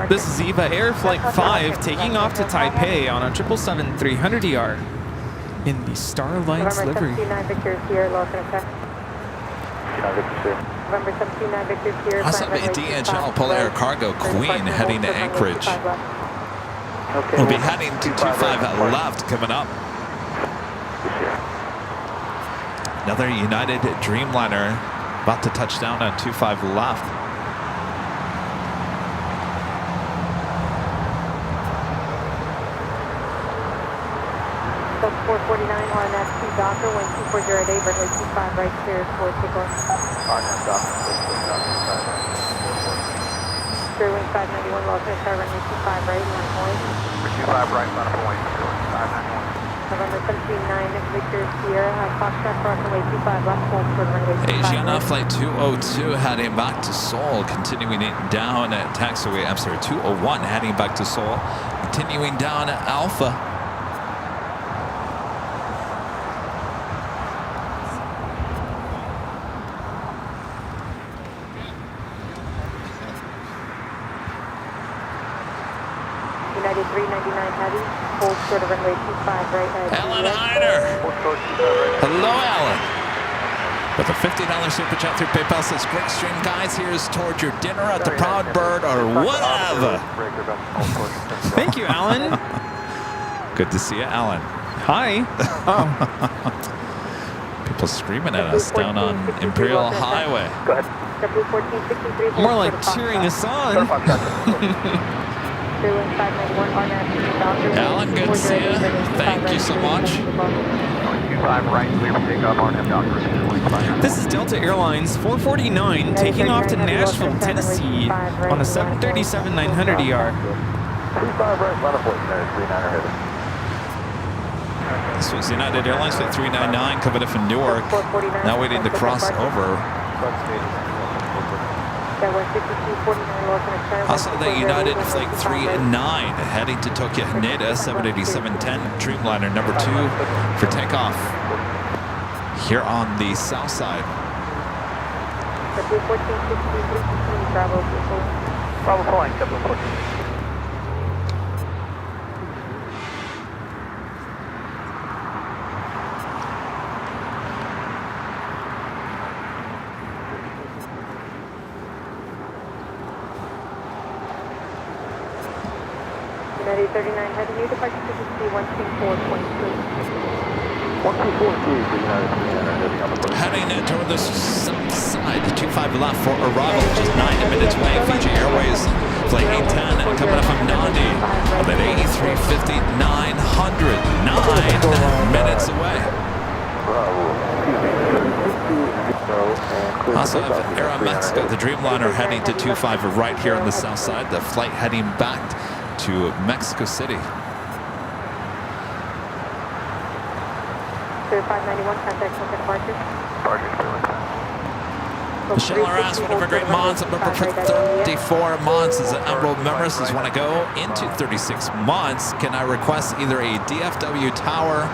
This is Eva Air Flight 5 taking off to Taipei on a 777-300ER in the Star Alliance livery. Also, DHL Polar Cargo Queen heading to Anchorage. We'll be heading to 25 left coming up. Another United Dreamliner about to touch down on 25 left. Sub 449 RNAV 2 Docker, 1240 day, runway 25 right, clear for takeoff. RNAV Docker, 0 wing 591, lost in runway 25 right, line point. 25 right, line point, 591. November 179, Victor Sierra, Foxtrot, cross runway 25 left, hold short runway 25 Asiana right. Flight 202 heading back to Seoul, continuing it down at taxiway, I'm sorry, 201 heading back to Seoul, continuing down at Alpha. 399 heavy, hold short of runway 25 right at Alan Heiner. Hello, Alan. With a $50 super chat through PayPal says, great stream, guys. Here's towards your dinner at the Proud Bird or whatever. Thank you, Alan. Good to see you, Alan. Hi. Oh. People screaming at us down on Imperial Highway. Go ahead. W1463. More like cheering us on. Alan, good to see you. Thank you so much. 25 right, clear for takeoff, RNM Doctor. This is Delta Airlines 449 taking off to Nashville, Tennessee on a 737-900ER. 25 right, line of flight, United 39er headed. This was United Airlines Flight 399 coming in from Newark. Now waiting to cross over. Also the United Flight 39 heading to Tokyo Haneda 787-10 Dreamliner number 2 for takeoff here on the south side. Bravo flying, 714. United 39 heavy, new departure to 124.3. 124.3 for United 39er heading on the first. Heading toward the south side, 25 left for arrival, just 9 minutes away. Fiji Airways Flight 810 coming up from Nandi on that A350 900, 9 minutes away. Also have Aeromexico, the Dreamliner heading to 25 right here on the south side. The flight heading back to Mexico City. 591, contact for departure. Michelle Arras, one of our great mods, a member for 34 months. As an Emerald member says, want to go into 36 months. Can I request either a DFW tower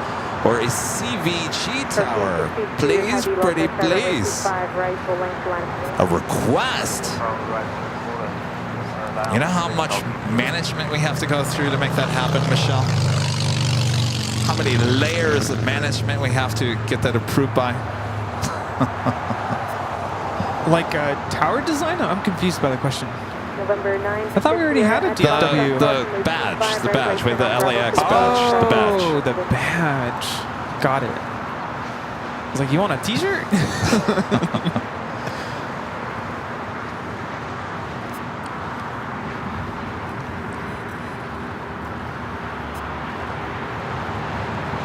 or a CVG tower? Please, pretty please. A request? You know how much management we have to go through to make that happen, Michelle? How many layers of management we have to get that approved by? Like a tower design? I'm confused by the question. November 9. I thought we already had a DFW. The badge, with the LAX badge, the badge. Oh, the badge. Got it. I was like, you want a t-shirt?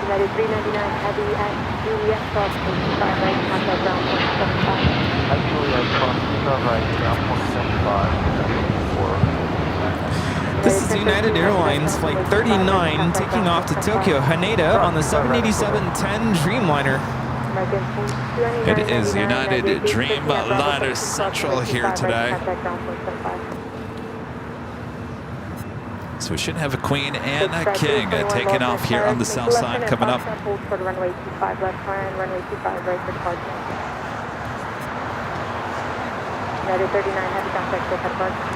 United 399 heavy at Juliet Cross 5 right, contact ground 175. At Juliet Cross 5 right, ground 175. This is United Airlines Flight 39 taking off to Tokyo Haneda on the 787-10 Dreamliner. It is United Dreamliner Central here today. So we should have a queen and a king taking off here on the south side coming up. Runway 25 left turn, runway 25 right for departure. United 39 heavy contact for departure.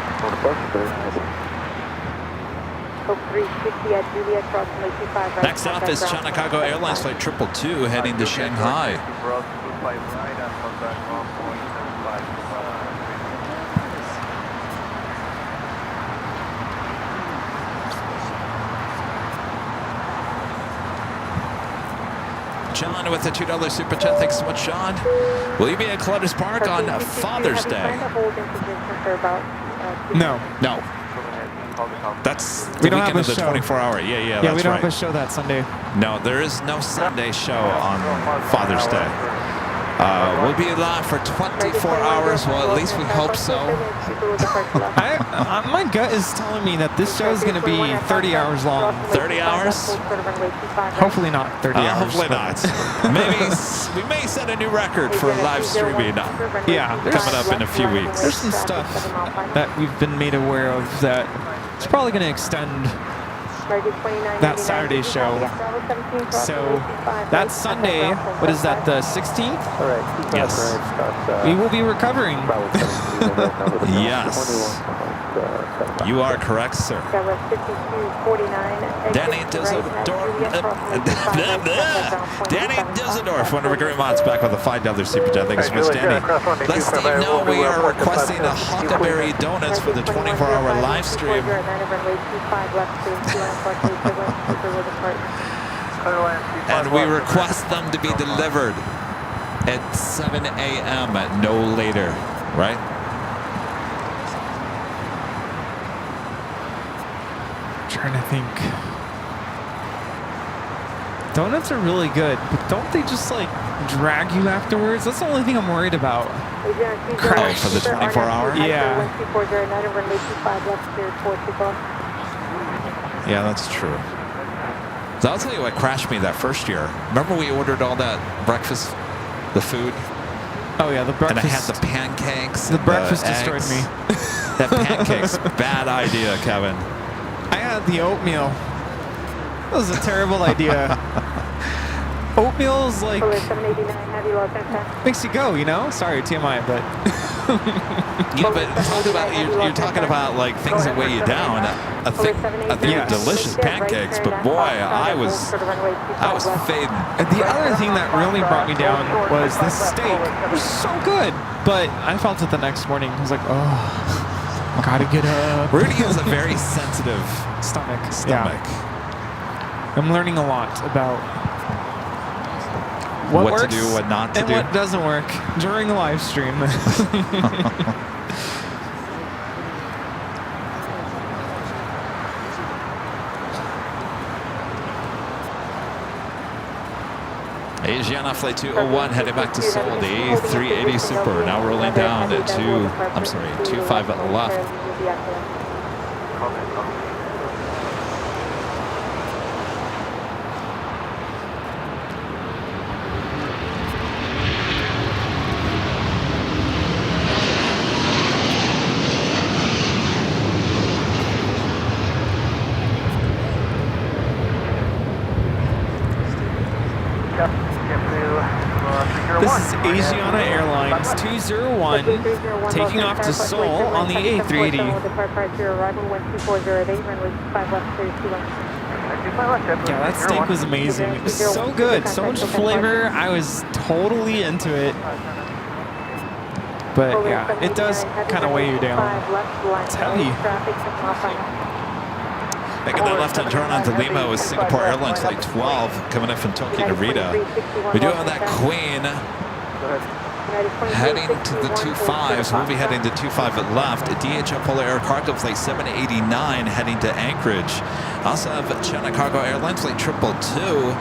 Hope 360 at Juliet Cross runway 25 right. Next up is Chicago Airlines Flight 222 heading to Shanghai. John with the $2 super chat. Thanks so much, John. Will you be at Columbus Park on Father's Day? No. No. That's the We don't have weekend a of the show. 24-hour. Yeah, Yeah, that's we don't right. have a show that Sunday. No, there is no Sunday show on Father's Day. We'll be live for 24 hours. Well, at least we hope so. My gut is telling me that this show is going to be 30 hours long. 30 hours? Hopefully not 30 hours. Hopefully not. Maybe we may set a new record for live streaming. Yeah, Coming up in a few weeks. There's some stuff that we've been made aware of that it's probably going to extend that Saturday show. So that Sunday, what is that, the 16th? Yes. We will be recovering. Yes. You are correct, sir. Southwest 5249. Danny Dusseldorf, one of our great mods, back with a $5 super chat. Thank you so much, Danny. Let Steve know we are requesting a Huckleberry Donuts for the 24-hour live stream. And we request them to be delivered at 7 a.m. no later, right? Trying to think. Donuts are really good, but don't they just like drag you afterwards? That's the only thing I'm worried about. Oh, for the 24-hour? Yeah. Yeah, that's true. So I'll tell you what crashed me that first year. Remember we ordered all that breakfast, the food? Oh yeah, the breakfast. And I had the pancakes. The and breakfast the destroyed eggs. me. That pancakes, bad idea, Kevin. I had the oatmeal. That was a terrible idea. Oatmeal is like makes you go, you know. Sorry, TMI, but Yeah, but you're talking about like things that weigh you down. I think they were delicious pancakes, but boy, I was fading. the other thing that really brought me down was the steak. It was so good, but I felt it the next morning. I was like, oh, gotta get up. Rudy has a very sensitive stomach. Yeah. I'm learning a lot about what to works do, what not to and do. what doesn't work during a live stream. Asiana Flight 201 heading back to Seoul. The A380 Super now rolling down at 25 at the left. This is Asiana Airlines 201 taking off to Seoul on the A380. Yeah, that steak was amazing. It was so good, so much flavor. I was totally into it. But yeah, it does kind of weigh you down. It's heavy. Making that left-hand turn onto Lima with Singapore Airlines Flight 12 coming in from Tokyo to Rita. We do have that Queen heading to the 25s. We'll be heading to 25 at left. DHL Polar Air Cargo Flight 789 heading to Anchorage. Also have China Cargo Airlines Flight 222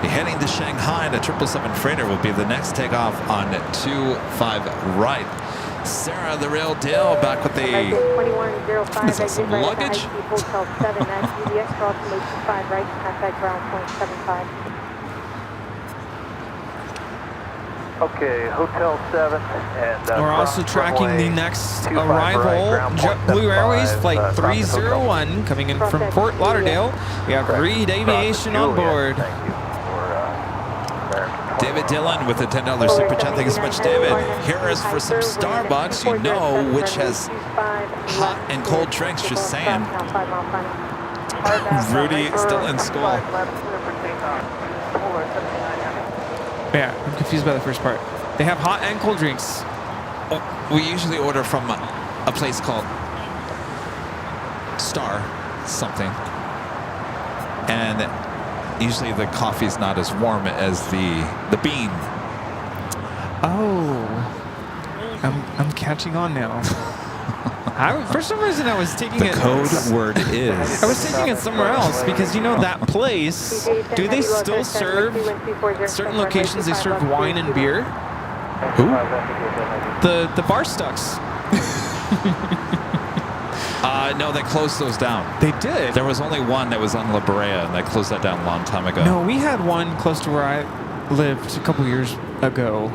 heading to Shanghai. The 777 freighter will be the next takeoff on 25 right. Sarah, the real deal, back with the... Is that some luggage? Okay, Hotel 7 and... We're also tracking the next arrival. JetBlue Airways Flight 301 coming in from Fort Lauderdale. We have Reed Aviation on board. Thank you for David Dillon with a $10 super chat. Thank you so much, David. Here is for some Starbucks. You know which has hot and cold drinks, just saying. Rudy still in school. Yeah, I'm confused by the first part. They have hot and cold drinks. We usually order from a place called Star something. And usually the coffee's not as warm as the bean. Oh, I'm catching on now. For some reason, I was taking it. The code word is. I was taking it somewhere else because you know that place. Do they still serve certain locations? They serve wine and beer. Who? The bar stucks. No, they closed those down. They did. There was only one that was on La Brea, and they closed that down a long time ago. No, we had one close to where I lived a couple years ago.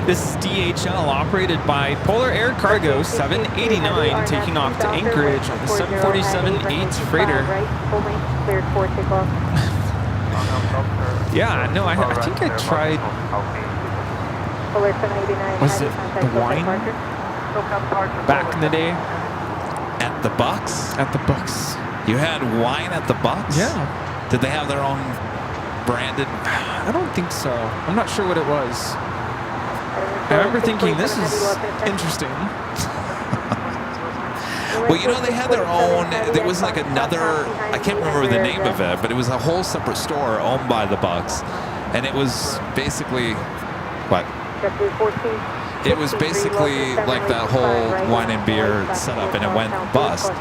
This is DHL operated by Polar Air Cargo 789 taking off to Anchorage on the 747-8 freighter. Cleared for takeoff. Yeah, no, I think I tried. Polar 789. Was it the wine back in the day At the Bucks? at the Bucks? You had wine at the Bucks? Yeah. Did they have their own branded? I don't think so. I'm not sure what it was. I remember thinking this is interesting. Well, you know, they had their own, there was like another, I can't remember the name of it, but it was a whole separate store owned by the Bucks. And it was basically, what? It was basically like that whole wine and beer setup, and it went bust.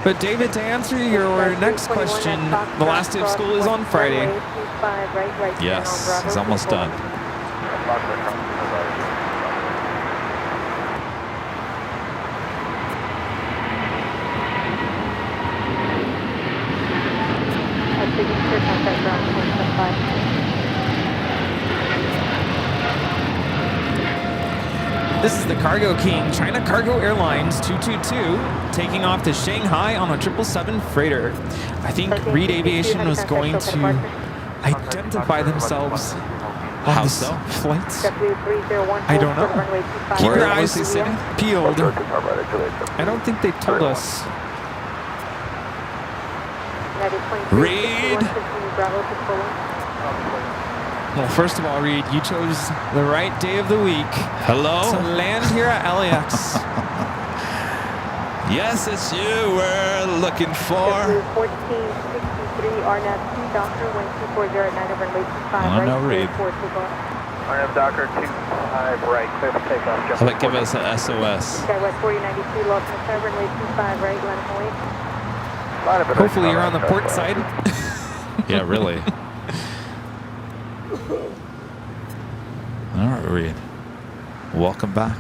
But David, to answer your next question, the last day of school is on Friday. Yes, it's almost done. This is the Cargo King, China Cargo Airlines 222, taking off to Shanghai on a 777 freighter. I think Reed Aviation was going to identify themselves on this flight. I don't know. Keep your eyes peeled. I don't think they told us. Reed! Well, first of all, Reed, you chose the right day of the week Hello? to land here at LAX. Yes, it's you we're looking for. 1463 RNAV 2 Doctor, wind 2409 over runway 25 right. no, Reed. RNAV Docker 25 right, clear for takeoff. How about give us an SOS? Skywest 4092, Los Angeles, runway 25 right, land away. Hopefully you're on the port side. Yeah, really. All right, Reed. Welcome back.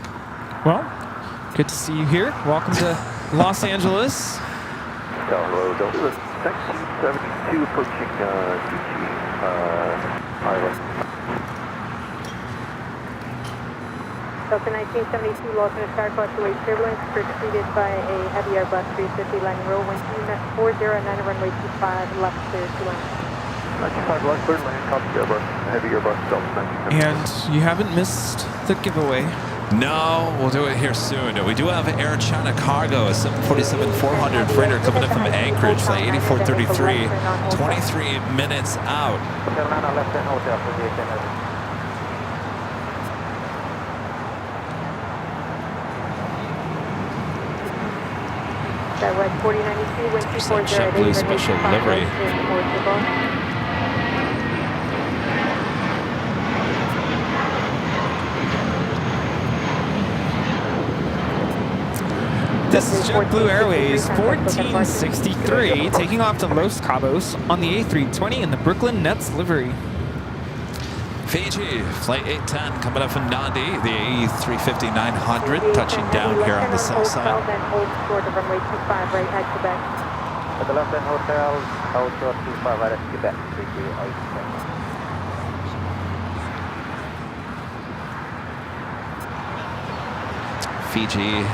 Well, good to see you here. Welcome to Los Angeles. Hello, Delta 1972 approaching Gucci Island. Delta 1972, Los Angeles, Star Fluctuate turbulence preceded by a heavy Airbus 350 landing roll, wind 409 runway 25, left clear to land. 95 left clear, land, copy Airbus, heavy Airbus, Delta 1972. And you haven't missed the giveaway. No, we'll do it here soon. We do have Air China Cargo, a 747-400 freighter coming in from Anchorage, flight 8433, 23 minutes out. Skywest 4092, wind 240 JetBlue special livery. This is JetBlue Airways 1463 taking off to Los Cabos on the A320 in the Brooklyn Nets livery. Fiji, flight 810 coming up from Nandi, the A350-900 touching down here on the south side. Then hold short of runway 25 right at Quebec. At the left end hotel, hold short 25 right at Quebec. Fiji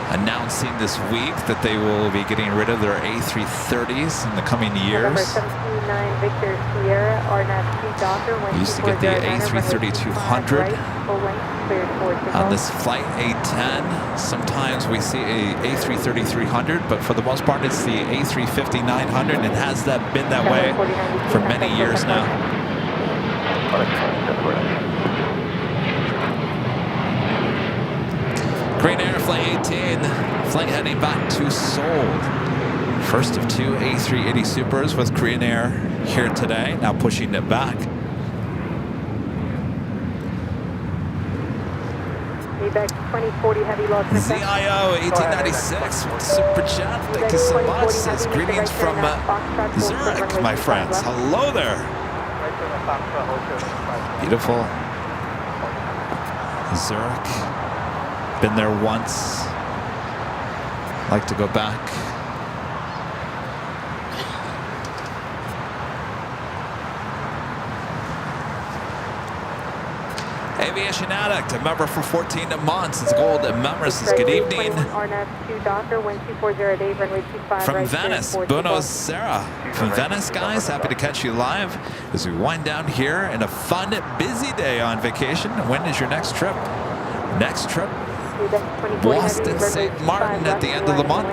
announcing this week that they will be getting rid of their A330s in the coming November years. 79 Victor Sierra, RNAV 2 Doctor, wind We used to get the 2409, A330-200 right, full length, cleared for takeoff. on this flight A10. Sometimes we see a A330-300, but for the most part it's the A350-900, and has that been that way for many years now. Green Air Flight 18, flight heading back to Seoul. First of two A380 Supers with Korean Air here today, now pushing it back. Quebec 2040 heavy loss. ZIO 1896 with Super Chat, thank you so much. Says greetings from Zurich, my friends. Hello there. Beautiful. Zurich. Been there once. Like to go back. Aviation Addict, a member for 14 months. It's gold memories. Good evening. From Venice, Buenos Aires. From Venice, guys, happy to catch you live as we wind down here in a fun, busy day on vacation. When is your next trip? Next trip, Boston St. Martin at the end of the month.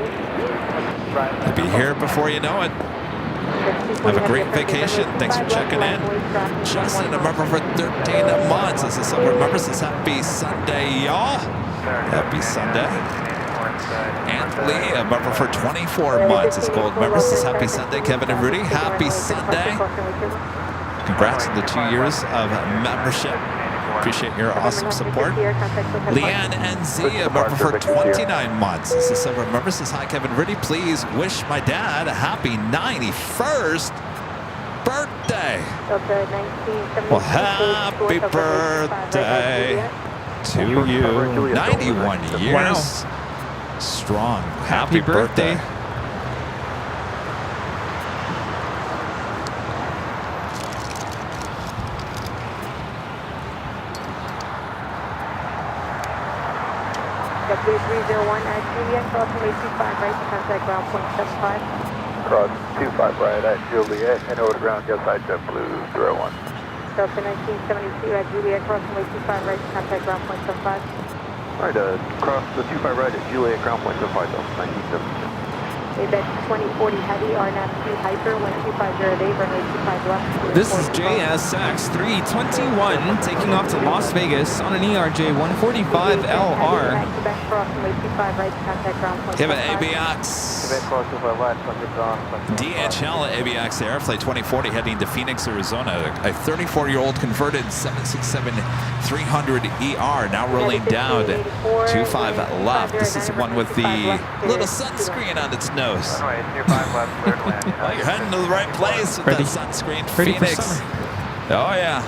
I'll be here before you know it. Have a great vacation. Thanks for checking in. Justin, a member for 13 months. This is Silver Member. Says happy Sunday, y'all. Happy Sunday. Anthony, a member for 24 months. It's gold member. Says happy Sunday. Kevin and Rudy, happy Sunday. Congrats on the 2 years of membership. Appreciate your awesome support. Leanne NZ, a member for 29 months. This is Silver member. Says hi, Kevin Rudy. Please wish my dad a happy 91st birthday. Well, happy birthday to you. 91 years. Wow. Strong. Happy birthday. W301 at Juliet, crossing way 25 right to contact ground point 75. Cross 25 right at Juliet and over to ground just side JetBlue 01. Delta 1972 at Juliet, crossing way 25 right to contact ground point 75. All right, cross the 25 right at Juliet, ground point 75, Delta 1972. ABEX 2040 Heavy, RNAV 2 Hyper, 12508, runway 25 left. This is JSX 321 taking off to Las Vegas on an ERJ 145LR. Give it ABX. DHL ABX Air, flight 2040 heading to Phoenix, Arizona. A 34-year-old converted 767-300ER now rolling down to 25 left. This is the one with the little sunscreen on its nose. Well, you're heading to the right place with that sunscreen. Phoenix. Oh yeah,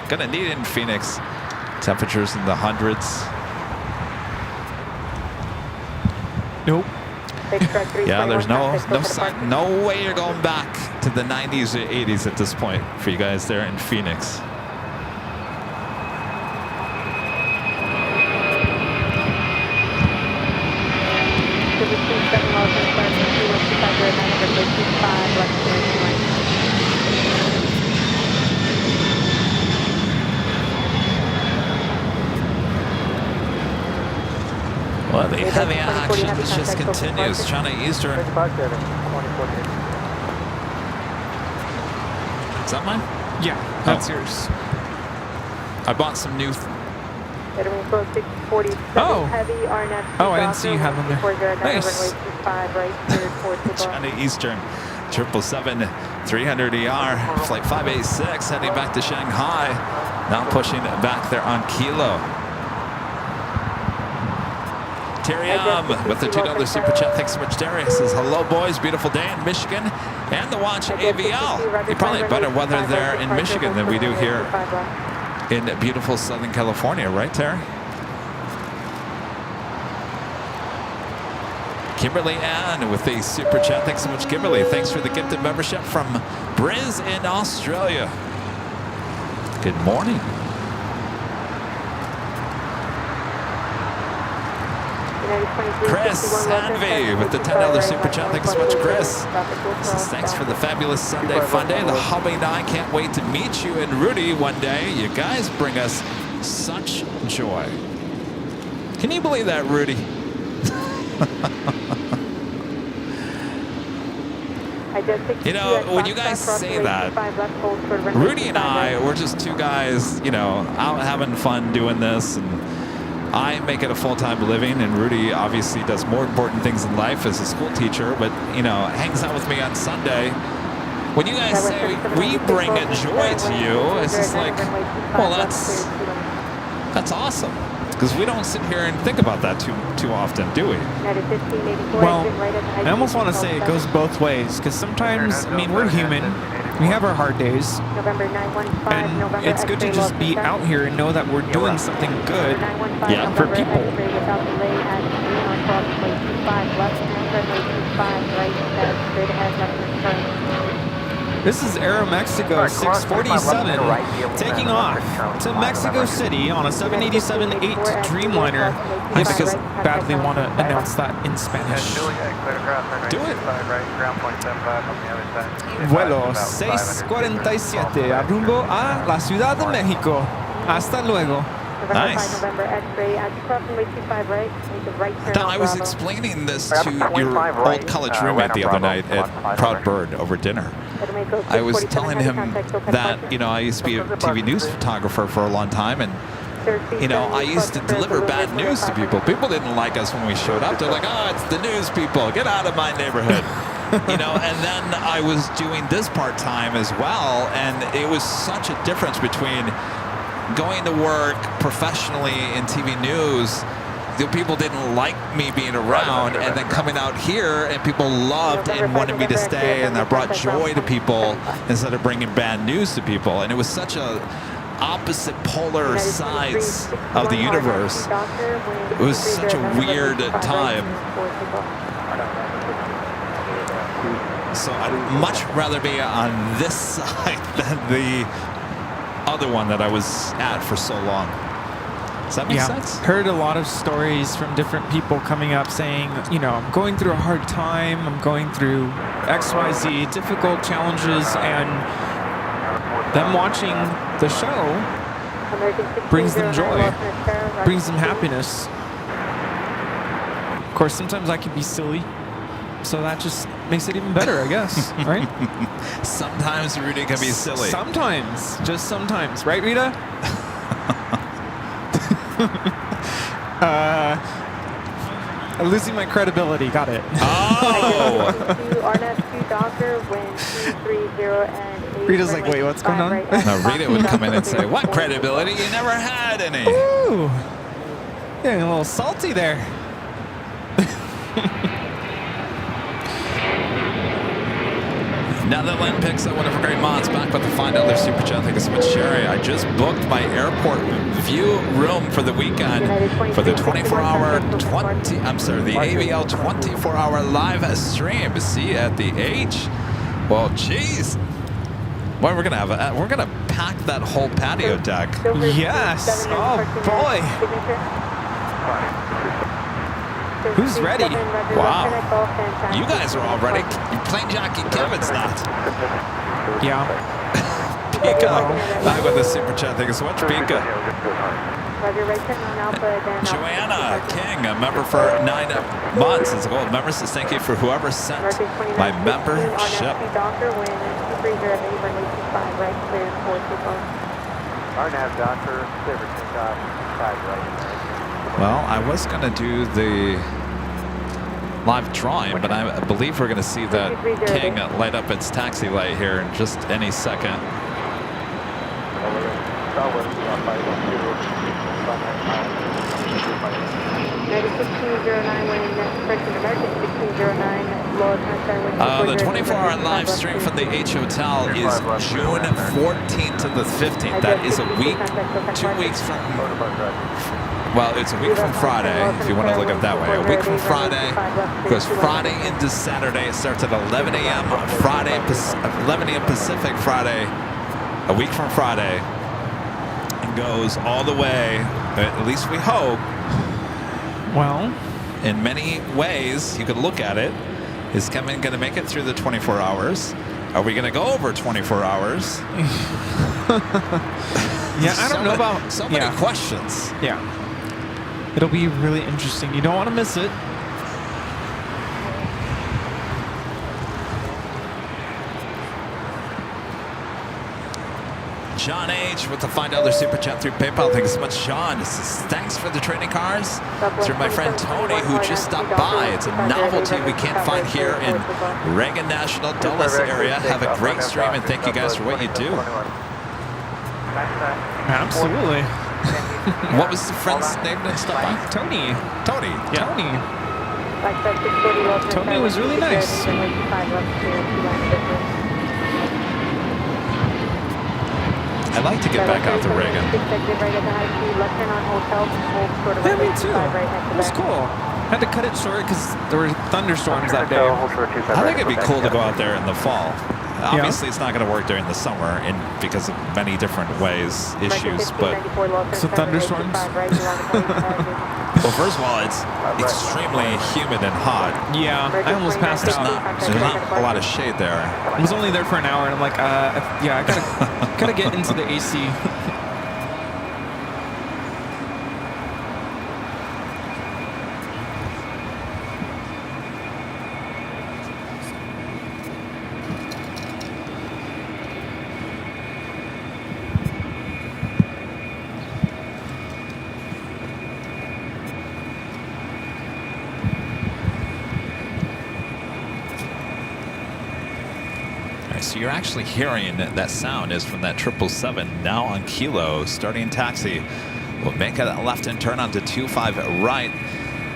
gonna need it in Phoenix. Temperatures in the hundreds. Nope. Yeah, there's no way you're going back to the 90s or 80s at this point for you guys there in Phoenix. Well, the heavy action just continues. China Eastern. Is that mine? Yeah, that's yours. I bought some new. Oh, I didn't see you have them there. Nice. China Eastern 777-300ER, flight 586, heading back to Shanghai. Now pushing back there on Kilo. Terry with the $2 super chat. Thanks so much, Terry. He says, hello, boys. Beautiful day in Michigan and the watch AVL. You probably have better weather there in Michigan than we do here in beautiful Southern California, right, Terry? Kimberly Ann with the super chat. Thanks so much, Kimberly. Thanks for the gifted membership from Briz in Australia. Good morning. Chris Sanvey with the $10 super chat. Thanks so much, Chris. Thanks for the fabulous Sunday fun day. The hubby and I can't wait to meet you and Rudy one day. You guys bring us such joy. Can you believe that, Rudy? You know, when you guys say that, Rudy and I, we're just two guys, you know, out having fun doing this, and I make it a full-time living, and Rudy obviously does more important things in life as a school teacher, but, you know, hangs out with me on Sunday. When you guys say we bring a joy to you, it's just like, well, that's awesome. Because we don't sit here and think about that too often, do we? Well, I almost want to say it goes both ways, because sometimes, I mean, we're human. We have our hard days. And it's good to just be out here and know that we're doing something good for people. This is Aeromexico 647 taking off to Mexico City on a 787-8 Dreamliner. I just badly want to announce that in Spanish. Do it. Vuelo 647 a rumbo a la Ciudad de México. Hasta luego. Nice. November X-ray at approximately 25 right. Make a right turn. Don, I was explaining this to your old college roommate the other night at Proud Bird over dinner. I was telling him that, you know, I used to be a TV news photographer for a long time, and, you know, I used to deliver bad news to people. People didn't like us when we showed up. They're like, oh, it's the news people. Get out of my neighborhood. You know, and then I was doing this part-time as well, and it was such a difference between going to work professionally in TV news. The people didn't like me being around, and then coming out here, and people loved and wanted me to stay, and that brought joy to people instead of bringing bad news to people. And it was such a opposite polar sides of the universe. It was such a weird time. So I'd much rather be on this side than the other one that I was at for so long. Does that make sense? Heard a lot of stories from different people coming up saying, you know, I'm going through a hard time, I'm going through XYZ, difficult challenges, and them watching the show brings them joy, brings them happiness. Of course, sometimes I can be silly, so that just makes it even better, I guess, right? Sometimes Rudy can be silly. Sometimes, just sometimes, right, Rita? I'm losing my credibility. Got it. Oh! Rita's like, wait, what's going on? No, Rita would come in and say, what credibility? You never had any. Ooh, getting a little salty there. Netherlands picks up one of our great mods back with the $5 super chat. Thank you so much, Sherry. I just booked my airport view room for the weekend for the 24-hour the AVL 24-hour live stream. See you at the H. Well, geez. Boy, we're gonna pack that whole patio deck. Yes. Oh boy. Who's ready? Wow. You guys are all ready. Plane Jockey Kevin's not. Yeah. Pika. Back with the super chat. Thank you so much, Pika. Joanna King, a member for 9 months. It's a gold member. Says thank you for whoever sent my membership. Well, I was going to do the live drawing, but I believe we're going to see that King light up its taxi light here in just any second. The 24-hour live stream from the H Hotel is June 14th to the 15th. That is a week, 2 weeks from... Well, it's a week from Friday, if you want to look at it that way. A week from Friday, goes Friday into Saturday. It starts at 11 a.m. on Friday, 11 a.m. Pacific Friday, a week from Friday, and goes all the way, at least we hope. Well, in many ways, you could look at it. Is Kevin going to make it through the 24 hours? Are we going to go over 24 hours? Yeah, I don't know about... So many questions. Yeah. It'll be really interesting. You don't want to miss it. John H. with the $5 super chat through PayPal. Thank you so much, Sean. Thanks for the trading cards. Through my friend Tony, who just stopped by. It's a novelty we can't find here in Reagan National Dulles area. Have a great stream, and thank you guys for what you do. Absolutely. What was the friend's name that stopped by? Tony. Tony. Yeah. Tony was really nice. I'd like to get back out to Reagan. Yeah, me too. It was cool. Had to cut it short because there were thunderstorms that day. I think it'd be cool to go out there in the fall. Obviously, it's not going to work during the summer and because of many different ways, issues. But So thunderstorms? well, first of all, it's extremely humid and hot. Yeah, I almost passed There's out. not a lot of shade there. I was only there for an hour, and I'm like, yeah, I gotta get into the AC. So you're actually hearing that sound is from that 777 now on Kilo, starting taxi. We'll make a left and turn onto 25 right.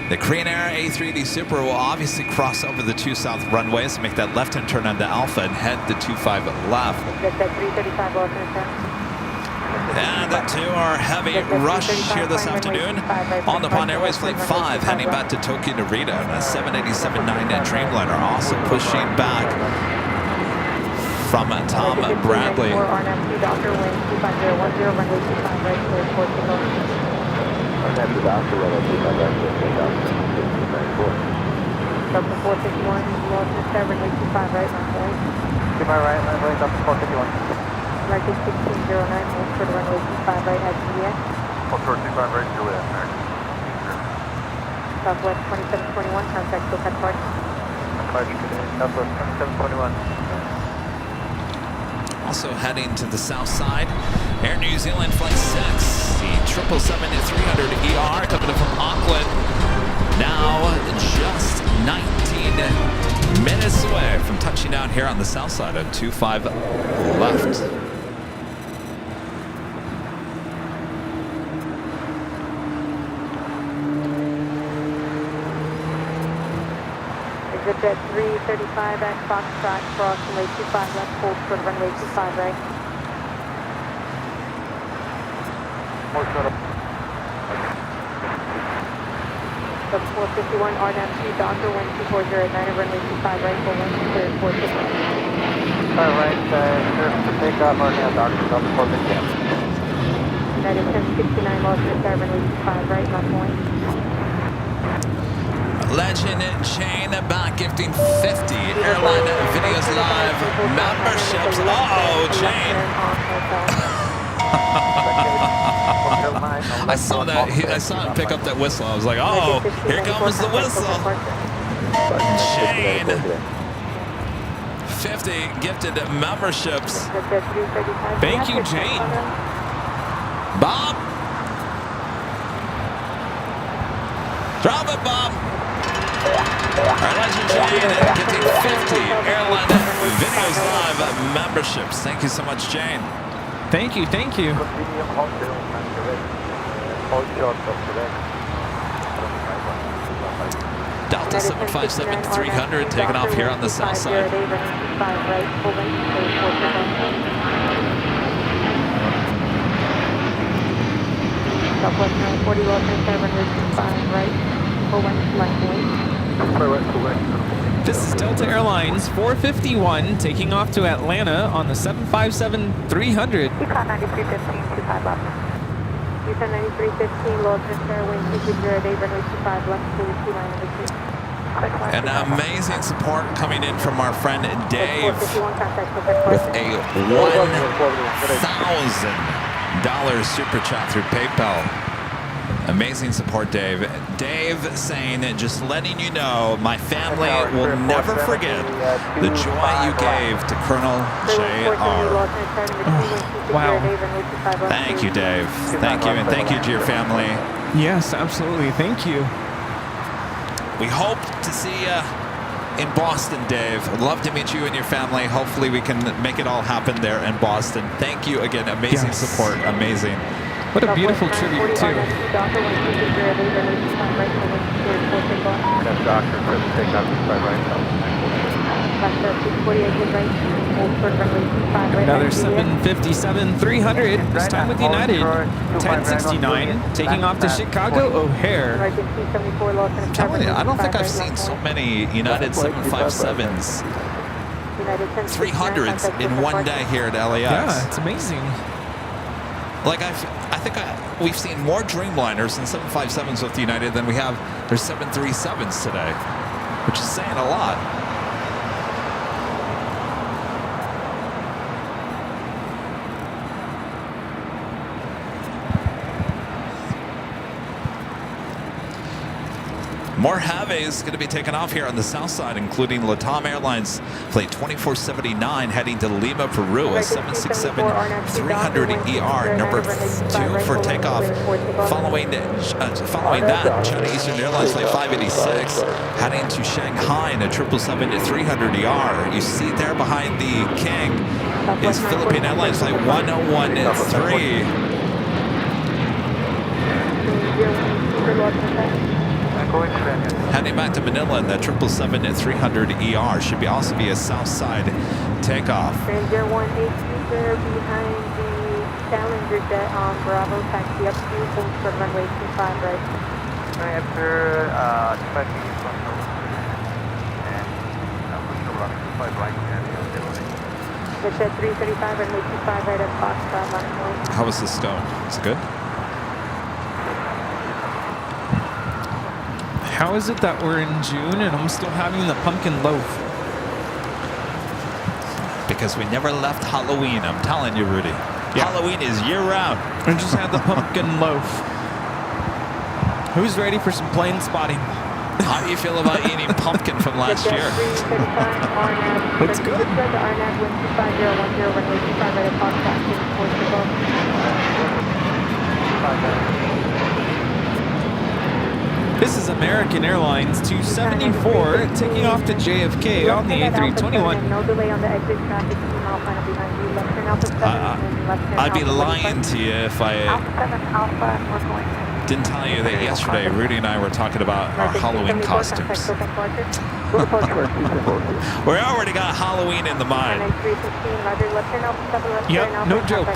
The Korean Air A380 Super will obviously cross over the 2 south runways, make that left and turn onto Alpha and head to 25 left. And to our heavy rush here this afternoon on the Nippon Airways Flight 5, heading back to Tokyo Narita, and a 787-9 Dreamliner also pushing back from Tom Bradley. Southwest 2721, contact SoCal Park. Southwest 2721. Also heading to the south side, Air New Zealand Flight 6, the 777-300ER coming in from Auckland. Now just 19 minutes away from touching down here on the south side of 25 left. Exit at 335 at Foxtrot, cross runway 25 left, hold for runway 25 right. Sub 451, RNAV2, Doctor, wind 240 at 9 runway 25 right, full wind, clear 450. Alright, clear for takeoff, RNAV Doctor, Sub 450. United 1069, lost at runway 25 right, left point. Legend Chain back gifting 50 Airline Videos Live memberships. Uh-oh, Chain. I saw that. I saw him pick up that whistle. I was like, oh, here comes the whistle. Chain. 50 gifted memberships. Thank you, Jane. Bob. Drop it, Bob. Our Legend Jane getting 50 Airline Videos Live memberships. Thank you so much, Jane. Thank you, thank you. Delta 757-300 taking off here on the south side. Southwest 940, Wilson 725 right, full west left wing. This is Delta Airlines 451 taking off to Atlanta on the 757-300. Econ 9315, 25 left. Econ 9315, low atmosphere, wind 220, runway 25 left, clear 2902. An amazing support coming in from our friend Dave with a $1,000 super chat through PayPal. Amazing support, Dave. Dave saying, just letting you know, my family will never forget the joy you gave to Colonel J.R. Wow. Thank you, Dave. Thank you, and thank you to your family. Yes, absolutely. Thank you. We hope to see you in Boston, Dave. I'd love to meet you and your family. Hopefully we can make it all happen there in Boston. Thank you again. Amazing support. Amazing. What a beautiful tribute, too. Another 757-300, this time with United. 1069, taking off to Chicago O'Hare. I'm telling you, I don't think I've seen so many United 757s 300s in one day here at LAX. Yeah, it's amazing. Like I think we've seen more Dreamliners and 757s with United than we have their 737s today, which is saying a lot. More Haves going to be taken off here on the south side, including Latam Airlines Flight 2479 heading to Lima, Peru, a 767-300ER, number 2 for takeoff. Following that, China Eastern Airlines Flight 586 heading to Shanghai in a 777-300ER. You see there behind the King is Philippine Airlines Flight 1013. Heading back to Manila in that 777-300ER should also be a south side takeoff. Ranger 180 behind the Challenger jet on Bravo, taxi up to hold for runway 25 right. Right after 25 feet from the and push the runway 25 right and the jet 335 runway 25 right at Foxtrot line point. How was the stone? Is it good? How is it that we're in June and I'm still having the pumpkin loaf? Because we never left Halloween, I'm telling you, Rudy. Yeah. Halloween is year-round. I just had the pumpkin loaf. Who's ready for some plane spotting? How do you feel about eating pumpkin from last year? Looks good. This is American Airlines 274 taking off to JFK on the A321. No delay on the exit traffic. Alpha behind you. Left turn Alpha 7 and left turn I'd be Alpha lying to you if I Alpha 7 Alpha, we're going. didn't tell you that yesterday Rudy and I were talking about our Halloween costumes. We already got Halloween in the mind. Yep, no joke.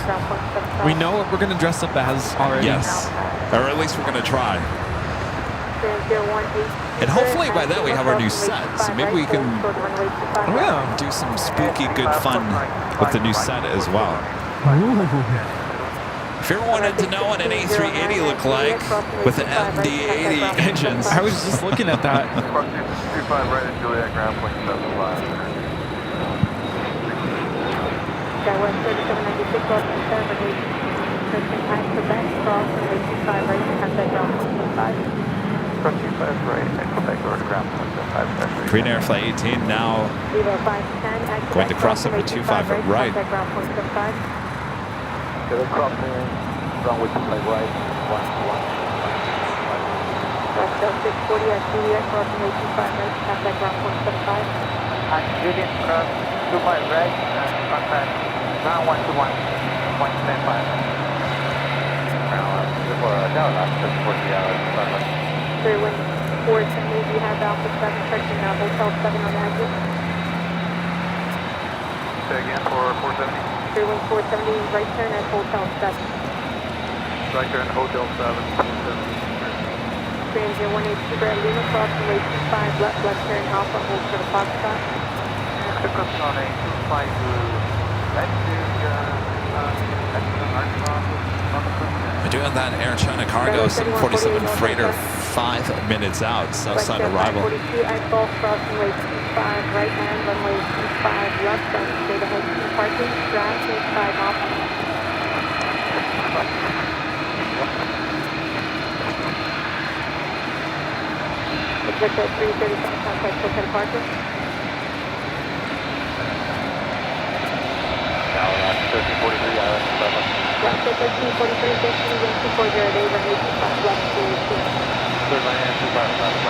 We know what we're going to dress up as already. Yes, or at least we're going to try. And hopefully by then we have our new set, so maybe we can do some spooky good fun with the new set as well. If you ever wanted to know what an A380 looked like with the MD-80 engines, I was just looking at that. 25 right at Juliet ground point 75. Skywest 3796 Quebec, cross runway 25 right, contact ground point 75. 25 right at Quebec or ground point 75. Green Air Flight 18 now going to cross over 25 at right. Okay, let's cross runway 25 right, 640 at Juliet, cross runway 25 right, contact ground point 75. At Juliet, cross 25 right, contact ground 121.75. Wind 470, you have Alpha 7 touching Hotel 7 on the exit. Say again for 470. Wind 470, right turn at Hotel 7. Right turn Hotel 7. Ranger 182 Brad Lima, cross runway 25 left turn Alpha, hold for the Foxtrot. Crossing on a 25 left We're doing that Air China Cargo 747 freighter 5 minutes out, southside arrival. 42 at Gulf, cross runway 25 right hand, runway 25 left turn, straight ahead to parking, drive 5 off. Objective 335, contact Hotel Parker. Now 1343 Left at 1343, 15, wind 240, day, runway 25 left to 2. Third line and 25 left.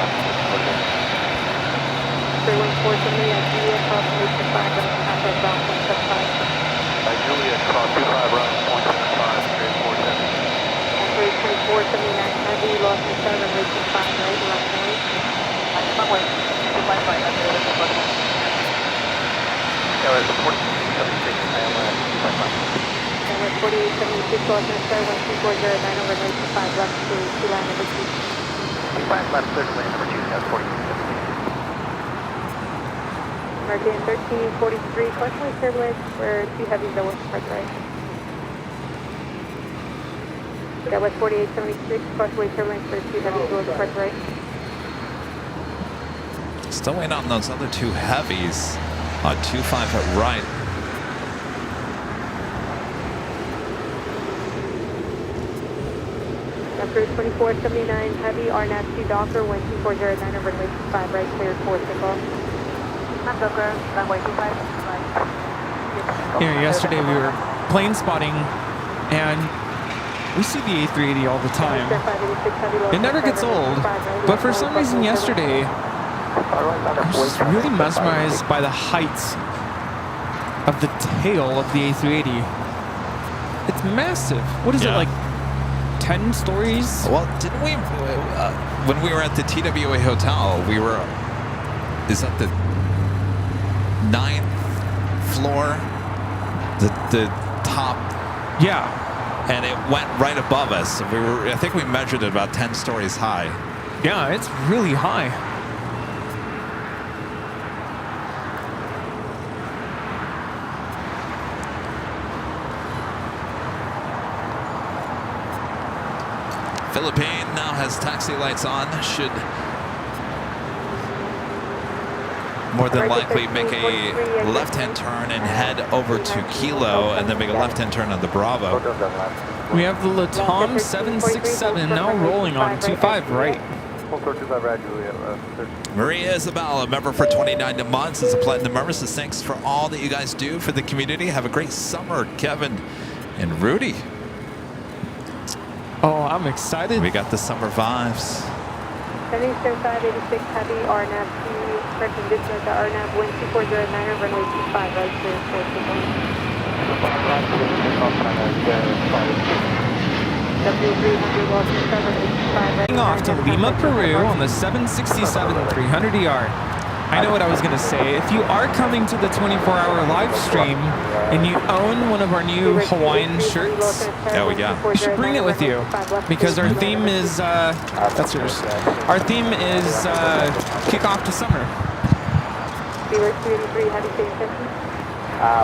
Wind 470 at Juliet, cross runway 25 right, contact ground point 75. Juliet, cross 25 right, point 75, straight 470. Entry 2479 heavy, lost in 7, runway 25 right, left noise. Runway 25 right, that's it. Yeah, we're at 4876, and 25 right. And at 4876, lost in 7, 1240, over 95 left to line number 2. 25 left, third lane number 2, that's 4876. American 1343, caution turbulence for 2 heavies over approach right. Got West 4876, caution turbulence for 2 heavies over approach right. Still waiting on those other 2 heavies on 25 at right. Cruise 2479, heavy RNAV 2 Docker, wind 2409 over runway 25 right, cleared for takeoff. I'm Docker, runway 25 right. You know, yesterday we were plane spotting, and we see the A380 all the time. It never gets old, but for some reason yesterday, I was just really mesmerized by the heights of the tail of the A380. It's massive. What is it, like 10 stories? Well, didn't we, when we were at the TWA hotel, we were, is that the 9th floor? The top? Yeah. And it went right above us. We were, I think we measured it about 10 stories high. Yeah, it's really high. Philippine now has taxi lights on. Should more than likely make a left-hand turn and head over to Kilo, and then make a left-hand turn on the Bravo. We have the Latam 767 now rolling on 25 right. Maria Isabella, member for 29 months, is a platinum member. So thanks for all that you guys do for the community. Have a great summer, Kevin and Rudy. Oh, I'm excited. We got the summer vibes. 7586 heavy RNAV 2, correcting distance to RNAV wind 2409 over runway 25 right, cleared for Heading off to Lima, Peru on the 767 300ER. I know what I was going to say. If you are coming to the 24-hour live stream and you own one of our new Hawaiian shirts, you should bring it with you, because our theme is, that's yours. Our theme is kick off to summer.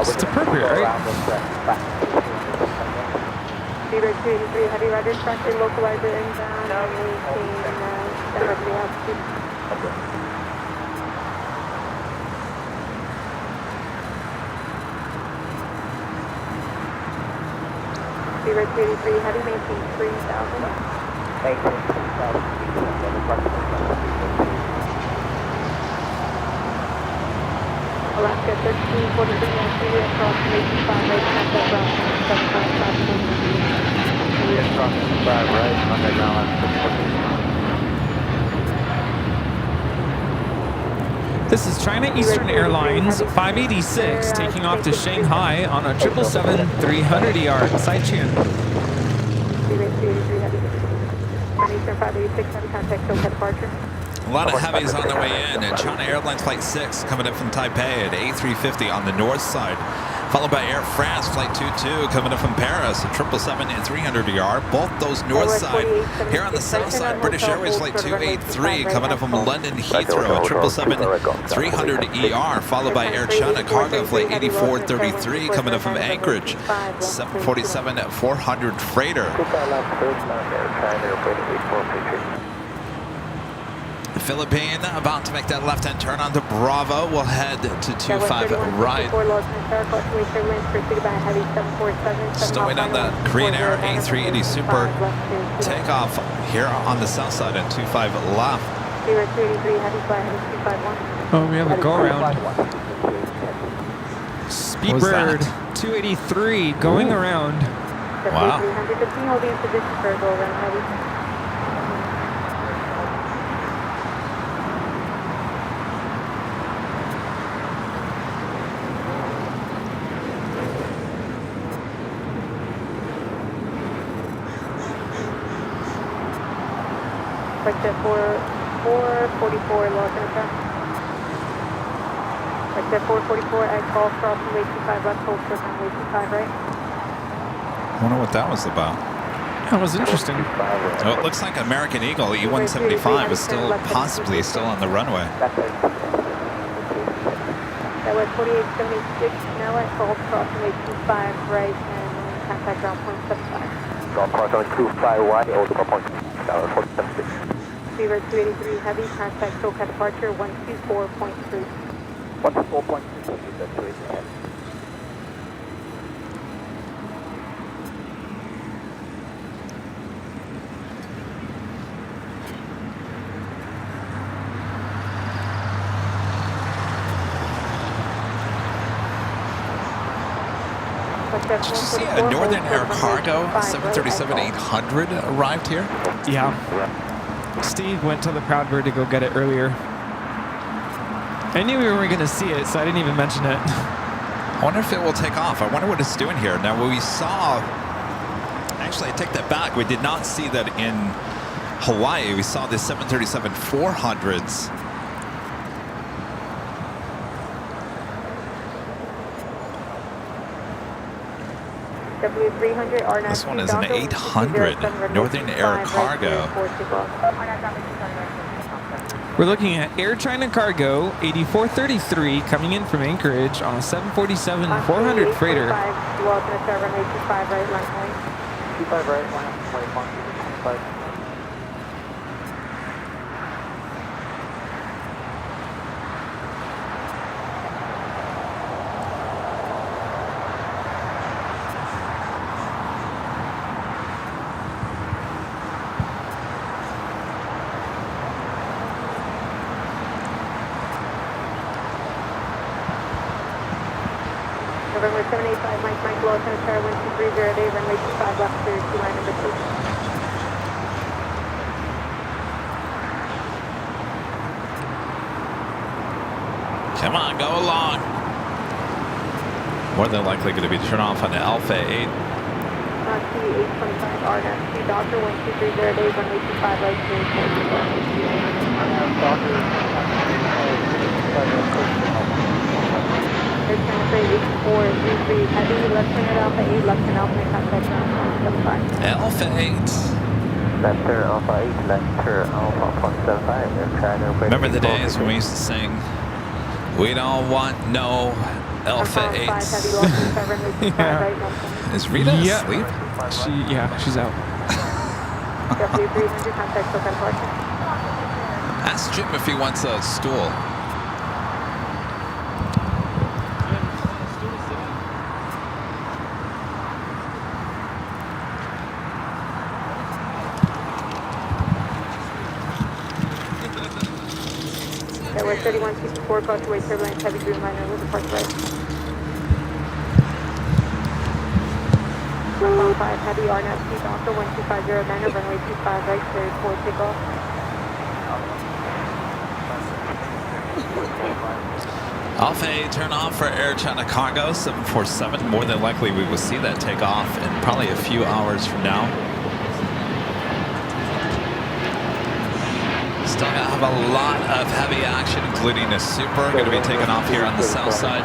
It's appropriate, right? Zero 283 heavy rider, tractor localizer inbound, and altitude. Zero 283 heavy, maintain 3000. Alaska 1343, across 85 right, contact ground 755. This is China Eastern Airlines 586 taking off to Shanghai on a 777 300ER Saichun. Eastern 586 heavy contact SoCal departure. A lot of heavies on their way in, and China Airlines Flight 6 coming in from Taipei at A350 on the north side, followed by Air France Flight 22 coming in from Paris at 777 and 300ER, both those north side. Here on the south side, British Airways Flight 283 coming in from London Heathrow at 777 300ER, followed by Air China Cargo Flight 8433 coming in from Anchorage, 747 400 freighter. Philippine about to make that left-hand turn onto Bravo. We'll head to 25 right. Still waiting on the Korean Air A380 Super takeoff here on the south side at 25 left. Oh, we have a go-around. Speedbird 283 going around. Wow. Exit 444, Los Angeles. Exit 444, I call cross runway 25 left, hold for runway 25 right. I wonder what that was about. That was interesting. Oh, it looks like American Eagle E175 is still possibly still on the runway. That was 4876, now at hold approximately 25 right and contact ground point 75. Ground point on 25 wide, over point 476. Fever 283 heavy, contact SoCal departure 124.3. 124.3, that's 280. Did you see a Northern Air Cargo 737-800 arrived here? Yeah. Steve went to the Proudbird to go get it earlier. I knew we were going to see it, so I didn't even mention it. I wonder if it will take off. I wonder what it's doing here. Now, we saw... Actually, I take that back. We did not see that in Hawaii. We saw the 737-400s. W300 R9. This one is an 800 Northern Air Cargo. We're looking at Air China Cargo 8433 coming in from Anchorage on a 747-400 freighter. 25 right, line 25 right, line 25. November 785, Mike Low, Center 1230, runway 25 left clear to line number 2. Come on, go along. More than likely going to be turned off on the Alpha 8. T825 R9, Doctor 12308, runway 25 right clear to heavy, left turn Alpha 8, left turn Alpha 8, contact ground 75. Alpha 8. Left turn Alpha 8, left turn Alpha 175. Remember the days when we used to sing, "We don't want no Alpha 8s." Is Rita asleep? She's out. W300, contact SoCal departure. Ask Jim if he wants a stool. That was 3164, approach away turbulence, heavy Dreamliner with approach right. 115 heavy RNAV, Doctor 1250, Niner, runway 25 right, cleared for takeoff. Alpha 8, turn off for Air China Cargo 747. More than likely we will see that take off in probably a few hours from now. Still gonna have a lot of heavy action, including a Super going to be taking off here on the south side.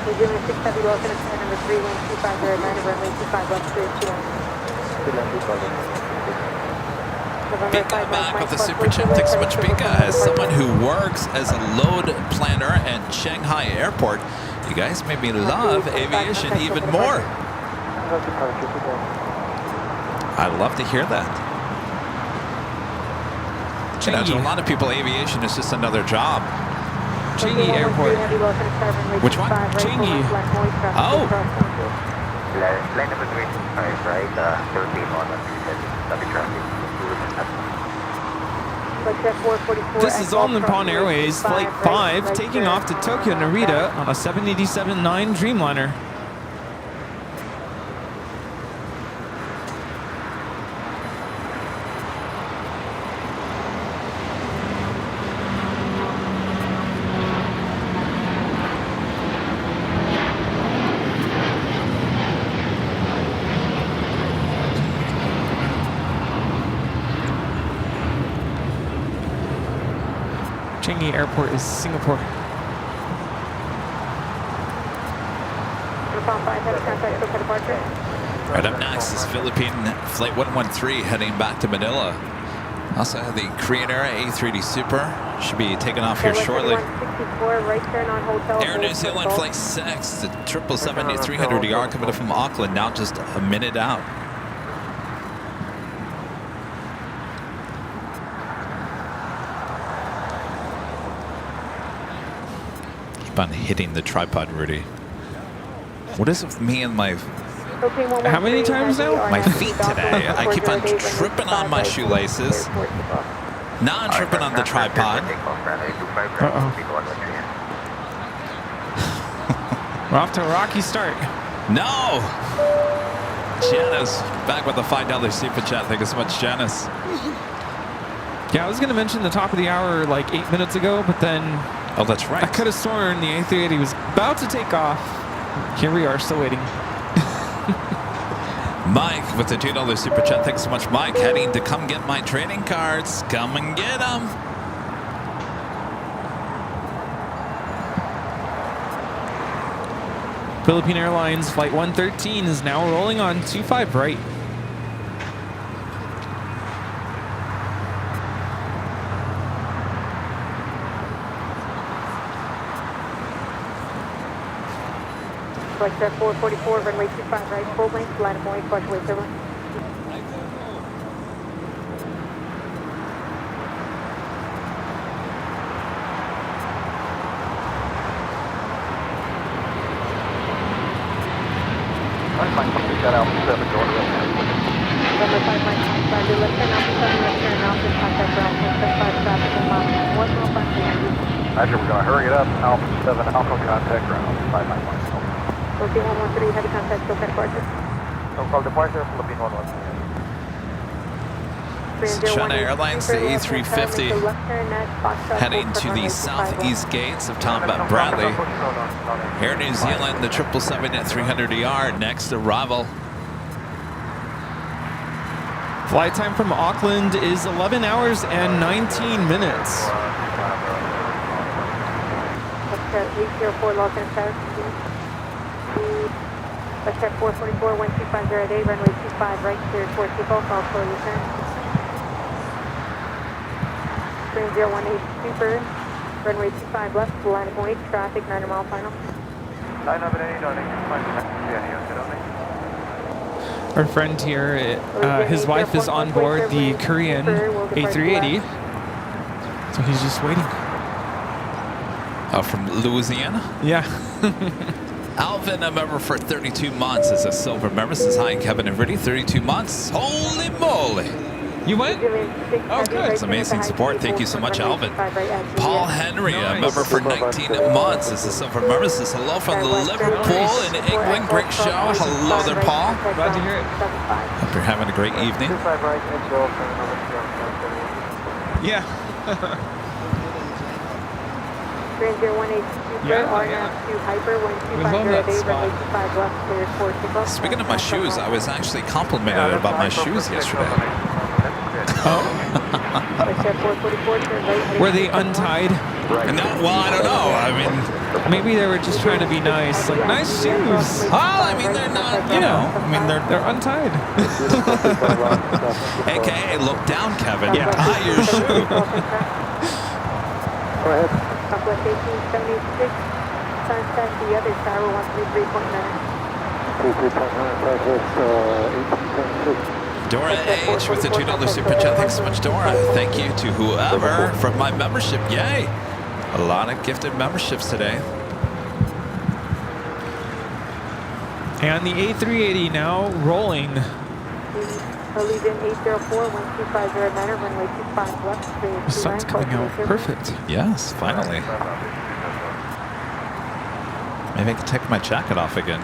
We're doing a 6 heavy low, going to turn number 3, wind 250, Niner, runway 25 left, cleared 21. Bika back with the super chat. Thanks so much, Bika. As someone who works as a load planner at Shanghai Airport, you guys made me love aviation even more. I love to hear that. You know, to a lot of people, aviation is just another job. Changi Airport. Which one? Changi. Oh. Line number 325, right? 13 on the traffic. This is All Nippon Airways Flight 5 taking off to Tokyo Narita on a 787-9 Dreamliner. Changi Airport is Singapore. Right up next is Philippine Flight 113 heading back to Manila. Also have the Korean Air A380 Super. Should be taking off here shortly. 164, right turn on hotel. Air New Zealand Flight 6, the 777-300ER coming in from Auckland, now just a minute out. Keep on hitting the tripod, Rudy. What is it with me and my How many times now? my feet today? I keep on tripping on my shoelaces. Now I'm tripping on the tripod. We're off to a rocky start. No! Janice, back with the $5 super chat. Thank you so much, Janice. Yeah, I was going to mention the top of the hour like 8 minutes ago, but then Oh, that's right. I could have sworn the A380 was about to take off. Here we are, still waiting. Mike with the $2 super chat. Thanks so much, Mike. Heading to come get my trading cards. Come and get them. Philippine Airlines Flight 113 is now rolling on 25 right. Flight 444, runway 25 right, full length, line of Moy, fluctuate turbulence. Runway 5 right, 5 left turn, Alpha 7 left turn, Alpha contact ground, 175 traffic and mile, 1 mile back to Yankee. Roger, we're going to hurry it up. Alpha 7, Alpha contact ground, 591. Okay, 113, heavy contact, still departure. So call departure, Philippine 113. China Airlines, the A350, heading to the southeast gates of Tom Bradley. Air New Zealand, the 777-300ER, next arrival. Flight time from Auckland is 11 hours and 19 minutes. That's 804 Los Angeles. That's 444, 1250 runway 25 right, cleared for takeoff, all for return. Plane 018 Super, runway 25 left, line of Moy, traffic 9 mile final. 978, Our friend here, his wife is on board the Korean A380, so he's just waiting. Oh, from Louisiana? Yeah. Alvin, a member for 32 months, is a silver member. Says hi, Kevin and Rudy. 32 months. Holy moly! You went? Oh, good. It's amazing support. Thank you so much, Alvin. Paul Henry, a member for 19 months, is a silver member. Says hello from Liverpool in England. Great show. Hello there, Paul. Glad to hear it. Hope you're having a great evening. Yeah. Grand 018 Super, RNAV 2 Hyper, 125 runway 25 left, cleared for takeoff. Speaking of my shoes, I was actually complimented about my shoes yesterday. Were they untied? No, well, I don't know. I mean, maybe they were just trying to be nice. Like, nice shoes. Oh, I mean, they're not, you know, I mean, They're untied. AKA, look down, Kevin. Yeah. Tie your shoe. Go ahead. Southwest 1876, sunset the other tower, 133.9. 133.9, Southwest 1876. Dora H with the $2 super chat. Thanks so much, Dora. Thank you to whoever from my membership. Yay. A lot of gifted memberships today. And the A380 now rolling. Allegiant 804, 1250 Manor, runway 25 left. The sun's coming out. Perfect. Yes, finally. Maybe I can take my jacket off again.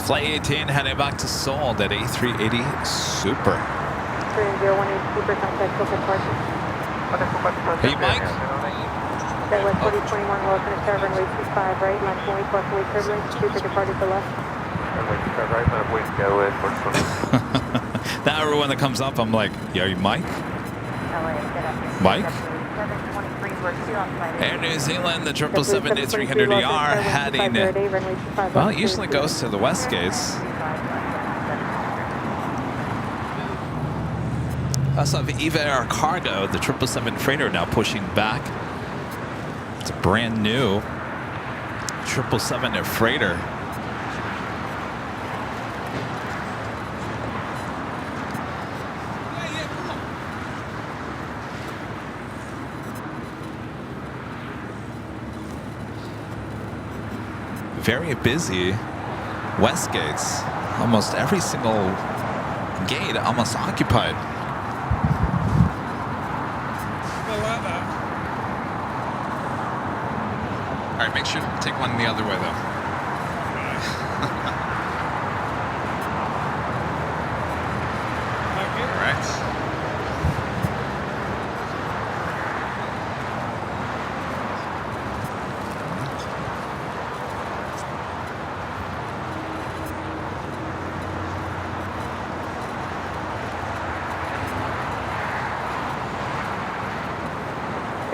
Flight 18 heading back to Seoul, that A380 Super. 3018 Super, contact Cook Departure. Hey, Mike. Southwest 4021, Wilson, runway 25 right, line 20, possibly turbulence, Super departed to left. Runway 25 right, line 20, go with 420. Now everyone that comes up, I'm like, yeah, are you Mike? Mike? Air New Zealand, the 777-300ER heading, well, it usually goes to the west gates. Also have Eva Air Cargo, the 777 freighter now pushing back. It's a brand new 777 freighter. Very busy west gates. Almost every single gate almost occupied. All right, make sure to take one the other way though. All right.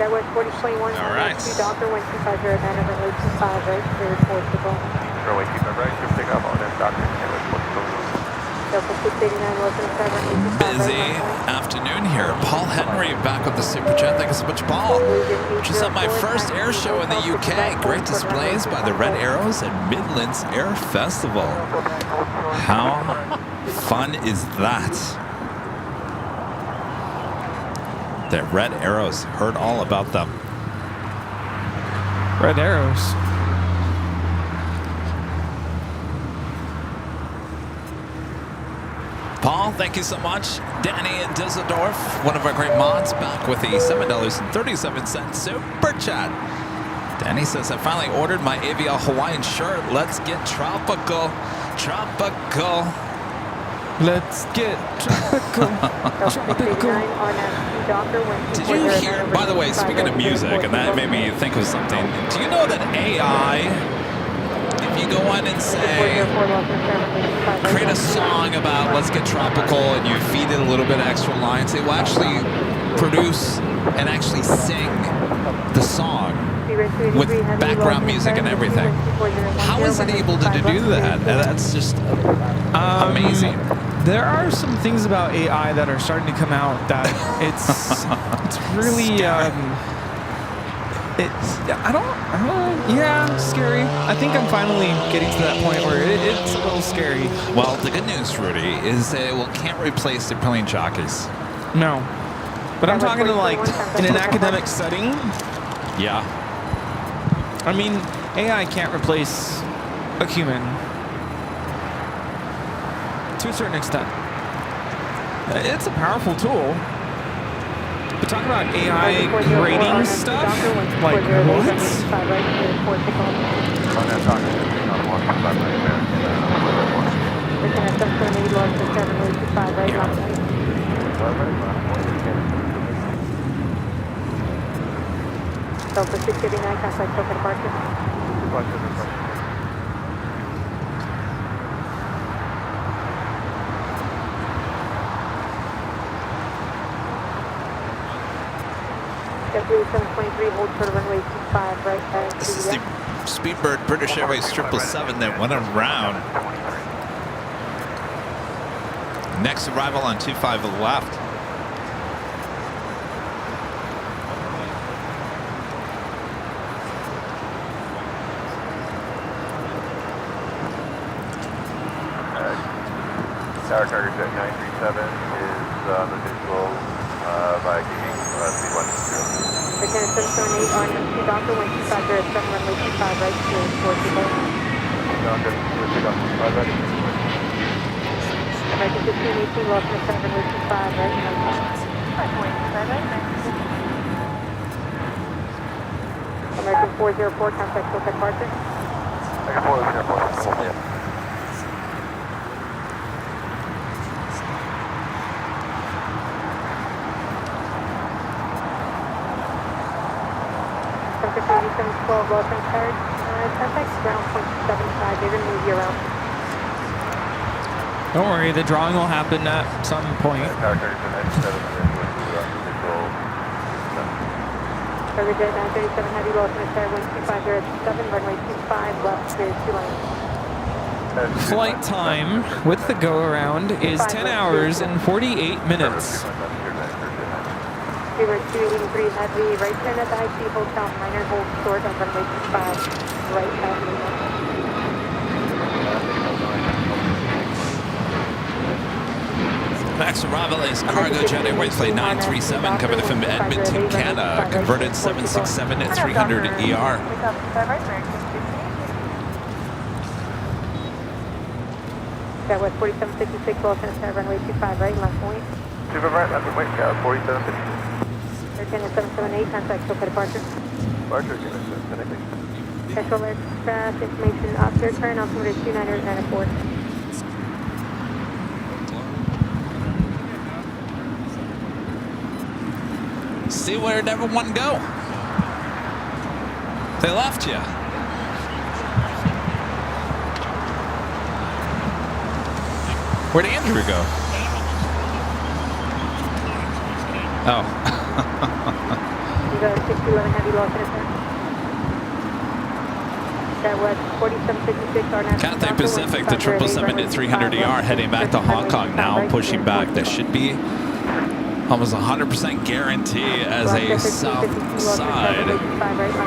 Southwest 4021, All right. 2 Doctor 1250, runway 25 right, clear towards the goal. Runway 25 right, should pick up on that doctor. Delta 689, Wilson, runway 25 right. Busy afternoon here. Paul Henry back with the Super Chat. Thank you so much, Paul. Just at my first air show in the UK. Great displays by the Red Arrows and Midlands Air Festival. How fun is that? The Red Arrows, heard all about them. Red Arrows. Paul, thank you so much. Danny in Düsseldorf, one of our great mods, back with the $7.37 Super Chat. Danny says, I finally ordered my AVL Hawaiian shirt. Let's get tropical. Tropical. Let's get tropical. Tropical. Did you hear, by the way, speaking of music, and that made me think of something, do you know that AI, if you go on and say, create a song about let's get tropical and you feed it a little bit of extra lines, it will actually produce and actually sing the song with background music and everything. How is it able to do that? That's just amazing. There are some things about AI that are starting to come out that it's really scary. I think I'm finally getting to that point where it's a little scary. Well, the good news, Rudy, is that it can't replace the plane jockeys. No, but I'm talking to like in an academic setting. Yeah. I mean, AI can't replace a human to a certain extent. It's a powerful tool. But talk about AI grading stuff, like what? Delta 689, contact Tokyo departure. Definitely 723, hold short of runway 25, right side. This is the Speedbird British Airways 777 that went around. Next arrival on 25 left. Tower cargo jet 937 is on the visual by giving speed 120. Lieutenant 778 on 2 Doctor 125, 07, runway 25, right clear towards the goal. Doctor, pick up 5 right. American 1518, lost in 7, runway 25, right. 5.7. American 404, contact Tokyo departure. American 404, come on, yeah. America 3712, Los Angeles. Contact ground point 75. They're going to move you around. Don't worry, the drawing will happen at some point. Target jet 937 Heavy, Los Angeles, 12507, runway 25, left, clear 2 lanes. Flight time with the go-around is 10 hours and 48 minutes. Zero 283 Heavy, right turn at the IT Hotel, minor hold short on runway 25, right at Lima. Next arrival is Cargo Jet Airways Flight 937 coming from Edmonton, Canada. Converted 767 at 300 ER. That was 4756, Los Angeles, runway 25, right, left point. Super right, left wing, 4756. Lieutenant 778, contact SOPA departure. Departure, connecting. Casual aircraft information Oscar, current altimeter 2994. See where'd everyone go? They left you. Where'd Andrew go? Oh. You got 611 Heavy, Los Angeles. That was 4756 R9. Cathay Pacific, the 777 at 300 ER heading back to Hong Kong now, pushing back. That should be almost 100% guarantee as a south side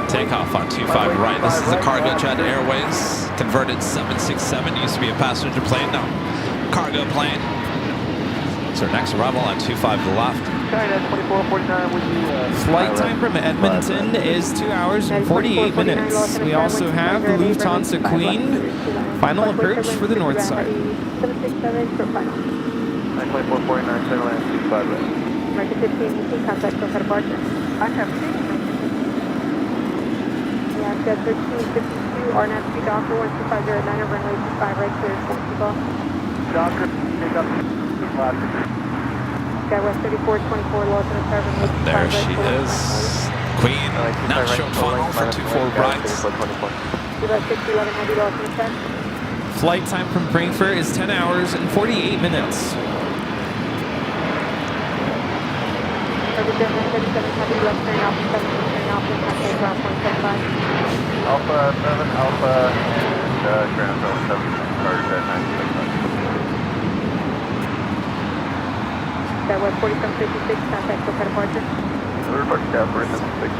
takeoff on 25 right. This is the Cargo Jet Airways, converted 767, used to be a passenger plane, now cargo plane. So next arrival on 25 to the left. Flight time from Edmonton is 2 hours and 48 minutes. We also have the Lufthansa Queen. Final approach for the north side. 767 for final. 92449, center land, 25 right. American 15, contact SOPA departure. I have Yeah, I've got 1352, RNAV 2 Docker, 12509, runway 25 right, clear 40 ball. Docker, pick up, Skywest 3424, Los Angeles, runway 25 There right, she clear is. Queen, not shown funnel for 24 brights. You got 611 Heavy, Los Angeles. Flight time from Frankfurt is 10 hours and 48 minutes. Target jet 937 Heavy, left turn off, 7 turn off, and contact ground point 75. Alpha 7, Alpha, and ground zone 7, Cargo Jet 935. That was 4756, contact SOPA departure. Report staff for 76.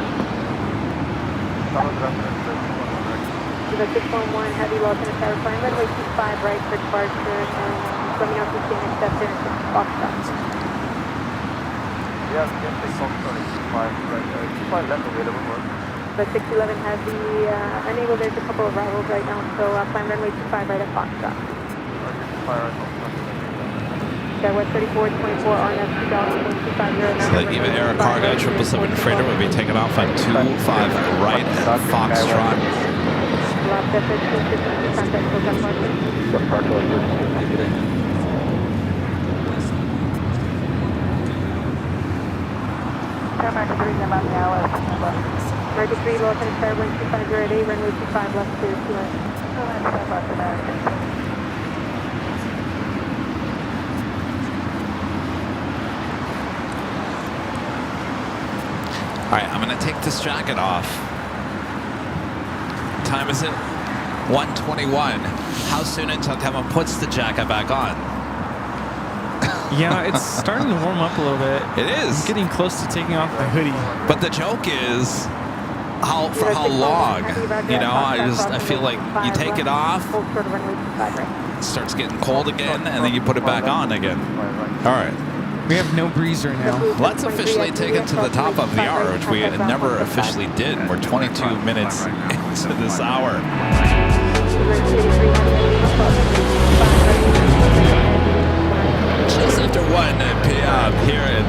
You got 611 Heavy, Los Angeles, flying runway 25 right for departure, and let me know if you can accept it in Foxtrot. Yeah, we can take Fox 25 right, 25 left available for. But 611 Heavy, unable, there's a couple of arrivals right now, so flying runway 25 right at Foxtrot. That was 3424 RNF 2,250. So that even Air Cargo 777 freighter will be taken off on 25 right at Foxtrot. Last FS 250, contact SOPA departure. American 3, about now, American 3, Los Angeles, 12508, runway 25, left clear 2 lanes. All right, I'm gonna take this jacket off. What time is it? 1:21. How soon until Kevin puts the jacket back on? Yeah, it's starting to warm up a little bit. It is. I'm getting close to taking off the hoodie. But the joke is, for how long? You know, I feel like you take it off, it starts getting cold again, and then you put it back on again. All right. We have no breeze right now. Let's officially take it to the top of the hour, which we never officially did. We're 22 minutes into this hour. Just after 1 p.m. here in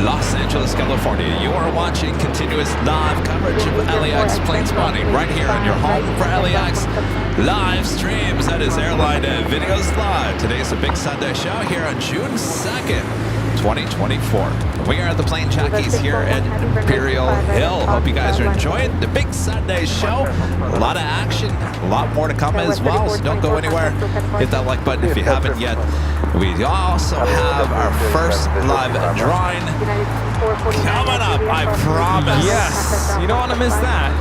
Los Angeles, California. You are watching continuous live coverage of LAX plane spotting right here on your home for LAX live streams. That is Airline Videos Live. Today's a big Sunday show here on June 2nd, 2024. We are at the Plane Jockeys here at Imperial Hill. Hope you guys are enjoying the big Sunday show. A lot of action, a lot more to come as well, so don't go anywhere. Hit that like button if you haven't yet. We also have our first live drawing coming up, I promise. Yes, you don't want to miss that.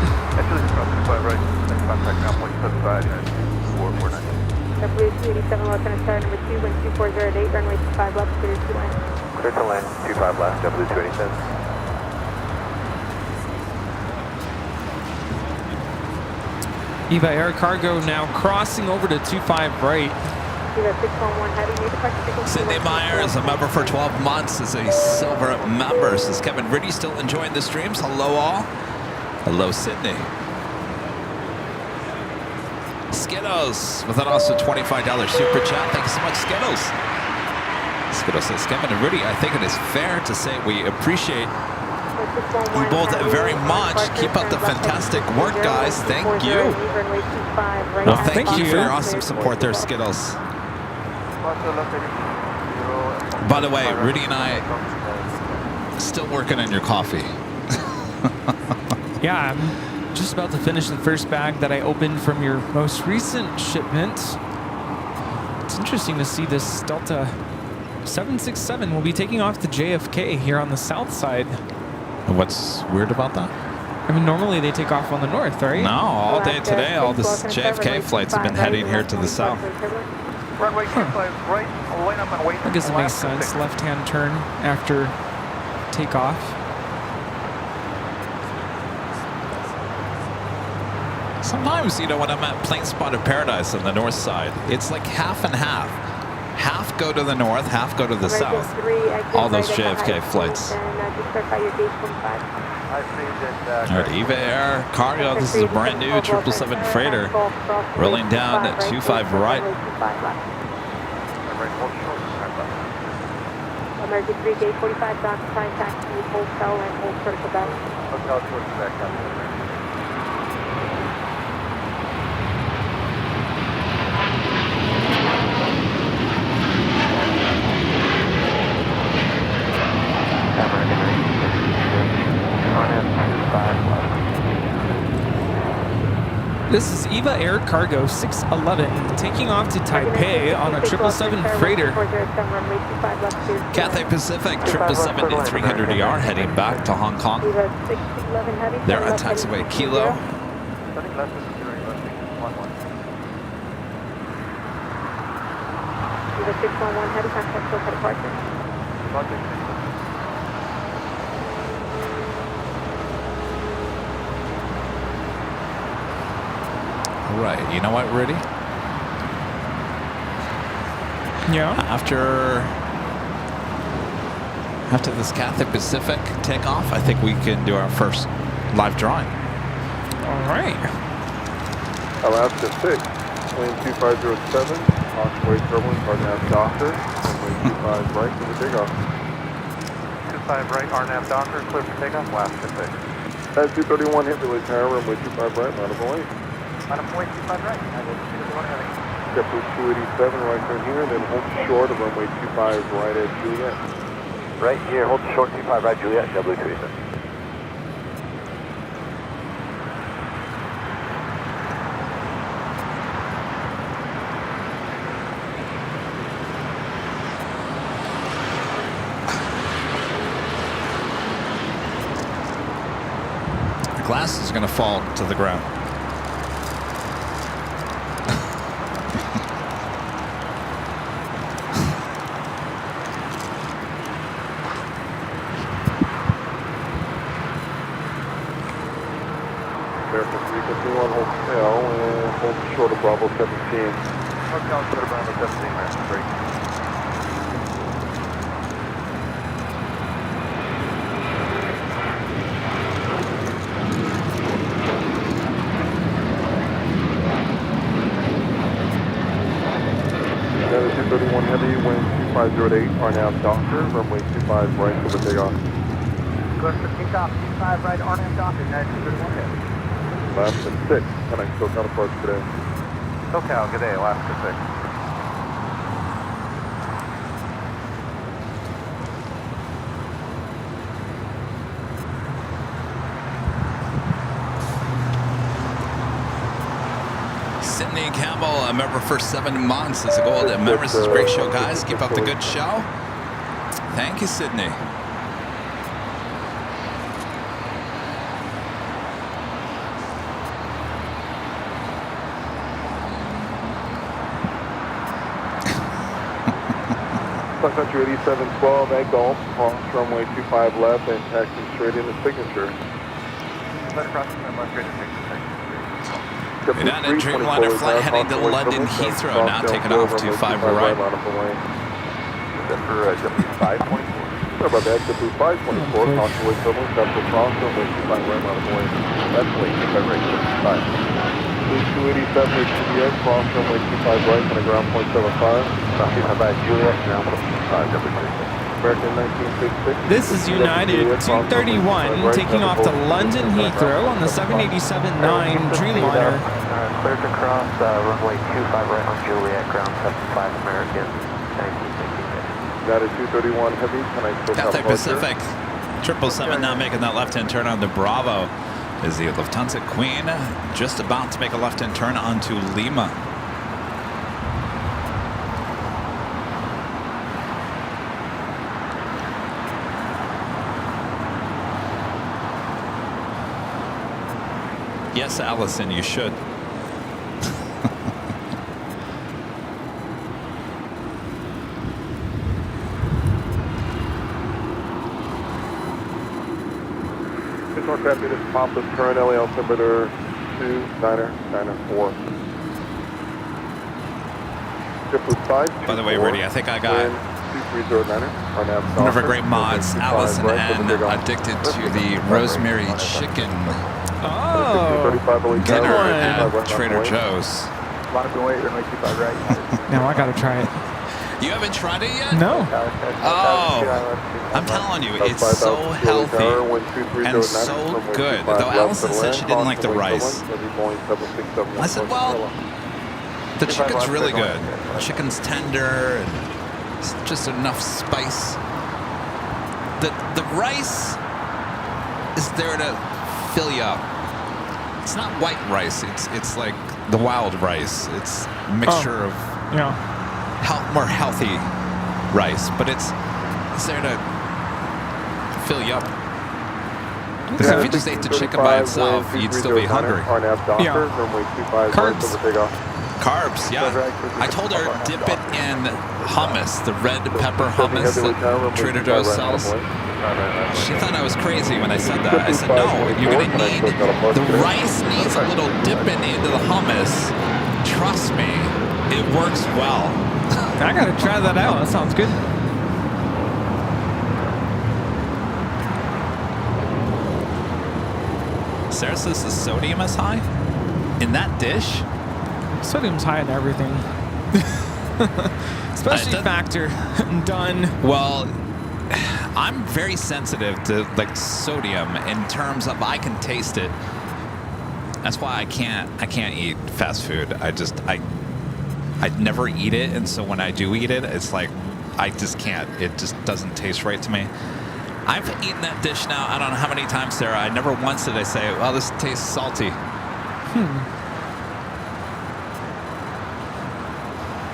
W287 Lieutenant Star number 2, wind 2408, runway 25 left, clear to land. Clear to land, 25 left, W287. Eva Air Cargo now crossing over to 25 right. Eva 611 heavy, need departure frequency. Sydney Myers, a member for 12 months, is a silver member. Is Kevin Rudy still enjoying the streams? Hello all. Hello Sydney. Skittles with an also $25 super chat. Thank you so much, Skittles. Skittles says, Kevin and Rudy, I think it is fair to say we appreciate you both very much. Keep up the fantastic work, guys. Thank you. Well, thank you for your awesome support there, Skittles. By the way, Rudy and I still working on your coffee. Yeah, I'm just about to finish the first bag that I opened from your most recent shipment. It's interesting to see this Delta 767 will be taking off to JFK here on the south side. What's weird about that? I mean, normally they take off on the north, right? No, all day today, all the JFK flights have been heading here to the south. Runway 25 right, line up and wait. I guess it makes sense. Left-hand turn after takeoff. Sometimes, you know, when I'm at Plane Spotted Paradise on the north side, it's like half and half. Half go to the north, half go to the south. All those JFK flights. All right, Eva Air Cargo, this is a brand new 777 freighter. Rolling down at 25 right. American 3, gate 45 dock, prime taxi, hotel and hold vertical bound. Hotel towards the back down. This is Eva Air Cargo 611 taking off to Taipei on a 777 freighter. Cathay Pacific 777-300ER heading back to Hong Kong. They're on taxiway Kilo. Eva 611 heavy, contact close at departure. Right, you know what, Rudy? Yeah. After this Cathay Pacific takeoff, I think we can do our first live drawing. All right. Alaska 6, plane 2507, Osprey turbulence, RNAV Docker, runway 25 right for the takeoff. 25 right, RNAV Docker, clear for takeoff, Alaska 6. At 231, hit release tower, runway 25 right, line of away. Line of away, 25 right, JetBlue 287 right turn here, then hold short of runway 25 right at Juliet. Right here, hold short 25 right, Juliet, JetBlue 287. The glass is going to fall to the ground. Hotel and hold short of Bravo 17. Hotel short of Bravo 17, man. Great. Another 231 heavy, wind 2508, RNAV Docker, runway 25 right for the takeoff. Good for takeoff, 25 right, RNAV Docker, United 231 heavy. Alaska 6, and I still counterparts today. SoCal, good day, Alaska 6. Sydney Campbell, a member for 7 months. As a gold members, it's a great show, guys. Keep up the good show. Thank you, Sydney. Sun Country 8712 at Golf, cross runway 25 left and taxi straight into signature. United Dreamliner flight heading to London Heathrow, now taking off to 5 right. For W524. Sorry about that, W524, constantly equivalent, Central Cross, runway 25 right out of the way. That's late, 25 right, 55. 287 is CBS, cross runway 25 right, on a ground point 75. About Juliet, ground point 5, American 1966. This is United 231 taking off to London Heathrow on the 787-9 Dreamliner. Clear to cross runway 25 right on Juliet, ground 75 American 1966. United 231 Heavy, can I still Cathay Pacific 777 now making that left-hand turn on the Bravo. Is the Lufthansa Queen just about to make a left-hand turn onto Lima. Yes, Allison, you should. This one crappy, this pop is current LA altimeter 2994. By the way, Rudy, I think I got one of our great mods, Allison N, addicted to the rosemary chicken dinner at Trader Joe's. Now I gotta try it. You haven't tried it yet? No. Oh, I'm telling you, it's so healthy and so good. Though Allison said she didn't like the rice. I said, well, the chicken's really good. The chicken's tender and it's just enough spice. The rice is there to fill you up. It's not white rice. It's like the wild rice. It's a mixture of more healthy rice, but it's there to fill you up. Because if you just ate the chicken by itself, you'd still be hungry. Carbs, yeah. I told her dip it in hummus, the red pepper hummus that Trader Joe's sells. She thought I was crazy when I said that. I said, no, you're going to need, the rice needs a little dipping into the hummus. Trust me, it works well. I gotta try that out. That sounds good. Sarah says the sodium is high in that dish. Sodium's high in everything. Especially factor. Done. Well, I'm very sensitive to like sodium in terms of I can taste it. That's why I can't eat fast food. I'd never eat it, and so when I do eat it, it's like I just can't. It just doesn't taste right to me. I've eaten that dish now I don't know how many times, Sarah. I never once did I say, well, this tastes salty.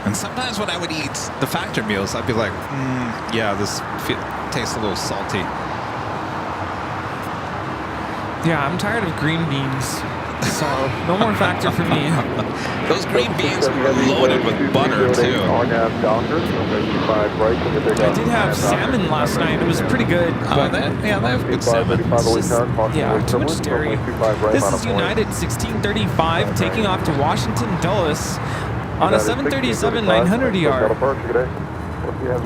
And sometimes when I would eat the factor meals, I'd be like, yeah, this tastes a little salty. Yeah, I'm tired of green beans. So, no more factor for me. Those green beans were loaded with butter, too. I did have salmon last night. It was pretty good. But they have good salmon. Too much dairy. This is United 1635 taking off to Washington Dulles on a 737-900ER.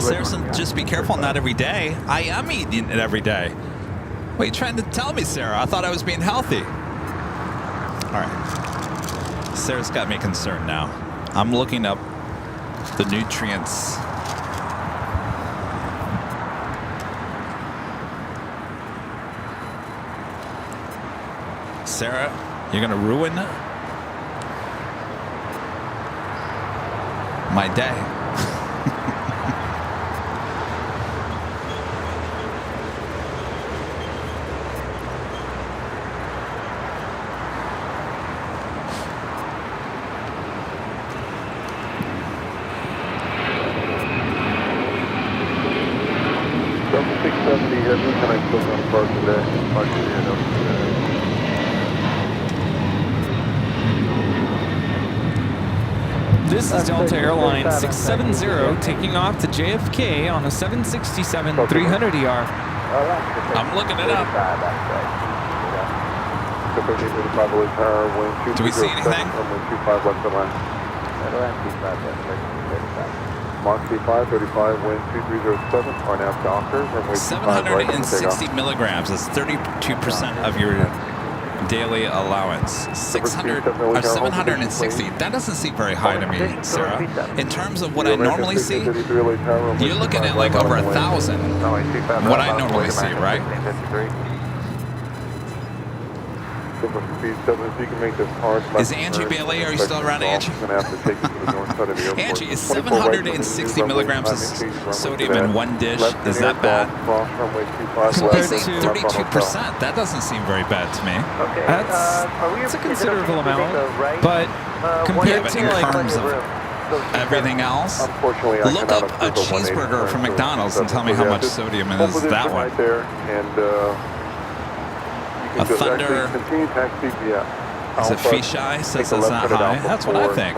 Sarah, just be careful, not every day. I am eating it every day. What are you trying to tell me, Sarah? I thought I was being healthy. All right. Sarah's got me concerned now. I'm looking up the nutrients. Sarah, you're going to ruin my day. Heavy, can I still come park today? Park today, no. This is Delta Airline 670 taking off to JFK on a 767 300ER. I'm looking it up. Do we see anything? Mark C5, 35, wind 2307, RNAV Docker, runway 760 milligrams is 32% of your daily allowance. 760. That doesn't seem very high to me, Sarah. In terms of what I normally see, you're looking at like over 1,000. What I normally see, right? Is Angie Bailey? Are you still around, Angie? Angie, is 760 milligrams of sodium in one dish? Is that bad? Compared to 32%. That doesn't seem very bad to me. That's a considerable amount, but compared to in like terms of everything else, look up a cheeseburger from McDonald's and tell me how much sodium is that one. A Thunder. Is it fisheye? Says it's not high. That's what I think.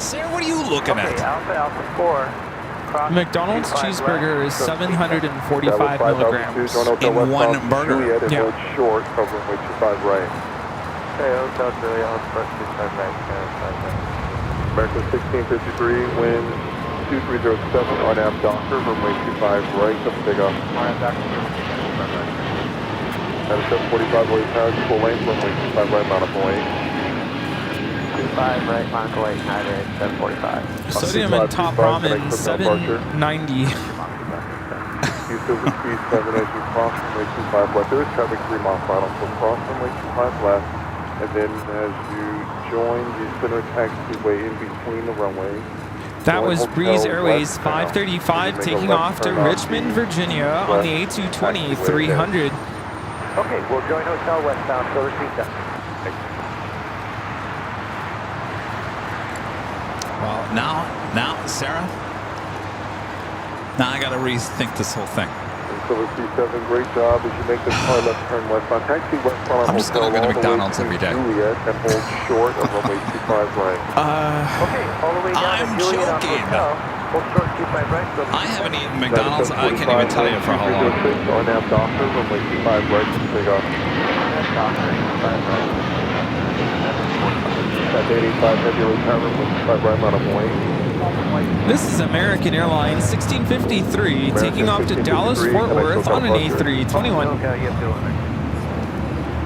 Sarah, what are you looking at? McDonald's cheeseburger is 745 milligrams. In one burger. Yeah. American 1653, wind 2307, RNAV Docker, runway 25 right, come take off. At a 745 weight power, full length, runway 25 right, nautical 8. 25 right, nautical 8, United 745. Sodium and top ramen 790. Houston, speed 7 as you cross runway 25 left. There is traffic 3 miles final, so cross runway 25 left, and then as you join the center taxiway in between the runways. That was Breeze Airways 535 taking off to Richmond, Virginia on the A220 300. Okay, we'll join Hotel westbound, so receive that. Well, now, Sarah, now I got to rethink this whole thing. Silver C7, great job as you make this car left turn westbound. Taxi westbound. I'm just going to go to McDonald's every day. Juliet and hold short of runway 25 right. Okay, all the way down I'm to Juliet joking. Hold short 25 right. I haven't eaten McDonald's. I can't even tell you for how long. RNAV Docker, runway 25 right, to take off. Docker, 25 right. That 85 heavy power, runway 25 right, on a point. This is American Airlines 1653 taking off to Dallas Fort Worth on an A321.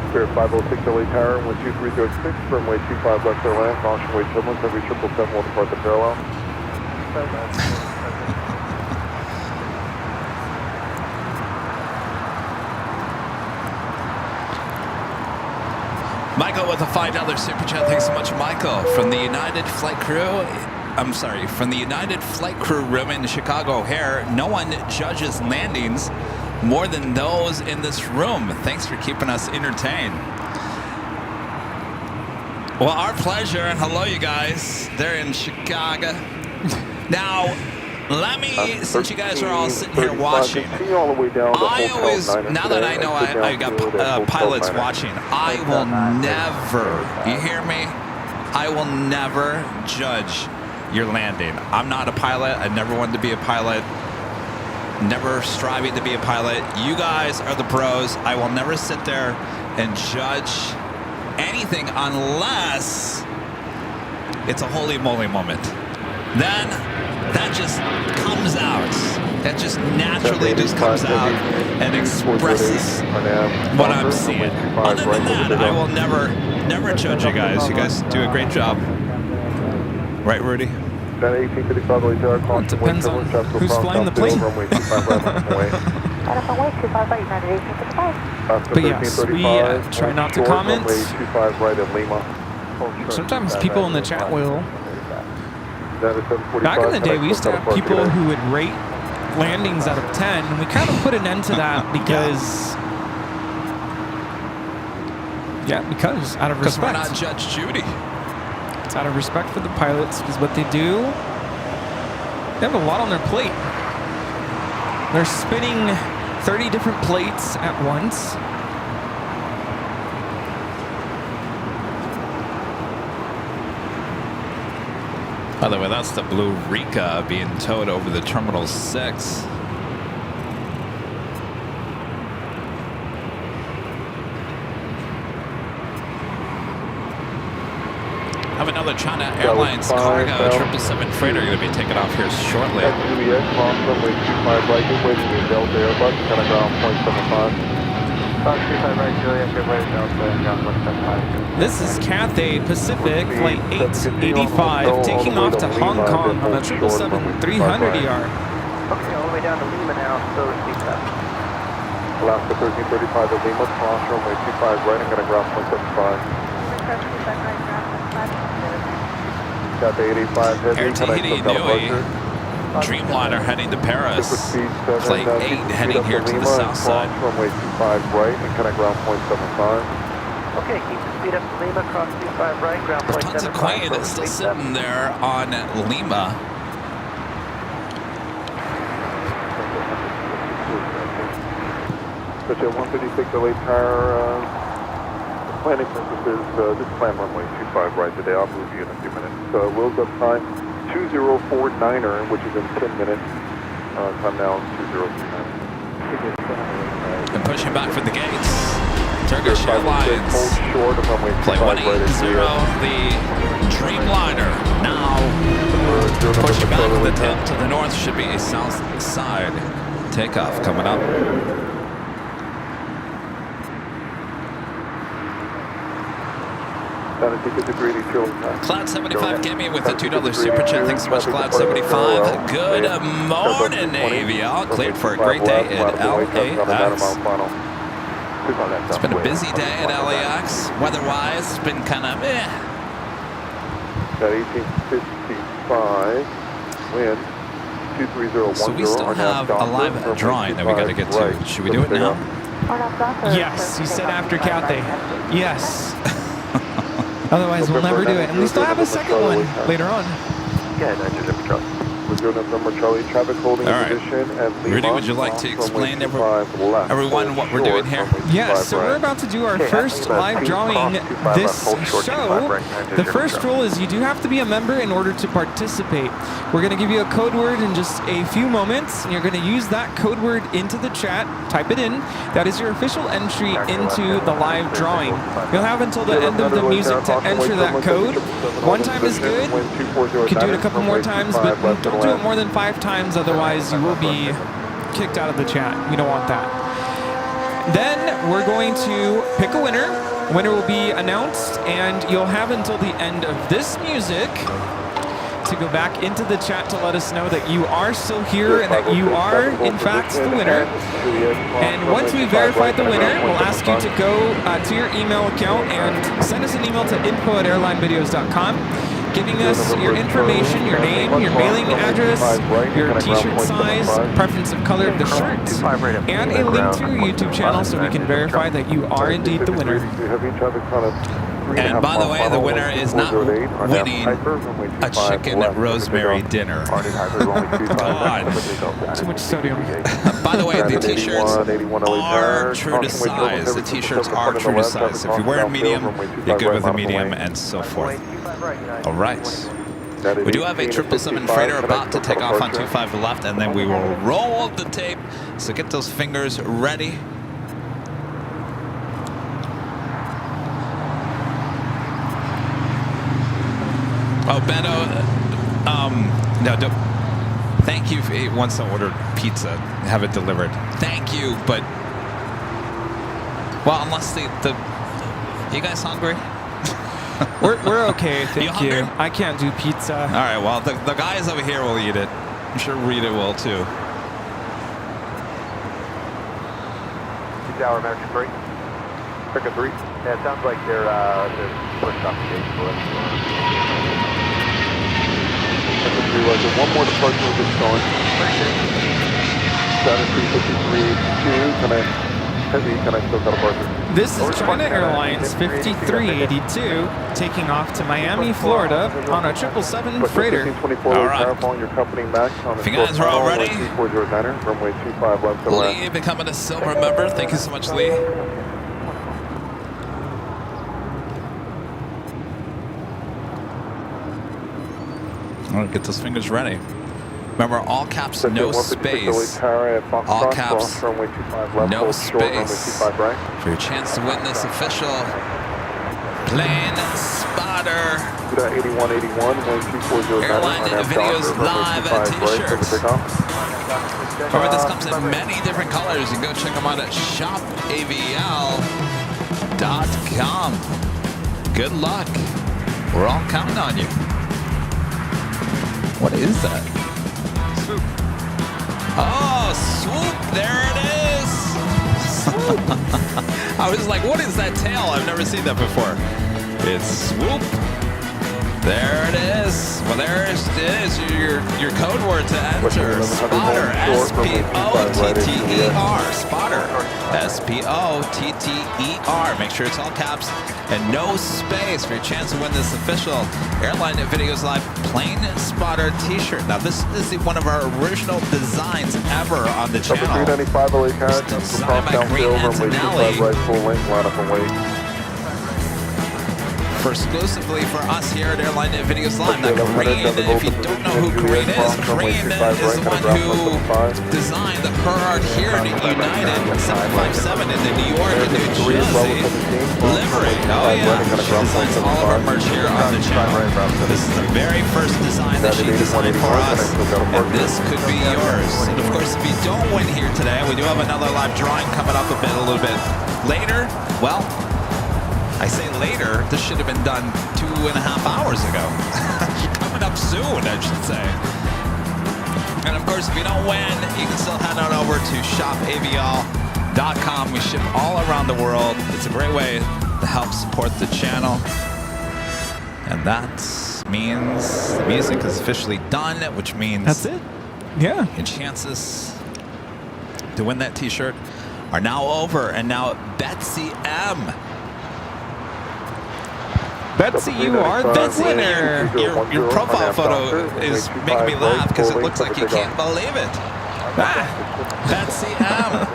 Spirit 506 LA Tower, 12306, runway 25 left Airline, caution weight turbulence, every 777 will depart the parallel. Michael with a $5 super chat. Thanks so much, Michael, from the United Flight Crew. I'm sorry, from the United Flight Crew room in Chicago O'Hare. No one judges landings more than those in this room. Thanks for keeping us entertained. Well, our pleasure, and hello, you guys. They're in Chicago. Now, let me, since you guys are all sitting here watching, I always, now that I know I got pilots watching, I will never, you hear me? I will never judge your landing. I'm not a pilot. I never wanted to be a pilot. Never striving to be a pilot. You guys are the pros. I will never sit there and judge anything unless it's a holy moly moment. Then that just comes out. That just naturally just comes out and expresses what I'm seeing. Other than that, I will never judge you guys. You guys do a great job. Right, Rudy? Well, it depends on who's flying the plane. But yes, we try not to comment. Sometimes people in the chat will. Back in the day, we used to have people who would rate landings out of 10, and we kind of put an end to that because... Yeah, because out of respect. Because we're not Judge Judy. It's out of respect for the pilots, because what they do, they have a lot on their plate. They're spinning 30 different plates at once. By the way, that's the blue Rika being towed over the Terminal 6. Have another China Airlines cargo 777 freighter going to be taken off here shortly. Juliet, cross runway 25 right, good way to the Delta Airbus, kind of ground 0.75. 25 right, Juliet, good way to Delta, ground 0.75. This is Cathay Pacific Flight 885 taking off to Hong Kong on a 777-300ER. Okay, all the way down to Lima now, so speed up. Alaska 1335 at Lima, cross runway 25 right, I'm going to ground 0.75. Cathay 85 heavy, Air Tahiti Nui, Dreamliner heading to Paris. Flight 8 heading here to the south side. Runway 25 right and kind of ground 0.75. Okay, keep the speed up to Lima, cross 25 right, ground 0.75. Tons of Queen is still sitting there on Lima. Such a 156 LA tower, planning purposes, this plan runway 25 right today. I'll move you in a few minutes. Wheels up time 2049er, which is in 10 minutes. Time now 2039. And pushing back for the gates. Turkish Airlines. Short of runway Flight 25 180, the Dreamliner. Now pushing back with the tail to the north. Should be a south side takeoff coming up. Cloud 75 came in with a $2 super chat. Thanks so much, Cloud 75. Good morning, Navy. All cleared for a great day at LAX. It's been a busy day at LAX. Weather-wise, it's been kind of meh. Got 1855, wind 23010. So we still have a live drawing that we got to get to. Should we do it now? Yes, you said after Cathay. Yes. Otherwise, we'll never do it. And we still have a second one later on. Yeah, November Charlie, traffic holding position at Lima. Rudy, would you like to explain everyone what we're doing here? Yes, so we're about to do our first live drawing this show. The first rule is you do have to be a member in order to participate. We're going to give you a code word in just a few moments, and you're going to use that code word into the chat. Type it in. That is your official entry into the live drawing. You'll have until the end of the music to enter that code. One time is good. You can do it a couple more times, but don't do it more than 5 times, otherwise you will be kicked out of the chat. We don't want that. Then we're going to pick a winner. Winner will be announced, and you'll have until the end of this music to go back into the chat to let us know that you are still here and that you are, in fact, the winner. And once we verified the winner, we'll ask you to go to your email account and send us an email to info@airlinevideos.com. giving us your information, your name, your mailing address, your t-shirt size, preference of color of the shirt, and a link to your YouTube channel so we can verify that you are indeed the winner. And by the way, the winner is not winning a chicken rosemary dinner. God. Too much sodium. By the way, the t-shirts are true to size. The t-shirts are true to size. If you wear a medium, you're good with a medium, and so forth. All right. We do have a 777 freighter about to take off on 25 left, and then we will roll the tape. So get those fingers ready. Oh, Beto, no, don't. Thank you. Once I ordered pizza, have it delivered. Thank you, but well, unless the you guys hungry? We're okay, thank you. hungry? I can't do pizza. All right, well, the guys over here will eat it. I'm sure Rita will too. 6-hour American 3. Pick a 3. Yeah, it sounds like they're first off the gate for us. One more departure will get going. Status 35382, kind of Heavy, can I still cut departure? This is China Airlines 5382 taking off to Miami, Florida on a 777 freighter. 1624 All right. following your company back on If you guys are all ready, runway 25 left to left. Lee becoming a silver member. Thank you so much, Lee. All right, get those fingers ready. Remember, all caps, no space. All caps, no space. For your chance to win this official Plane Spotter Airline Videos Live t-shirts. Remember, this comes in many different colors. You can go check them out at shopavl.com. Good luck. We're all counting on you. What is that? Swoop. Oh, swoop. There it is. Swoop. I was like, what is that tail? I've never seen that before. It's swoop. There it is. Well, there it is. Your code word to enter. Spotter. S-P-O-T-T-E-R. Spotter. S-P-O-T-T-E-R. Make sure it's all caps and no space for your chance to win this official Airline Videos Live Plane Spotter t-shirt. Now, this is one of our original designs ever on the channel. 395 LA carriage, designed by Green Antonelli. right full length, line up and wait. For exclusively for us here at Airline Videos Live. Now, Green, if you don't know who Green is the one who designed the Per Art here at United 757 in the New York and New Jersey livery. Oh yeah, she designs all of our merch here on the channel. This is the very first design that she designed for us, and this could be yours. And of course, if you don't win here today, we do have another live drawing coming up a little bit later. Well, I say later, this should have been done 2.5 hours ago. Coming up soon, I should say. And of course, if you don't win, you can still head on over to shopavl.com. We ship all around the world. It's a great way to help support the channel. And that means the music is officially done, which means That's it. Yeah. your chances to win that t-shirt are now over. And now Betsy M. Betsy, you are the winner. Your profile photo is making me laugh because it looks like you can't believe it. Ah, Betsy M.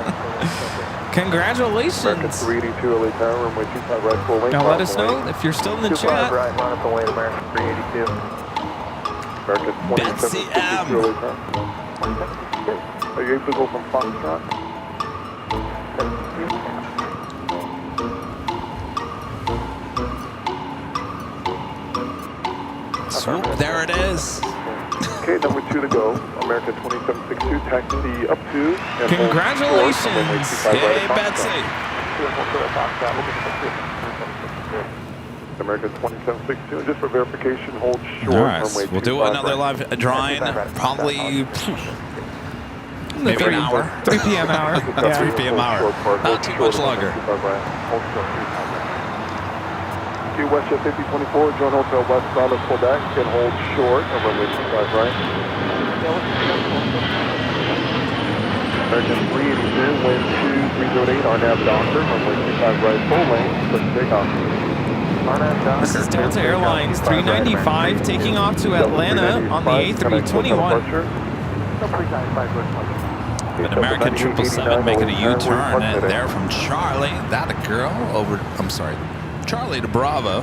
Congratulations. American 382 LA tower, runway 25 right full length. Now let us know if you're still in the 25 chat. right, line up and wait, American 382. American 27 Betsy M. LA tower. Are you able to go from Foxtrot? Swoop, there it is. Okay, number 2 to go. American 2762, taxi up to. And Congratulations. Hey, Betsy. American 2762, and just for verification, hold short. All right, runway we'll do 25 another right. live drawing, probably maybe an hour. 3 p.m. hour. Yeah. 3 p.m. hour. Not too much longer. WestJet 5024, join Hotel West Bound of Quebec, and hold short of runway 25 right. American 382, wind 2308, RNAV Docker, runway 25 right, full lane, click takeoff. This is Delta Airlines 395 taking off to Atlanta on the A321. An American 777 making a U-turn there from Charlie. That a girl over, I'm sorry, Charlie to Bravo.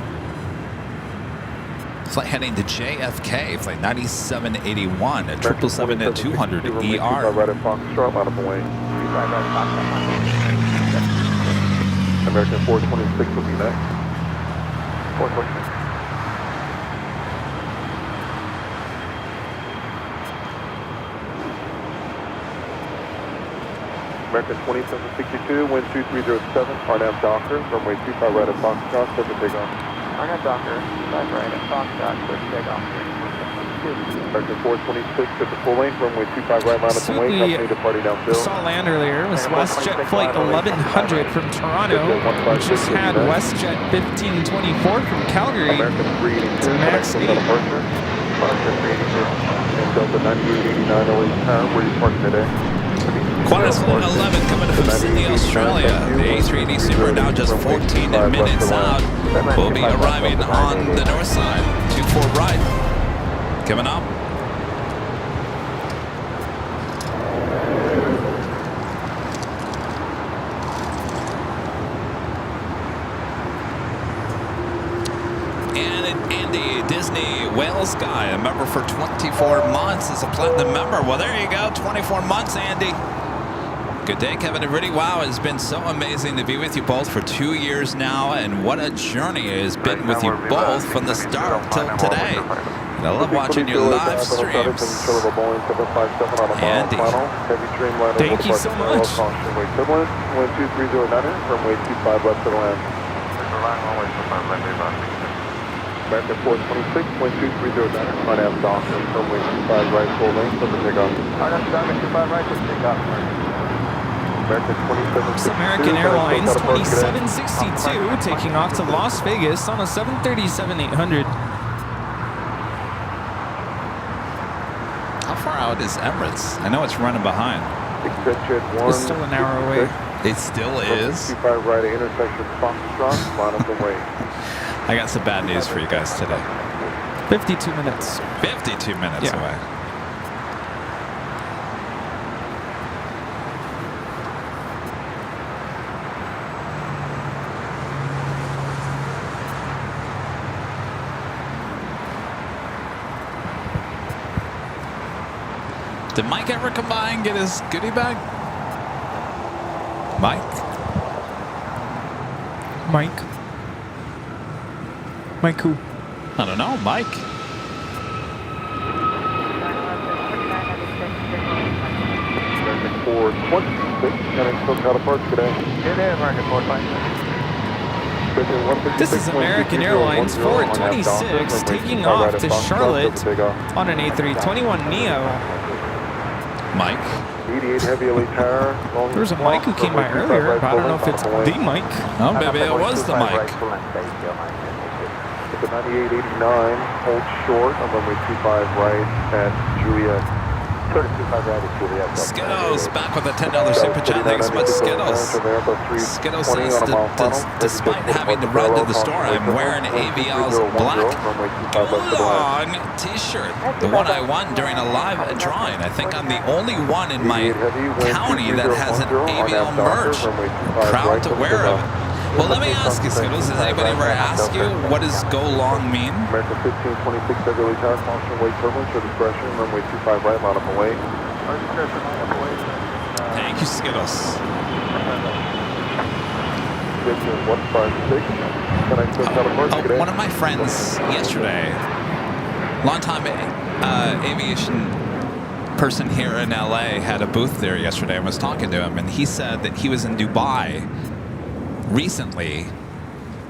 Flight heading to JFK, flight 9781 at 777 at 200 ER. Right at Foxtrot, line up and wait. American 426 will be next. 426. American 2762, wind 2307, RNAV Docker, runway 25 right at Foxtrot, set to takeoff. RNAV Docker, 25 right at Foxtrot, set to takeoff. American 426 at the full length, runway 25 right, line up and wait, company departing downfield. Saw land earlier. It was WestJet flight 1100 from Toronto. We just had WestJet 1524 from Calgary. American 382, Max 8. departure. American 382, and Delta 9889 LA tower, where you parking today. Qantas Flight 11 coming from Sydney, Australia. The A380 Super now just 14 minutes out. Will be arriving on the north side. 24 right. Coming up. And Andy, Disney Wales guy, a member for 24 months, is a platinum member. Well, there you go, 24 months, Andy. Good day, Kevin and Rudy. Wow, it's been so amazing to be with you both for 2 years now, and what a journey it has been with you both from the start till today. And I love watching your live streams. Andy, Thank you so much. Wind 2309, runway 25 left to the land. American 426, wind 2309, on F dock, runway 25 right, full length, over takeoff. On F dock, 25 right, for takeoff. American 2762. American Airlines 2762 taking off to Las Vegas on a 737-800. how far out is Emirates? I know it's running behind. It's still an hour away. It still is. 25 right, intersection Foxtrot, line up the way. I got some bad news for you guys today. 52 minutes. 52 minutes Yeah. away. Did Mike ever come by and get his goodie bag? Mike? Mike who? I don't know, Mike. American 426, heading SoCal Park today. Good day, American 426. This is American Airlines 426 taking off to Charlotte on an A321neo. Mike? 88 heavy elite tower. There was a Mike who came by earlier, but I don't know if it's the Mike. Oh, maybe it was the Mike. The 9889, hold short on runway 25 right at Juliet. 25 right at Juliet. Skittles back with a $10 super chat. Thanks so much, Skittles. Skittles says that despite having to run to the store, I'm wearing AVL's black long t-shirt. The one I won during a live drawing. I think I'm the only one in my county that has an AVL merch. Proud to wear it. Well, let me ask you, Skittles, has anybody ever asked you what does go long mean? American 1526 heavy elite tower, caution weight turbulence or discretion, runway 25 right, line up away. Thank you, Skittles. One of my friends yesterday, longtime aviation person here in LA, had a booth there yesterday. I was talking to him, and he said that he was in Dubai recently,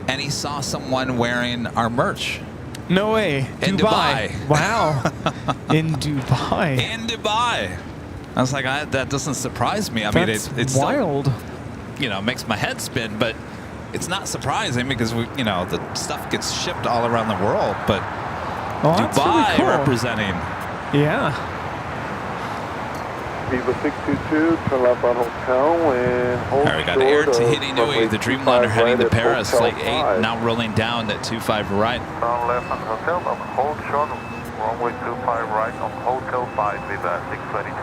and he saw someone wearing our merch. No way. In Dubai. Wow. In Dubai. In Dubai. I was like, that doesn't surprise me. I mean, it's wild. Still, makes my head spin, but it's not surprising because the stuff gets shipped all around the world. But Dubai really cool. representing. Yeah. Viva 622, turn left on hotel and hold All right, we got Air Tahiti Nui, the Dreamliner heading to Paris, flight 8, now rolling down at 25 right. Turn left on hotel, hold short, runway 25 right on hotel 5, Viva 622.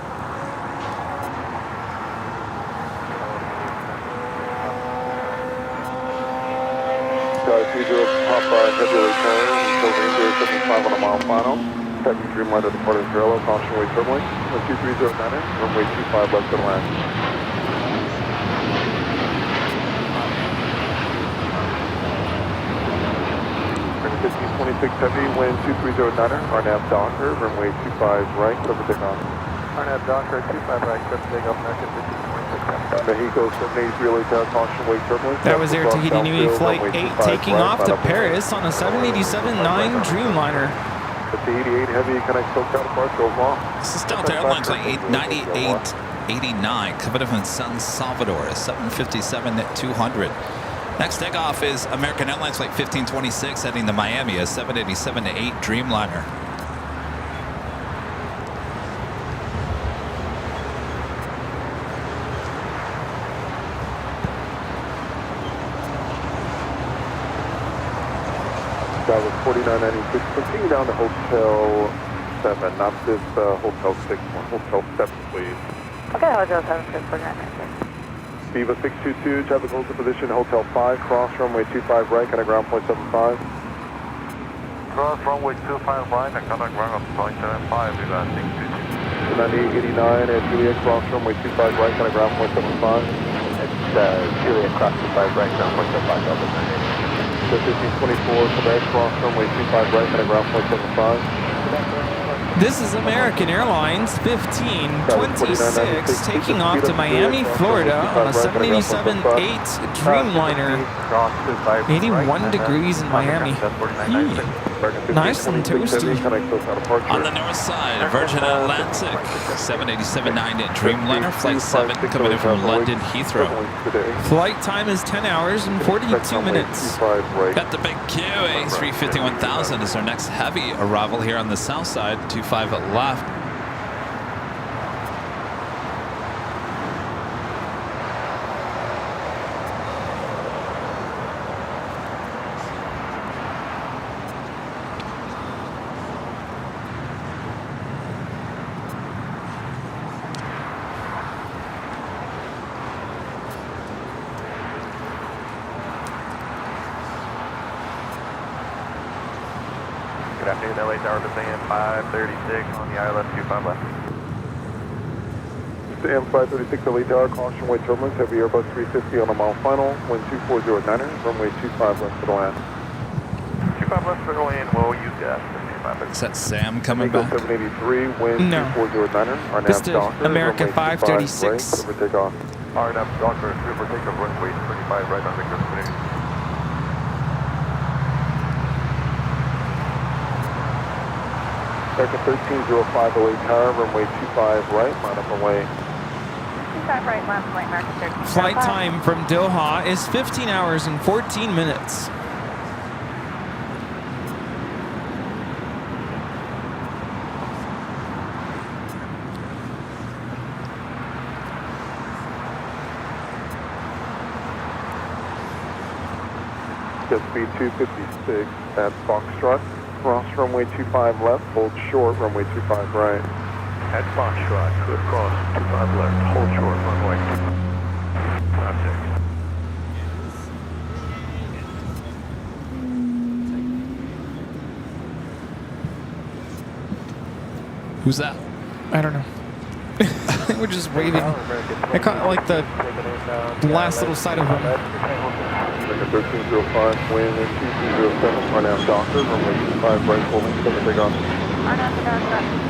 Guys, we do a Papa heavy return until Ranger 75 on a mile final. Second Dreamliner departing parallel, caution weight turbulence. 2309, runway 25 left to the land. American 1526 heavy, wind 2309, RNAV Docker, runway 25 right, clear for takeoff. RNAV Docker, 25 right, clear for takeoff, American 1526. Mexico 783 relay tower, caution weight turbulence. That was Air Tahiti Nui Flight 8 taking off to Paris on a 787-9 Dreamliner. At the 88 heavy, connect SoCal Park, go long. This is Delta Airlines flight 9889, coming from San Salvador, 757 at 200. Next takeoff is American Airlines flight 1526 heading to Miami, a 787-8 Dreamliner. That was 4996. Continue down to Hotel 7, not this Hotel 6 one. Hotel 7, please. Okay, Hotel 76, 4996. Viva 622, traffic holds the position, Hotel 5, cross runway 25 right, kind of ground point 75. Cross runway 25 right, and contact ground point 75, Viva 622. 9889 at Juliet, cross runway 25 right, kind of ground point 75. It's Juliet, cross 25 right, ground point 75, Delta 98. So 1524, Quebec, cross runway 25 right, kind of ground point 75. This is American Airlines 1526 taking off to Miami, Florida on a 787-8 Dreamliner. 81 degrees in Miami. Nice and toasty. On the north side, Virgin Atlantic 787-9 Dreamliner, Flight 7 coming in from London Heathrow. Flight time is 10 hours and 42 minutes. Got the big Q, A350-1000 is our next heavy arrival here on the south side, 25 left. Good afternoon, LA Tower to Sam 536 on the ILS 25 left. Sam 536 LA Tower, caution way turbulence, heavy Airbus 350 on a mile final, wind 2409er, runway 25 left for the land. 25 left for the land, we'll use gas. Is that Sam coming Eagle back? 783, wind No. 2409er, our This nav is Docker, American runway 25 536. right, for takeoff. Our nav Docker, super takeoff runway 25 right on Victor Spinning. American 1305 LA Tower, runway 25 right, line up and way. 25 right, left, flight American 13. Flight time from Doha is 15 hours and 14 minutes. Jet speed 256 at Foxtrot. Cross runway 25 left, hold short, runway 25 right. At Foxtrot, good cross, 25 left, hold short, runway. Who's that? I don't know. We're just waving. I caught like the last little side of him. American 1305, wind 2207, our nav Docker, runway 25 right, holding 7 takeoff. Our nav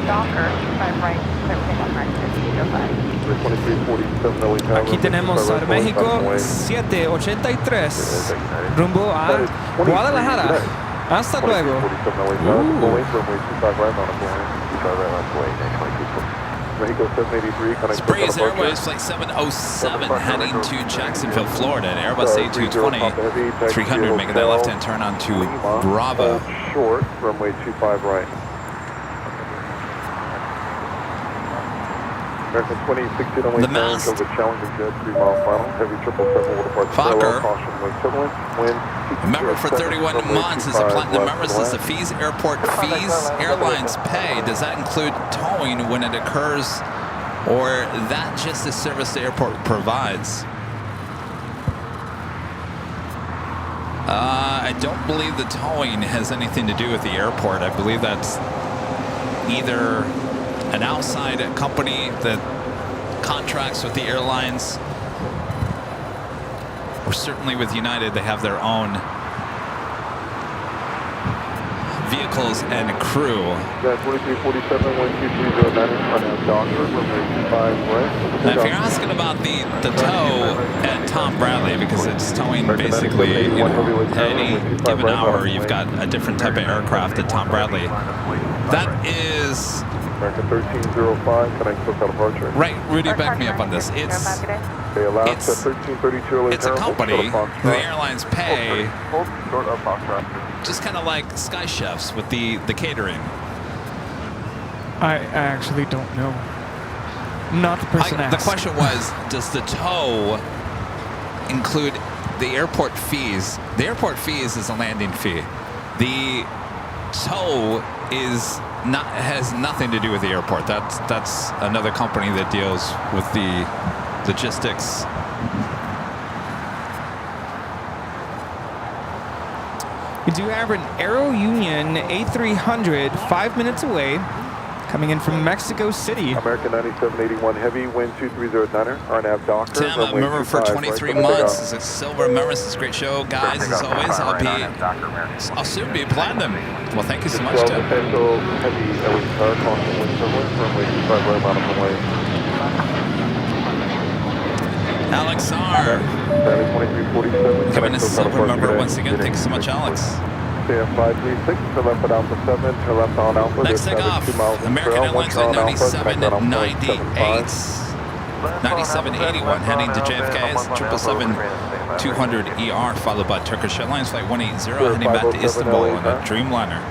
Docker, 25 right, 7 takeoff, American 1305. 2347 LA Tower. Aquí tenemos runway 25 right, Aeroméxico holding 783 rumbo a Guadalajara. Hasta luego. 47 LA Tower, runway 25 right on a plane. 25 right on the way, 922. Mexico 783, connect Breeze Airways Flight 707 heading to Jacksonville, Florida. An Airbus A220 300 making that left-hand turn onto Bravo. Short, runway 25 right. American 2016 only The mast. of the Challenger Jet 3 mile final. Heavy 777 will depart Fokker. caution way turbulence. Wind. Member for 31 months is a platinum member. Says the fees, airport fees, airlines pay. Does that include towing when it occurs, or that just the service the airport provides? I don't believe the towing has anything to do with the airport. I believe that's either an outside company that contracts with the airlines, or certainly with United, they have their own vehicles and crew. Jet 2347, 12309, our nav Docker, runway 25 right. Now, if you're asking about the tow at Tom Bradley, because it's towing basically, you know, any given hour, you've got a different type of aircraft at Tom Bradley. That is American 1305, connect to departure. right. Rudy, back me up on this. It's They allow It's- 1332 LA it's a Tower, hold company short of the Foxtrot. airlines pay, Hold short of Foxtrot. just kind of like Sky Chefs with the catering. I actually don't know. Not the person The asked. question was, does the tow include the airport fees? The airport fees is a landing fee. The tow has nothing to do with the airport. That's another company that deals with the logistics. We do have an Aero Union A300 5 minutes away, coming in from Mexico City. American 9781 Heavy, wind 2309er, RNAV Docker. Tim, a member for 23 months. This is Silver Members. It's a great show, guys. As always, I'll soon be platinum. Well, thank you so much, Tim. Heavy, LA car, caution, wind turbulence, runway 25 right, bottom runway. Alex R. Coming in Silver Member once again. Thank you so much, Alex. CF536, to left at Alpha 7, to left on Alpha. Next takeoff, American Airlines Flight 9798, 9781, heading to JFK, 777-200ER, followed by Turkish Airlines Flight 180, heading back to Istanbul on a Dreamliner.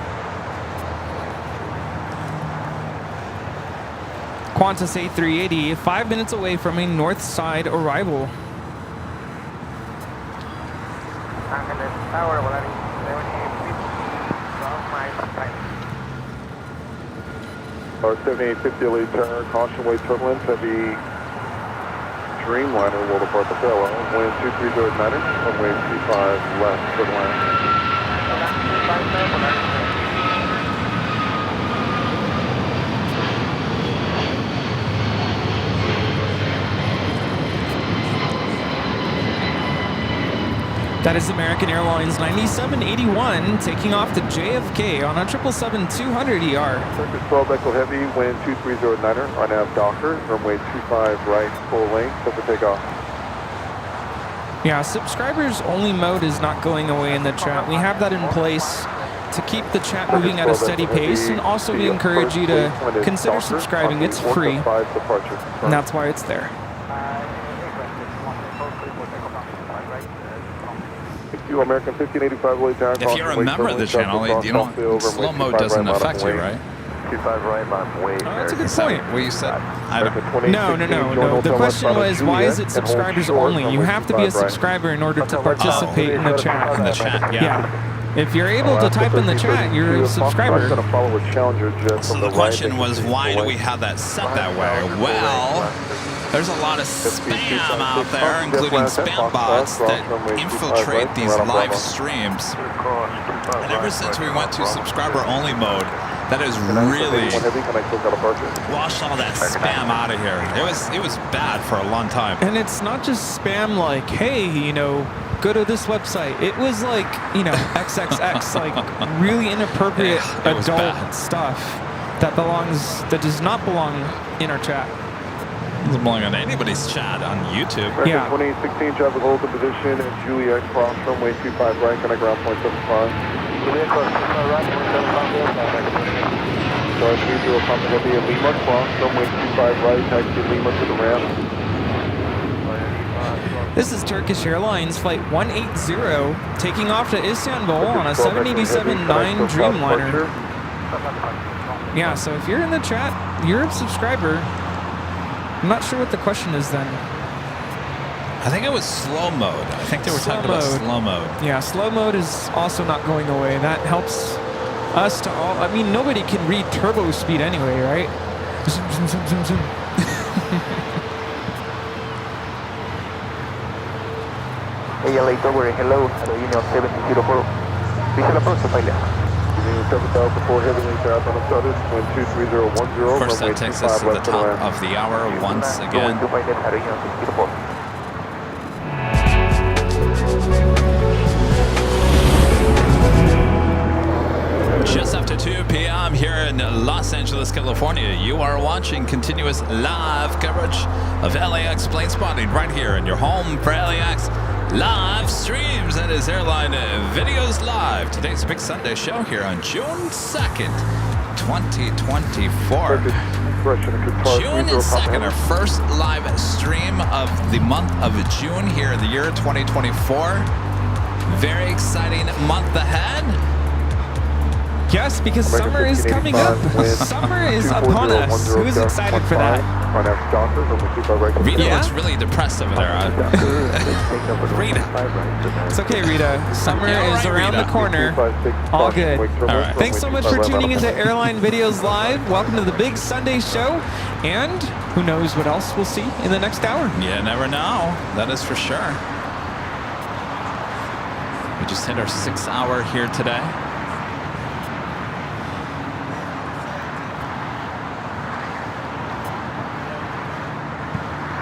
Qantas A380, 5 minutes away from a north side arrival. Our 7850 LA turn, caution wave turbulence, heavy Dreamliner will depart the fairway. Wind 2309er, runway 25 left for the line. That is American Airlines 9781 taking off to JFK on a 777-200ER. Turkish 12 Echo Heavy, wind 2309er, RNAV Docker, runway 25 right, full length, set for takeoff. Yeah, subscribers only mode is not going away in the chat. We have that in place to keep the chat moving at a steady pace, and also we encourage you to consider subscribing. It's free, and that's why it's there. American 1585 LA tower. If you're a member of the channel, you don't, slow mode doesn't affect you, right? 25 right, bottom way. Oh, that's a good point. Well, you said, I don't. No. The question was, why is it subscribers only? You have to be a subscriber in order to participate in the chat. In the chat, yeah. If you're able to type in the chat, you're a subscriber. So the question was, why do we have that set that way? Well, there's a lot of spam out there, including spam bots that infiltrate these live streams. And ever since we went to subscriber-only mode, that has really washed all that spam out of here. It was bad for a long time. And it's not just spam like, hey, go to this website. It was like, XXX, like really inappropriate adult stuff that does not belong in our chat. Doesn't belong on anybody's chat on YouTube. Yeah. 2016 traffic hold to position at Juliet cross runway 25 right, on a ground point 75. Juliet cross right, 25 Sorry, 30 Papa Heavy at Lima cross runway 25 right, taxi Lima to the ramp. This is Turkish Airlines Flight 180 taking off to Istanbul on a 787-9 Dreamliner. Yeah, so if you're in the chat, you're a subscriber. I'm not sure what the question is then. I think it was slow mode. I think they were talking about slow mode. Yeah, slow mode is also not going away. That helps us to all. I mean, nobody can read turbo speed anyway, right? Zoom, zoom, zoom, zoom, zoom. LA Tower, hello, Union 7004. Visual approach to pilot. First that takes us to the top of the hour once again. Just after 2 p.m. here in Los Angeles, California, you are watching continuous live coverage of LAX plane spotting right here in your home for LAX live streams. That is Airline Videos Live. Today's a big Sunday show here on June 2nd, 2024. June 2nd, our first live stream of the month of June here in the year 2024. Very exciting month ahead. Yes, because summer is coming up. Summer is upon us. Who's excited for that? On F Docker, runway 25 right. Rita Yeah? looks really depressed over there. Rita. It's okay, Rita. Summer Yeah, all is right, around Rita. the corner. All good. right. Thanks so much for tuning into Airline Videos Live. Welcome to the big Sunday show. And who knows what else we'll see in the next hour. You never know. That is for sure. We just hit our 6th hour here today.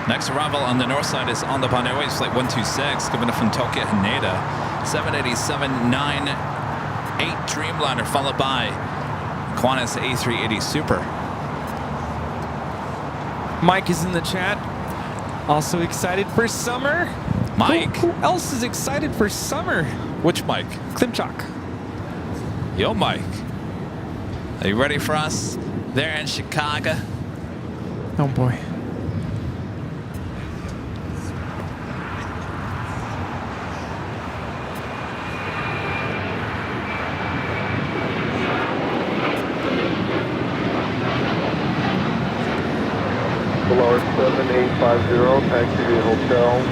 Next arrival on the north side is on the Bond Airways flight 126, coming from Tokyo Haneda, 787-9-8 Dreamliner, followed by Qantas A380 Super. Mike is in the chat. Also excited for summer. Mike? Who else is excited for summer? Which Mike? Klimchak. Yo, Mike. Are you ready for us there in Chicago? Oh boy. Below 7850, taxi to Hotel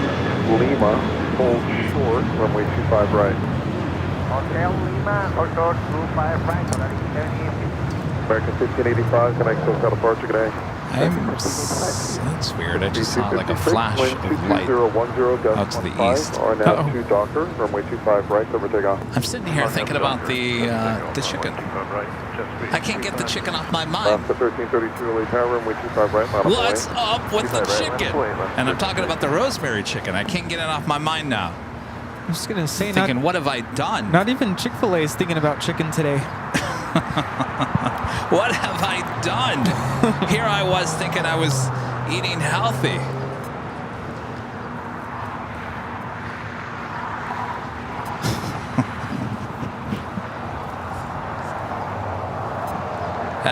Lima, hold short, runway 25 right. Hotel Lima, hold short, 25 right, American 1585, connect SoCal departure, good day. That's weird. I just saw like a flash of light out to the east. Or now 2 Docker, runway 25 right, over takeoff. I'm sitting here thinking about the chicken. I can't get the chicken off my mind. The 1332 LA Tower, runway 25 right, line What's up with the chicken? And I'm talking about the rosemary chicken. I can't get it off my mind now. I'm just going to say, Thinking, what have I done? not even Chick-fil-A is thinking about chicken today. What have I done? Here I was thinking I was eating healthy.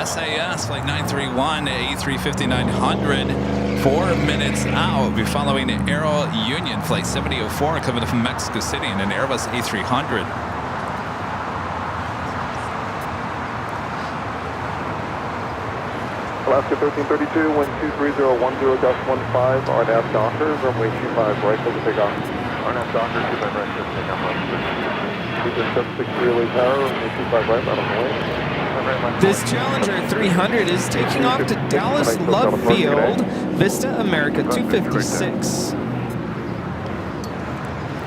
SAS flight 931 A350-900, 4 minutes out. We'll be following Aero Union flight 7004 coming from Mexico City in an Airbus A300. Alaska 1332, wind 23010.15, RNAV Docker, runway 25 right, over takeoff. RNAV Docker, 25 right, over takeoff. Region 763 LA Tower, runway 25 right, out of the way. This Challenger 300 is taking off to Dallas Love Field, Vista America 256. All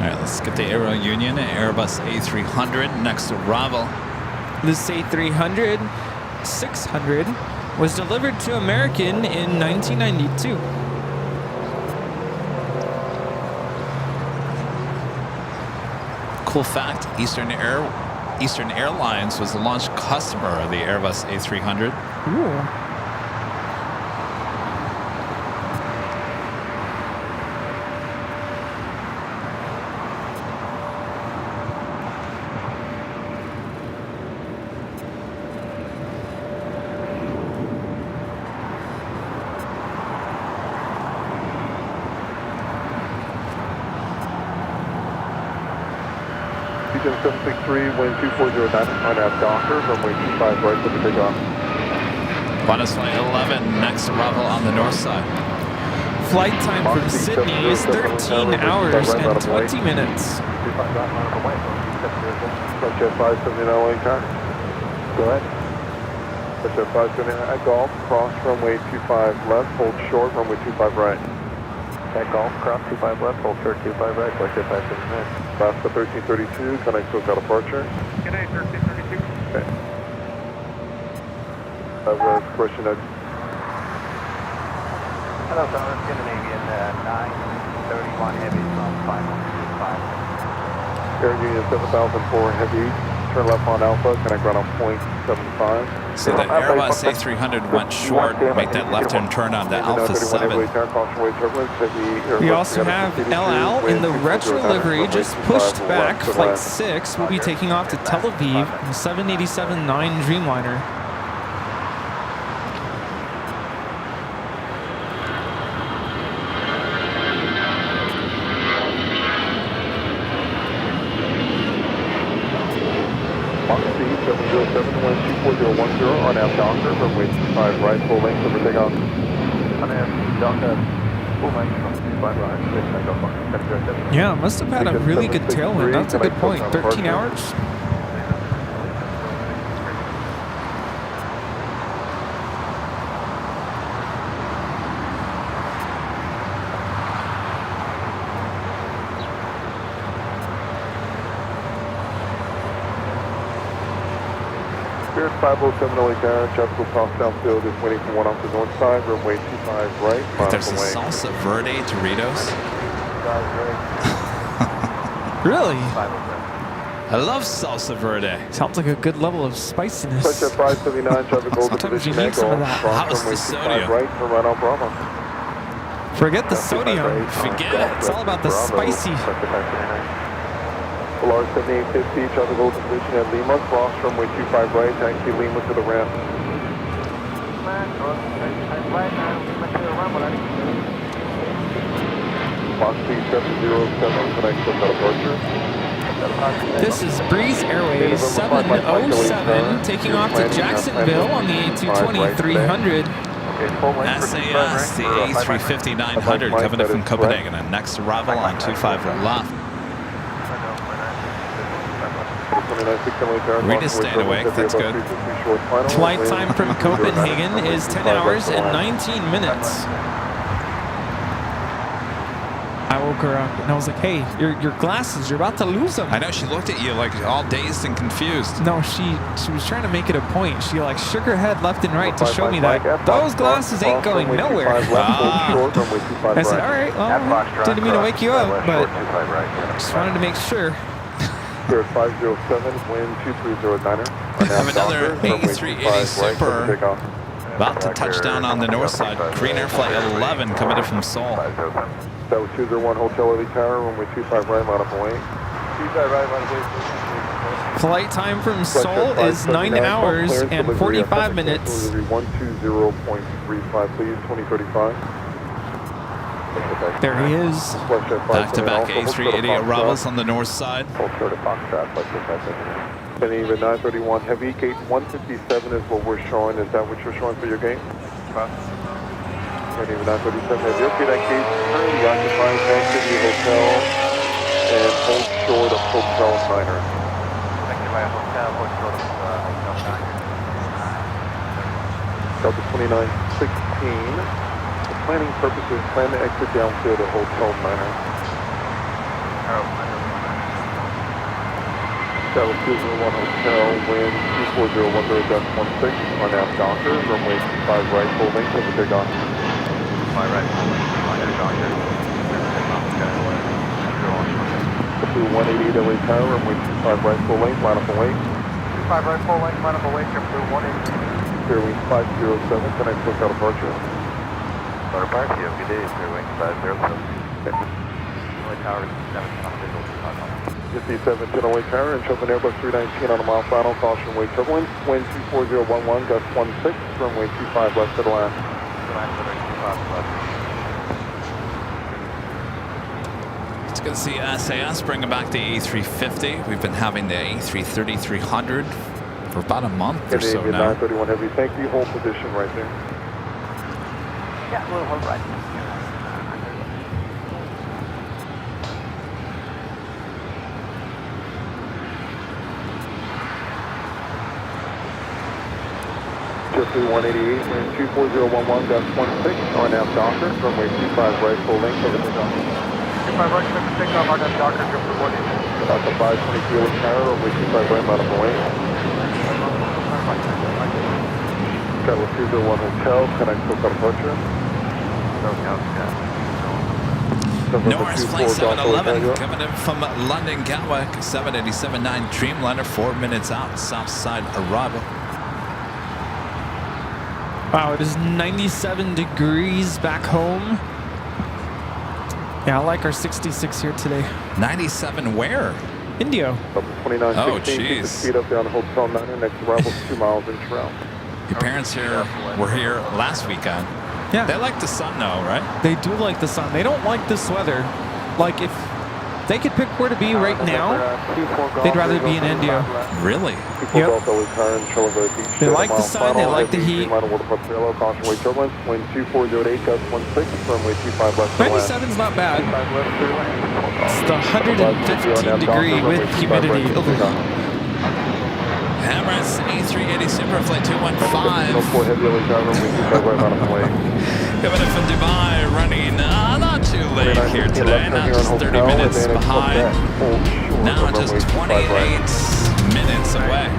right, let's get the Aero Union Airbus A300 next arrival. This A300 600 was delivered to American in 1992. Cool fact, Eastern Airlines was the launch customer of the Airbus A300. Ooh. Region 763, wind 2409, RNAV Docker, runway 25 right, over takeoff. Qantas flight 11, next arrival on the north side. Flight time from Sydney is 13 hours and 20 minutes. Sunjet 579 LA car. Go ahead. Sunjet 579 at Golf, cross runway 25 left, hold short, runway 25 right. At Golf, cross 25 left, hold short 25 right, Sunjet 579. Alaska 1332, connect SoCal departure. Good day, 1332. Okay. That was question of Hello, Southern Scandinavian 931 heavy from 525. Air Union 7004 heavy, turn left on Alpha, connect ground on .75. So the Airbus A300 went short, make that left-hand turn on the Alpha 7. We also have El Al in the retro livery, just pushed back. Flight 6 will be taking off to Tel Aviv, 787-9 Dreamliner. on F Docker, runway 25 right, full length, over takeoff. On F Yeah, must have had a really good tailwind. That's a good point. 13 hours. Spirit 5078 down, traffic will cross downfield is waiting for one off the north side, runway 25 right, If there's a salsa verde Doritos. Really? I love salsa verde. Sounds like a good level of spiciness. Touch at 579, traffic hold to Sometimes you position need some of echo, that. cross How's the runway 25 sodium? right for right on Bravo. Forget the sodium. Forget it. It's all about the spicy. Polar 7850, traffic hold to position at Lima, cross runway 25 right, taxi Lima to the ramp. Fox 707, connect to departure. This is Breeze Airways 707 taking off to Jacksonville on the A220-300. SAS, the A350-900 coming in from Copenhagen. And next arrival on 25 left. Rita's staying awake. That's good. Flight time from Copenhagen is 10 hours and 19 minutes. I woke her up and I was like, hey, your glasses, you're about to lose them. I know, she looked at you like all dazed and confused. No, she was trying to make it a point. She like shook her head left and right to show me that those glasses ain't going nowhere. I said, all right, well, didn't mean to wake you up, but just wanted to make sure. Spirit 507, wind 2309er. Have another A380 Super about to touch down on the north side. Green Air Flight 11 coming in from Seoul. That was 201 Hotel Early Tower, runway 25 right, line up away. 25 right, line up away. Flight time from Seoul is 9 hours and 45 minutes. 120.35, please, 2035. There he is. Back-to-back A380 arrivals on the north side. Even 931 heavy, gate 157 is what we're showing. Is that what you're showing for your gate? Even 937 heavy. Okay, that gate currently occupied Bank City Hotel and hold short of Hotel Niner. Delta 2916. For planning purposes, plan to exit downfield at Hotel Niner. That was 201 Hotel, wind 2401.16 on aft Docker, runway 25 right, full length of the takeoff. My right, on air Docker. Blue 188 LA Tower, runway 25 right, full length, line up away. 25 right, full length, line up away, Blue 188. Fairwing 507, connect push out departure. Starter park, you have good day, Fairwing 507. LA Tower, 7 57 to LA Tower, and Chopin Airbus 319 on a mile final, caution wave turbulence, wind 24011, gust 16, runway 25 left to the left. It's good to see SAS bringing back the A350. We've been having the A330-300 for about a month or so now. 931 heavy, thank you, hold position right there. Yeah, we'll hold right. Jeffrey 188, wind 24011, gust 16, on aft Docker, runway 25 right, full length over the Docker. 25 right, click to take off, on aft Docker, Jeffrey 188. About the 520 kilo tower, runway 25 right, line up away. Skylar 201 Hotel, connect to departure. Norris Flight 711 coming in from London Gatwick, 787-9 Dreamliner, 4 minutes out, south side arrival. Wow, it is 97 degrees back home. Yeah, I like our 66 here today. 97 where? Indio. Oh, jeez. Speed up down Hotel 9, next arrival 2 miles in Terrell. Your parents here were here last weekend. Yeah. They like the sun though, right? They do like the sun. They don't like this weather. Like if they could pick where to be right now, they'd rather be in India. Really? Yep. They like the sun, they like the heat. 97's not bad. It's the 115 degree with humidity. Hammer's A380 Superflight 215. Coming in from Dubai, running not too late here today. Not just 30 minutes behind. Now just 28 minutes away.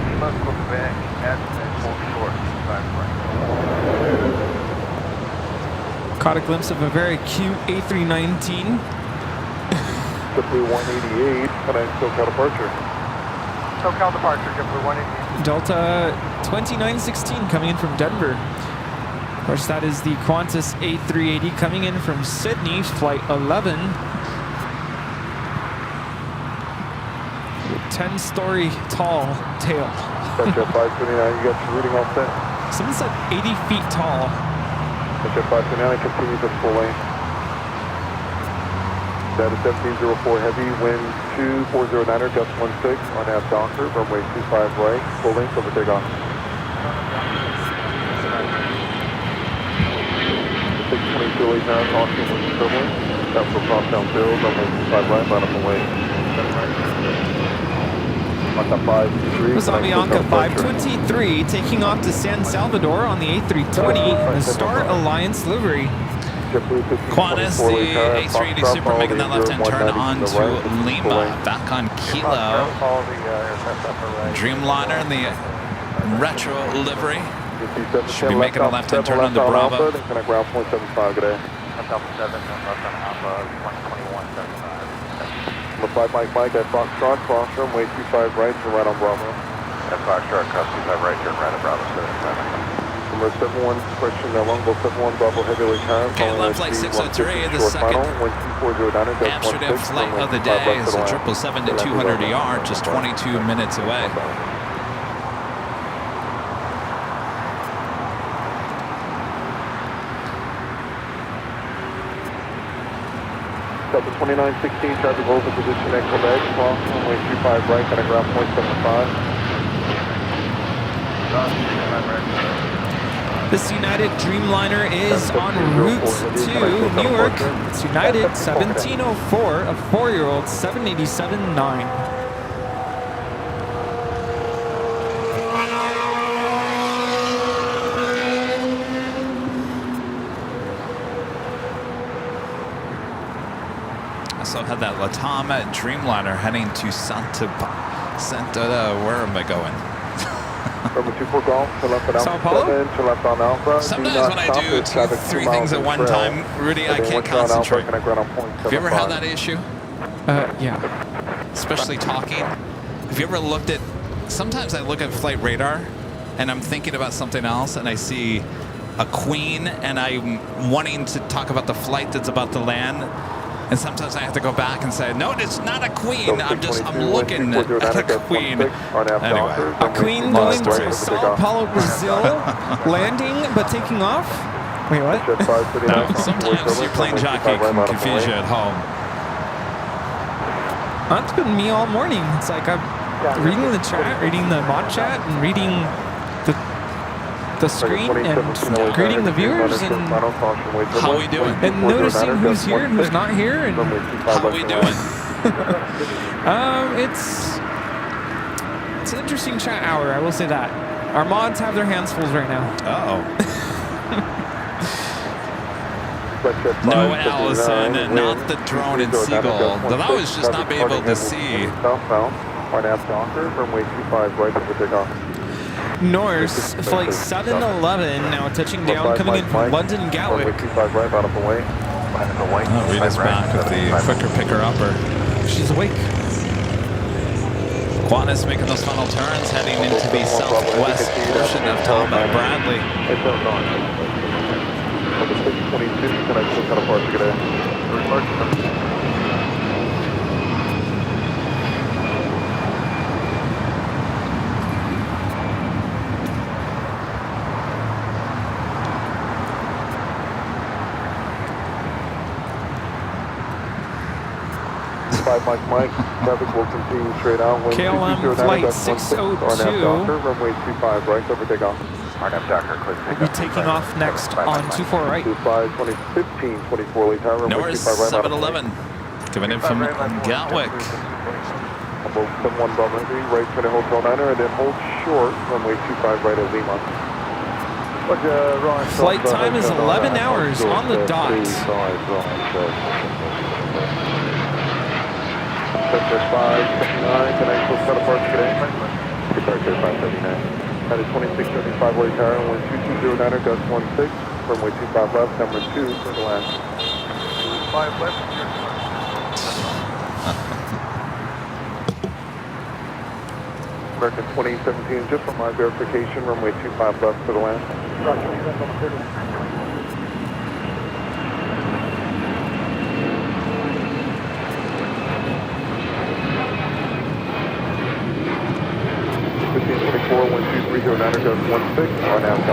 Caught a glimpse of a very cute A319. JetBlue 188, and then SoCal departure. SoCal departure, JetBlue 188. Delta 2916 coming in from Denver. Of course, that is the Qantas A380 coming in from Sydney, flight 11. 10-story tall tail. Jet 529, you got your reading all set. Someone said 80 feet tall. Jet 529 continues at full lane. That is 1704 heavy, wind 2409er, gust 16 on nav Docker, runway 25 right, full length over takeoff. 622 now, caution with turbulence. That's for cross down field, runway 25 right, bottom away. It was Avianca 523 taking off to San Salvador on the A320 in the Star Alliance livery. Qantas, the A380 Super, making that left-hand turn onto Lima, back on Kilo. Dreamliner in the retro livery. Should be making a left-hand turn on the Bravo. Ground point 75 today. Mike, at Foxtrot, cross runway 25 right, turn right on Bravo. At Foxtrot, cross 25 right, turn right on Bravo 77. Number 71, question Longbow 71, Bravo heavily current. Okay, left flight 603, the second Amsterdam flight of the day is a 777 to 200ER, just 22 minutes away. Delta 2916, traffic holds in position at Quebec, cross runway 25 right, kind of ground point 75. This United Dreamliner is en route to Newark. It's United 1704, a 4-year-old 787-9. Also had that Latam Dreamliner heading to Santa, where am I going? Sao Paulo? Sometimes when I do 2-3 things at one time, Rudy, I can't concentrate. Have you ever had that issue? Yeah. Especially talking. Have you ever looked at, sometimes I look at flight radar and I'm thinking about something else and I see a queen and I'm wanting to talk about the flight that's about to land. And sometimes I have to go back and say, no, it's not a queen. I'm looking at a queen. Anyway. A queen going to Sao Paulo, Brazil, landing but taking off? Wait, what? No, sometimes your plane jockey can confuse you at home. That's been me all morning. It's like I'm reading the chat, reading the mod chat, and reading the screen and greeting the viewers and how we doing? And noticing who's here and who's not here and how we doing? It's an interesting chat hour, I will say that. Our mods have their hands full right now. No Allison, not the drone and Seagull. Though I was just not being able to see. Norse, flight 711, now touching down, coming in from London Gatwick. Oh, Rita's back with the quicker picker-upper. She's awake. Qantas making those final turns, heading into the southwest portion of Tom Bradley. 5 Mike, traffic will continue straight out. Wind KLM 220, flight that's 16, 602. RNAV Docker, runway 25 right, over takeoff. RNAV Docker, clear We'll be taking off next on 24 right. 25, 2015, 24 late tower, runway Norris 25 right. 711. Coming in from Gatwick. 71 Bravo 3, right, 20 Hotel Niner, and then hold short, runway 25 right at Lima. Flight time is 11 hours on the dot. Sector 579, can I still set apart today? Departure 579. That is 2675 late tower, wind 2209, gust 16, runway 25 left, number 2 for the last. 5 left. American 2017, just for my verification, runway 25 left for the land. I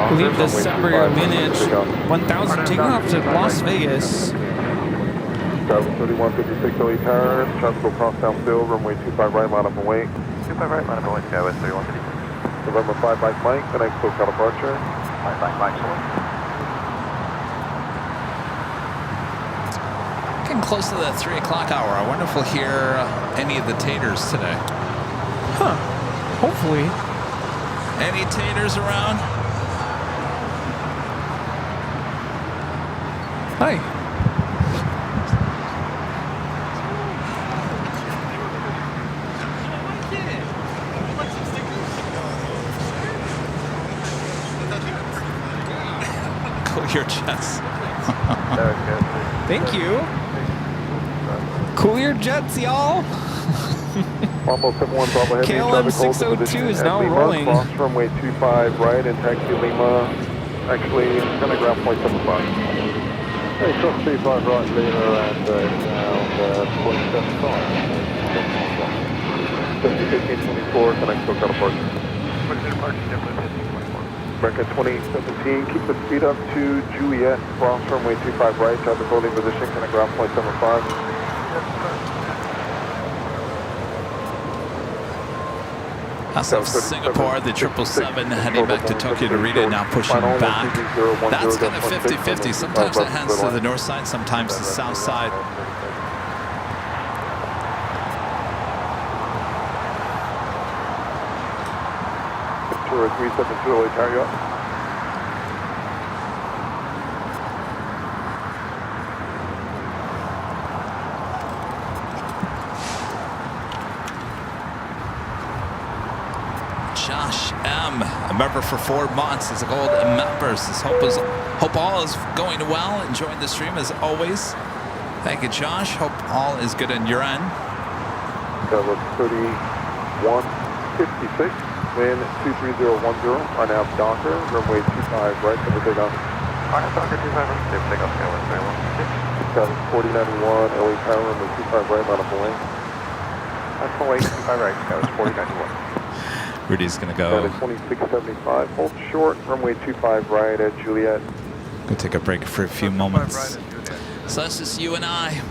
believe December minute 1000 taking off to Las Vegas. Travel 3156 LA Tower, traffic will cross downfield, runway 25 right, line up and wait. 25 right, line up and wait, Skywest 3156. November 5 Mike, the next close out departure. 5 Mike, Getting close to the 3 o'clock hour. I wonder if we'll hear any of the taters today. Huh. Hopefully. Any taters around? Hi. Cool your jets. Thank you. Cool your jets, y'all. Almost 71 Bravo Heavy. KLM 602 is now rolling. Cross runway 25 right and taxi Lima. Actually, it's going to ground point 75. Hey, cross 35 right Lima and now point 75. 1524, connect to California. American 2017, keep the speed up to Juliet. Cross runway 25 right, traffic holding position, connect ground point 75. Outside of Singapore, the 777 heading back to Tokyo Narita, now pushing back. That's kind of 50-50. Sometimes it heads to the north side, sometimes the south side. Ventura 372, carry up. Josh M, a member for 4 months, is a gold member. Says hope all is going well. Enjoying the stream as always. Thank you, Josh. Hope all is good on your end. That was 3156, wind 23010, RNAV Docker, runway 25 right for the takeoff. RNAV Docker 25 right, takeoff Skywest 3156. That was 4091, LA Tower, runway 25 right, line up and wait. That's the way, 25 right, Skywest 4091. Rudy's going to That go. is 2675, hold short, runway 25 right at Juliet. Go take a break for a few moments. So that's just you and I.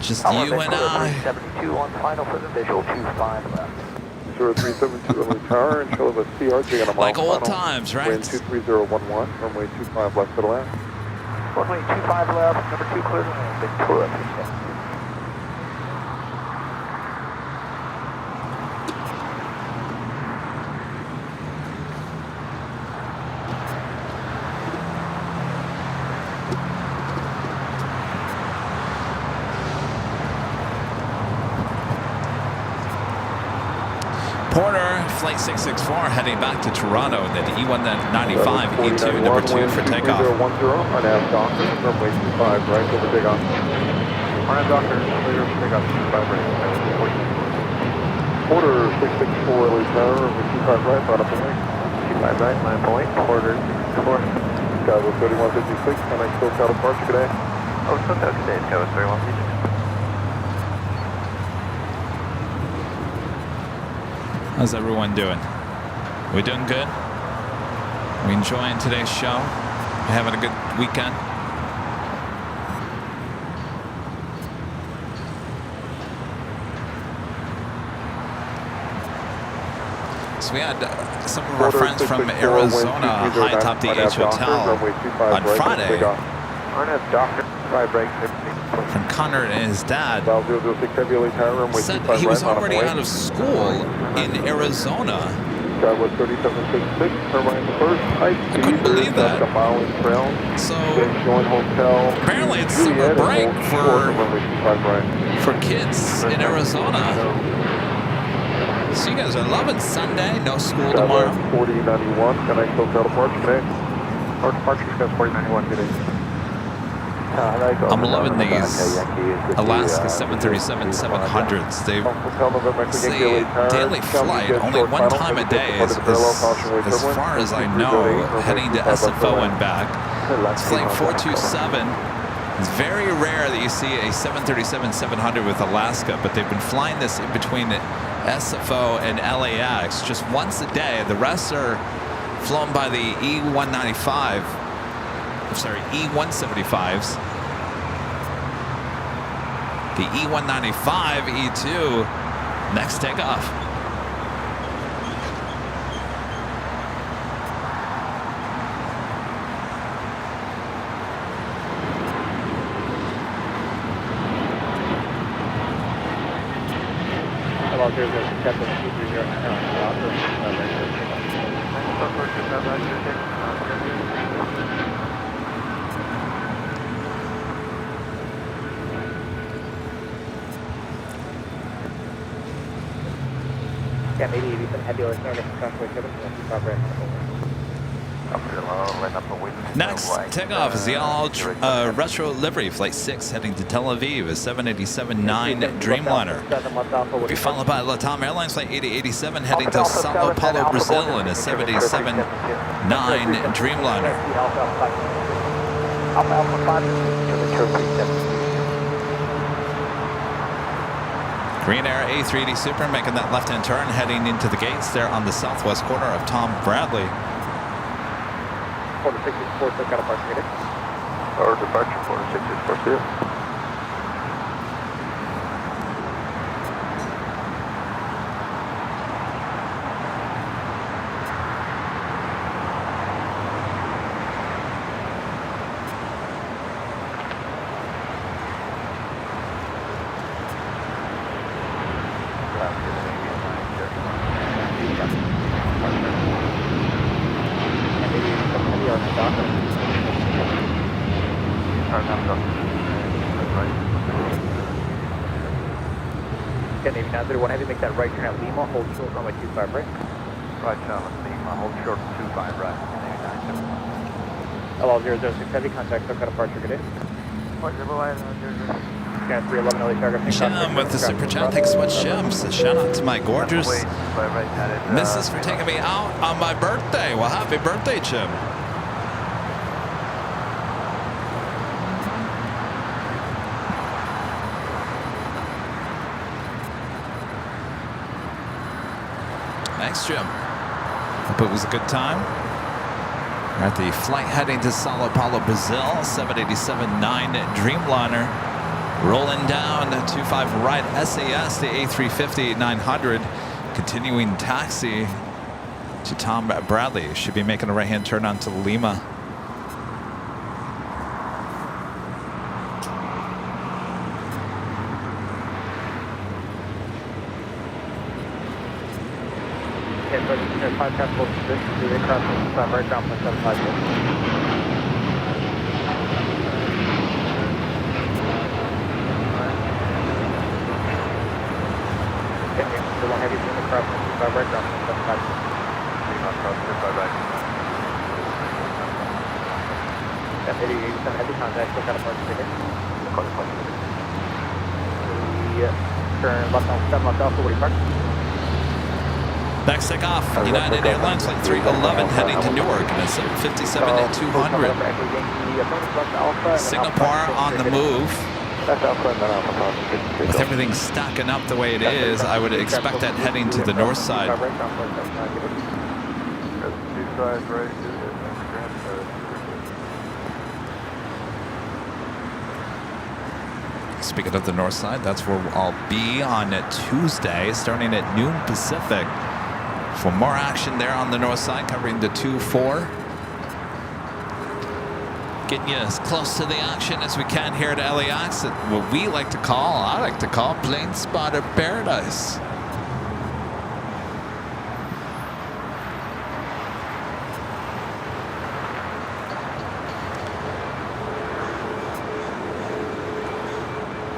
Just you and I. 72 on final for the visual, 25 left. 0372 LA Tower, and show of a CRJ on a mile Like old final. times, right? Wind 23011, runway 25 left to the left. Runway 25 left, number 2 clear to land, Ventura. Porter, flight 664, heading back to Toronto. The E195, E2, number 2 for takeoff. 3010, RNAV Docker, runway 25 right over takeoff. RNAV Docker, clear for takeoff, 25 right. Porter 664, LA Tower, runway 25 right, brought up and wing. 25 right, 9 point, Porter 664. Skywest 3156, and I still got a departure today. Oh, so that's today, Skywest 3156. How's everyone doing? We doing good? We enjoying today's show? We having a good weekend? we had some of our friends from Arizona high atop the H Hotel on Friday. And Connor and his dad said he was already out of school in Arizona. I couldn't believe that. So apparently it's summer break for kids in Arizona. So you guys are loving Sunday, no school tomorrow. 4091, connect hotel departure today. Our departure is 4091 today. I'm loving these Alaska 737-700s. They say daily flight, only one time a day, as far as I know, heading to SFO and back. It's flight 427. It's very rare that you see a 737-700 with Alaska, but they've been flying this in between SFO and LAX just once a day. The rest are flown by the E175s. The E195, E2, next takeoff. Hello, 006 Captain 230. Yeah, maybe you can head the other side of Runway 7, 25 right. Next takeoff is the all retro livery flight 6 heading to Tel Aviv, a 787-9 Dreamliner. Will be followed by LATAM Airlines flight 8087 heading to Sao Paulo, Brazil, in a 787-9 Dreamliner. Green Air A380 Super making that left-hand turn, heading into the gates there on the southwest corner of Tom Bradley. Our departure 4642. Navy 901 Heavy, make that right turn at Lima, hold short runway 25 right. Right turn at Lima, hold short 25 right. LL 006 Heavy, contact SoCal departure, good day. Scan 311 LA Target. Shem with the super chat. Thanks so much, Shem. So shout out to my gorgeous missus for taking me out on my birthday. Well, happy birthday, Jim. Thanks, Jim. Hope it was a good time. We're at the flight heading to Sao Paulo, Brazil, 787-9 Dreamliner. Rolling down 25 right SAS, the A350-900. Continuing taxi to Tom Bradley. Should be making a right-hand turn onto Lima. Five capitals position, do they cross right down for 75 years? Okay, so long heavy unit cross right down for 75 years. Yeah, maybe you send heavy contact, look at a bunch of tickets. Turn left on 7 left alpha, what do you park? Next takeoff, United Airlines flight 311 heading to Newark in a 757-200. Singapore on the move. With everything stacking up the way it is, I would expect that heading to the north side. Speaking of the north side, that's where I'll be on Tuesday, starting at noon Pacific. for more action there on the north side, covering the 2-4. Getting you as close to the action as we can here at LAX, at what we like to call, I like to call, Plane Spotter Paradise.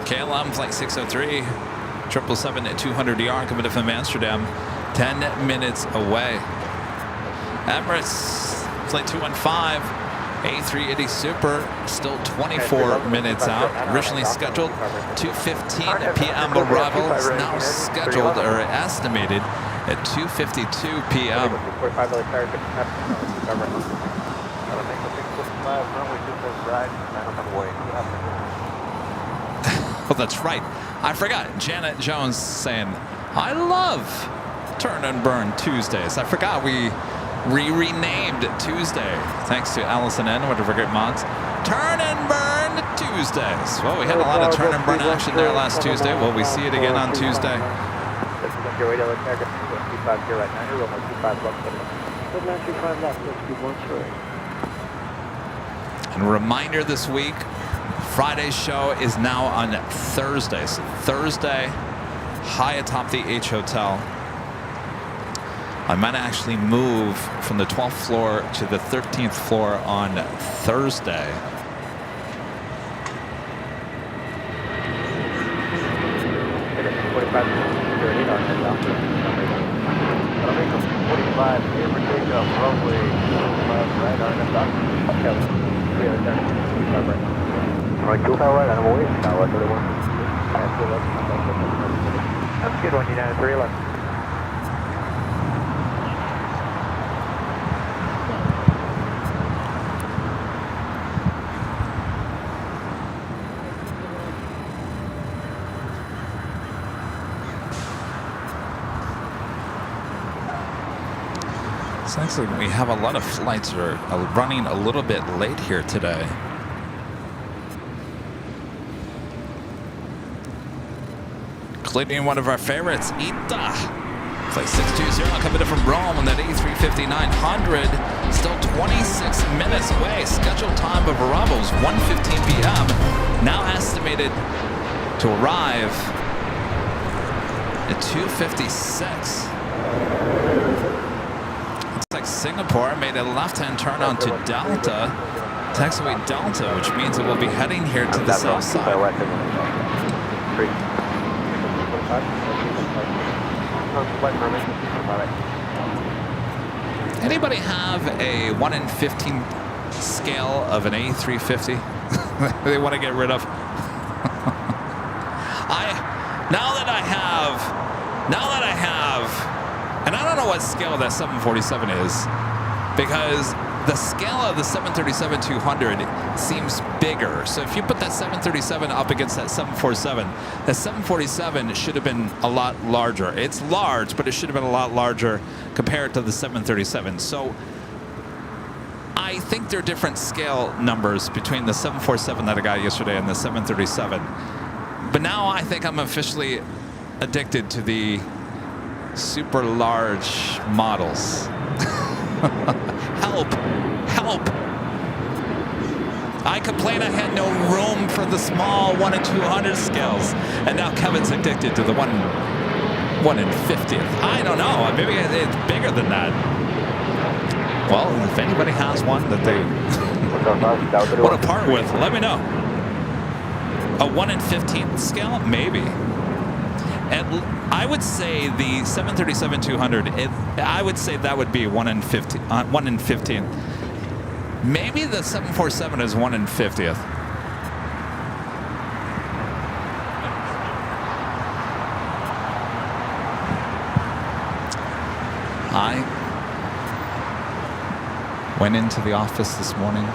KLM Flight 603, 777 at 200ER coming from Amsterdam, 10 minutes away. Emirates Flight 215, A380 Super, still 24 minutes out. Originally scheduled 2:15 p.m. arrival, is now scheduled or estimated at 2:52 p.m. Well, that's right. I forgot. Janet Jones saying, I love Turn and Burn Tuesdays. I forgot we renamed Tuesday. Thanks to Allison N, one of our great mods. Turn and Burn Tuesdays. Well, we had a lot of turn and burn action there last Tuesday. Will we see it again on Tuesday? And a reminder this week, Friday's show is now on Thursday. So Thursday, high atop the H Hotel. I might actually move from the 12th floor to the 13th floor on Thursday. Right, 251, and I'm away. That's a good one, United 311. It's actually, we have a lot of flights that are running a little bit late here today. Including one of our favorites, Ita. Flight 620 coming in from Rome on that A350-900. Still 26 minutes away. Scheduled time of arrival is 1:15 p.m. Now estimated to arrive at 2:56. Looks like Singapore made a left-hand turn onto Delta, taxiway Delta, which means it will be heading here to the south side. Anybody have a 1 in 15 scale of an A350 they want to get rid of? Now that I have, and I don't know what scale that 747 is, because the scale of the 737-200 seems bigger. So if you put that 737 up against that 747, that 747 should have been a lot larger. It's large, but it should have been a lot larger compared to the 737. So I think there are different scale numbers between the 747 that I got yesterday and the 737. But now I think I'm officially addicted to the super large models. Help! I complained I had no room for the small 1 in 200 scales, and now Kevin's addicted to the 1 in 50th. I don't know. Maybe it's bigger than that. Well, if anybody has one that they want to part with, let me know. A 1 in 15th scale, maybe. And I would say the 737-200, I would say that would be 1 in 15. Maybe the 747 is 1 in 50th. I went into the office this morning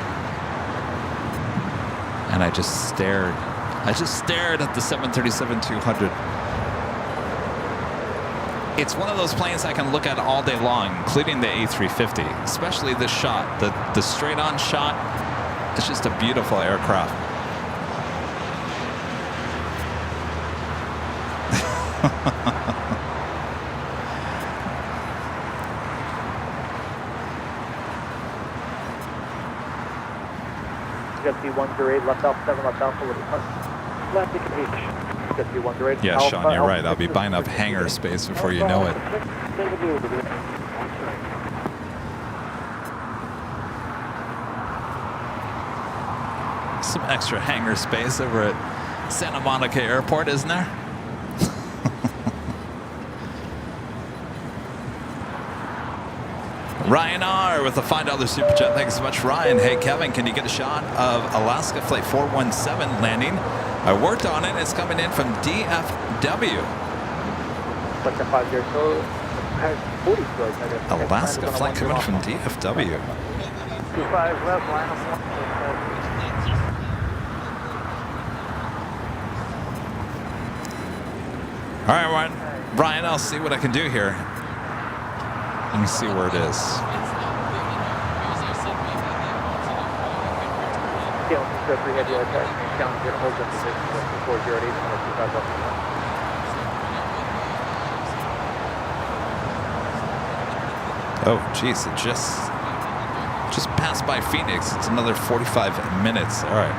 and I just stared. I just stared at the 737-200. It's one of those planes I can look at all day long, including the A350, especially this shot, the straight-on shot. It's just a beautiful aircraft. Galaxy 108, left Alpha 7, left Alpha, left indication. Galaxy 108. Yeah, Sean, you're right. I'll be buying up hangar space before you know it. Some extra hangar space over at Santa Monica Airport, isn't there? Ryan R. with a $5 super chat. Thanks so much, Ryan. Hey, Kevin, can you get a shot of Alaska Flight 417 landing? I worked on it. It's coming in from DFW. Alaska flight coming from DFW. 25 left, line of 1. All right, Ryan, I'll see what I can do here. Let me see where it is. Oh, geez, it just passed by Phoenix. It's another 45 minutes. All right.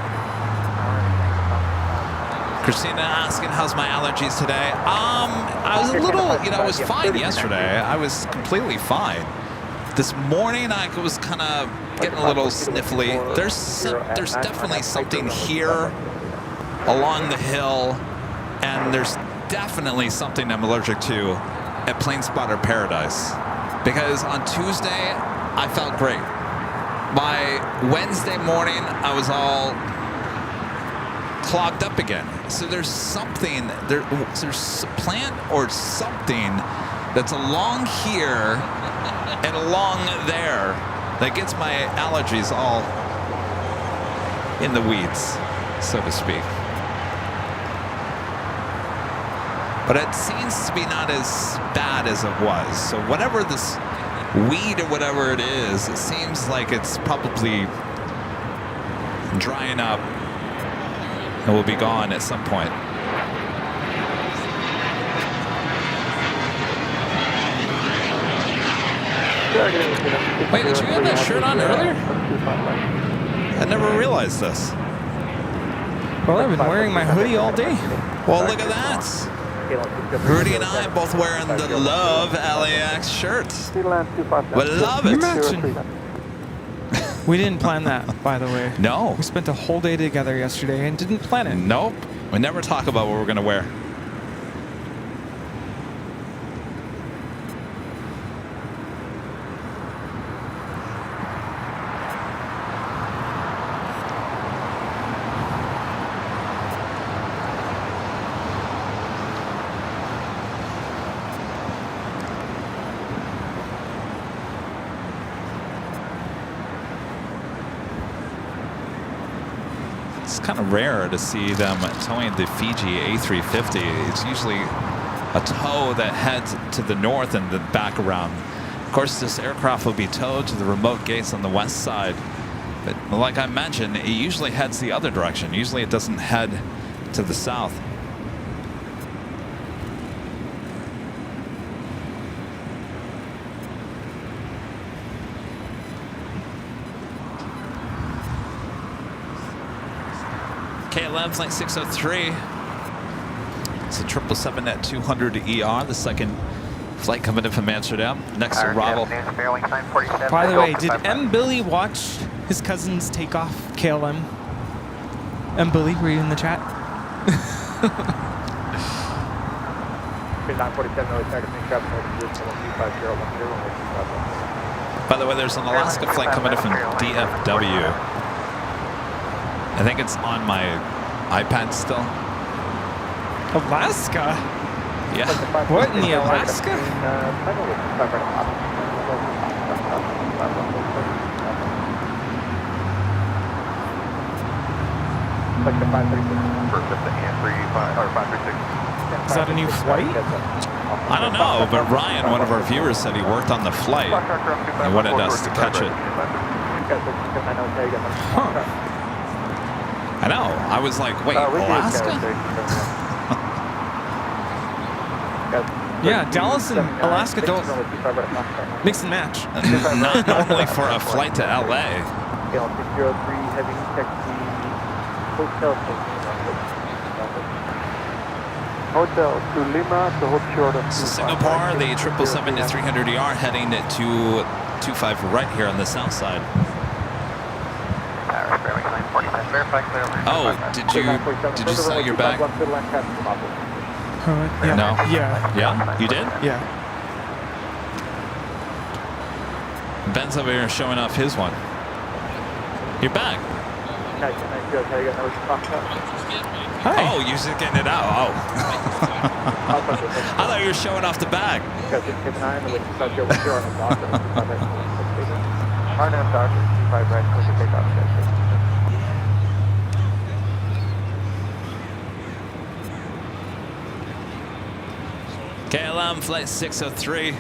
Christina asking, how's my allergies today? I was a little, I was fine yesterday. I was completely fine. This morning, I was kind of getting a little sniffly. There's definitely something here along the hill, and there's definitely something I'm allergic to at Plane Spotter Paradise. Because on Tuesday, I felt great. By Wednesday morning, I was all clogged up again. So there's something, there's a plant or something that's along here and along there that gets my allergies all in the weeds, so to speak. But it seems to be not as bad as it was. So whatever this weed or whatever it is, it seems like it's probably drying up and will be gone at some point. Wait, did you have that shirt on earlier? I never realized this. Well, I've been wearing my hoodie all day. Well, look at that. Rudy and I both wearing the Love LAX shirts. We love it. Imagine. We didn't plan that, by the way. No. We spent a whole day together yesterday and didn't plan it. Nope. We never talk about what we're going to wear. It's kind of rare to see them towing the Fiji A350. It's usually a tow that heads to the north and then back around. Of course, this aircraft will be towed to the remote gates on the west side. But like I mentioned, it usually heads the other direction. Usually it doesn't head to the south. KLM flight 603. It's a 777 at 200 ER, the second flight coming in from Amsterdam. Next arrival. By the way, did M. Billy watch his cousins take off KLM? M. Billy, were you in the chat? By the way, there's an Alaska flight coming in from DFW. I think it's on my iPad still. Alaska? Yeah. What in the Alaska? Is that a new flight? I don't know, but Ryan, one of our viewers, said he worked on the flight and wanted us to catch it. Huh. I know. I was like, wait, Alaska? Yeah, Dallas and Alaska don't mix and match. Not normally for a flight to LA. Hotel to Lima to hold short of Singapore, the 777-300ER heading to 25 right here on the south side. Oh, did you sell your bag? Yeah. No. Yeah. Yeah, you did? Yeah. Ben's over here showing off his one. Your bag. Hi. Oh, you're just getting it out. Oh. I thought you were showing off the bag. KLM flight 603.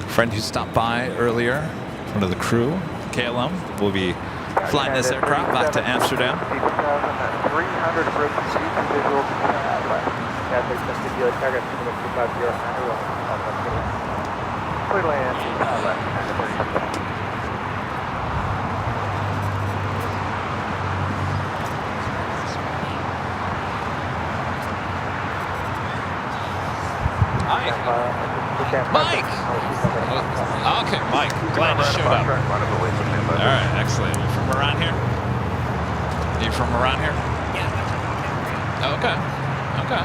Friend who stopped by earlier, one of the crew, KLM, will be flying this aircraft back to Amsterdam. 300 group individual Mike! Okay, Mike. Glad you showed up. All right, excellent. You from around here? You from around here? Yeah. Okay. Okay.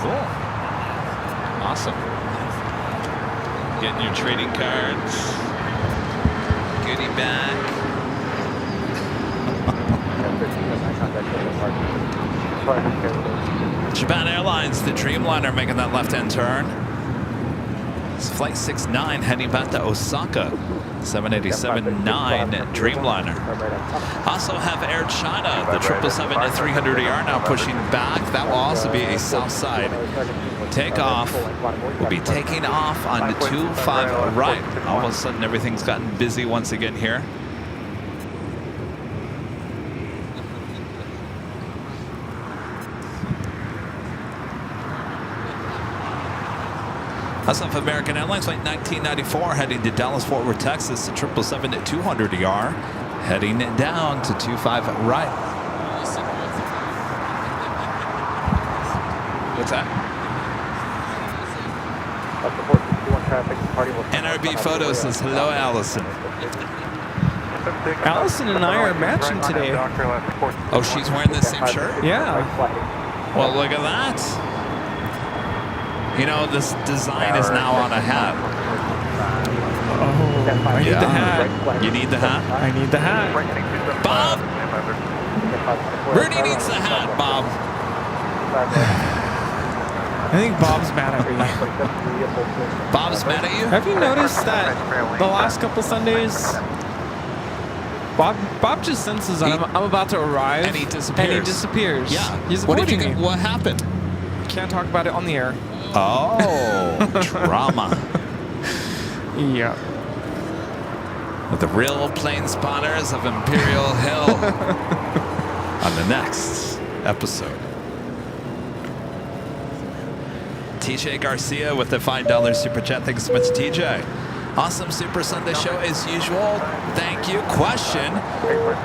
Cool. Awesome. Getting your trading cards. Goodie bag. Japan Airlines, the Dreamliner making that left-hand turn. It's flight 69 heading back to Osaka. 787-9 Dreamliner. Also have Air China, the 777-300ER now pushing back. That will also be a south side takeoff. We'll be taking off on the 25 right. All of a sudden everything's gotten busy once again here. Also have American Airlines flight 1994 heading to Dallas-Fort Worth, Texas. The 777-200ER heading down to 25 right. What's that? NRB Photos says, hello, Allison. Allison and I are matching today. Oh, she's wearing the same shirt? Yeah. Well, look at that. You know, this design is now on a hat. Oh, I need the hat. You need the hat? I need the hat. Bob! Rudy needs the hat, Bob. I think Bob's mad at me. Bob's mad at you? Have you noticed that the last couple Sundays, Bob just senses that I'm about to arrive. And he disappears. Yeah. He's avoiding what do you me. think? What happened? Can't talk about it on the air. Oh, drama. Yeah. With the real plane spotters of Imperial Hill on the next episode. TJ Garcia with the $5 super chat. Thanks so much, TJ. Awesome Super Sunday show as usual. Thank you. Question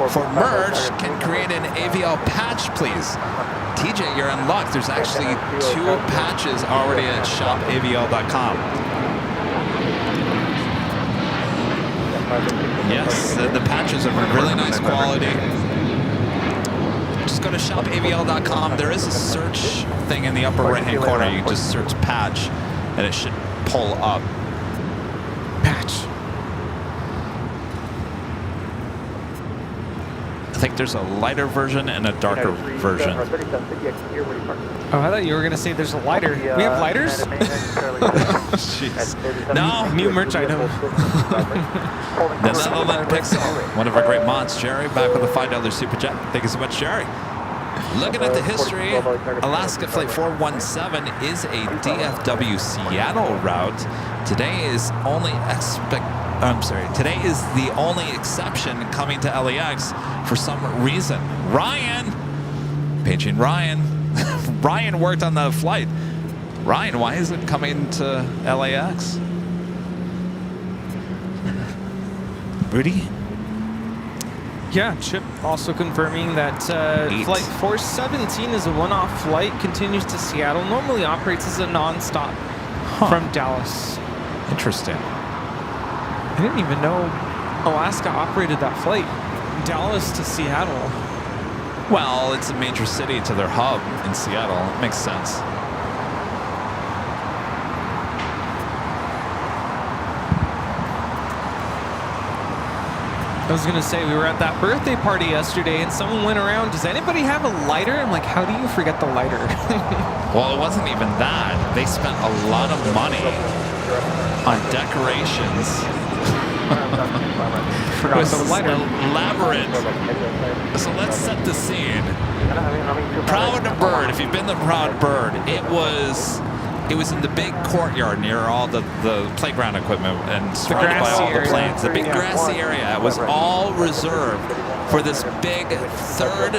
for merch, can create an AVL patch, please? TJ, you're in luck. There's actually 2 patches already at shopavl.com. Yes, the patches are really nice quality. Just go to shopavl.com. There is a search thing in the upper right-hand corner. You can just search patch, and it should pull up. Patch. I think there's a lighter version and a darker version. Oh, I thought you were going to say there's a lighter. We have lighters? Jeez. No. New merch item. The Netherlands Pixel, one of our great mods, Jerry, back with a $5 super chat. Thank you so much, Jerry. Looking at the history, Alaska Flight 417 is a DFW Seattle route. Today is the only exception coming to LAX for some reason. Ryan, paging Ryan. Ryan worked on the flight. Ryan, why is it coming to LAX? Rudy? Yeah, Chip also confirming that flight 417 is a one-off flight, continues to Seattle, normally operates as a non-stop from Dallas. Interesting. I didn't even know Alaska operated that flight, Dallas to Seattle. Well, it's a major city to their hub in Seattle. It makes sense. I was going to say, we were at that birthday party yesterday and someone went around, does anybody have a lighter? I'm like, how do you forget the lighter? Well, it wasn't even that. They spent a lot of money on decorations. Forgot It was the lighter. elaborate. So let's set the scene. Proud Bird, if you've been to Proud Bird, it was in the big courtyard near all the playground equipment and surrounded by all the planes. The big grassy area. It was all reserved for this big third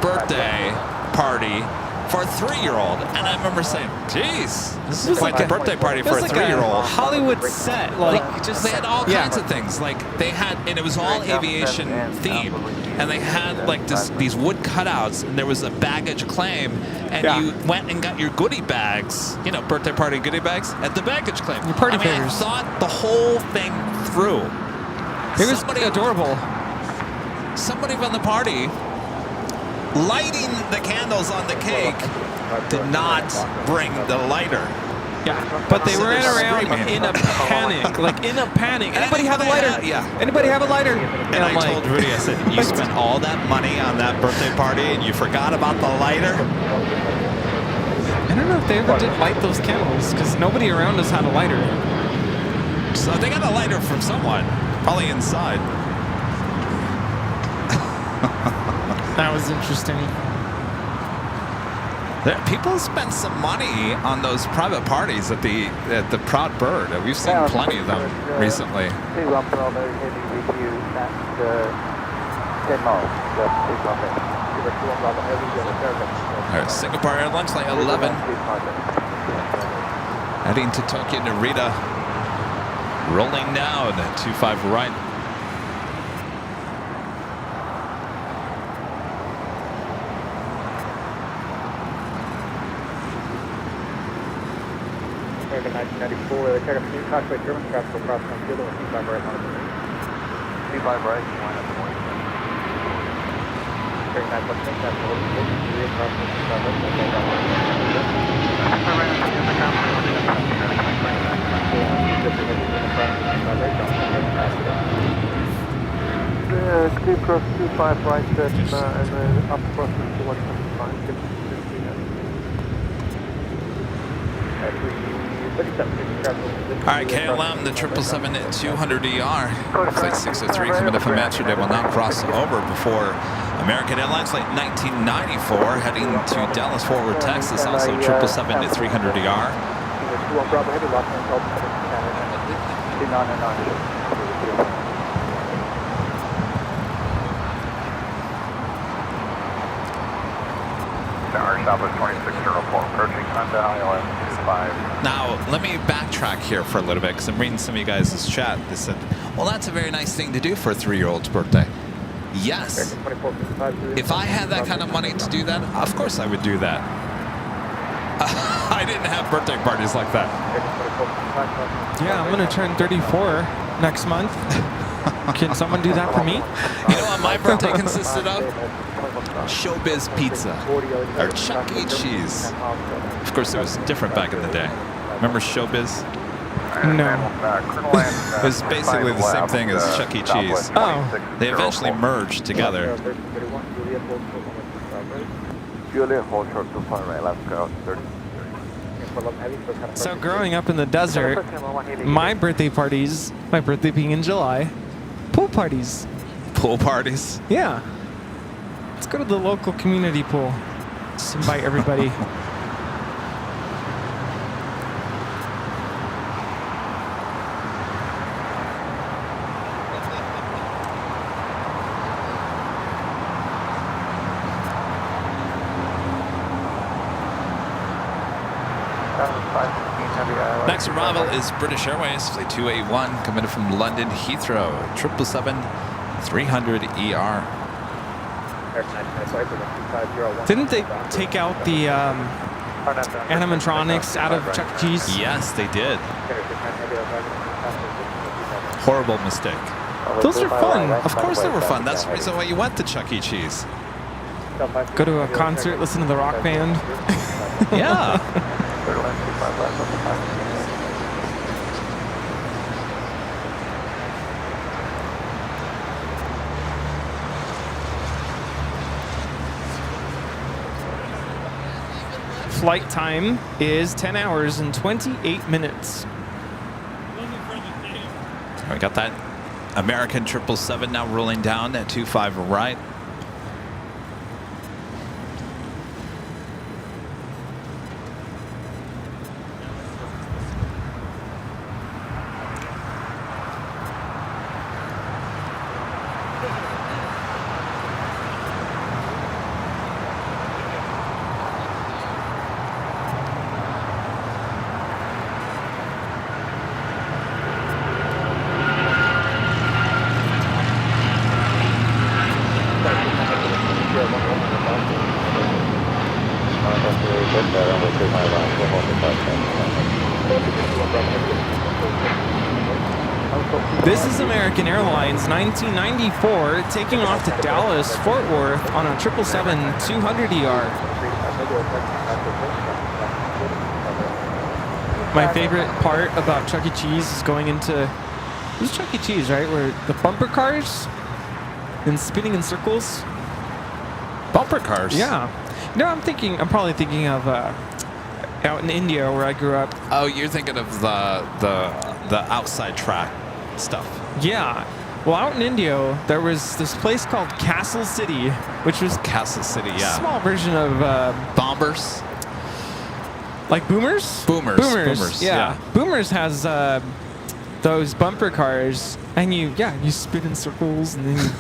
birthday party for a 3-year-old. And I remember saying, geez, this is quite a birthday party for a 3-year-old. Hollywood set, like just They had all kinds of things. Like they had, and it was all aviation themed. And they had like these wood cutouts, and there was a baggage claim, and you went and got your goodie bags, you know, birthday party goodie bags at the baggage claim. Your party I favors. thought the whole thing through. It was adorable. Somebody from the party lighting the candles on the cake did not bring the lighter. Yeah, but they So ran they're around screaming. in a panic, like in a panic. Anybody have a lighter? Yeah. Anybody have a lighter? And I told Rudy, I said, you spent all that money on that birthday party and you forgot about the lighter? I don't know if they ever did light those candles, because nobody around us had a lighter. So they got a lighter from someone, probably inside. That was interesting. People spend some money on those private parties at the Proud Bird. We've seen plenty of them recently. All All right, Singapore Airlines Flight 11 heading to Tokyo Narita, rolling down 25 right. American 1994, check up new cockpit German traffic across on field over 25 right on the 25 right, line up 20. American 916, that's the whole field, across on 25 right, clear cross 25 right, and then up cross to 125. All right, KLM, the 777-200ER, Flight 603 coming up from Amsterdam will now cross over before American Airlines Flight 1994 heading to Dallas Fort Worth, Texas, also 777-300ER. Tower Southwest 2604, approaching Honda ILM 25. Now, let me backtrack here for a little bit because I'm reading some of you guys' chat. They said, well, that's a very nice thing to do for a 3-year-old's birthday. Yes. If I had that kind of money to do that, of course I would do that. I didn't have birthday parties like that. Yeah, I'm going to turn 34 next month. Can someone do that for me? You know what my birthday consisted of? Showbiz pizza, or Chuck E. Cheese. Of course, it was different back in the day. Remember Showbiz? No. It was basically the same thing as Chuck E. Cheese. Oh. They eventually merged together. Juliet, hold short 25 right, left go, 30. So growing up in the desert, my birthday parties, my birthday being in July, pool parties. Pool parties. Yeah. Let's go to the local community pool. Just invite everybody. Next arrival is British Airways, Flight 281, coming from London Heathrow, 300 ER. Didn't they take out the animatronics out of Chuck E. Cheese? Yes, they did. Horrible mistake. Those are fun. Of course they were fun. That's the reason why you went to Chuck E. Cheese. Go to a concert, listen to the rock band. Yeah. Flight time is 10 hours and 28 minutes. We got that American 777 now rolling down at 25 right. This is American Airlines 1994 taking off to Dallas, Fort Worth on a 777-200ER. My favorite part about Chuck E. Cheese is going into, it was Chuck E. Cheese, right? Where the bumper cars and spinning in circles. Bumper cars? Yeah. No, I'm probably thinking of out in India where I grew up. Oh, you're thinking of the outside track stuff. Yeah. Well, out in India, there was this place called Castle City, which was Castle City, a yeah. small version of Bombers? like Boomers. Boomers, Yeah. Boomers has those bumper cars, and you spin in circles and then you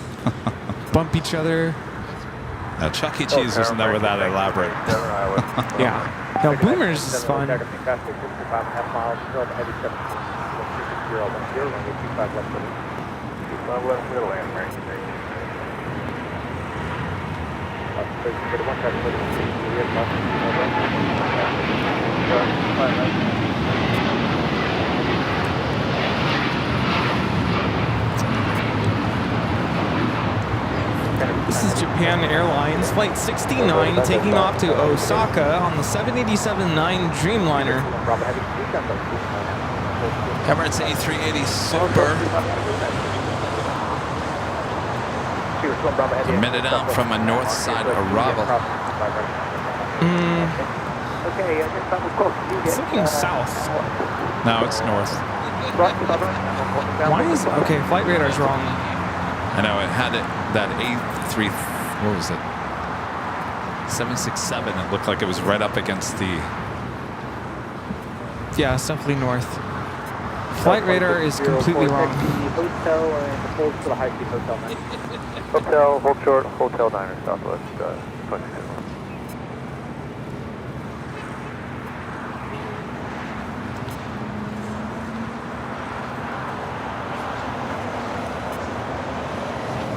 bump each other. Now, Chuck E. Cheese wasn't never that elaborate. Yeah. No, Boomers is fun. This is Japan Airlines Flight 69 taking off to Osaka on the 787-9 Dreamliner. Emirates A380 Super. A minute out from a north side arrival. It's looking south. No, it's north. Why is okay? Flight radar's wrong. I know, it had that A3, what was it? 767, it looked like it was right up against the... Yeah, it's definitely north. Flight radar is completely wrong. Hotel and hold for the high-speed hotel. Hotel, hold short, Hotel Diner, Southwest, 26.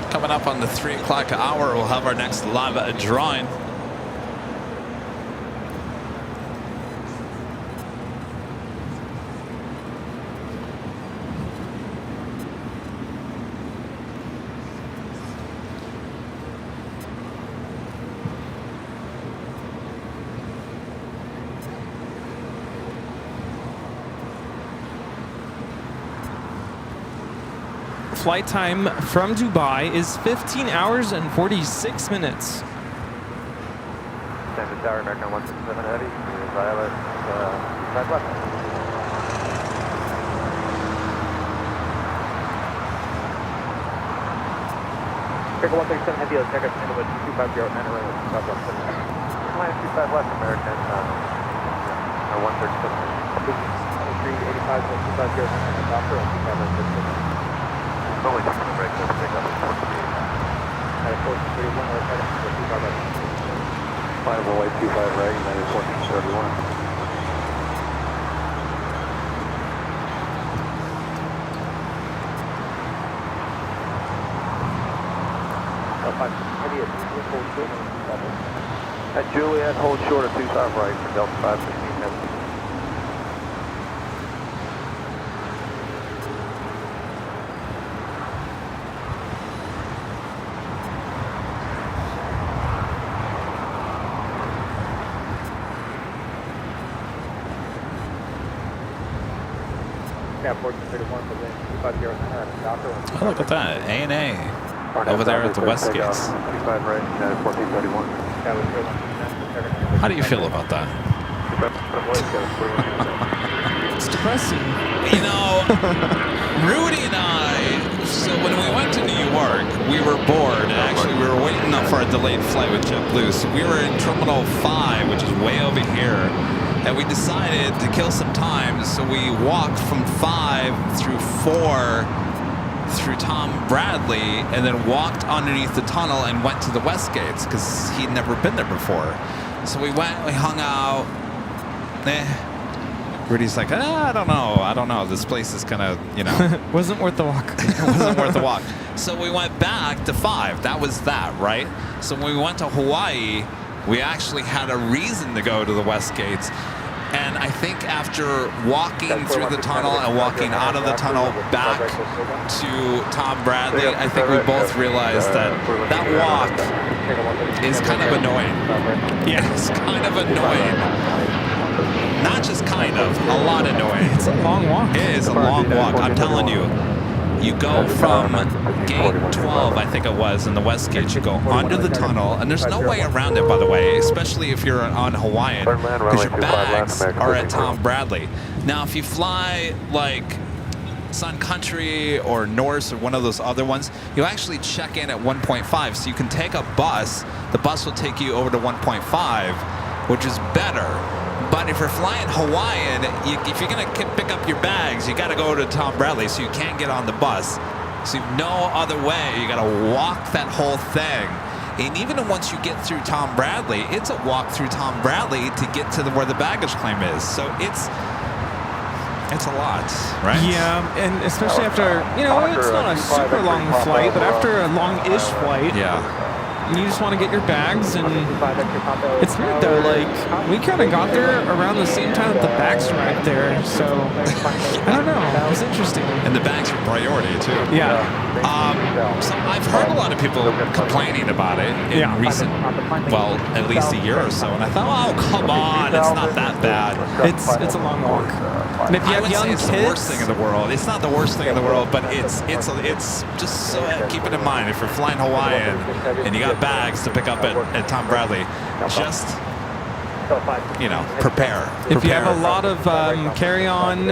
Coming up on the 3 o'clock hour, we'll have our next live drawing. Flight time from Dubai is 15 hours and 46 minutes. Standard Tower, American 167 Heavy, Violet, 5 left. Checker 137 Heavy, let's check out Sandalwood 250 Niner Runway 25 left. Line 25 left, American 137. 385 250 Niner Doctor, 25 left. Only taking the break, let's pick up at 14. At 1431, let's head up to 25 left. 5 away, 25 right, United 1431. At Juliet, hold short of 25 right for Delta 516 heavy. Yeah, 1431 for the 250 Oh, look at that. A&A over there at the West Gates. 25 right, 1431. How do you feel about that? It's depressing. You know, Rudy and I, so when we went to New York, we were bored. Actually, we were waiting up for a delayed flight with JetBlue. So we were in Terminal 5, which is way over here. And we decided to kill some time. So we walked from 5 through 4 through Tom Bradley and then walked underneath the tunnel and went to the West Gates because he'd never been there before. So we went, we hung out. Rudy's like, I don't know. This place is kind of, you know. Wasn't worth the walk. It wasn't worth the walk. So we went back to 5. That was that, right? So when we went to Hawaii, we actually had a reason to go to the West Gates. And I think after walking through the tunnel and walking out of the tunnel back to Tom Bradley, I think we both realized that that walk is kind of annoying. Yeah, it's kind of annoying. Not just kind of, a lot annoying. It's a long walk. It is a long walk. I'm telling you. You go from gate 12, I think it was, in the West Gate. You go under the tunnel, and there's no way around it, by the way, especially if you're on Hawaiian, because your bags are at Tom Bradley. Now, if you fly like Sun Country or Norse or one of those other ones, you actually check in at 1.5, so you can take a bus. The bus will take you over to 1.5, which is better. But if you're flying Hawaiian, if you're going to pick up your bags, you got to go to Tom Bradley, so you can't get on the bus. So no other way. You got to walk that whole thing. And even once you get through Tom Bradley, it's a walk through Tom Bradley to get to where the baggage claim is. So it's a lot, right? Yeah, and especially after, you know, it's not a super long flight, but after a long-ish flight, Yeah. you just want to get your bags. And it's weird though, like we kind of got there around the same time that the bags arrived there, so I don't know, it was interesting. And the bags are priority too. Yeah. So I've heard a lot of people complaining about it in recent, well, at least a year or so, and I thought, oh, come on, it's not that bad. It's a long walk. And if you I have would young say it's kids, the worst thing in the world. It's not the worst thing in the world, but it's just so keep it in mind. If you're flying Hawaiian and you got bags to pick up at Tom Bradley, just, you know, prepare. if you have a lot of carry-on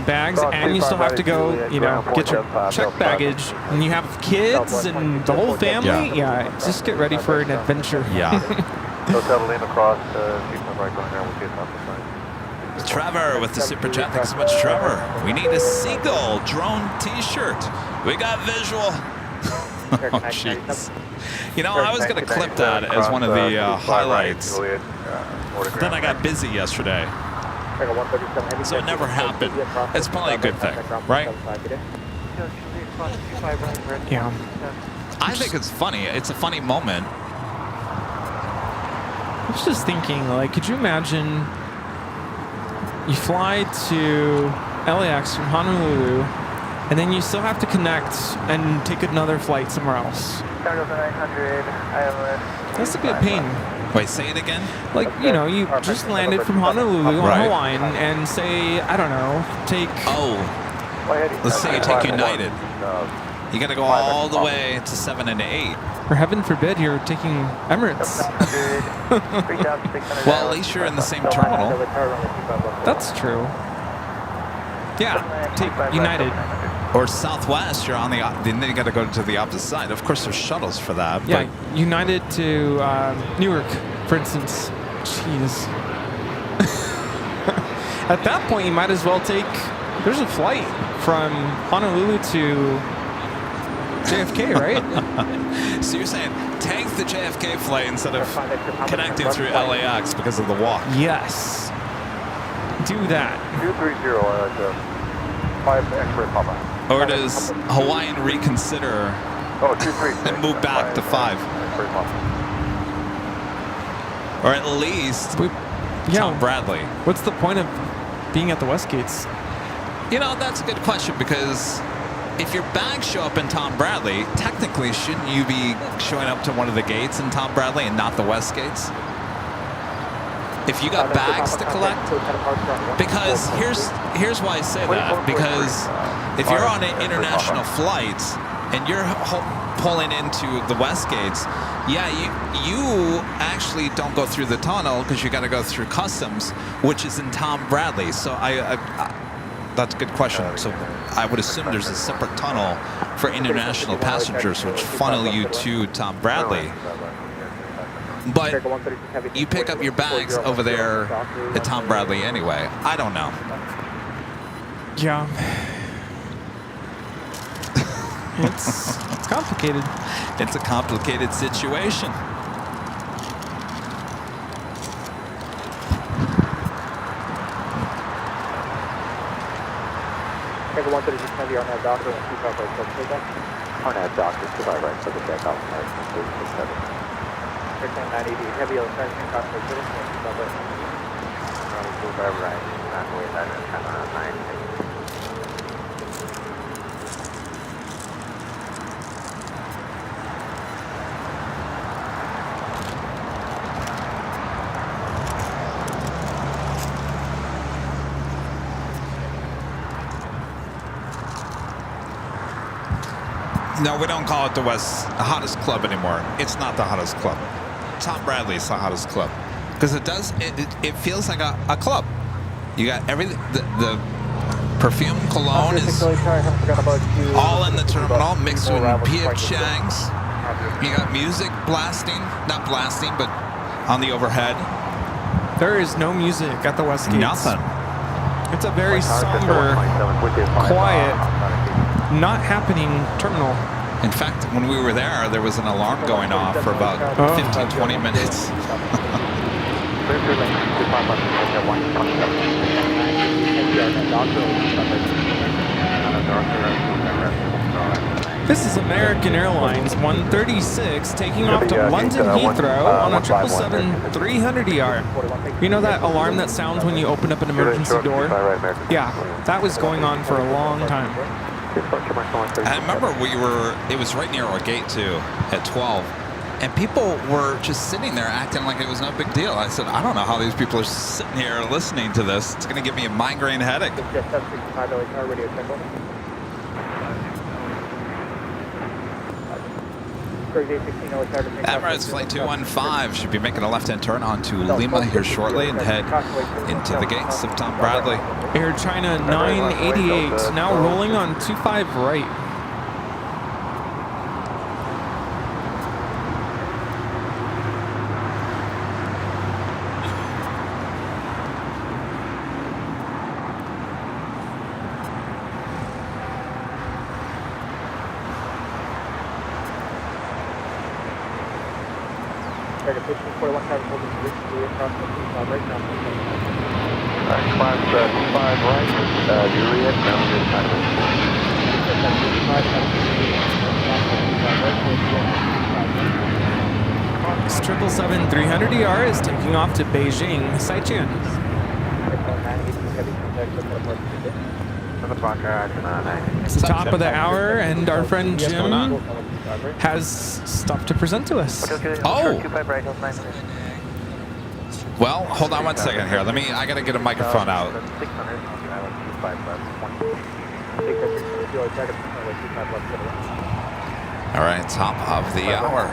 bags and you still have to go, you know, get your checked baggage, and you have kids and the whole family, yeah, just get ready for an adventure. Yeah. So settle in across, keep my right going there, we'll see it off the side. Trevor with the super chat. Thanks so much, Trevor. We need a seagull drone t-shirt. We got visual. Oh, jeez. You know, I was going to clip that as one of the highlights. Then I got busy yesterday, so it never happened. It's probably a good thing, right? Yeah. I think it's funny. It's a funny moment. I was just thinking, like, could you imagine you fly to LAX from Honolulu, and then you still have to connect and take another flight somewhere else? That's a bit of pain. Wait, say it again? Like, you know, you just landed from Honolulu on Hawaiian, and say, I don't know, take... Oh, let's say you take United. You got to go all the way to 7 and 8. For heaven forbid, you're taking Emirates. Well, at least you're in the same terminal. That's true. Yeah, take United. Or Southwest, you're on the, then you got to go to the opposite side. Of course, there's shuttles for that. Yeah, United to Newark, for instance. Jeez. At that point, you might as well take, there's a flight from Honolulu to JFK, right? So you're saying take the JFK flight instead of connecting through LAX because of the walk? Yes. Do that. 230, 5 X-ray Papa. Or does Hawaiian reconsider Oh, 236. and move back to 5. First one. Or at least Yeah. Tom Bradley. What's the point of being at the West Gates? You know, that's a good question because if your bags show up in Tom Bradley, technically shouldn't you be showing up to one of the gates in Tom Bradley and not the West Gates? If you got bags to collect? Because here's why I say that. Because if you're on an international flight and you're pulling into the West Gates, yeah, you actually don't go through the tunnel because you got to go through customs, which is in Tom Bradley. So that's a good question. So I would assume there's a separate tunnel for international passengers which funnel you to Tom Bradley. But you pick up your bags over there at Tom Bradley anyway. I don't know. Yeah. It's complicated. It's a complicated situation. Take 136 heavy on that doctor and 25 right, so take that. On that doctor, 25 right, so the back out. Take 980 heavy on the side, cross right, 25 right. 25 right, Runway 9. No, we don't call it the hottest club anymore. It's not the hottest club. Tom Bradley's the hottest club because it feels like a club. You got everything. The perfume, cologne is all in the terminal, mixed with P.F. Chang's. You got music blasting, not blasting, but on the overhead. There is no music at the West Gates. Nothing. It's a very somber, quiet, not happening terminal. In fact, when we were there was an alarm going off for about 15, 20 minutes. This is American Airlines 136 taking off to London Heathrow on a 777-300ER. You know that alarm that sounds when you open up an emergency door? Yeah, that was going on for a long time. I remember it was right near our gate too, at 12. And people were just sitting there acting like it was no big deal. I said, I don't know how these people are sitting here listening to this. It's going to give me a migraine headache. Emirates Flight 215 should be making a left-hand turn onto Lima here shortly and head into the gates of Tom Bradley. Air China 988 now rolling on 25 right. Class 25 right, Juliet, grounded This 777-300ER is taking off to Beijing, Saijian. It's the top of the hour, and our friend Jim has stuff to present to us. Oh! Well, hold on one second here. I gotta get a microphone out. All right, top of the hour.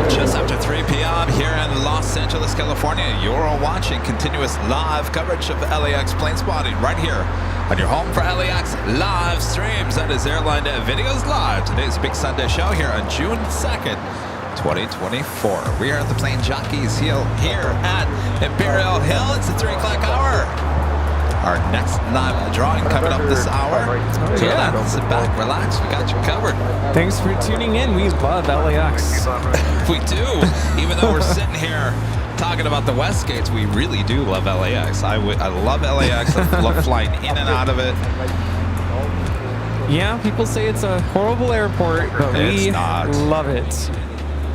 Just after 3 p.m. here in Los Angeles, California, you're watching continuous live coverage of LAX plane spotting right here on your home for LAX live streams. That is Airline Videos Live. Today's big Sunday show here on June 2nd, 2024. We are at the Plane Jockeys here at Imperial Hill. It's the 3 o'clock hour. Our next live drawing coming up this hour. So sit back, relax. We got you covered. Thanks for tuning in. We love LAX. We do. Even though we're sitting here talking about the West Gates, we really do love LAX. I love LAX. I love flying in and out of it. Yeah, people say it's a horrible airport, but It's we not. love it.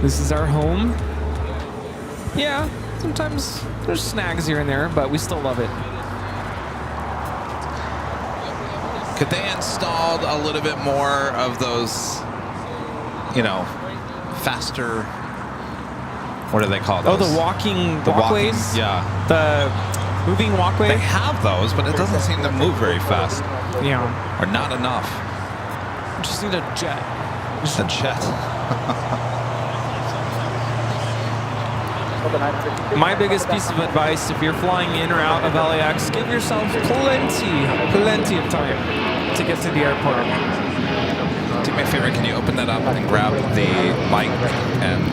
This is our home. Yeah, sometimes there's snags here and there, but we still love it. Could they install a little bit more of those, you know, faster, what do they call those? Oh, the walking walkways? Yeah. The moving walkway? They have those, but it doesn't seem to move very fast. Yeah. Or not enough. Just need a jet. Just a jet. My biggest piece of advice, if you're flying in or out of LAX, give yourself plenty of time to get to the airport. Do me a favor, can you open that up and grab the mic and...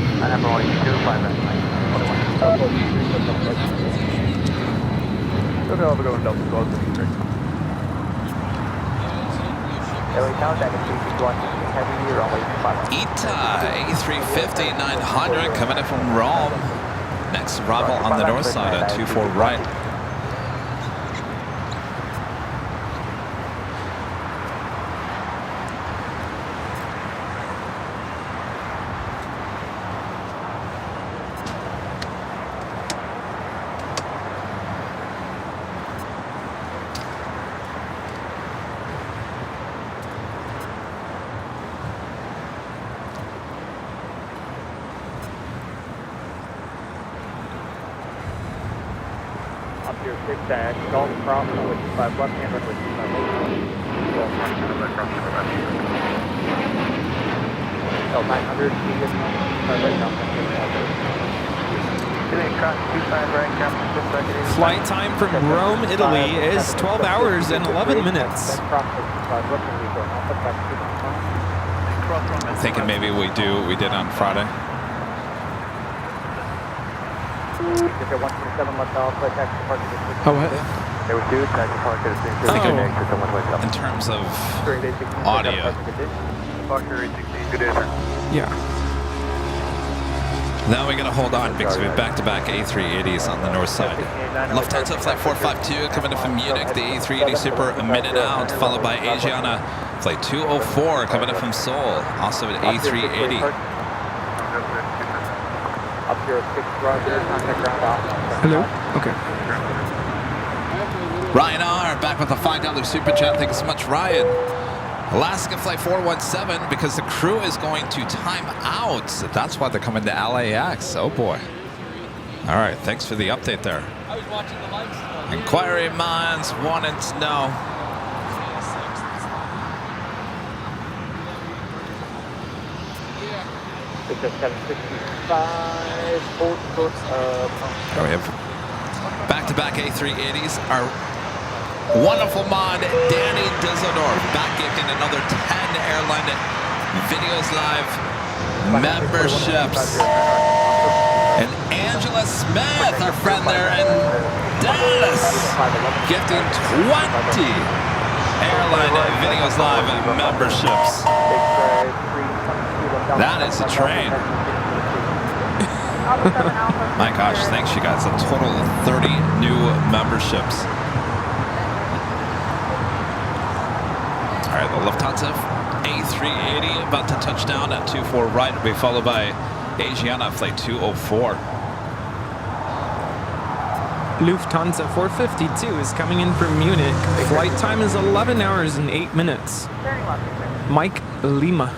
ETA A350 900 coming in from Rome. Next arrival on the north side at 24 right. Your 6 dash, Golf Cross, runway 25 left hand, runway 25 L900, medium, Flight time from Rome, Italy is 12 hours and 11 minutes. I'm thinking maybe we do what we did on Friday. Oh, what? There was two taxi park at the same In terms of audio. Parker 816, good day, sir. Yeah. Now we gotta hold on because we have back-to-back A380s on the north side. Lufthansa Flight 452 coming in from Munich, the A380 Super a minute out, followed by Asiana Flight 204 coming in from Seoul, also an A380. Hello? Okay. Ryan R. back with a $5 super chat. Thank you so much, Ryan. Alaska Flight 417 because the crew is going to time out. That's why they're coming to LAX. Oh boy. All right, thanks for the update there. I was watching the live stuff. Inquiry minds wanted to know. It's a 765, full course of... We have back-to-back A380s. Our wonderful mod, Danny Dusseldorf, back gifting another 10 Airline Videos Live memberships. And Angela Smith, our friend there in Dallas, gifting 20 Airline Videos Live memberships. That is a train. My gosh, thanks you guys. A total of 30 new memberships. All right, the Lufthansa A380 about to touch down at 24 right. Will be followed by Asiana Flight 204. Lufthansa 452 is coming in from Munich. Flight time is 11 hours and 8 minutes. Mike Lima.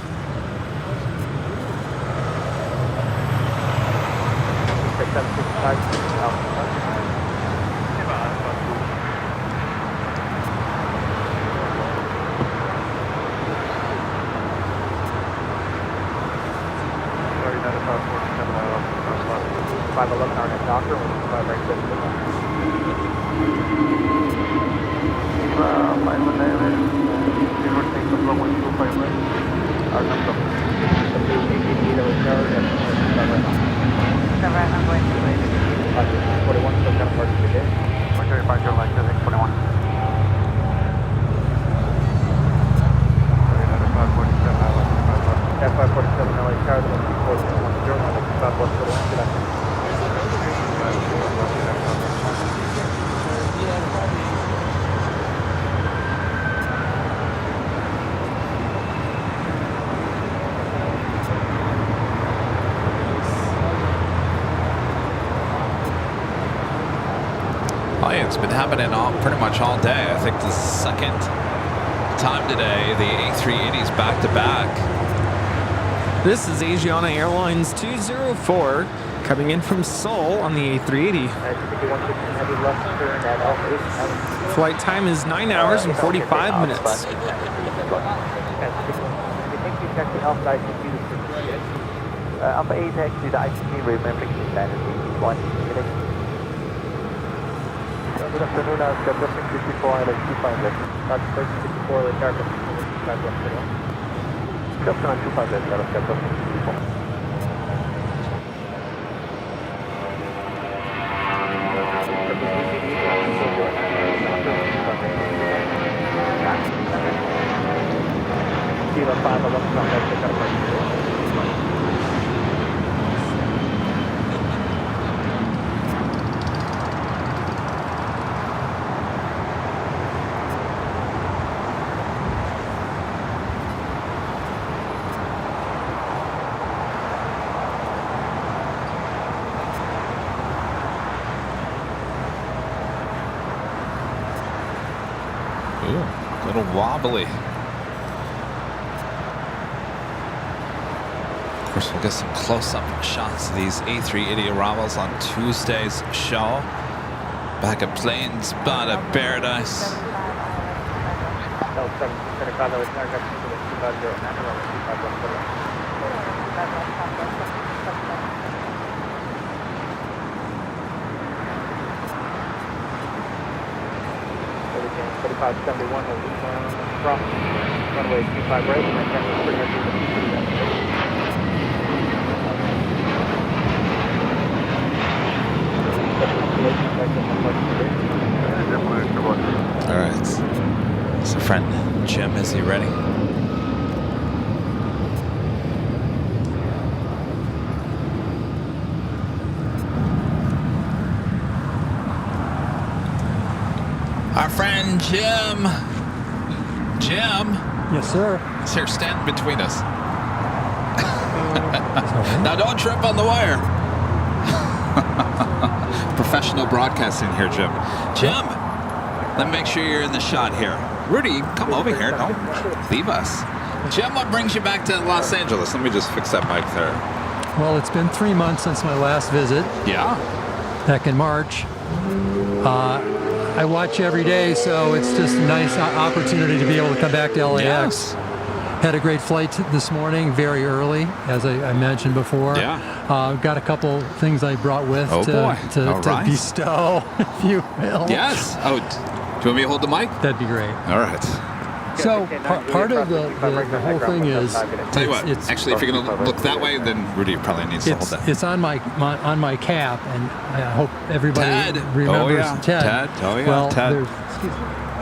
It's been happening pretty much all day. I think the second time today, the A380s back to back. This is Asiana Airlines 204 coming in from Seoul on the A380. Flight time is 9 hours and 45 minutes. Alpha 8 taxi to ICC, remembering standard 81. Good afternoon, Squadron 54, LAX 25 left. Start 54, the cargo 25 left. Squadron 25 left, Squadron 54. Kilo 5, I left from that, Ooh, a little wobbly. Of course, we'll get some close-up shots of these A380 arrivals on Tuesday's show. Back at Plane Spotting Paradise. From runway 25 right, and then bring us to All right. So, friend Jim, is he ready? Our friend Jim. Jim. Yes, sir. He's here standing between us. Now don't trip on the wire. Professional broadcasting here, Jim. Jim, let me make sure you're in the shot here. Rudy, come over here. Don't leave us. Jim, what brings you back to Los Angeles? Let me just fix that mic there. Well, it's been 3 months since my last visit. Yeah? Back in March. I watch every day, so it's just a nice opportunity to be able to come back to LAX. Yeah. Had a great flight this morning, very early, as I mentioned before. Yeah. Got a couple things I brought with to bestow, if you will. Yes. Oh, do you want me to hold the mic? That'd be great. All right. So part of the whole thing is, Tell you what, actually, if you're going to look that way, then Rudy probably needs to hold that. It's on my cap, and I hope everybody remembers Ted. Ted. Oh, yeah, well, Ted.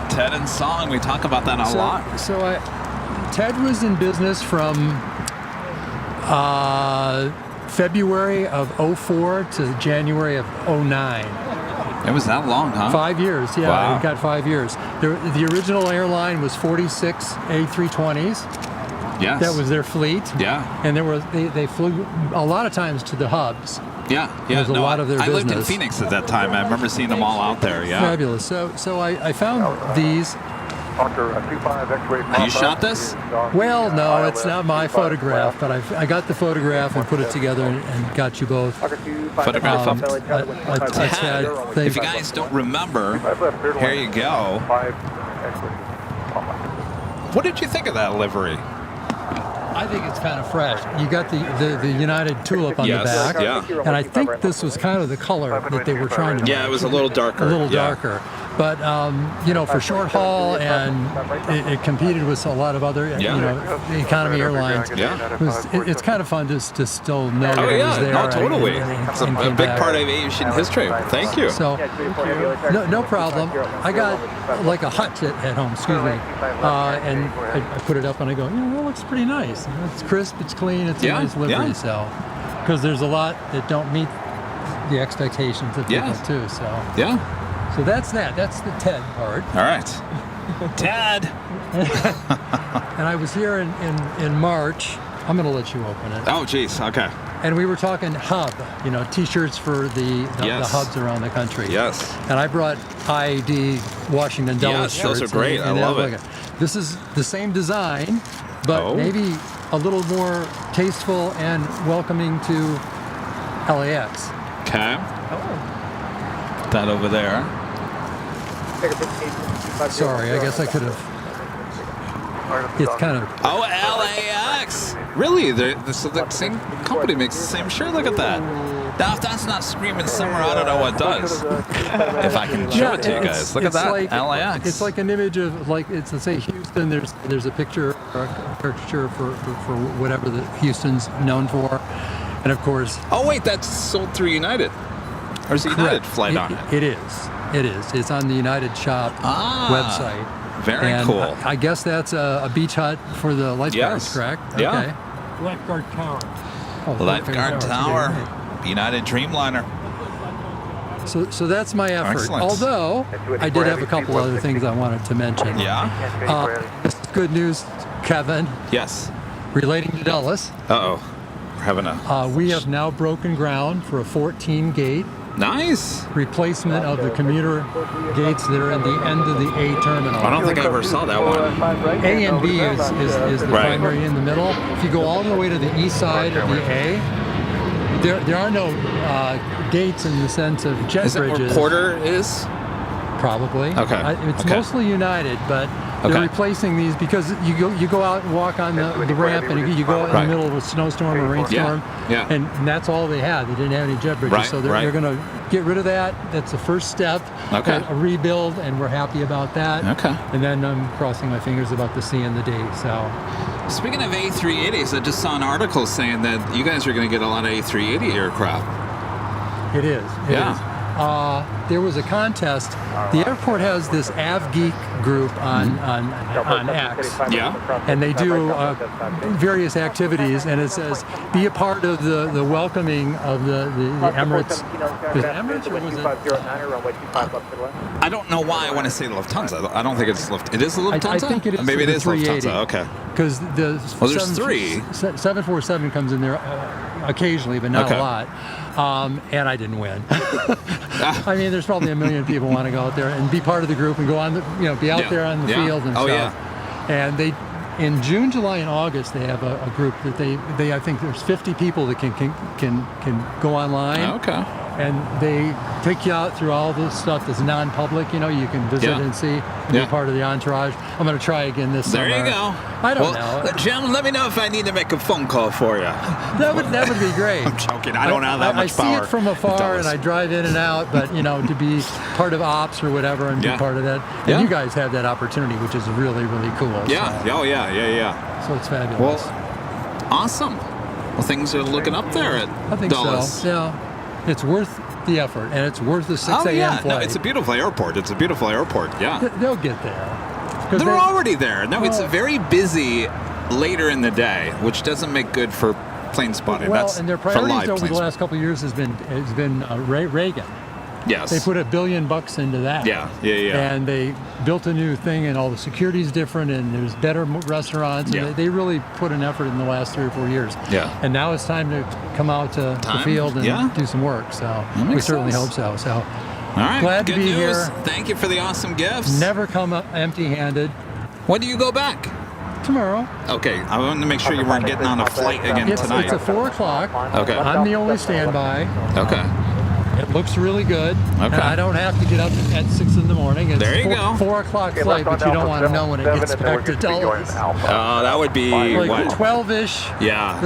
Ted and Song, we talk about that a lot. So Ted was in business from February of 04 to January of 09. It was that long, huh? 5 years, yeah. Wow. It got 5 years. The original airline was 46 A320s. Yes. That was their fleet. Yeah. And they flew a lot of times to the hubs. Yeah. There's a lot of their I lived in business. Phoenix at that time. I remember seeing them all out there. Yeah. Fabulous. So I found these. You shot this? Well, no, it's not my photograph, but I got the photograph and put it together and got you both. Photograph of Ted. If you guys don't remember, here you go. What did you think of that livery? I think it's kind of fresh. You got the United tulip on the back, and I think this was kind of the color that they were trying to make. Yeah, it was a little darker. A little darker. But, for short haul, and it competed with a lot of other, economy airlines. Yeah. It's kind of fun to still know that it was there. No, totally. It's a big back. part of aviation history. Thank you. So, no problem. I got like a hut at home, excuse me, and I put it up and I go, that looks pretty nice. It's crisp, it's clean, it's a nice livery. So, because there's a lot that don't meet the expectations of people too. So, So that's that. That's the Ted part. All right. Ted. And I was here in March I'm going to let you open it. Oh, geez. Okay. And we were talking hub, T-shirts for the hubs around the country. Yes. And I brought IAD Washington Dulles shirts. Those are great. I love it. This is the same design, but maybe a little more tasteful and welcoming to LAX. Okay. That over there. Sorry, I guess I could have. It's kind of. Oh, LAX! Really? The same company makes the same shirt. Look at that. Now, if that's not screaming summer, I don't know what does. If I can show it to you guys. Look at that. Like, LAX. It's like an image of, like, it's, let's say Houston, there's a picture or a caricature for whatever the Houston's known for. And of course. Oh, wait, that's sold through United. Or is it United flight on it? It is. It's on the United Shop website. Very cool. I guess that's a beach hut for the lifeguards, correct? Yeah. Okay. Lifeguard Tower. Lifeguard Tower. United Dreamliner. So that's my effort. Excellent. Although I did have a couple other things I wanted to mention. Yeah. This is good news, Kevin. Yes. Relating to Dulles. Uh-oh. We're having a... we have now broken ground for a 14-gate nice replacement of the commuter gates that are in the end of the A terminal. I don't think I ever saw that one. A and B is the primary in the middle. If you go all the way to the east side of the A, there are no gates in the sense of jet bridges. Is that where Porter is? Probably. Okay. It's mostly United, but they're replacing these because you go out and walk on the ramp and you go in the middle of a snowstorm or rainstorm, and that's all they had. They didn't have any jet bridges, so they're going to get rid of that. That's the first step. Okay. A rebuild, and we're happy about that. Okay. And then I'm crossing my fingers about the C and the D. So. Speaking of A380s, I just saw an article saying that you guys are going to get a lot of A380 aircraft. It is. It is. There was a contest. The airport has this AvGeek group on X. Yeah. And they do various activities, and it says, be a part of the welcoming of the Emirates. Is it Emirates or was it? I don't know why I want to say Lufthansa. I don't think it's Lufthansa. It is Lufthansa? I think it is. Maybe it is 380. Lufthansa. Okay. Because there's 747 comes in there occasionally, but not a lot. And I didn't win. I mean, there's probably a million people want to go out there and be part of the group and go on, be out there on the field and stuff. And they, in June, July, and August, they have a group that they I think there's 50 people that can go online. Okay. And they take you out through all this stuff that's non-public. You can visit and see and be part of the entourage. I'm going to try again this summer. There you go. I don't know. Jim, let me know if I need to make a phone call for you. That would be great. I'm joking. I don't have that much power. I see it from afar and I drive in and out, but to be part of ops or whatever and be part of that. And you guys have that opportunity, which is really, really cool. Yeah. So. Oh, yeah. So it's fabulous. Well, awesome. Well, things are looking up there at Dulles. So. Yeah. It's worth the effort, and it's worth the 6 a.m. flight. No, it's a beautiful airport. Yeah. They'll get there. They're already there. No, it's very busy later in the day, which doesn't make good for plane spotting. Well, That's and their for priorities live over the plane last couple of years has been Reagan. Yes. They put $1 billion into that. Yeah. And they built a new thing, and all the security's different, and there's better restaurants. And they really put an effort in the last 3 or 4 years. Yeah. And now it's time to come out to the field and do some work. So we certainly hope so. So all right. Glad to be news. here. Thank you for the awesome gifts. Never come empty-handed. When do you go back? Tomorrow. Okay, I wanted to make sure you weren't getting on a flight again tonight. It's a 4 o'clock. Okay. I'm the only standby. Okay. It looks really good. Okay. And I don't have to get up at 6 in the morning. It's there you go. 4 o'clock flight, but you don't want to know when it gets back to Dulles. That would be like what? 12-ish. Yeah.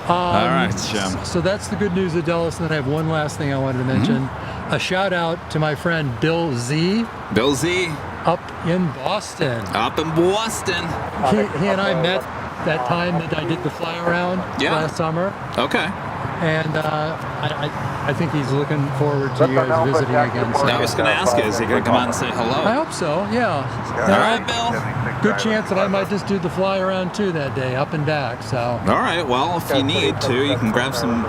All right, Jim. So that's the good news of Dulles. And then I have one last thing I wanted to mention. A shout out to my friend Bill Z. Bill Z. Up in Boston. He and I met that time that I did the fly around last summer. Okay. And I think he's looking forward to you guys visiting again. So. I was going to ask you, is he going to come out and say hello? I hope so, yeah. All right, Bill. Good chance that I might just do the fly around too that day, up and back. So. All right, well, if you need to, you can grab some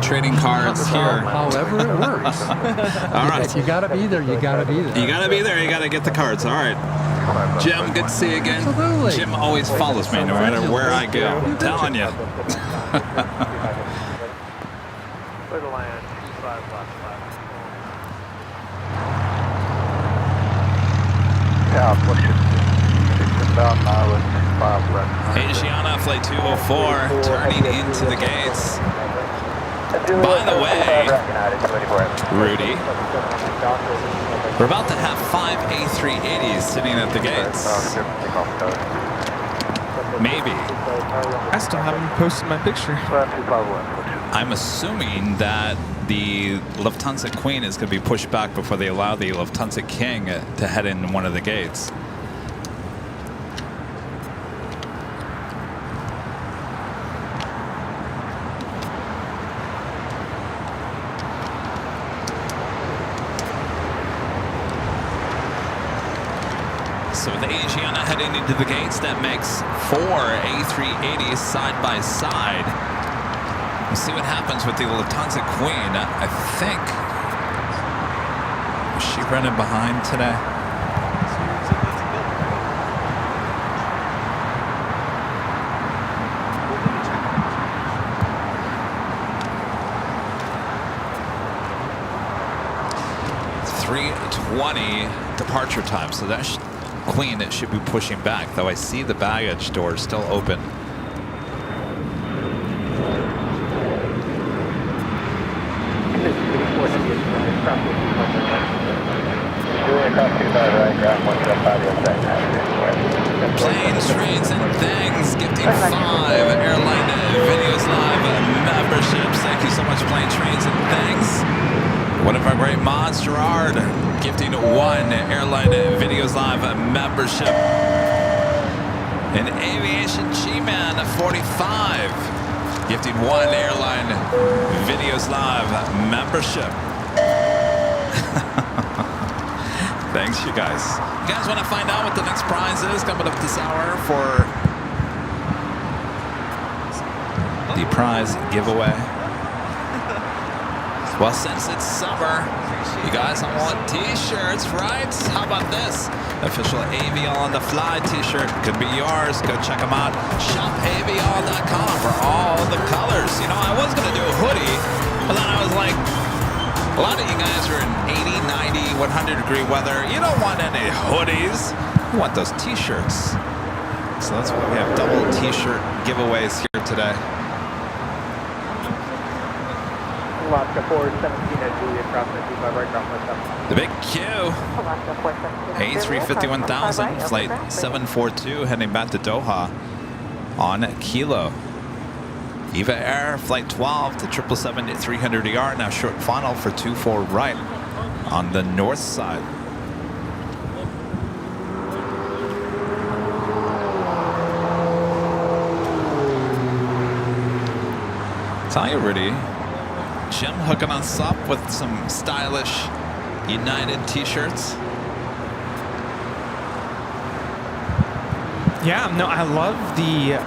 trading cards here. However it works. All right. You got to be there. You got to be there. You got to be there. You got to get the cards. All right. Jim, good to see you again. Absolutely. Jim always follows me no matter where I go. I'm telling you. Clear to land, 25 left. Yeah, push it. 6 inbound, now it's 5 left. Asiana, flight 204, turning into the gates. By the way, Rudy, we're about to have 5 A380s sitting at the gates. Maybe. I still haven't posted my picture. I'm assuming that the Lufthansa Queen is going to be pushed back before they allow the Lufthansa King to head in one of the gates. So with Asiana heading into the gates, that makes 4 A380s side by side. We'll see what happens with the Lufthansa Queen. I think, is she running behind today? .320 departure time, so that Queen, it should be pushing back, though I see the baggage door still open. Planes, trains, and things, gifting 5 Airline Videos Live memberships. Thank you so much, Plane, Trains, and Things. One of our great mods, Gerard, gifting 1 Airline Videos Live membership. And Aviation G-Man 45, gifting 1 Airline Videos Live membership. Thanks, you guys. You guys want to find out what the next prize is coming up this hour for the prize giveaway? Well, since it's summer, you guys want t-shirts, right? How about this? Official Avion on the Fly t-shirt could be yours. Go check them out. ShopAvion.com for all the colors. You know, I was going to do a hoodie, but then I was like, a lot of you guys are in 80, 90, 100-degree weather. You don't want any hoodies. You want those t-shirts. So that's why we have double t-shirt giveaways here today. The big Q. A350-1000, flight 742, heading back to Doha on Kilo. Eva Air, flight 12 to 777-300ER, now short final for 24 right on the north side. Tell you, Rudy, Jim hooking us up with some stylish United t-shirts. Yeah, no, I love the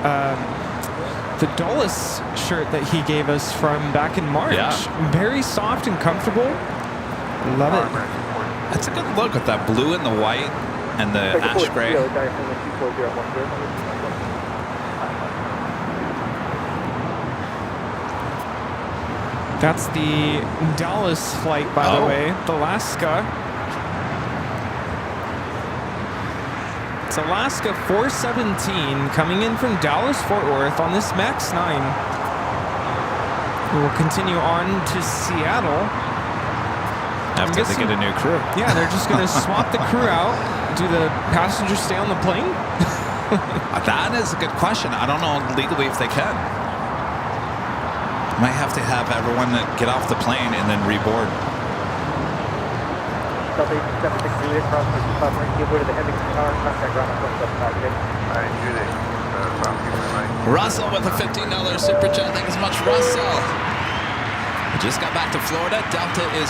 Dulles shirt that he gave us from back in March. Yeah. Very soft and comfortable. Love it. That's a good look with that blue and the white and the ash gray. That's the Dallas flight, by the way, the Alaska. It's Alaska 417 coming in from Dallas, Fort Worth on this MAX 9. We will continue on to Seattle. After they get a new crew. Yeah, they're just going to swap the crew out. Do the passengers stay on the plane? That is a good question. I don't know legally if they can. Might have to have everyone get off the plane and then reboard. Russell with a $15 super chat. Thanks so much, Russell. I just got back to Florida. Delta is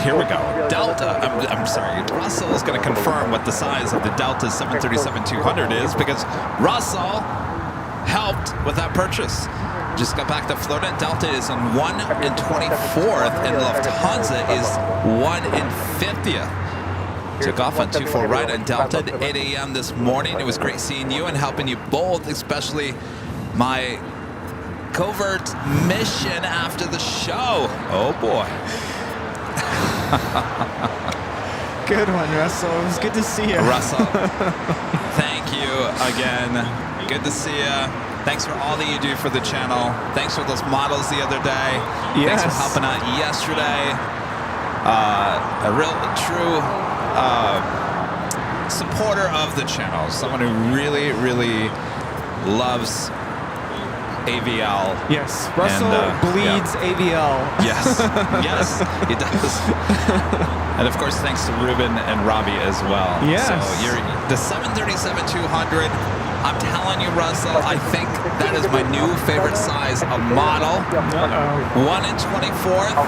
here we go. Delta, I'm sorry. Russell is going to confirm what the size of the Delta 737-200 is because Russell helped with that purchase. Just got back to Florida. Delta is on 1 and 24th, and Lufthansa is 1 and 50th. Took off on 24 right at Delta at 8 a.m. this morning. It was great seeing you and helping you both, especially my covert mission after the show. Oh boy. Good one, Russell. It was good to see you. Russell, thank you again. Good to see you. Thanks for all that you do for the channel. Thanks for those models the other day. Yes. Thanks for helping out yesterday. A real, true supporter of the channel. Someone who really, really loves AVL. Yes, Russell bleeds AVL. Yes, yes, he does. And of course, thanks to Ruben and Robbie as well. Yes. So you're the 737-200. I'm telling you, Russell, I think that is my new favorite size of model. 1 in 24th.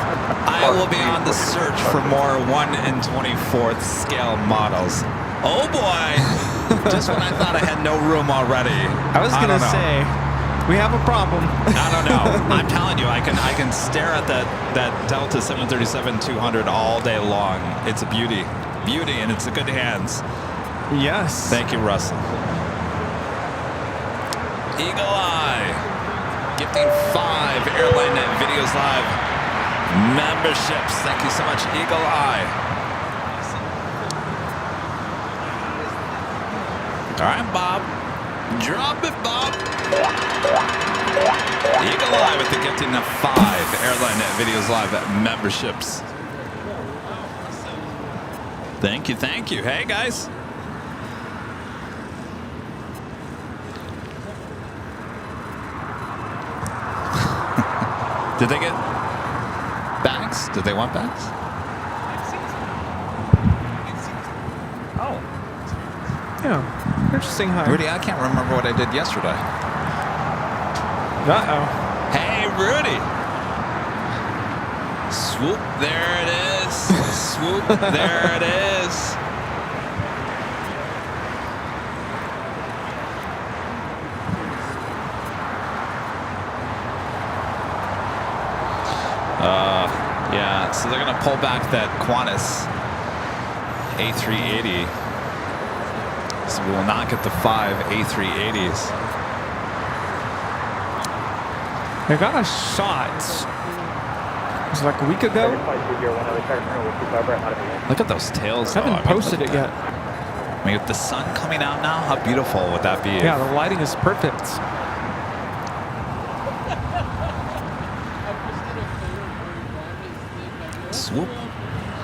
I will be on the search for more 1 in 24th scale models. Oh boy! Just when I thought I had no room already. I was gonna say, we have a problem. I don't know. I'm telling you, I can stare at that Delta 737-200 all day long. It's a beauty, and it's in good hands. Yes. Thank you, Russell. Eagle Eye, gifting 5 Airline Videos Live memberships. Thank you so much, Eagle Eye. All right, Bob. Drop it, Bob. Eagle Eye with the gifting of 5 Airline Videos Live memberships. Thank you, thank you. Hey, guys. Did they get bags? Did they want bags? Oh. Yeah. Interesting. Hi. Rudy, I can't remember what I did yesterday. Uh-oh. Hey, Rudy. Swoop, there it is. Swoop, there it is. Yeah, so they're going to pull back that Qantas A380. So we will not get the 5 A380s. I got a shot. It was like a week ago. Look at those tails. I haven't posted it yet. I mean, with the sun coming out now, how beautiful would that be? Yeah, the lighting is perfect. Swoop.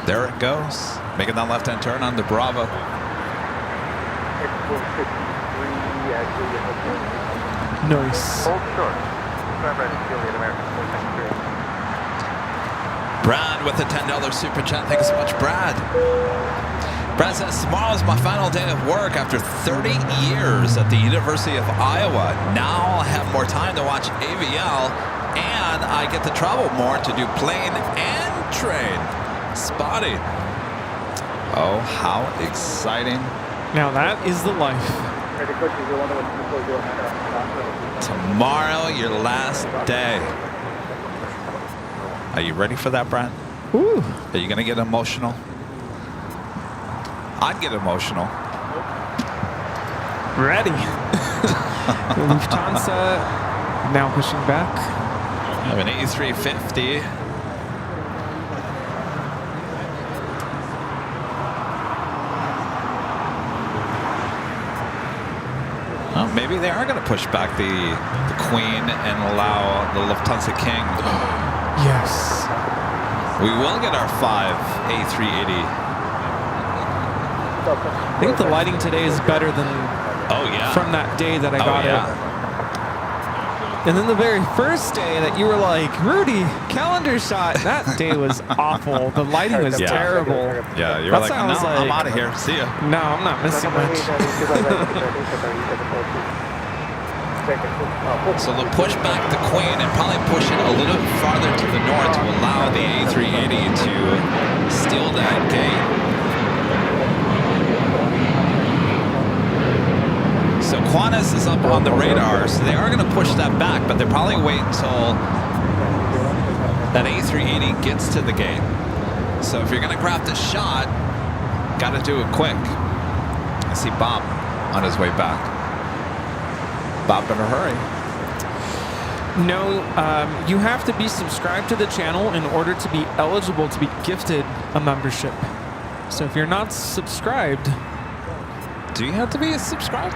There it goes. Making that left-hand turn on the Bravo. Nice. Hold short. Brad with the $10 super chat. Thank you so much, Brad. Brad says, tomorrow is my final day of work after 30 years at the University of Iowa. Now I'll have more time to watch AVL, and I get to travel more to do plane and train spotting. Oh, how exciting. Now that is the life. Tomorrow, your last day. Are you ready for that, Brad? Ooh. Are you going to get emotional? I'd get emotional. Ready. Lufthansa now pushing back. I have an A350. Oh, maybe they are going to push back the Queen and allow the Lufthansa King. Yes. We will get our 5 A380. I think the lighting today is better than from that day that I got it. And then the very first day that you were like, Rudy, calendar shot. That day was awful. The lighting was terrible. Yeah, you were That's like, why I no, was like, I'm out of here. See ya. No, I'm not missing much. So they'll push back the Queen and probably push it a little farther to the north to allow the A380 to steal that gate. So Qantas is up on the radar, so they are going to push that back, but they'll probably wait until that A380 gets to the gate. So if you're going to craft a shot, Got to do it quick. I see Bob on his way back. Bob in a hurry. No, you have to be subscribed to the channel in order to be eligible to be gifted a membership. So if you're not subscribed... Do you have to be subscribed?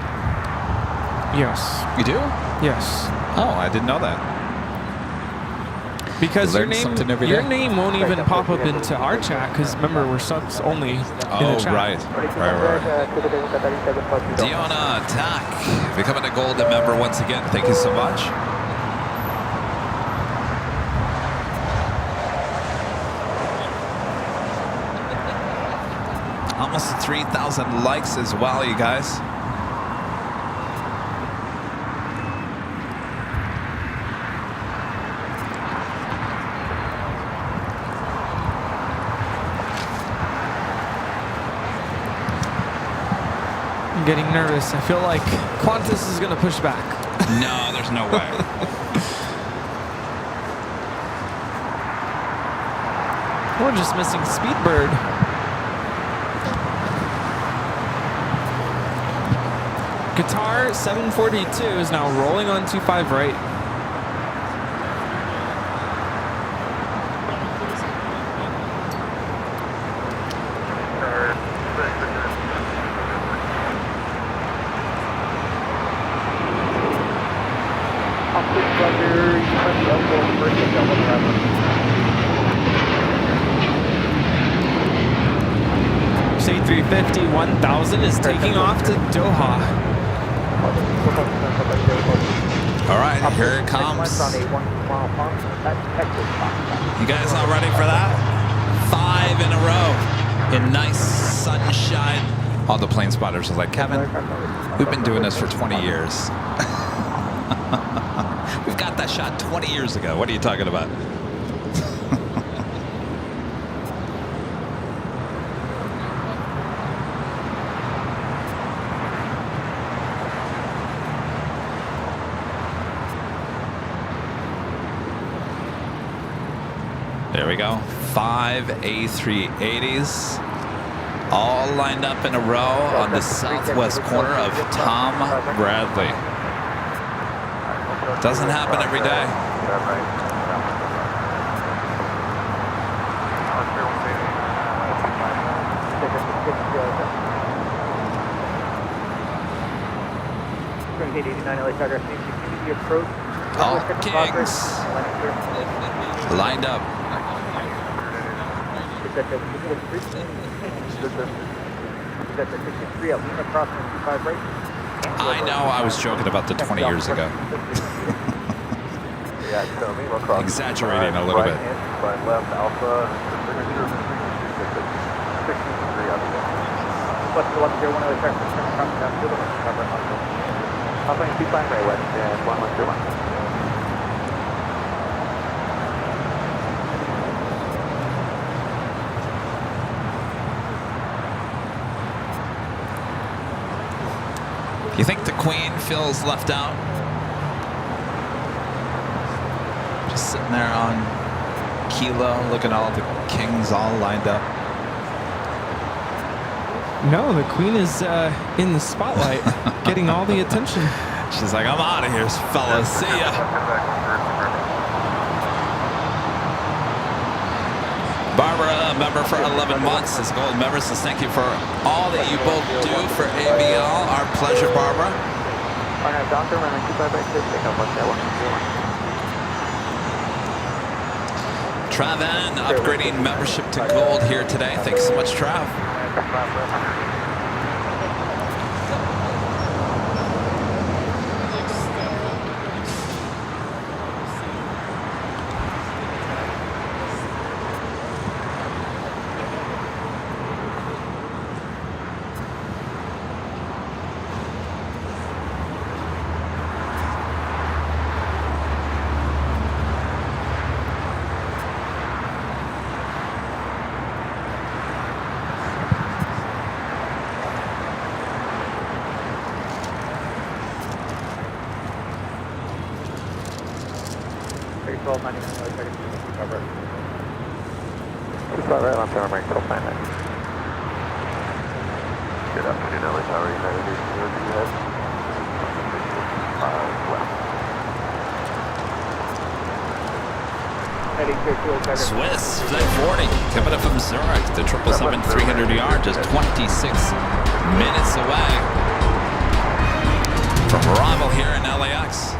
Yes. You do? Yes. Oh, I didn't know that. Because your your name won't even pop up into our chat, because remember, we're subs only in the chat. Right. Diona Attack, becoming a golden member once again. Thank you so much. Almost 3,000 likes as well, you guys. I'm getting nervous. I feel like Qantas is going to push back. No, there's no way. We're just missing Speedbird. Qatar 742 is now rolling on 25 right. A350 1000 is taking off to Doha. All right, here it comes. You guys all ready for that? 5 in a row in nice sunshine. All the plane spotters are like, Kevin, we've been doing this for 20 years. We've got that shot 20 years ago. What are you talking about? There we go. 5 A380s all lined up in a row on the southwest corner of Tom Bradley. Doesn't happen every day. All Kings lined up. I know I was joking about the 20 years ago. Exaggerating a little bit. You think the Queen feels left out? Just sitting there on Kilo, looking at all the Kings all lined up. No, the Queen is in the spotlight, getting all the attention. She's like, I'm out of here, fellas. See ya. Barbara, a member for 11 months, is gold member, says thank you for all that you both do for ABL. Our pleasure, Barbara. Travan, upgrading membership to gold here today. Thanks so much, Trav. afternoon, LA Tower, United Airlines, ahead. 5 left. Swiss Flight 40 coming up from Zurich. The 777-300ER just 26 minutes away from arrival here in LAX.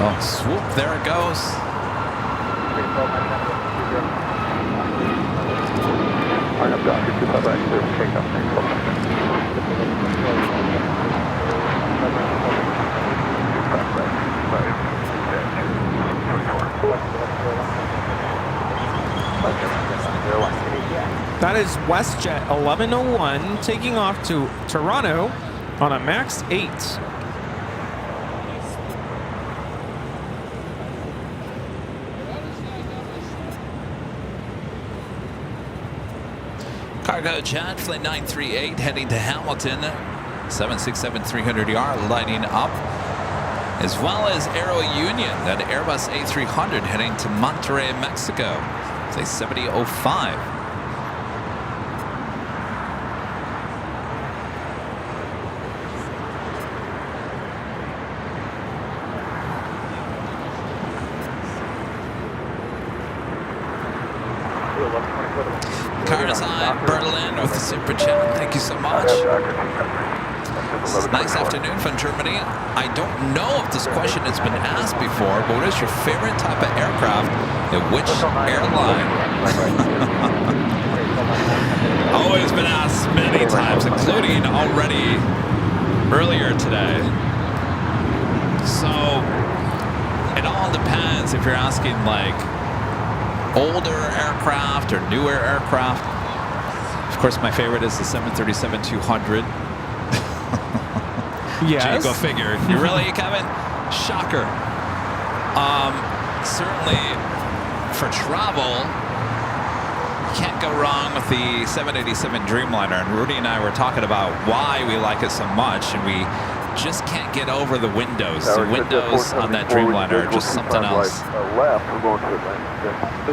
Oh, swoop, there it goes. That is WestJet 1101 taking off to Toronto on a MAX 8. Cargo jet, flight 938 heading to Hamilton. 767-300ER lighting up. As well as Aero Union, that Airbus A300 heading to Monterrey, Mexico. It's a 7005. Karzai Berlin with the super chat. Thank you so much. Nice afternoon from Germany. I don't know if this question has been asked before, but what is your favorite type of aircraft and which airline? Always been asked many times, including already earlier today. So it all depends if you're asking like older aircraft or newer aircraft. Of course, my favorite is the 737-200. Yes. Gee, go figure. You really, Kevin? Shocker. Certainly for travel, you can't go wrong with the 787 Dreamliner. And Rudy and I were talking about why we like it so much, and we just can't get over the windows. The windows on that Dreamliner are just something else.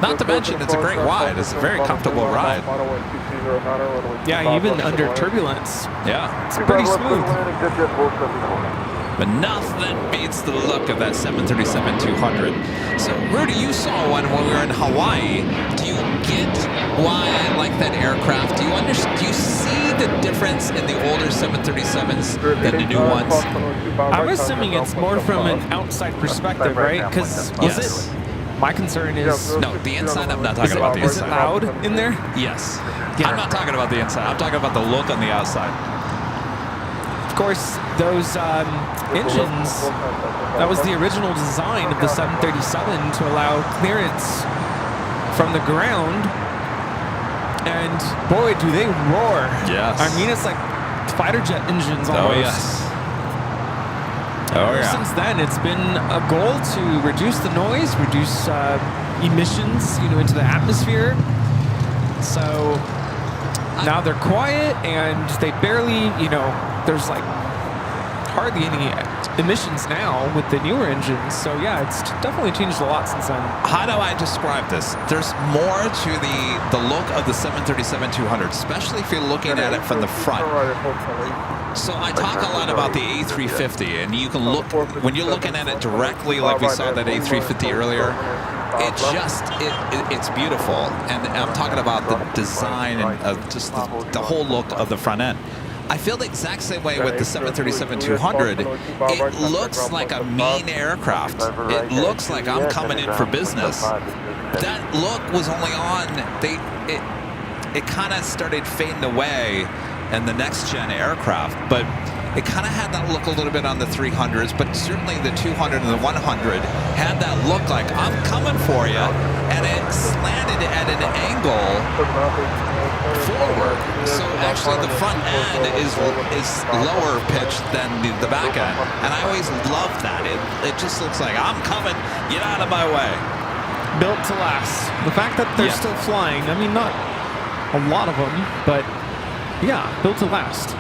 Not to mention, it's a great ride. It's a very comfortable ride. Yeah, even under turbulence. Yeah. It's pretty smooth. But nothing beats the look of that 737-200. So, Rudy, you saw one when we were in Hawaii. Do you get why I like that aircraft? Do you understand? Do you see the difference in the older 737s than the new ones? I'm assuming it's more from an outside perspective, right? Because Yes. my concern is... No, the inside, I'm not talking about the Is it inside. loud in there? Yes. Yeah. I'm not talking about the inside. I'm talking about the look on the outside. Of course, those engines, that was the original design of the 737 to allow clearance from the ground. And boy, do they roar. Yes. I mean, it's like fighter jet engines almost. Oh, yes. Oh, Ever yeah. since then, it's been a goal to reduce the noise, reduce emissions, into the atmosphere. So now they're quiet and they barely, there's like hardly any emissions now with the newer engines. So yeah, it's definitely changed a lot since then. How do I describe this? There's more to the look of the 737-200, especially if you're looking at it from the front. So I talk a lot about the A350, and you can look, when you're looking at it directly, like we saw that A350 earlier, it's beautiful. And I'm talking about the design and just the whole look of the front end. I feel the exact same way with the 737-200. It looks like a mean aircraft. It looks like I'm coming in for business. That look was only on, it kind of started fading away in the next gen aircraft, but it kind of had that look a little bit on the 300s, but certainly the 200 and the 100 had that look like I'm coming for you, and it slanted at an angle forward. So actually the front end is lower pitched than the back end, and I always love that. It just looks like I'm coming, get out of my way. Built to last. The fact that they're still flying, I mean, not a lot of them, but yeah, built to last.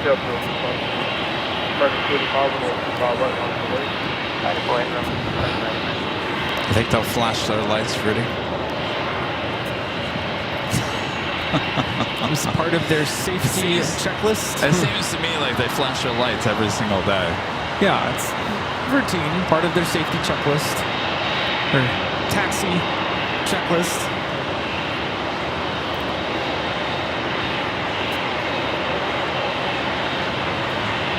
I think they'll flash their lights, Rudy. It's part of their safety checklist. It seems to me like they flash their lights every single day. Yeah, it's routine, part of their safety checklist. Or taxi checklist.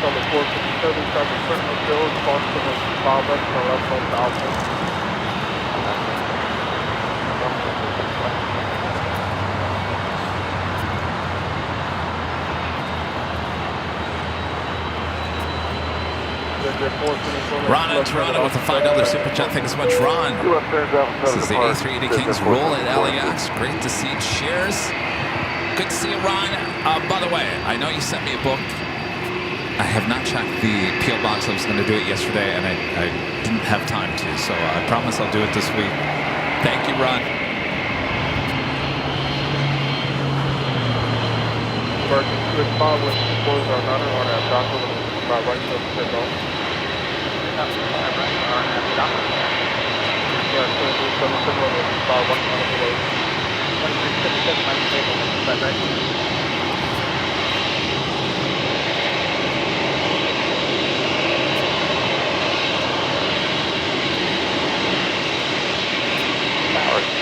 On the 457 traffic Criminal Bill, response to the Bob West and left on the Alpha. Ron in Toronto with a $5 super chat. Thank you so much, Ron. This is the A380 Kings roll at LAX. Great to see it. Cheers. Good to see you, Ron. By the way, I know you sent me a book. I have not checked the P.O. box. I was going to do it yesterday, and I didn't have time to, so I promise I'll do it this week. Thank you, Ron.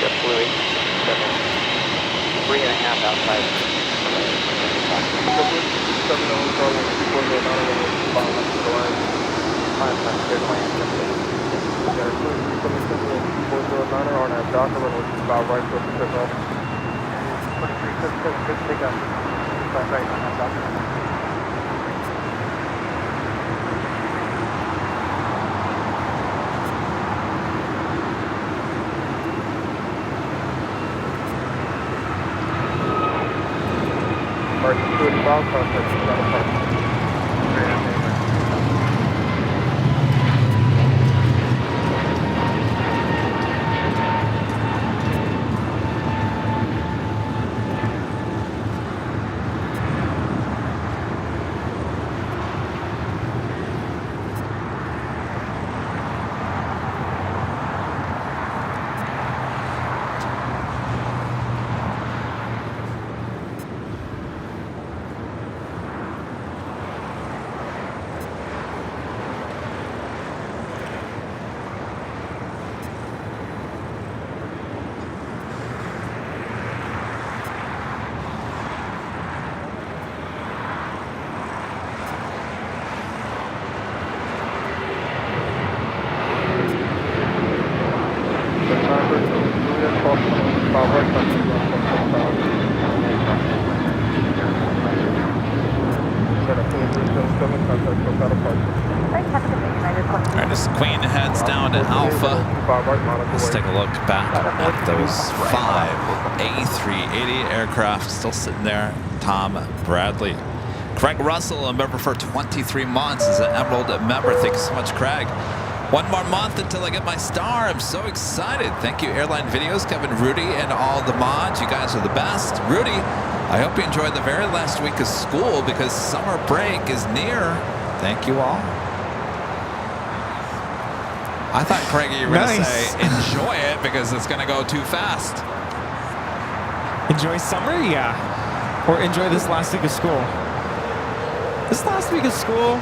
Just Louis, 3.5 outside. Alright, as the Queen heads down to Alpha, let's take a look back at those 5 A380 aircraft still sitting there. Tom Bradley. Craig Russell, a member for 23 months, is an Emerald member. Thank you so much, Craig. One more month until I get my star. I'm so excited. Thank you, Airline Videos, Kevin Rudy, and all the mods. You guys are the best. Rudy, I hope you enjoyed the very last week of school because summer break is near. Thank you all. I thought, Craig, you were going to say enjoy it because it's going to go too fast. Enjoy summer? Yeah. Or enjoy this last week of school. This last week of school,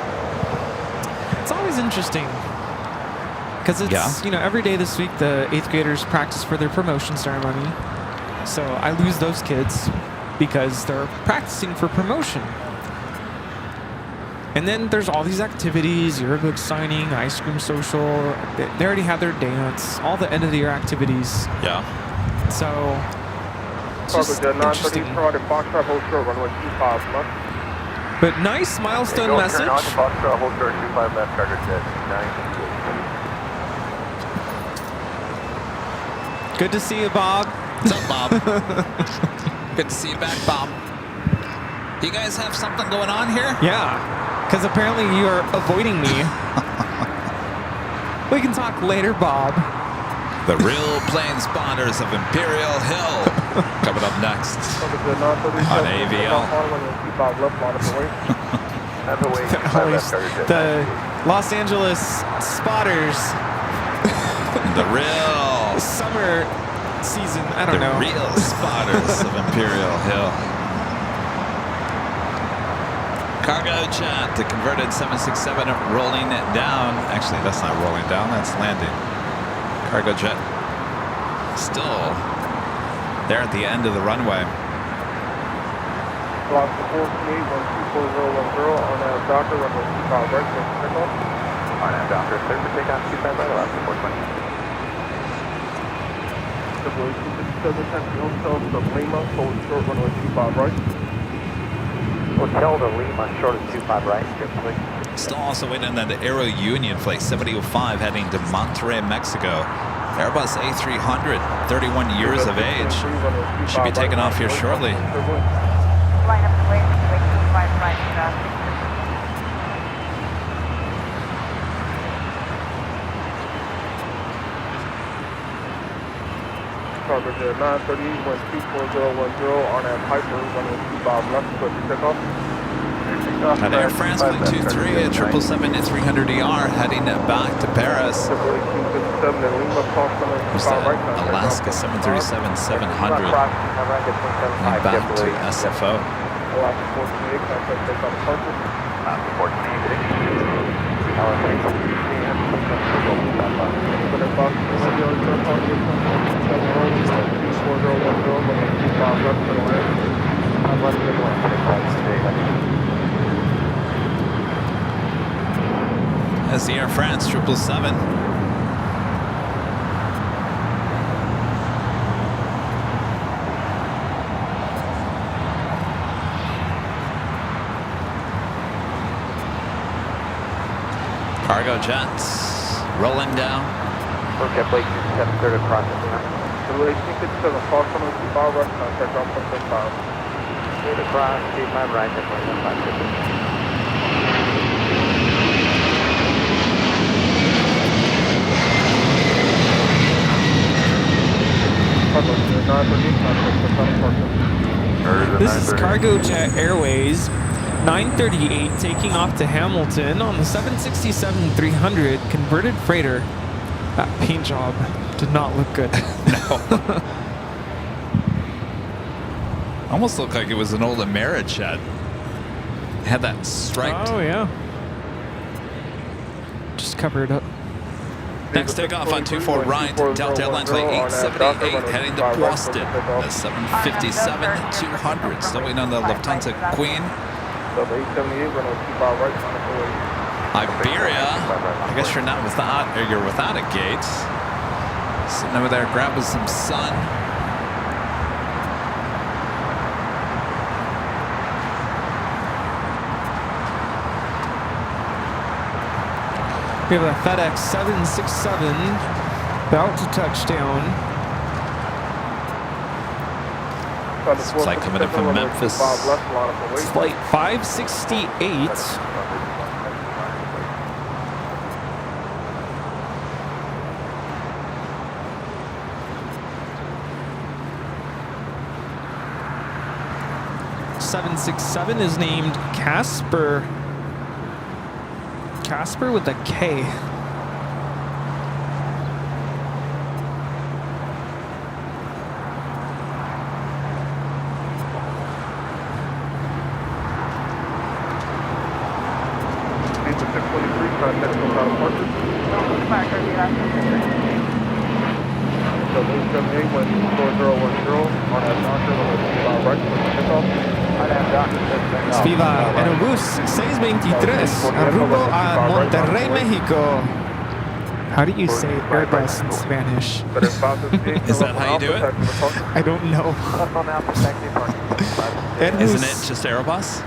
it's always interesting. Because it's, you know, every day this week the 8th graders practice for their promotion ceremony. So I lose those kids because they're practicing for promotion. And then there's all these activities, yearbook signing, ice cream social. They already have their dance, all the end of the year activities. Yeah. So it's just interesting. But nice milestone message. Good to see you, Bob. What's up, Bob? Good to see you back, Bob. You guys have something going on here? Yeah, because apparently you are avoiding me. We can talk later, Bob. The real plane spotters of Imperial Hill coming up next on AVL. The Los Angeles spotters. The real Summer season, I don't know. The real spotters of Imperial Hill. Cargo jet, the converted 767 rolling it down. Actually, that's not rolling down, that's landing. Cargo jet still there at the end of the runway. Block 438, 1241010 on Docker, runway 25 right, takeoff. On Docker, clear for takeoff, 25 right, left, 420. Hotel to Lima, hold short, runway 25 right. Hotel to Lima, short of 25 right, Still also waiting on the Aero Union flight 7005 heading to Monterrey, Mexico. Airbus A300, 31 years of age. Should be taking off here shortly. Line up the way, 25 right, Cargo jet 938, 1241010 on Piper, runway 25 left, clear for takeoff. At Air France Flight 23 at 777-300ER heading back to Paris. Alaska 737-700 back to SFO. As the Air France 777. Cargo jets rolling down. Okay, Blake 27 across the line. The relation to the far from the 25 right, contact on 1.5. Straight across, 25 right, that's 1.5. This is Cargo Jet Airways 938 taking off to Hamilton on the 767-300 converted freighter. That paint job did not look good. No. Almost looked like it was an old Amerijet. It had that striped. Oh yeah. Just cover it up. Next takeoff on 24 right, Delta Airlines Flight 878 heading to Boston. The 757-200. Still waiting on the Lufthansa Queen. Iberia. I guess you're not without, or you're without a gate. Sitting over there grabbing some sun. We have a FedEx 767 about to touch down. This flight coming in from Memphis. Flight 568. .767 is named Casper. Casper with a K. Viva Aerobus 623, rumbo a Monterrey, Mexico. How do you say Airbus in Spanish? Is that how you do it? I don't know. Isn't it just Airbus?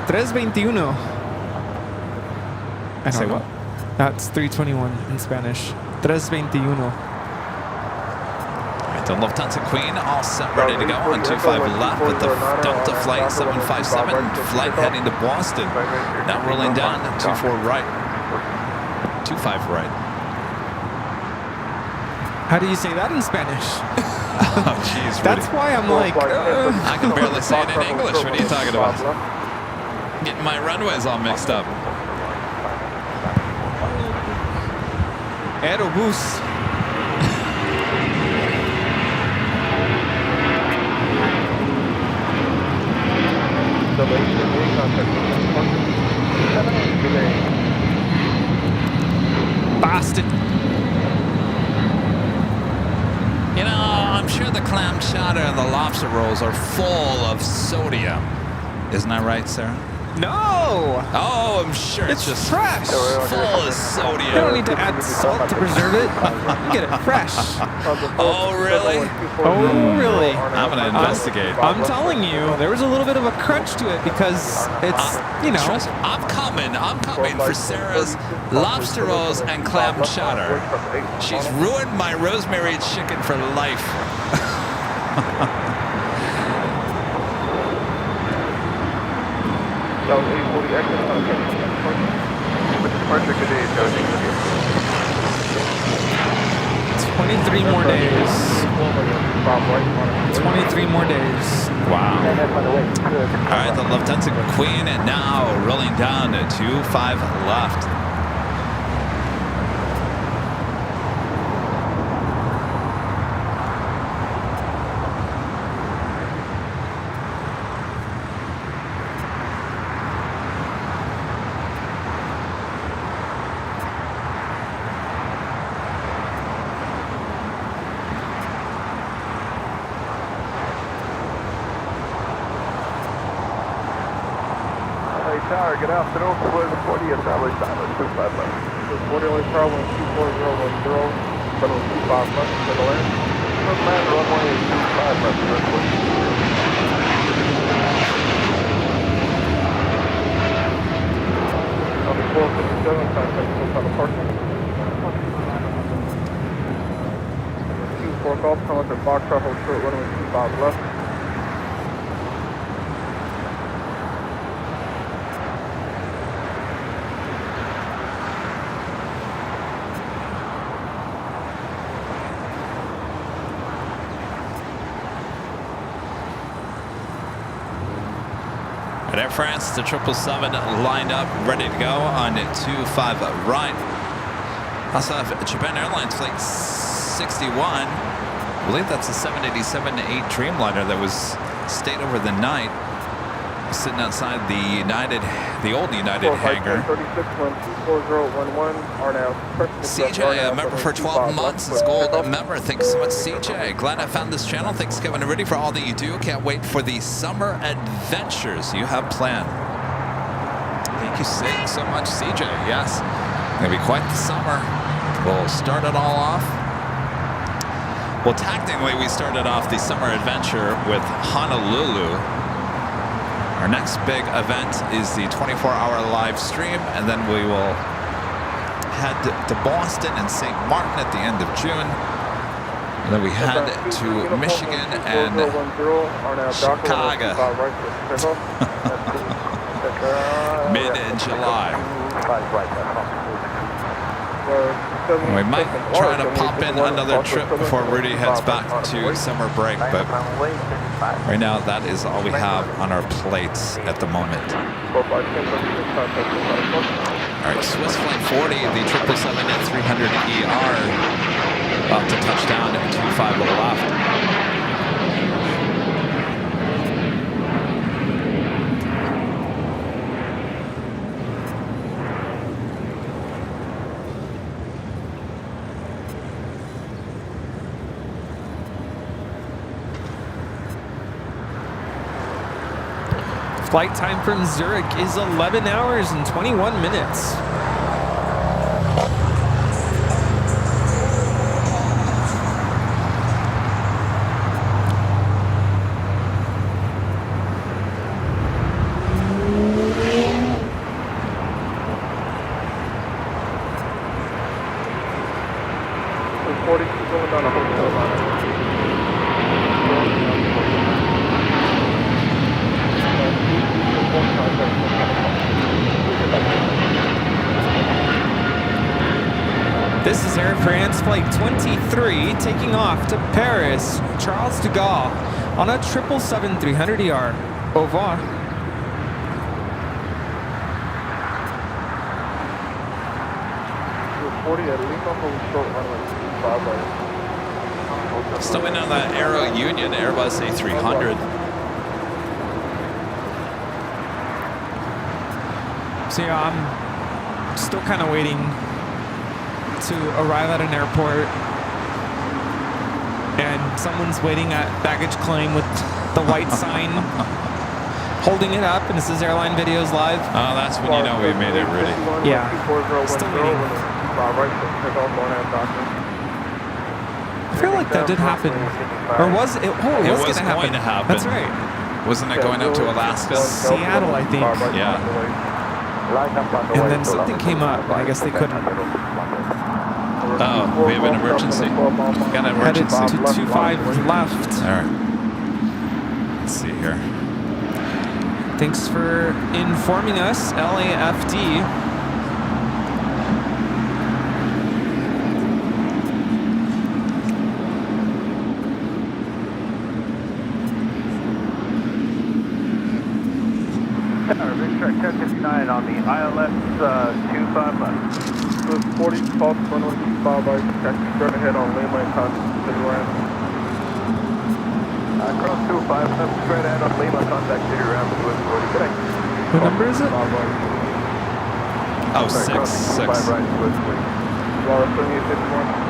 321. I Say don't know. what? That's 321 in Spanish. 321. The Lufthansa Queen all set, ready to go on 25 left with the Delta Flight 757 flight heading to Boston. Now rolling down 24 right, 25 right. How do you say that in Spanish? Oh, jeez, That's why I'm like, I can barely say it in English. What are you talking about? Getting my runways all mixed up. Aerobus. Boston. You know, I'm sure the clam chowder and the lobster rolls are full of sodium. Isn't that right, Sarah? No! Oh, I'm sure It's just fresh. full of You sodium. don't need to add salt to preserve it. You get it fresh. Oh, really? Oh, really? I'm going to investigate. I'm telling you, there was a little bit of a crunch to it because it's, you know. Trust me, I'm coming for Sarah's lobster rolls and clam chowder. She's ruined my rosemary chicken for life. That was 840 exit contact. With departure, good day, Johnny. 23 more days. 23 more days. Wow. All right, the Lufthansa Queen now rolling down to 25 left. Tower, good afternoon. Flight 40 established silence 25 left. 40 only Tower 12410, flight 25 left, middle end. Man, runway 25 left, runway. On the 457, contact on the parking. 24 Golf, come up at Fox Travel short, runway 25 left. At Air France, the 777 lined up, ready to go on 25 right. Also have Japan Airlines Flight 61. I believe that's a 787-8 Dreamliner that was stayed over the night, sitting outside the old United hangar. CJ, a member for 12 months, is gold member. Thanks so much, CJ. Glad I found this channel. Thanks, Kevin Rudy, for all that you do. Can't wait for the summer adventures you have planned. Thank you so much, CJ. Yes, gonna be quite the summer. We'll start it all off. Well, technically, we started off the summer adventure with Honolulu. Our next big event is the 24-hour live stream, and then we will head to Boston and St. Martin at the end of June. And then we head to Michigan and Chicago mid-July. We might try to pop in another trip before Rudy heads back to summer break, but right now that is all we have on our plates at the moment. All right, Swiss Flight 40, the 777-300ER, about to touch down at 25 left. Flight time from Zurich is 11 hours and 21 minutes. This is Air France Flight 23 taking off to Paris, Charles de Gaulle on a 777-300ER. Au revoir. 40 at Lima, hold short runway 25 right. Still waiting on that Aero Union Airbus A300. So yeah, I'm still kind of waiting to arrive at an airport, and someone's waiting at baggage claim with the white sign, holding it up, and it says Airline Videos Live. Oh, that's when you know we made it, Rudy. Yeah. Still waiting. I feel like that did happen. Or was it? Oh, it was going to happen. That's right. Wasn't it going up to Alaska? Seattle, I think. Yeah. And then something came up, and I guess they couldn't. Oh, we have an emergency. Got an Headed emergency. to 25 left. All right. Let's see here. Thanks for informing us, LAFD. Big track 1059 on the ILS 25 left. 40 false runway 25 right, taxi straight ahead on Lima and contact City Ramp. Cross 25 left straight ahead on Lima, contact City Ramp with 40. Good day. What number is it? Oh, six. 5 right, Swiss, please. Well, 7851.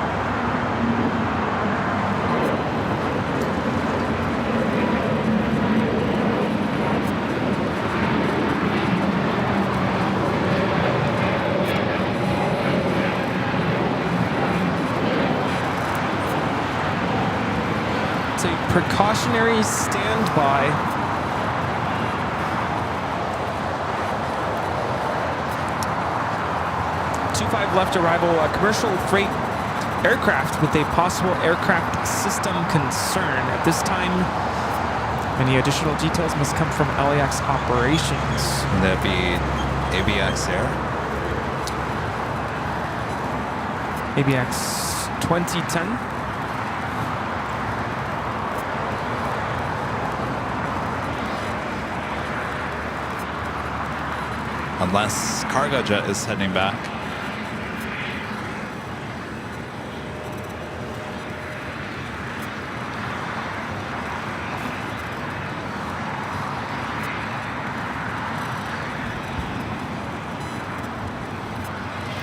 It's a precautionary standby. Two-5 left arrival, a commercial freight aircraft with a possible aircraft system concern. At this time, any additional details must come from LAX operations. Would that be ABX Air? ABX 2010. Unless cargo jet is heading back.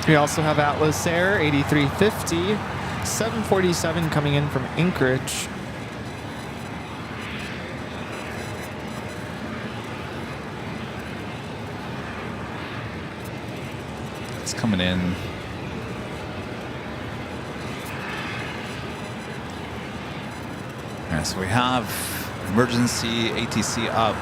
We also have Atlas Air 8350, 747 coming in from Anchorage. It's coming in. Yeah, so we have emergency ATC up.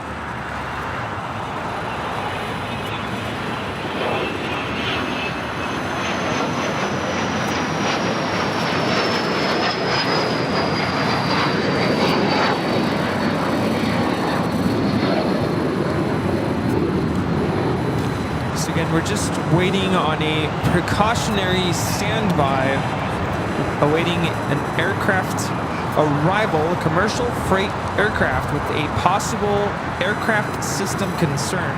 We're just waiting on a precautionary standby, awaiting an aircraft arrival, a commercial freight aircraft with a possible aircraft system concern.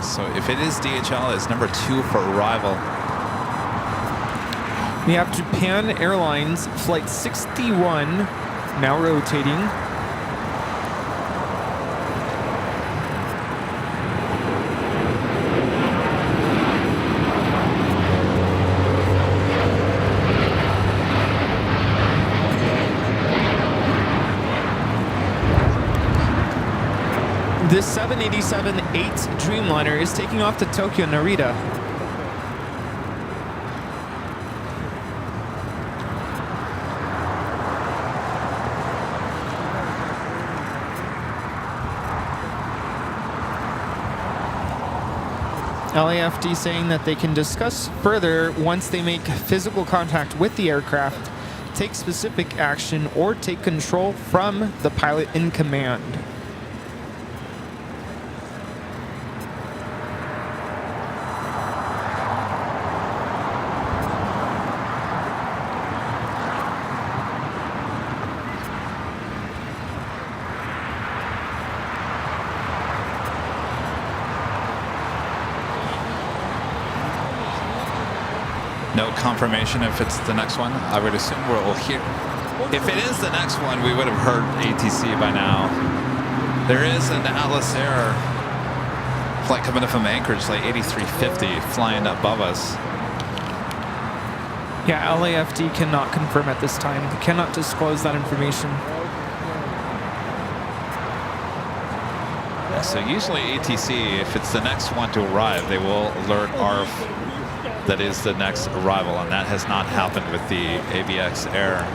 So if it is DHL, it's number 2 for arrival. We have Japan Airlines Flight 61 now rotating. This 787-8 Dreamliner is taking off to Tokyo Narita. LAFD saying that they can discuss further once they make physical contact with the aircraft, take specific action, or take control from the pilot in command. no confirmation if it's the next one. I would assume we'll hear. If it is the next one, we would have heard ATC by now. There is an Atlas Air flight coming in from Anchorage, like 8350, flying above us. Yeah, LAFD cannot confirm at this time. They cannot disclose that information. Yeah, so usually ATC, if it's the next one to arrive, they will alert ARF that is the next arrival, and that has not happened with the ABX Air.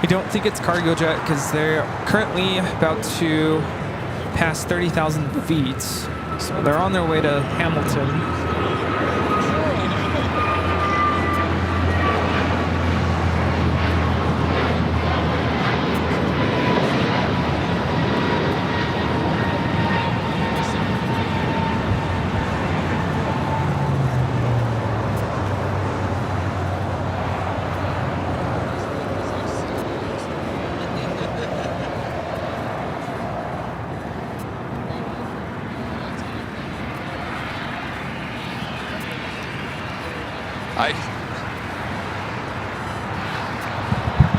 I don't think it's cargo jet because they're currently about to pass 30,000 feet. So they're on their way to Hamilton.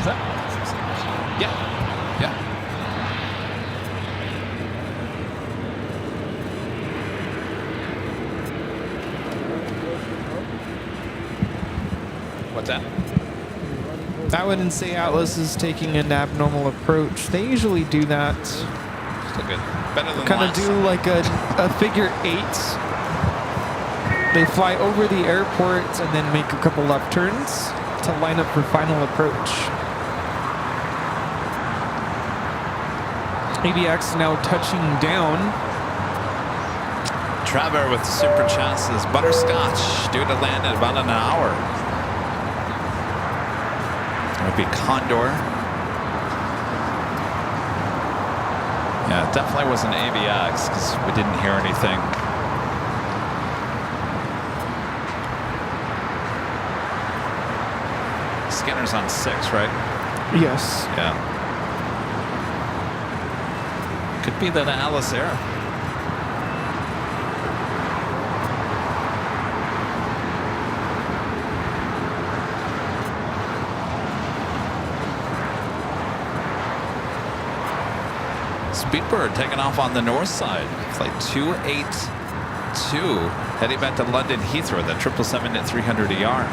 Is that? Yeah. Yeah. What's that? I wouldn't say Atlas is taking an abnormal approach. They usually do that. Still good. Better than Kind of do like a figure 8. They fly over the airport and then make a couple left turns to line up for final approach. ABX now touching down. Trevor with super chances. Butterscotch due to land in about an hour. It would be Condor. Yeah, it definitely was an ABX because we didn't hear anything. Skinner's on 6, right? Yes. Yeah. Could be that Atlas Air. Speedbird taking off on the north side. Flight 282 heading back to London Heathrow, that 777 at 300 ER.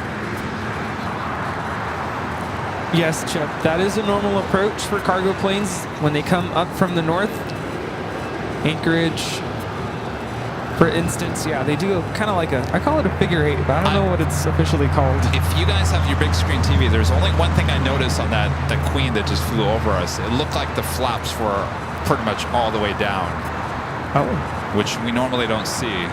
Yes, Chip, that is a normal approach for cargo planes when they come up from the north. Anchorage, for instance, yeah, they do kind of like I call it a figure 8, but I don't know what it's officially called. If you guys have your big screen TV, there's only one thing I noticed on that Queen that just flew over us. It looked like the flaps were pretty much all the way down. Oh. Which we normally don't see.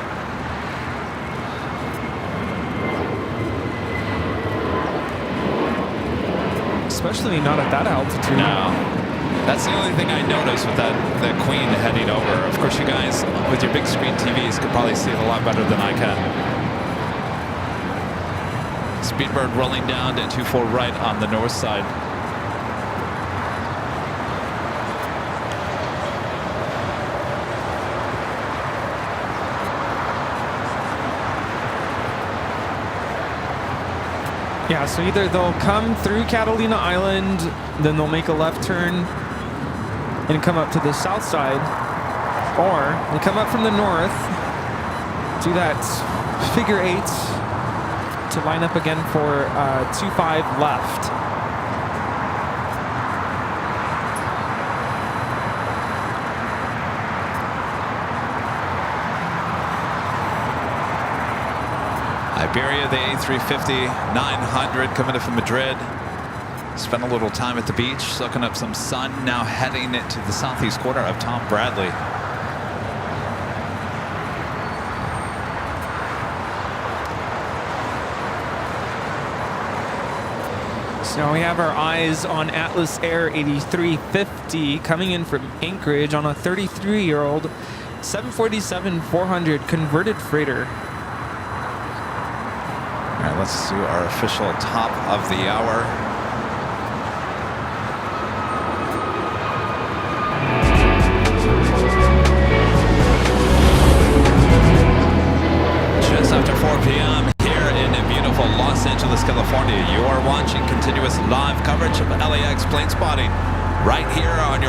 Especially not at that altitude. No. That's the only thing I noticed with that Queen heading over. Of course, you guys with your big screen TVs could probably see it a lot better than I can. Speedbird rolling down to 24 right on the north side. Yeah, so either they'll come through Catalina Island, then they'll make a left turn and come up to the south side, or they come up from the north, do that figure 8 to line up again for 25 left. Iberia, the A350 900 coming in from Madrid. Spent a little time at the beach, soaking up some sun. Now heading to the southeast corner of Tom Bradley. So we have our eyes on Atlas Air 8350 coming in from Anchorage on a 33-year-old 747-400 converted freighter. All right, let's do our official top of the hour. Just after 4 p.m. here in beautiful Los Angeles, California.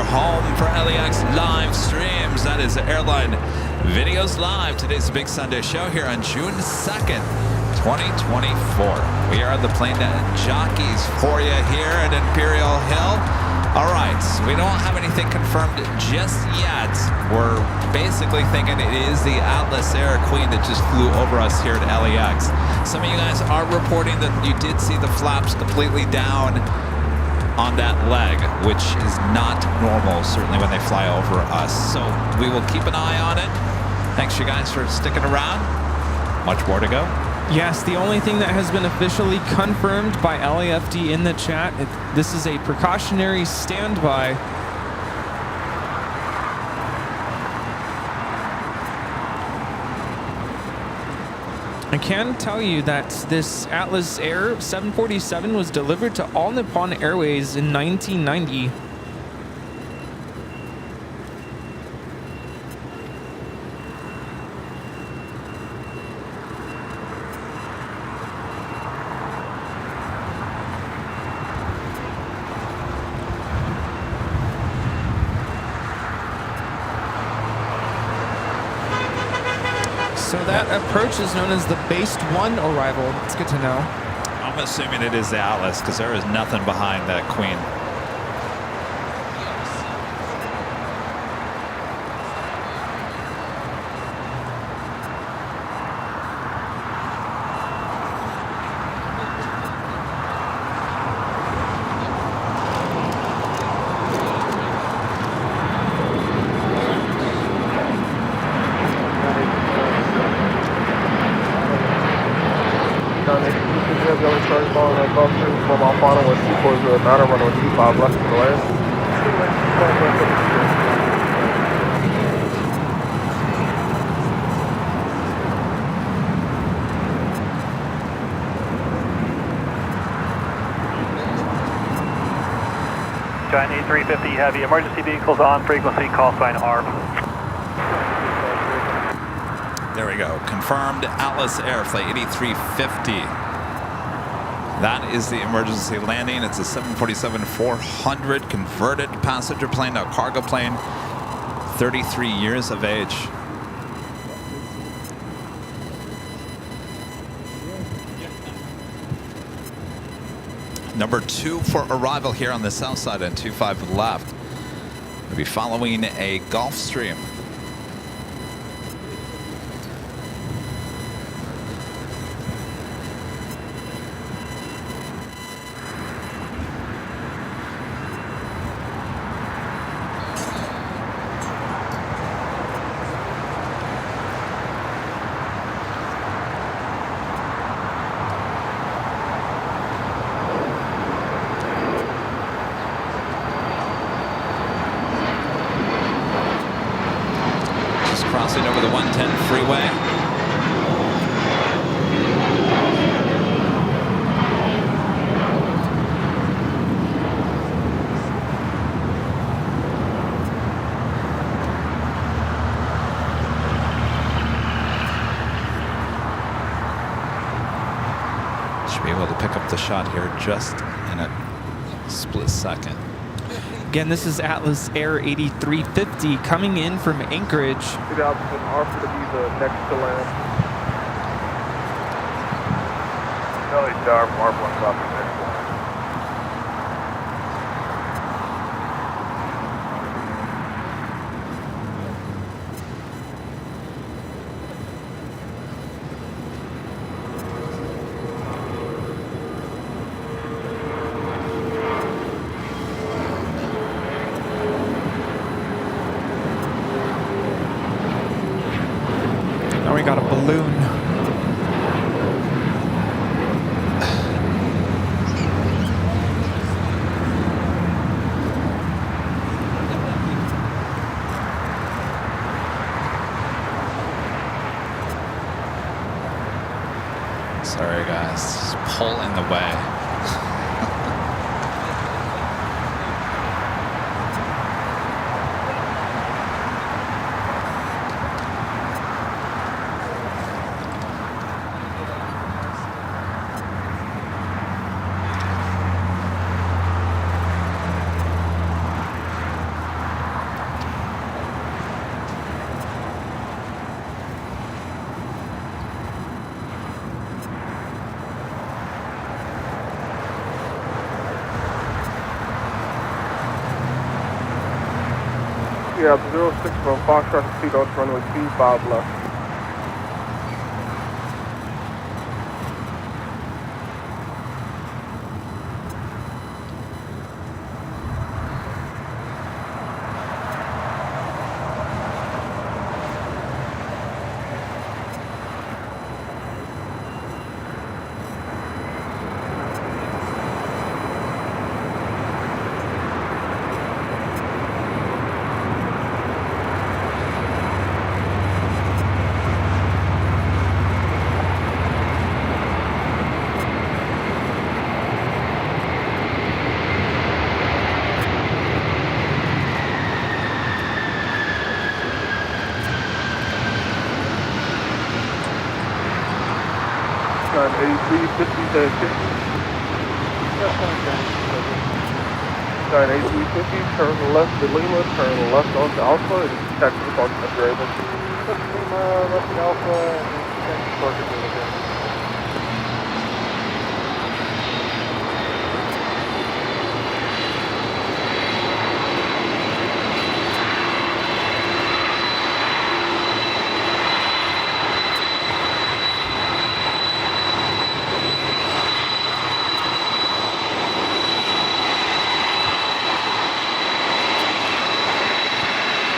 home for LAX live streams. That is Airline Videos Live. Today's the big Sunday show here on June 2nd, 2024. We are the Plane Jockeys for you here at Imperial Hill. All right, we don't have anything confirmed just yet. We're basically thinking it is the Atlas Air Queen that just flew over us here at LAX. Some of you guys are reporting that you did see the flaps completely down on that leg, which is not normal, certainly when they fly over us. So we will keep an eye on it. Thanks, you guys, for sticking around. Much more to go. Yes, the only thing that has been officially confirmed by LAFD in the chat, this is a precautionary standby. I can tell you that this Atlas Air 747 was delivered to All Nippon Airways in 1990. So that approach is known as the Based 1 arrival. It's good to know. I'm assuming it is the Atlas because there is nothing behind that Queen. Runway 25 left to the left. Giant A350 heavy, emergency vehicles on, frequency call sign ARP. There we go. Confirmed Atlas Air Flight 8350. That is the emergency landing. It's a 747-400 converted passenger plane, a cargo plane, 33 years of age. Number 2 for arrival here on the south side and 25 left. We'll be following a Gulfstream. Crossing over the 110 freeway. Should be able to pick up the shot here just in a split second. Again, this is Atlas Air 8350 coming in from Anchorage. 2000 ARP to be the next to land. Belly star from ARP 1 copy next to land. We got a balloon. Sorry guys, just pull in the way. Yeah, 06 from Foxtrot to Speed Oaks, runway 25 left. Got A350 to 50. Got A350, turn left to Lima, turn left onto Alpha, and taxi departure at Raven. Left to Alpha, and taxi departure to Lima.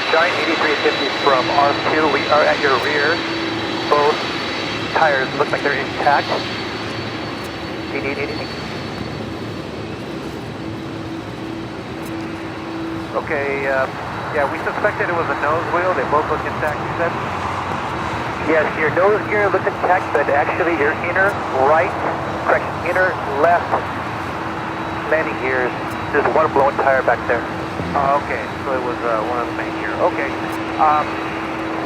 Giant 8350 from R2, we are at your rear. Both tires look like they're intact. Okay, yeah, we suspected it was a nose wheel. They both look intact, you said? Yes, your nose gear looks intact, but actually your inner right, correction, inner left landing gears, there's one blown tire back there. Okay, so it was one of the main gear. Okay,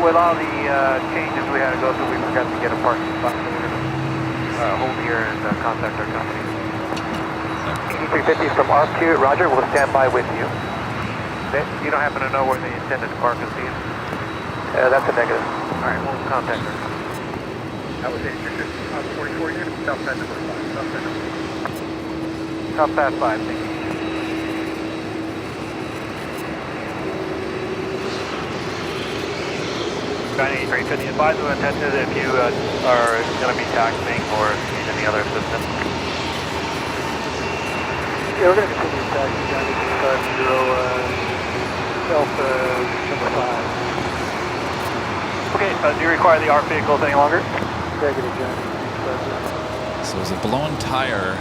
with all the changes we had to go through, we forgot to get a parking spot. So we're going to hold here and contact our company. 8350 from R2, Roger, we'll stand by with you. You don't happen to know where they intended to park us, do you? That's a negative. All right, we'll contact her. That was it. You're just on 44, you're going to be south side number 5. South side number 5. South side 5, thank you. Giant 8350, advise of intention if you are going to be taxiing or if you need any other assistance. Yeah, we're going to continue taxiing down to 50, Delta number 5. Okay, do you require the ARP vehicle any longer? Negative, Johnny. So it was a blown tire.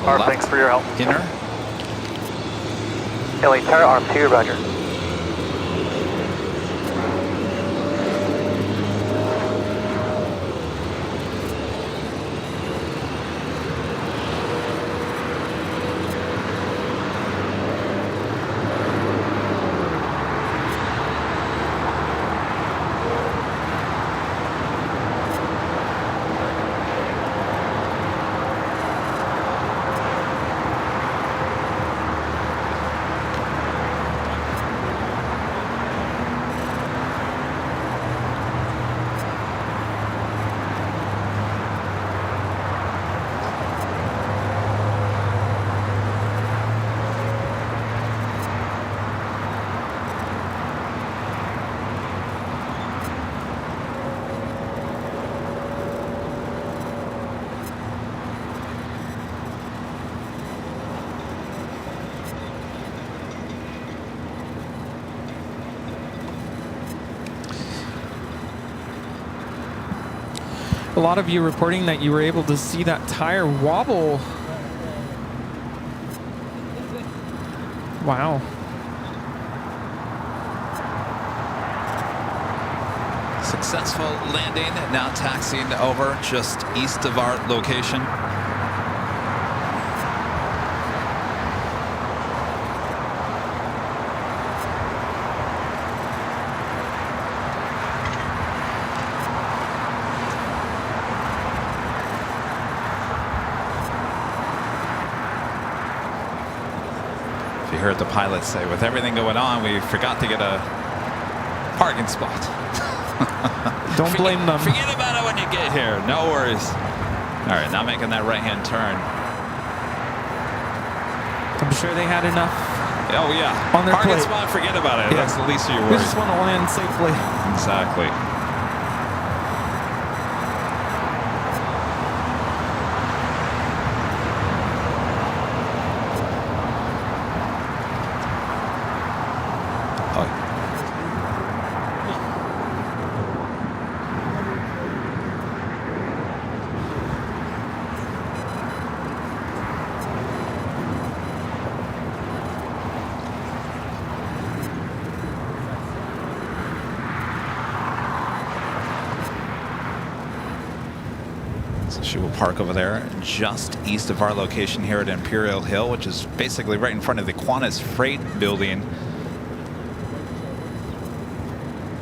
ARP, thanks for your help. Inner. LA tire, ARP 2, Roger. A lot of you reporting that you were able to see that tire wobble. Wow. Successful landing, now taxiing over just east of our location. You heard the pilot say, with everything going on, we forgot to get a parking spot. Don't blame them. Forget about it when you get here. No worries. All right, now making that right-hand turn. I'm sure they had enough Oh, yeah. On their Parking plate. spot, forget about it. Yeah. That's the least of your We worries. just want to land safely. Exactly. So she will park over there just east of our location here at Imperial Hill, which is basically right in front of the Qantas Freight building.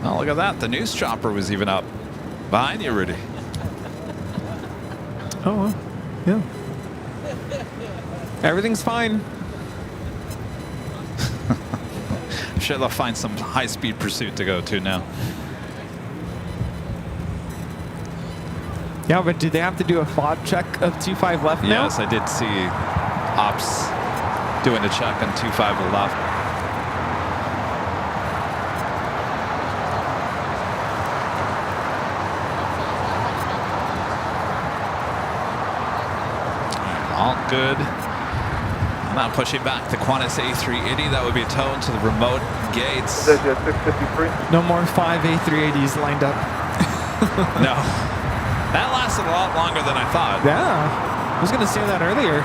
Oh, look at that. The news chopper was even up behind you, Rudy. Oh, well, yeah. Everything's fine. I'm sure they'll find some high-speed pursuit to go to now. Yeah, but did they have to do a fob check of 25 left now? Yes, I did see ops doing a check on 25 left. All good. Now pushing back the Qantas A380. That would be towed to the remote gates. 653. No more 5 A380s lined up. No. That lasted a lot longer than I thought. Yeah, I was going to say that earlier.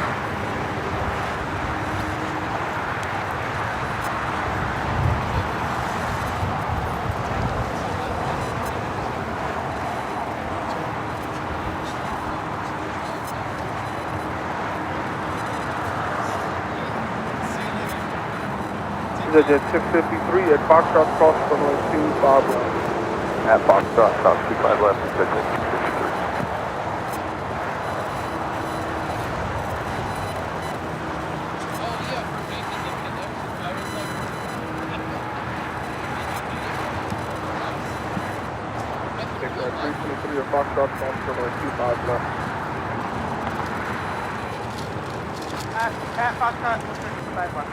Jet 653 at Foxtrot cross runway 25 left. At Foxtrot cross 25 left. Foxtrot cross runway 25 left. At Foxtrot, 25 left.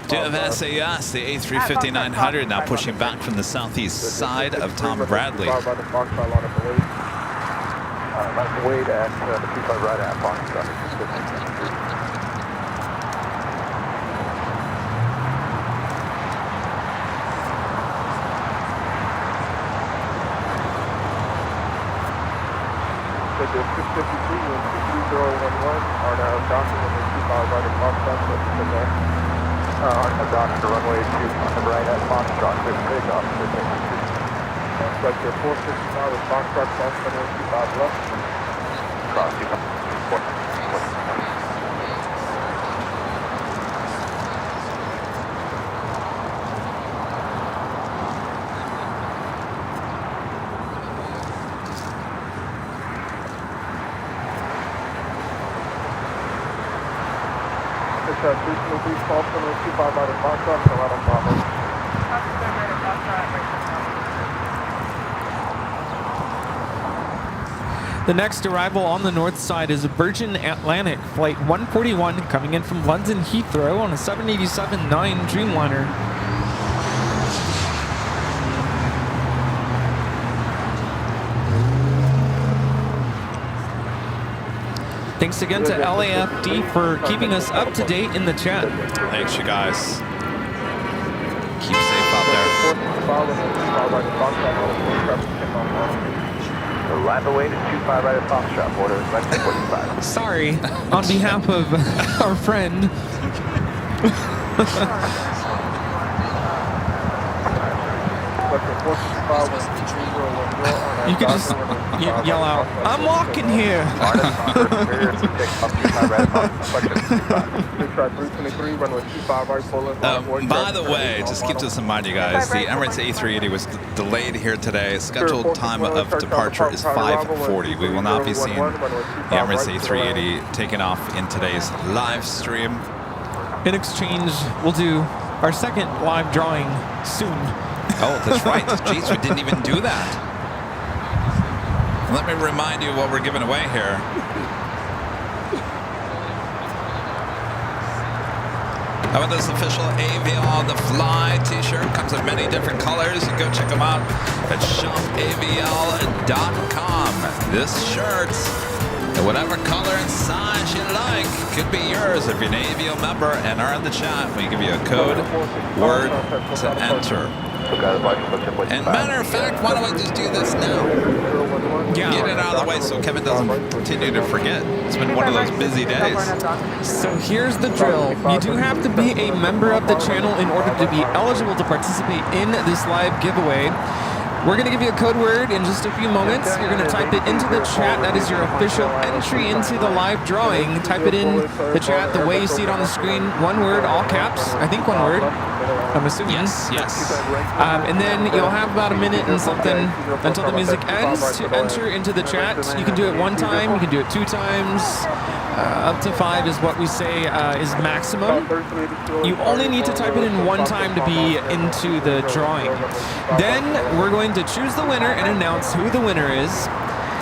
Do you have SAS, the A350-900 now pushing back from the southeast side of Tom Bradley. Wade at 25 right at Foxtrot. The 653 and 23011 are now docking runway 25 right at Foxtrot. Are now docking to runway 2 on the right at Foxtrot. Good takeoff. Vector 465 at Foxtrot cross runway 25 left. Cross 25. Cross runway 25 out of Foxtrot, Colorado Bravo. The next arrival on the north side is Virgin Atlantic Flight 141 coming in from London Heathrow on a 787-9 Dreamliner. Thanks again to LAFD for keeping us up to date in the chat. Thanks, you guys. Keep safe out there. Land away to 25 right at Foxtrot, border right at 45. Sorry, on behalf of our friend. You could just yell out, "I'm walking here." By the way, just keep this in mind, you guys. The Emirates A380 was delayed here today. Scheduled time of departure is 5:40. We will not be seeing the Emirates A380 taking off in today's live stream. In exchange, we'll do our second live drawing soon. Oh, that's right. Jeez, we didn't even do that. Let me remind you what we're giving away here. How about this official AVL on the Fly t-shirt? Comes in many different colors. You can go check them out at shopavl.com. This shirt, in whatever color and size you like, could be yours if you're an AVL member and are in the chat. We give you a code word to enter. And matter of fact, why don't I just do this now? Yeah. Get it out of the way so Kevin doesn't continue to forget. It's been one of those busy days. So here's the drill. You do have to be a member of the channel in order to be eligible to participate in this live giveaway. We're going to give you a code word in just a few moments. You're going to type it into the chat. That is your official entry into the live drawing. Type it in the chat the way you see it on the screen. One word, all caps. I think one word. I'm assuming. Yes. And then you'll have about a minute and something until the music ends to enter into the chat. You can do it one time. You can do it 2 times. Up to 5 is what we say is maximum. You only need to type it in 1 time to be into the drawing. Then we're going to choose the winner and announce who the winner is.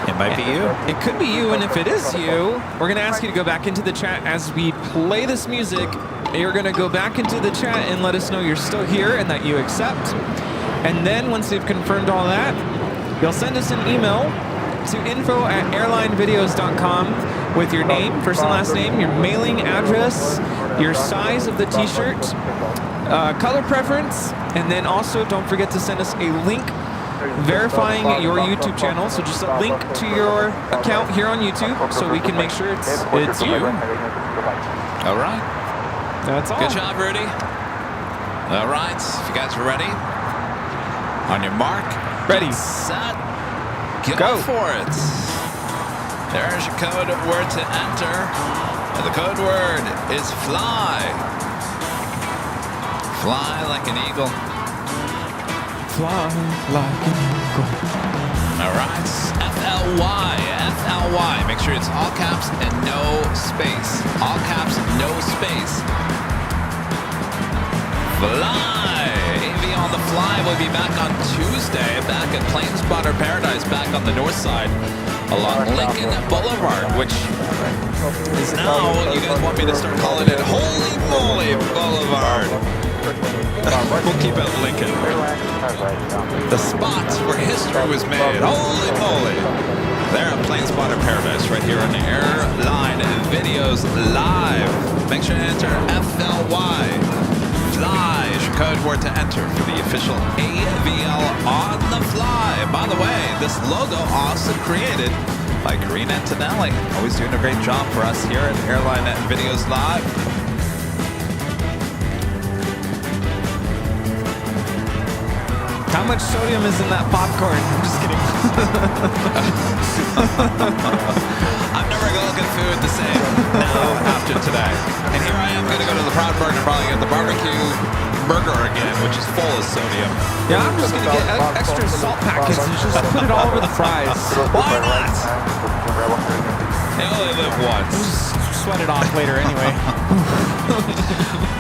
It might be you. It could be you, and if it is you, we're going to ask you to go back into the chat as we play this music. You're going to go back into the chat and let us know you're still here and that you accept. And then once you've confirmed all that, you'll send us an email to info@airlinevideos.com with your name, first and last name, your mailing address, your size of the t-shirt, color preference, and then also don't forget to send us a link verifying your YouTube channel. So just a link to your account here on YouTube so we can make sure it's you. All right. That's all. Good job, Rudy. All right. If you guys are ready, on your mark, Ready. set, Go. for it. There's your code word to enter. And the code word is fly. Fly like an eagle. Fly like an eagle. All right. FLY. FLY. Make sure it's all caps and no space. All caps, no space. Fly. AV on the Fly will be back on Tuesday, back at Planespotter Paradise, back on the north side, along Lincoln Boulevard, which is now, you guys want me to start calling it Holy Moly Boulevard. We'll keep it Lincoln. The spot where history was made. Holy moly. There at Planespotter Paradise, right here on Airline Videos Live. Make sure to enter FLY. Fly is your code word to enter for the official AVL on the Fly. By the way, this logo also created by Karina Antonelli. Always doing a great job for us here at Airline Videos Live. How much sodium is in that popcorn? I'm just kidding. I'm never going to look at food the same now after today. And here I am going to go to the Proud Burger, probably get the barbecue burger again, which is full of sodium. Yeah, I'm just going to get extra salt packets and just put it all over the fries. Why not? They only live once. Just sweat it off later anyway.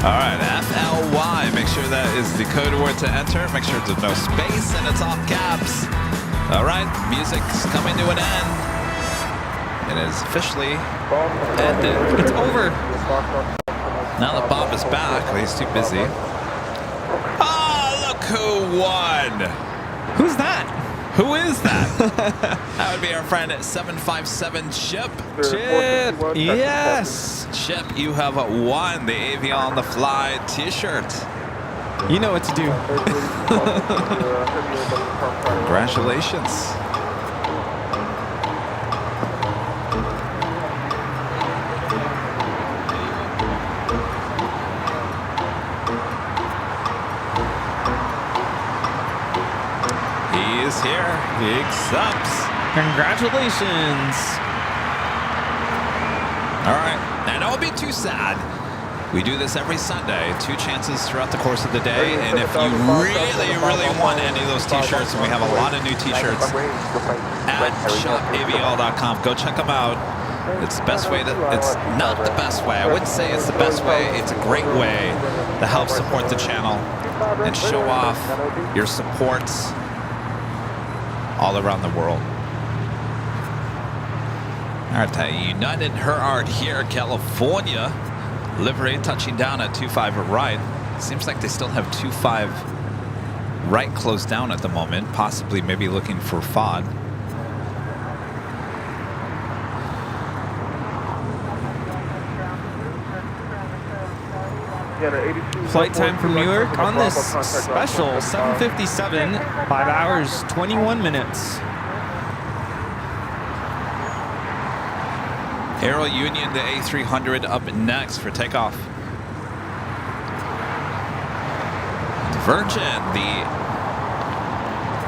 All right, FLY. Make sure that is the code word to enter. Make sure there's no space and it's all caps. All right, music's coming to an end. It is officially ended. It's over. Now that Bob is back, well, he's too busy. Oh, look who won. Who's that? Who is that? That would be our friend at 757 Chip. Chip. Yes. Chip, you have won the AV on the Fly t-shirt. You know what to do. Congratulations. He is here. He accepts. Congratulations. All right. And don't be too sad. We do this every Sunday, 2 chances throughout the course of the day. And if you really want any of those t-shirts, and we have a lot of new t-shirts at shopavl.com, go check them out. It's the best way it's not the best way. I wouldn't say it's the best way. It's a great way to help support the channel and show off your supports all around the world. All right, United Her Art here, California. livery touching down at 25 right. Seems like they still have 25 right closed down at the moment, possibly maybe looking for FOD. Flight time from New York on this special 757, 5 hours, 21 minutes. Aero Union, the A300 up next for takeoff. Virgin,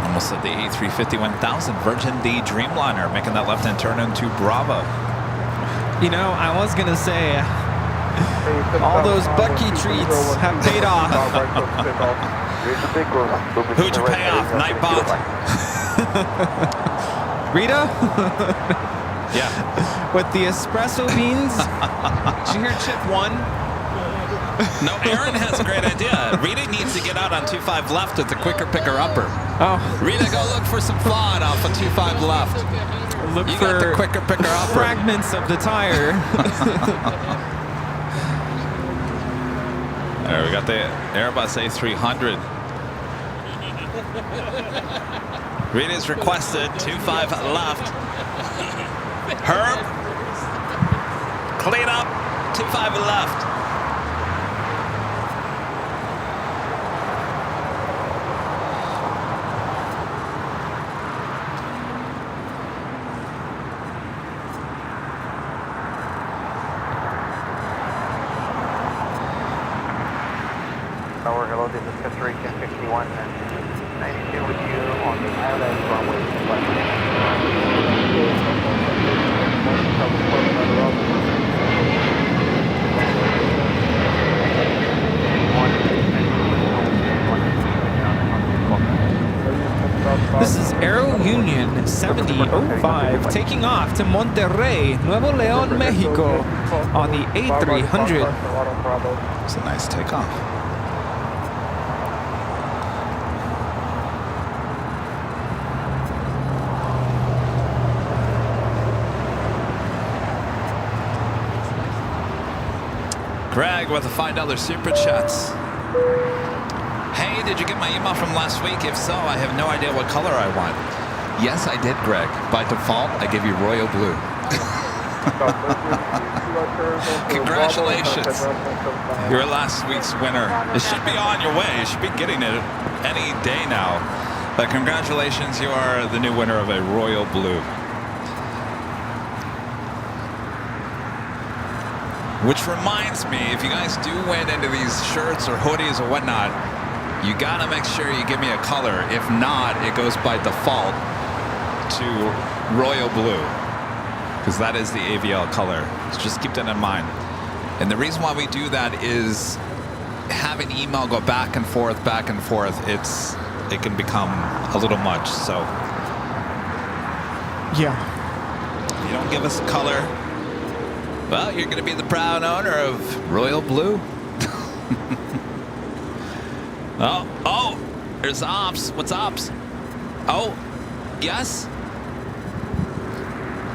almost said the A350-1000, Virgin, the Dreamliner, making that left-hand turn into Bravo. You know, I was going to say, all those Bucky treats have paid off. Who'd you pay off? Nightbot? Rita? Yeah. With the espresso beans? Did you hear Chip 1? No, Aaron has a great idea. Rita needs to get out on 25 left with the quicker picker upper. Oh. Rita, go look for some FOD off of 25 left. Look You for got the quicker picker upper. fragments of the tire. There, we got the Airbus A300. Rita's requested 25 left. Herb, clean up, 25 left. Tower, hello, this is Constellation 51 and 92 with you on the Airline runway. This is Aero Union 7005 taking off to Monterrey, Nuevo León, Mexico on the A300. It's a nice takeoff. Greg with the $5 super chats. Hey, did you get my email from last week? If so, I have no idea what color I want. Yes, I did, Greg. By default, I give you royal blue. Congratulations. You're last week's winner. It should be on your way. You should be getting it any day now. But congratulations, you are the new winner of a royal blue. Which reminds me, if you guys do win into these shirts or hoodies or whatnot, you gotta make sure you give me a color. If not, it goes by default to royal blue, because that is the AVL color. So just keep that in mind. And the reason why we do that is having email go back and forth, it can become a little much. So yeah, if you don't give us a color, well, you're going to be the proud owner of royal blue. Oh, there's ops. What's ops? Oh, yes.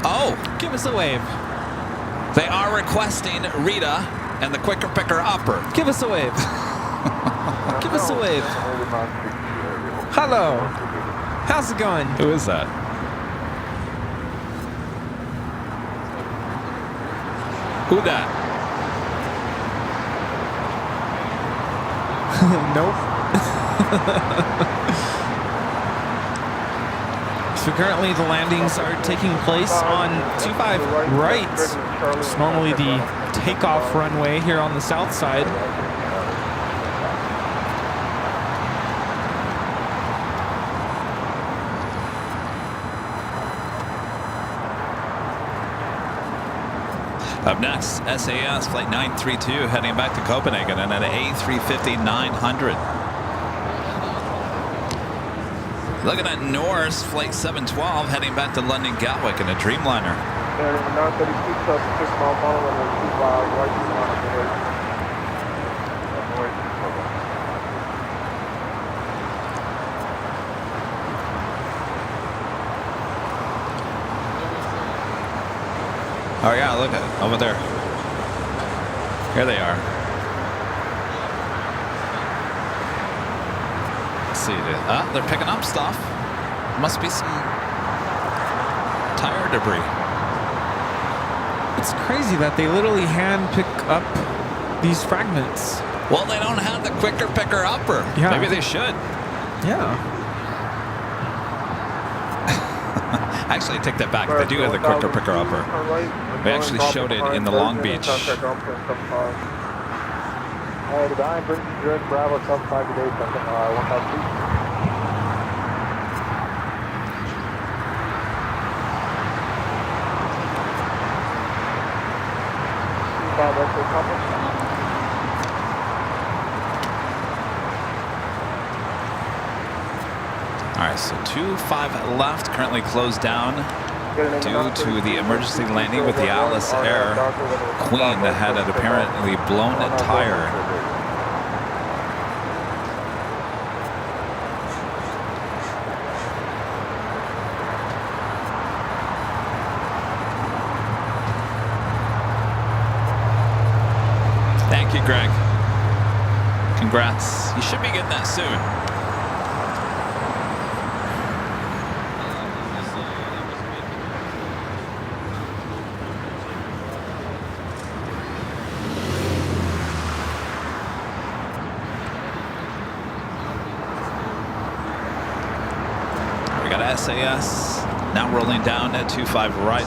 Oh, give us a wave. They are requesting Rita and the quicker picker upper. Give us a wave. Give us a wave. Hello. How's it going? Who is that? Who that? Nope. So currently the landings are taking place on 25 right. It's normally the takeoff runway here on the south side. Up next, SAS Flight 932 heading back to Copenhagen and an A350-900. Looking at Norse Flight 712 heading back to London Gatwick in a Dreamliner. Oh yeah, look at it over there. Here they are. Let's see. They're picking up stuff. Must be some tire debris. It's crazy that they literally hand pick up these fragments. Well, they don't have the quicker picker upper. Yeah. Maybe they should. Yeah. Actually, I take that back. They do have the quicker picker upper. We actually showed it in the Long Beach. The guy in Britain, Bravo, 75 today, 1,000 All right, so 2-5 left, currently closed down due to the emergency landing with the Alice Air Queen that had an apparently blown tire. Thank you, Greg. Congrats. You should be getting that soon. We got SAS now rolling down at 2-5 right.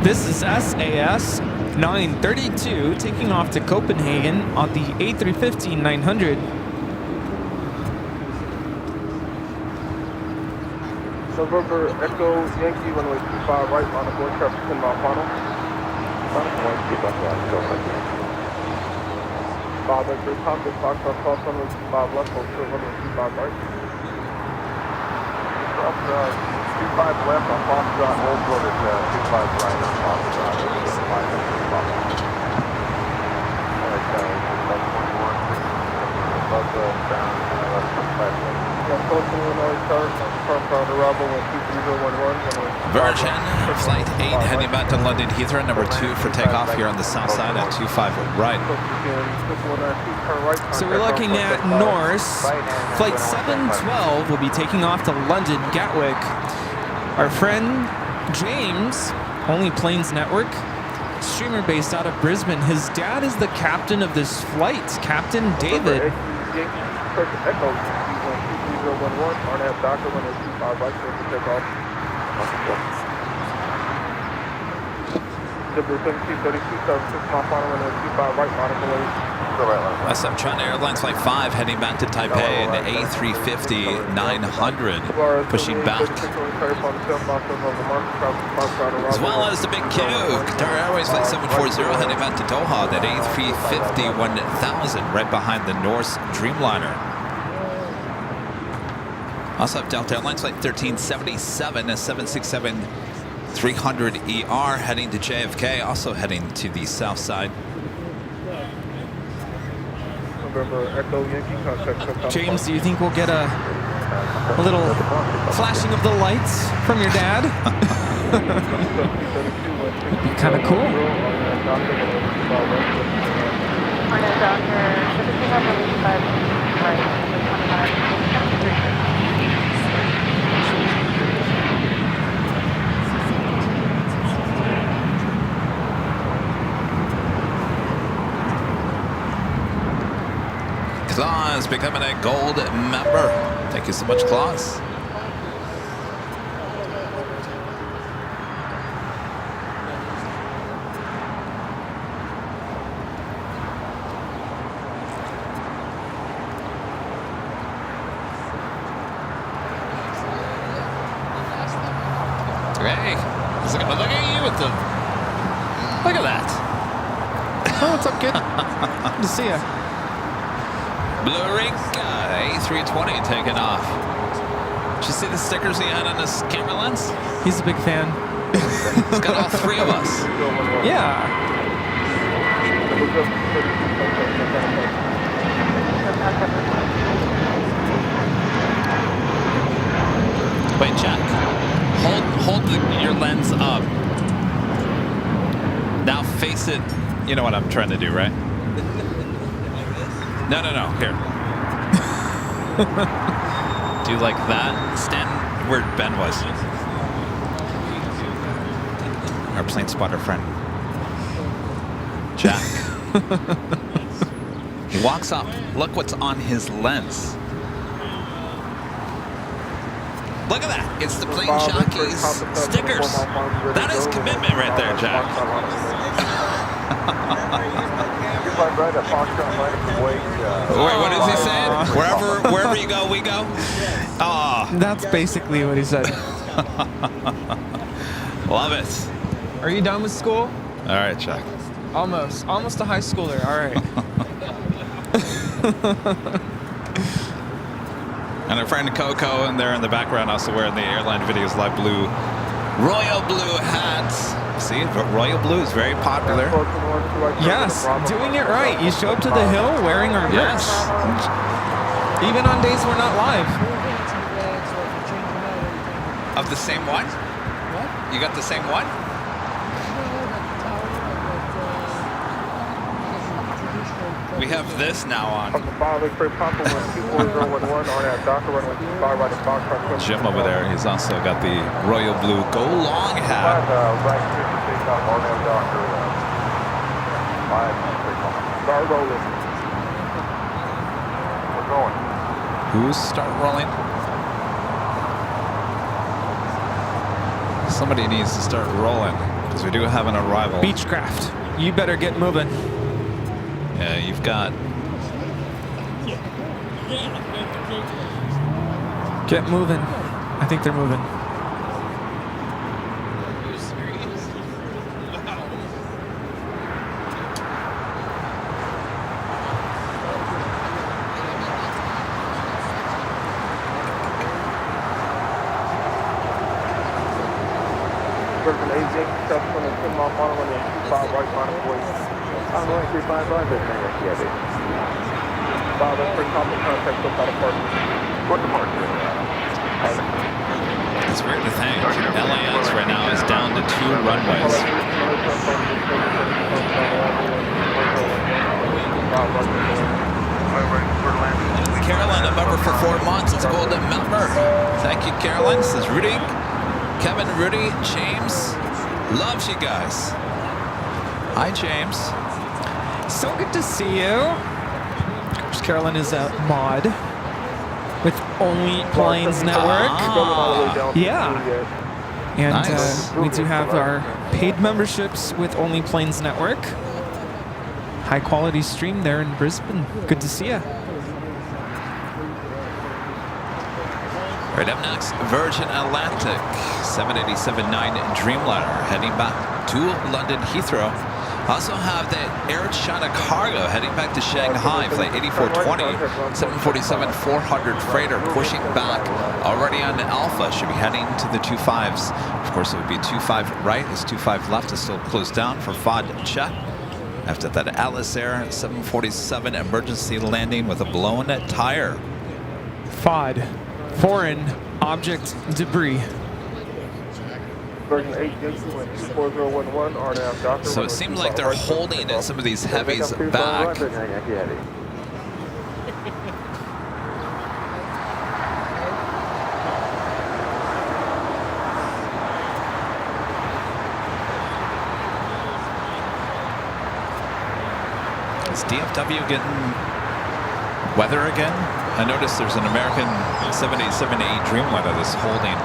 This is SAS 932 taking off to Copenhagen on the A350-900. November Echo Yankee, runway 25 right, on the board, traffic 10 mile final. Bob X-ray Thompson, Foxtrot cross runway 25 left, hold short runway 25 right. 25 left on Foxtrot, hold short at 25 right on Foxtrot, 25 above the bound, left 25 left. Virgin Flight 8 heading back to London Heathrow, number 2 for takeoff here on the south side at 25 right. So we're looking at Norse. Flight 712 will be taking off to London Gatwick. Our friend James, Only Planes Network, streamer based out of Brisbane. His dad is the captain of this flight, Captain David. Arnett Doctor, when it's 25 right, so to take off. W1732, 76 mile final, when it's 25 right, monitor That's China Airlines Flight 5 heading back to Taipei in the A350-900, pushing back. As well as the big Q, Qatar Airways Flight 740 heading back to Doha, that A350-1000 right behind the Norse Dreamliner. Also have Delta Airlines Flight 1377, a 767-300ER heading to JFK, also heading to the south side. James, do you think we'll get a little flashing of the lights from your dad? Would be kind of cool. Arnett Doctor, should we pick up on 25 right, 25, Claus becoming a gold member. Thank you so much, Claus. Hey, look at you with the. Look at that. Oh, what's up, kid? Good to see you. Blue Ring, A320 taking off. Did you see the stickers he had on his camera lens? He's a big fan. He's got all three of us. Yeah. Wait, Jack. Hold your lens up. Now face it. You know what I'm trying to do, right? No. Here. Do like that. Stand where Ben was. Our plane spotter friend. Jack. He walks up. Look what's on his lens. Look at that. It's the Plane Jockeys stickers. That is commitment right there, Jack. Wait, what is he saying? Wherever you go, we go? Oh. That's basically what he said. Love it. Are you done with school? All right, Jack. Almost a high schooler. All right. And our friend Coco in there in the background also wearing the Airline Videos Live Blue, royal blue hats. See, royal blue is very popular. Yes, doing it right. You show up to the hill wearing our merch. Even on days we're not live. Of the same one? What? You got the same one? We have this now on. Jim over there, he's also got the royal blue go long hat. We're going. Who's start rolling? Somebody needs to start rolling because we do have an arrival. Beechcraft, you better get moving. Yeah, you've got. Get moving. I think they're moving. It's weird to think. LAX right now is down to 2 runways. Caroline, a member for 4 months. It's a golden member. Thank you, Caroline. This is Rudy. Kevin Rudy. James. Loves you guys. Hi, James. So good to see you. Of course, Carolyn is a mod with Only Planes Network. Yeah. And Nice. we do have our paid memberships with Only Planes Network. High quality stream there in Brisbane. Good to see you. Right up next, Virgin Atlantic 787-9 Dreamliner heading back to London Heathrow. Also have the Air China Cargo heading back to Shanghai, flight 8420, 747-400 freighter pushing back. Already on Alpha, should be heading to the 25s. Of course, it would be 25 right, as 25 left is still closed down for FOD check. After that, Alice Air 747 emergency landing with a blown tire. FOD, foreign object debris. So it seems like they're holding some of these heavies back. Is DFW getting weather again? I noticed there's an American 787-8 Dreamliner that's holding.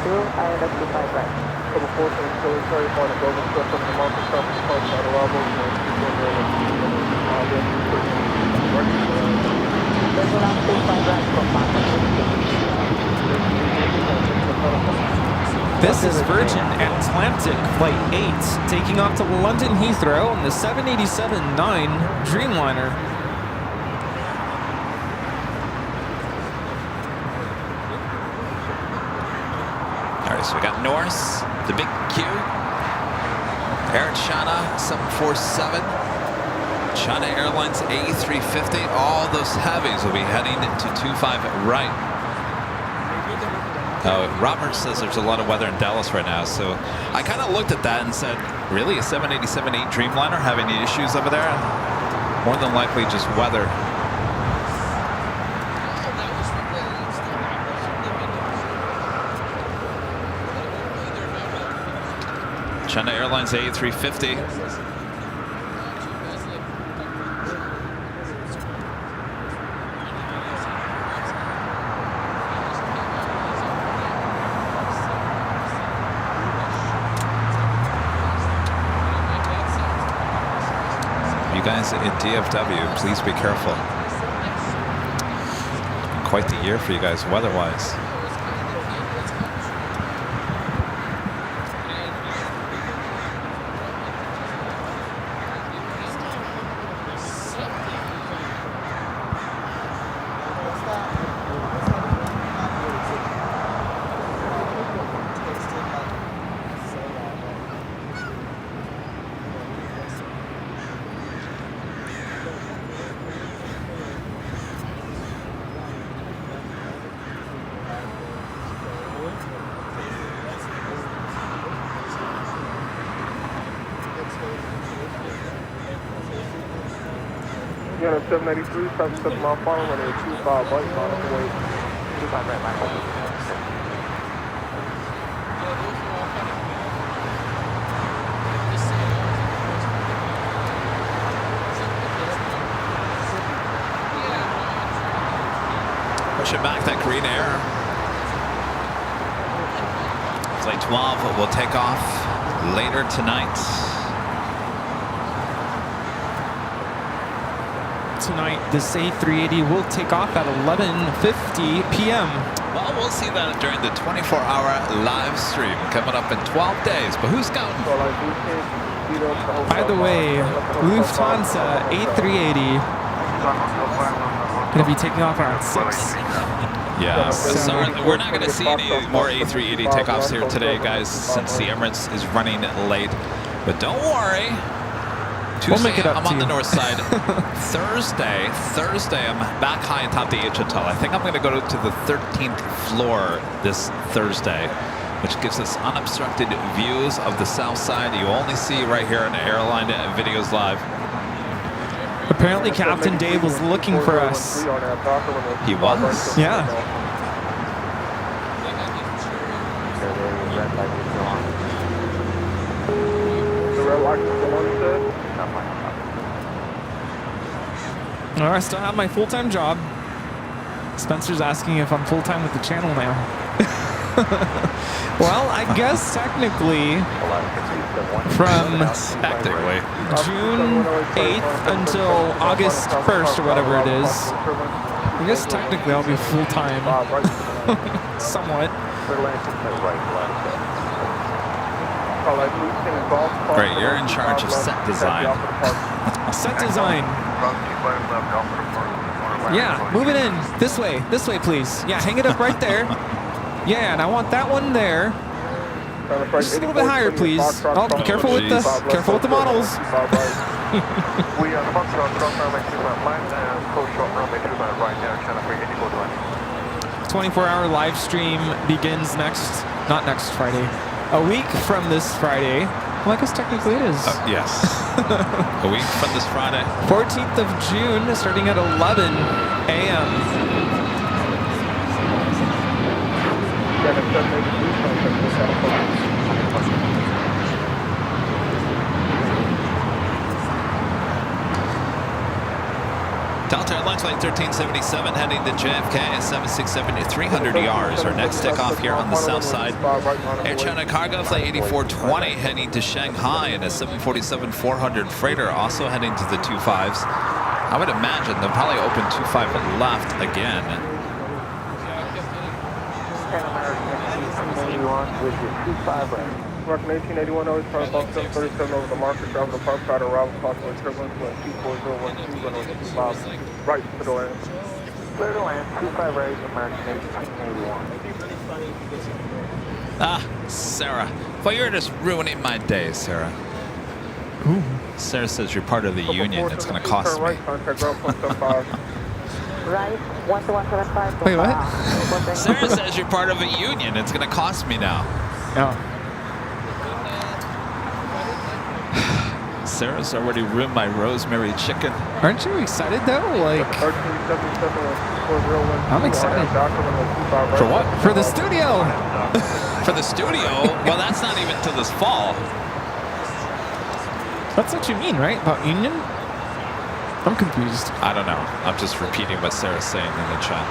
INS 25 right. Couple 4 to sorry for the global strip from the market surface approach at a level There's around 25 right from This is Virgin Atlantic Flight 8 taking off to London Heathrow on the 787-9 Dreamliner. All right, so we got Norse, the big Q, Air China 747, China Airlines A350. All those heavies will be heading to 25 right. Robert says there's a lot of weather in Dallas right now, so I kind of looked at that and said, really, a 787-8 Dreamliner having any issues over there? More than likely just weather. China Airlines A350. You guys in DFW, please be careful. Quite the year for you guys weather-wise. Yeah, 783, 7 mile final, running a 25 right, on the way. 25 right, line. Pushing back that green air. Flight 12 will take off later tonight. Tonight, this A380 will take off at 11:50 p.m. Well, we'll see that during the 24-hour live stream coming up in 12 days. But who's counting? By the way, Lufthansa A380 going to be taking off around 6. Yeah, so we're not going to see any more A380 takeoffs here today, guys, since the Emirates is running late. But don't worry. Tuesday, we'll make it up I'm to on the you. north side. Thursday, I'm back high atop the H Hotel. I think I'm going to go to the 13th floor this Thursday, which gives us unobstructed views of the south side. You only see right here on Airline Videos Live. Apparently, Captain Dave was looking for us. He was? Yeah. The red light is still on, you said? I still have my full-time job. Spencer's asking if I'm full-time with the channel now. Well, I guess technically from June 8th until August 1st or whatever it is. I guess technically I'll be full-time. Somewhat. Great, you're in charge of set design. Set design. Yeah, move it in. This way, please. Yeah, hang it up right there. Yeah, and I want that one there. Just a little bit higher, please. Oh, careful with the models. 24-hour live stream begins not next Friday. A week from this Friday. Well, I guess technically it is. Yes. A week from this Friday. 14th of June, starting at 11 a.m. Delta Airlines Flight 1377 heading to JFK at 767 300 ERs. Our next takeoff here on the south side. Air China Cargo Flight 8420 heading to Shanghai in a 747-400 freighter, also heading to the 25s. I would imagine they'll probably open 25 left again. With your 25 right. American 1881 always try to box 737 over the marker, travel to park side arrival, possible turbulence, wind 24012, runway 25, right for the land. Clear to land, 25 right, American 1881. Ah, Sarah. Well, you're just ruining my day, Sarah. Ooh. Sarah says you're part of the union. It's going to cost me. Right, 12175. Wait, what? Sarah says you're part of a union. It's going to cost me now. Oh. Sarah's already ruined my rosemary chicken. Aren't you excited though? Like, I'm excited. For what? For the studio. For the studio? Well, that's not even till this fall. That's what you mean, right? About union? I'm confused. I don't know. I'm just repeating what Sarah's saying in the chat.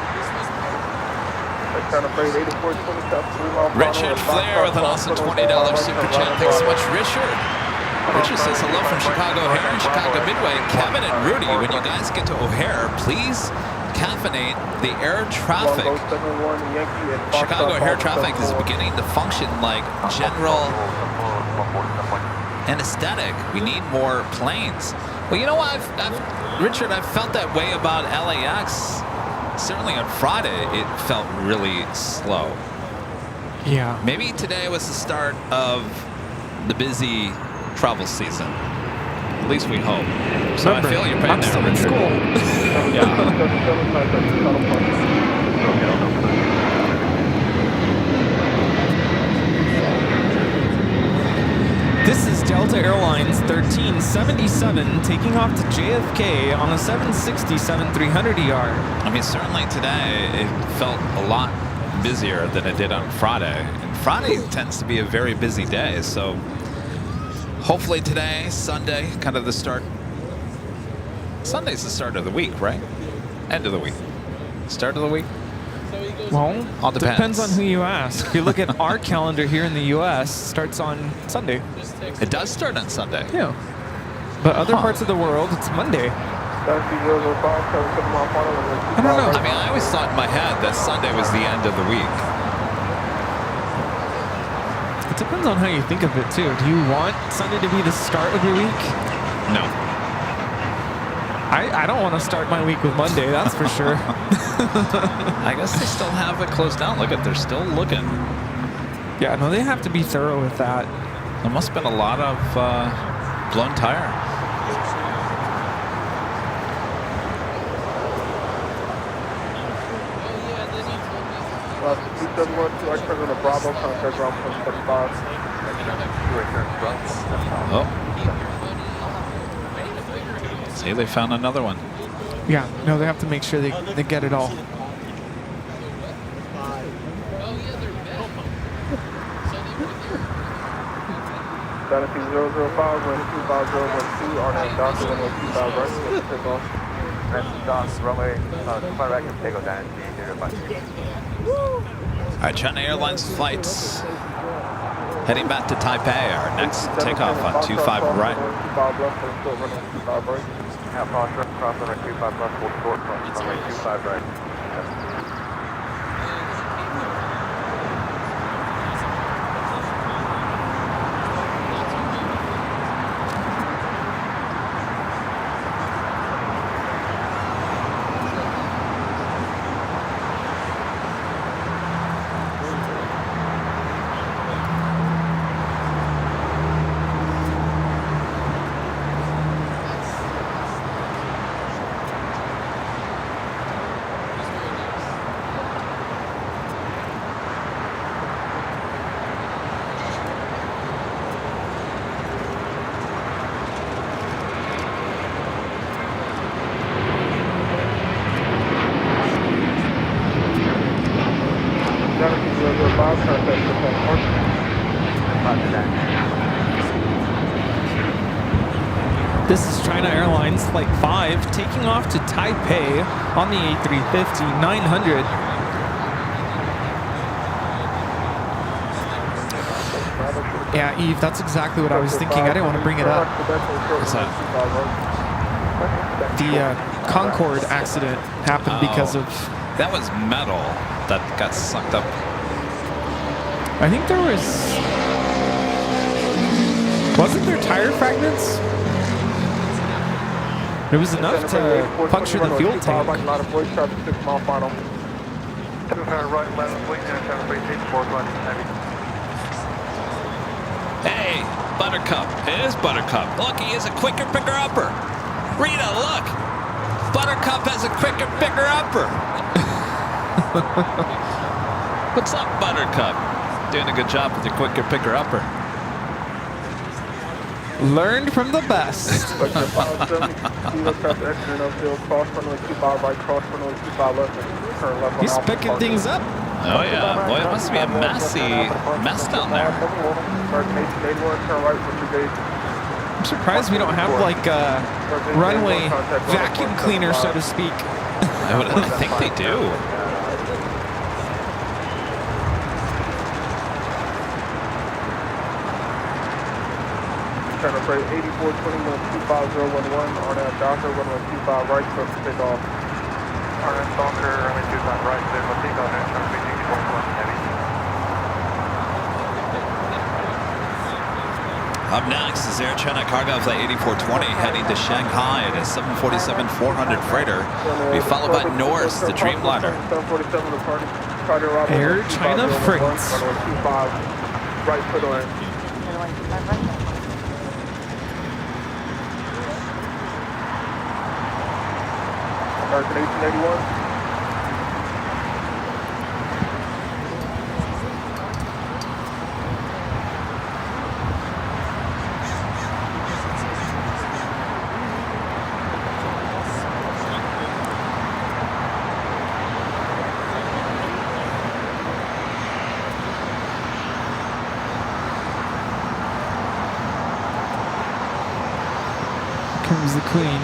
Richard Flair with an awesome $20 super chat. Thanks so much, Richard. Richard says hello from Chicago O'Hare and Chicago Midway. Kevin and Rudy, when you guys get to O'Hare, please caffeinate the air traffic. Chicago O'Hare traffic is beginning to function like general anesthetic. We need more planes. Well, you know what, Richard, I've felt that way about LAX. Certainly on Friday, it felt really slow. Yeah. Maybe today was the start of the busy travel season. At least we hope. So Remember, I feel your pain I'm there, still in Richard. school. Yeah. This is Delta Airlines 1377 taking off to JFK on a 767-300ER. I mean, certainly today it felt a lot busier than it did on Friday. And Friday tends to be a very busy day, so hopefully today, Sunday, kind of the start. Sunday's the start of the week, right? End of the week. Start of the week? Well, All depends on who you ask. If you look at our calendar here in the U.S., starts on Sunday. It does start on Sunday. Yeah. But other parts of the world, it's Monday. I don't know. I mean, I always thought in my head that Sunday was the end of the week. It depends on how you think of it, too. Do you want Sunday to be the start of your week? No. I don't want to start my week with Monday, that's for sure. I guess they still have it closed down. Look at, they're still looking. Yeah, no, they have to be thorough with that. There must have been a lot of blown tire. Oh. See, they found another one. Yeah, no, they have to make sure they get it all. Sanity 005, wind 25012, RNAV Doctor, runway 25 right, take off. Runway 25 right, can take off down to 053. All right, China Airlines flights heading back to Taipei. Our next takeoff on 25 right. 25 left, for short, runway 25 right. Yeah, cross runway 25 left, full short, runway 25 right. This is China China Airlines Flight 5 taking off to Taipei on the A350 900. Yeah, Eve, that's exactly what I was thinking. I didn't want to bring it up. What's that? The Concorde accident happened because of... That was metal that got sucked up. I think there was... Wasn't there tire fragments? It was enough to puncture the fuel tank. 25 right, 11, please, and 738, heavy. Hey, Buttercup. It is Buttercup. Look, he is a quicker picker-upper. Rita, look. Buttercup has a quicker picker-upper. What's up, Buttercup? Doing a good job with your quicker picker-upper. Learned from the best. He's picking things up. Oh, yeah. Boy, it must be a mess down there. I'm surprised we don't have like a runway vacuum cleaner, so to speak. I think they do. Turner Freight 8421 Arnett Docker, runway 25 right, close to takeoff. Arnett Docker, runway 25 right, clear for takeoff, and Turner Freight 8421 heavy. Up next is Air China Cargo Flight 8420 heading to Shanghai at a 747-400 freighter. We followed by Norse, the Dreamliner. Air China Freights. Runway 25 right, foot on. American 1881. Comes the Queen.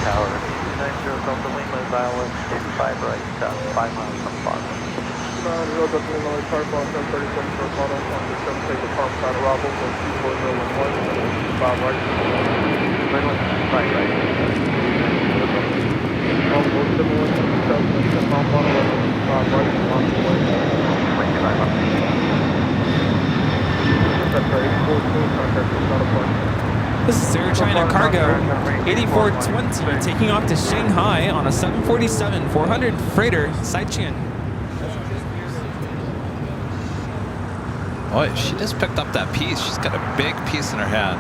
Tower 290 Delta Lima, Island 85 right, 5 miles from Fox. This is Air China Cargo 8420 taking off to Shanghai on a 747-400 freighter Saichun. Boy, she just picked up that piece. She's got a big piece in her hand.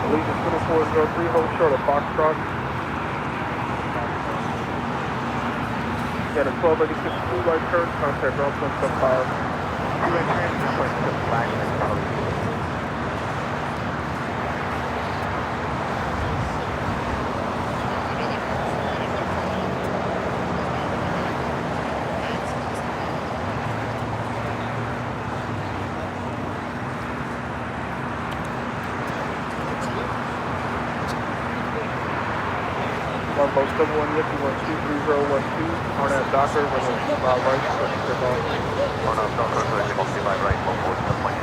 Allegiant 2403, hold short of Foxtrot. Got a 1286 right turn, contact ground 175. U.S. transfer point to flag and power. Longbow 71 Yankee 123012, Arnett Docker, runway 25 right, close to takeoff. Arnett Docker, runway 25 right, 140 to plane.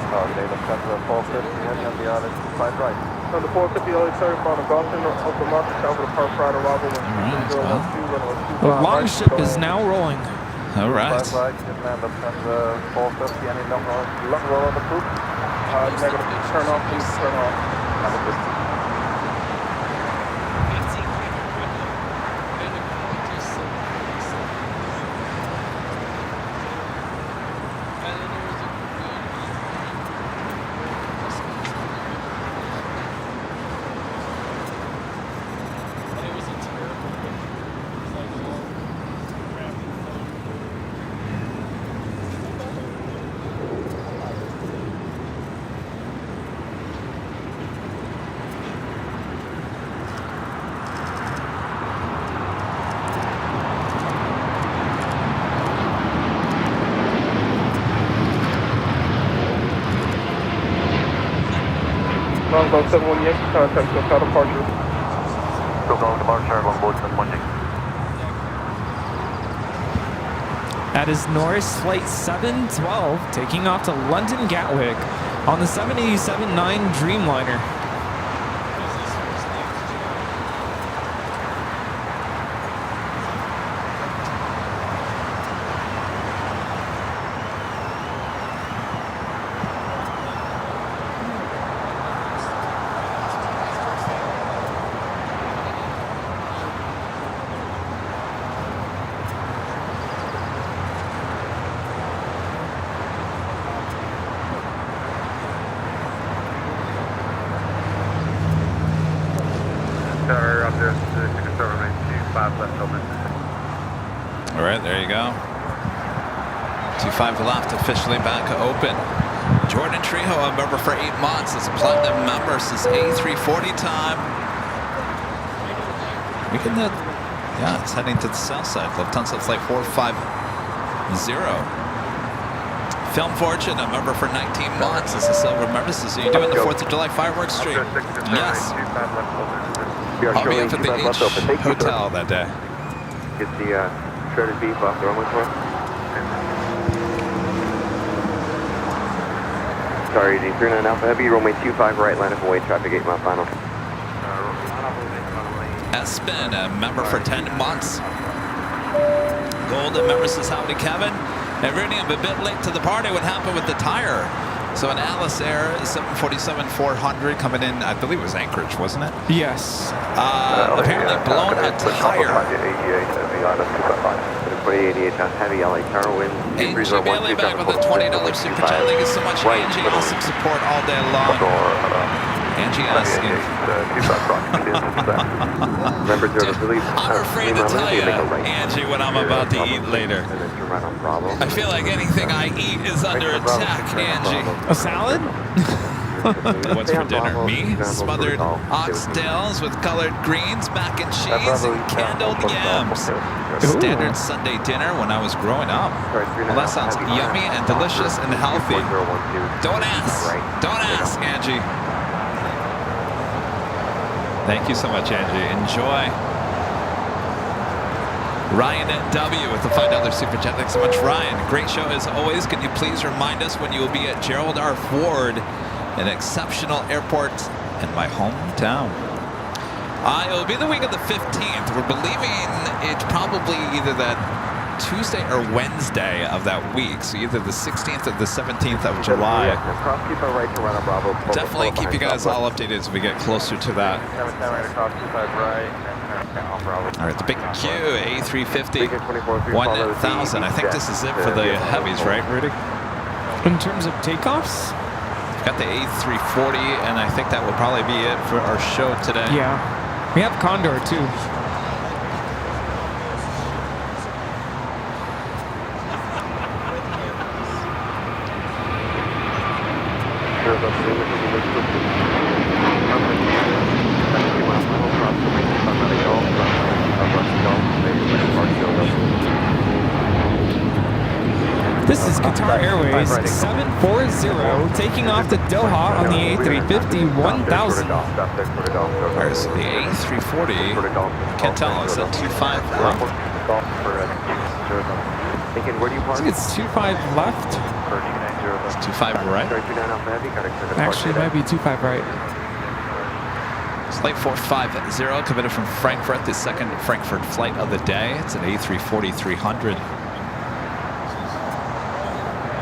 Target Center 450, heading on the other 25 right. On the 450 LA 30, final Gulfstream, Open Market, Calvert Park, Pride arrival, 12012, runway 25 The right. longship is now rolling. All right. Right, just land up Center 450, any long roll on the poop. Negative, turn off, please turn off. Have a good day. Bravo 71 Yankee, contact SoCal departure. SoCal departure, longboat 71 Yankee. That is Norris Flight 712 taking off to London Gatwick on the 787-9 Dreamliner. Up there, 6-7-8-2-5 left open. All right, there you go. 2-5 left, officially back open. Jordan Trejo, a member for 8 months, is a platinum member since A340 time. We can, yeah, it's heading to the south side. Lufthansa flight 450. Film Fortune, a member for 19 months, is a silver member. So you're doing the 4th of July fireworks stream? Yes. I'll be up at the H Hotel that day. Get the shredded beef off the runway for us. Sorry, D39 Alpha Heavy, runway 25 right, line up away, traffic 8 mile final. Espen, a member for 10 months. Golden member says howdy, Kevin. And Rudy, I'm a bit late to the party. What happened with the tire? So an Alice Air 747-400 coming in, I believe it was Anchorage, wasn't it? Yes. Apparently blown a tire. 88 heavy LA tower wind. Angie Bailey back with a $20 super chat. Thank you so much, Angie. Awesome support all day long. Angie asking. I'm afraid to tell you, Angie, what I'm about to eat later. I feel like anything I eat is under attack, Angie. A salad? What's for dinner? Me? Smothered oxtails with colored greens, mac and cheese, and canned yams. Standard Sunday dinner when I was growing up. Well, that sounds yummy and delicious and healthy. Don't ask. Don't ask, Angie. Thank you so much, Angie. Enjoy. Ryan W. with the $5 super chat. Thanks so much, Ryan. Great show as always. Can you please remind us when you will be at Gerald R. Ford, an exceptional airport in my hometown? It will be the week of the 15th. We're believing it's probably either that Tuesday or Wednesday of that week. So either the 16th or the 17th of July. Definitely keep you guys all updated as we get closer to that. All right, the big Q, A350, 1000. I think this is it for the heavies, right, Rudy? In terms of takeoffs? We've got the A340, and I think that will probably be it for our show today. Yeah. We have Condor, too. This is Qatar Airways 740 taking off to Doha on the A350 1000. There's the A340. Can't tell. Is that 25 left? I think it's 25 left. It's 25 right. Actually, it might be 25 right. Flight 450 committed from Frankfurt, the second Frankfurt flight of the day. It's an A340-300.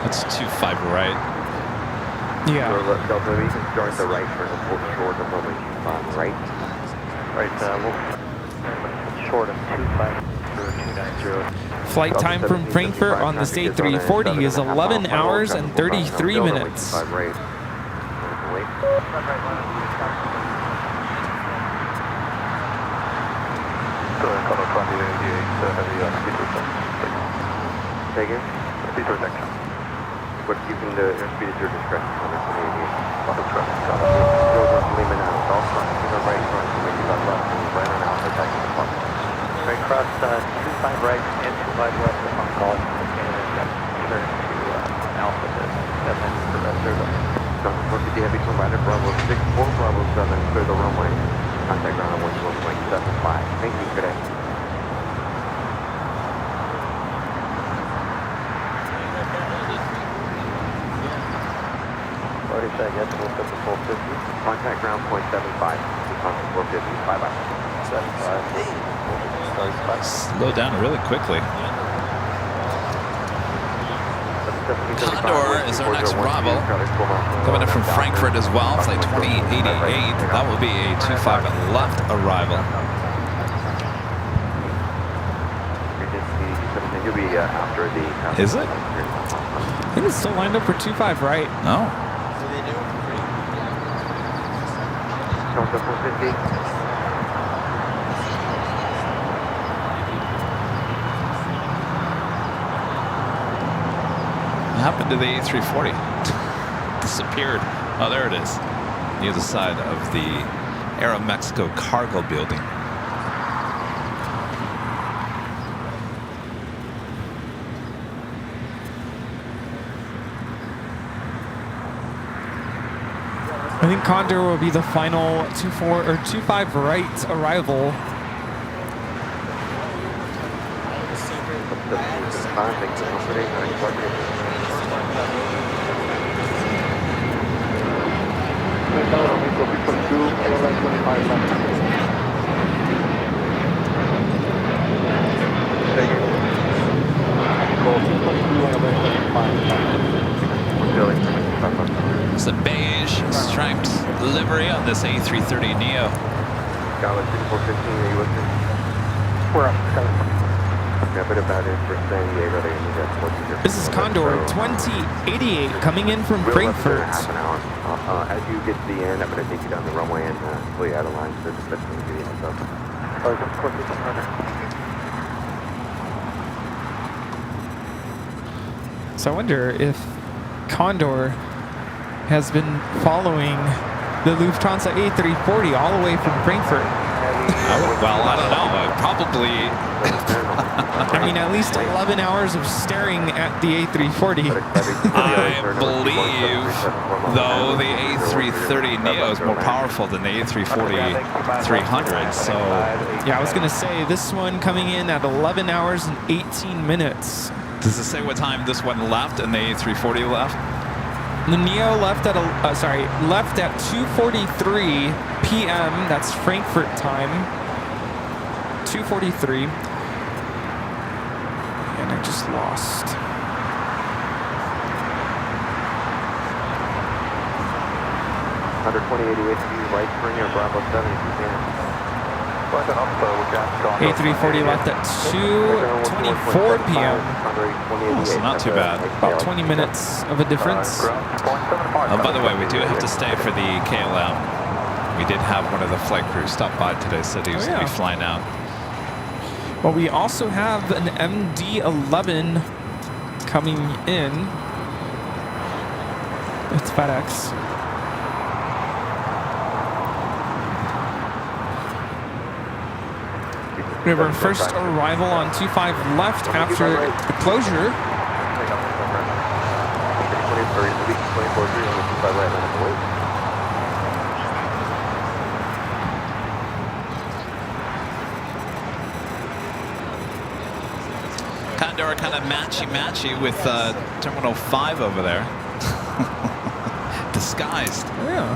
That's 25 right. Yeah. Delta, you can start the right for the full short of runway 25 right. Right, short of 25 for 290. Flight time from Frankfurt on this A340 is 11 hours and 33 minutes. Right. Take it. Speed protection. What you can do, airspeed is your discretion on this Canadian. Lima now, all front, to the right front, to make you left, and right on out, attack the department. Right cross, 25 right and 25 left on call, and turn to Alpha, 7 for rest of them. Delta 450 heavy provider, Bravo 64, Yes, we'll set the full 50. Contact ground point 75. Contact 450. Bye-bye. 75. Slow down really quickly. Condor is our next arrival. Coming in from Frankfurt as well, flight 2088. That will be a 25 left arrival. You'll be after the... Is it? I think it's still lined up for 25 right. No. Contact 450. What happened to the A340? Disappeared. Oh, there it is. Near the side of the Aeromexico cargo building. I think Condor will be the final 25 right arrival. It's a beige striped livery on this A330 Neo. Galaxy 415, are you with me? We're up. Yeah, but about it for San Diego, they need that 14. This is Condor 2088 coming in from Frankfurt. Half an hour. As you get to the end, I'm going to take you down the runway and pull you out of line. So just let me give you a heads up. Oh, of course, it's Condor. So I wonder if Condor has been following the Lufthansa A340 all the way from Frankfurt. Well, I don't know. Probably. I mean, at least 11 hours of staring at the A340. I believe, though, the A330 Neo is more powerful than the A340-300. So, yeah, I was going to say this one coming in at 11 hours and 18 minutes. Does it say what time this one left and the A340 left? The Neo left at left at 2:43 p.m. That's Frankfurt time. 2:43. And I just lost. Under 2088 right spring or Bravo 7 if you can. A340 left at 2:24 p.m. So not too bad. About 20 minutes of a difference. Oh, by the way, we do have to stay for the KLM. We did have one of the flight crews stop by today, said he was going to be flying out. Well, we also have an MD-11 coming in. It's FedEx. We have our first arrival on 25 left after the closure. Condor kind of matchy-matchy with Terminal 5 over there. Disguised. Yeah.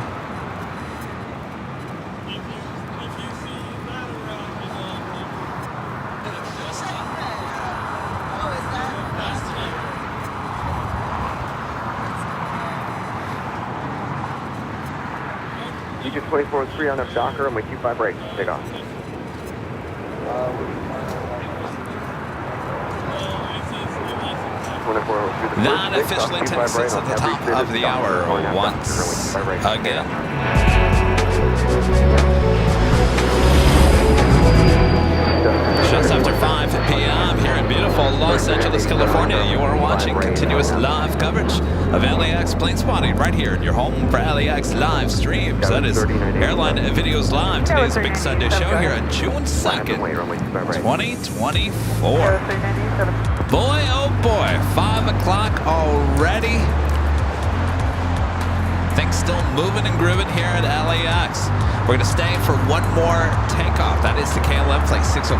You just 24-3 on a Docker and my 25 right. Take off. That officially takes us at the top of the hour once again. Just after 5 p.m. here in beautiful Los Angeles, California, you are watching continuous live coverage of LAX plane spotting right here in your home for LAX live streams. That is Airline Videos Live. Today's Big Sunday show here on June 2nd, 2024. Boy, oh boy, 5 o'clock already. Things still moving and grooving here at LAX. We're going to stay for one more takeoff. That is the KLM Flight 604,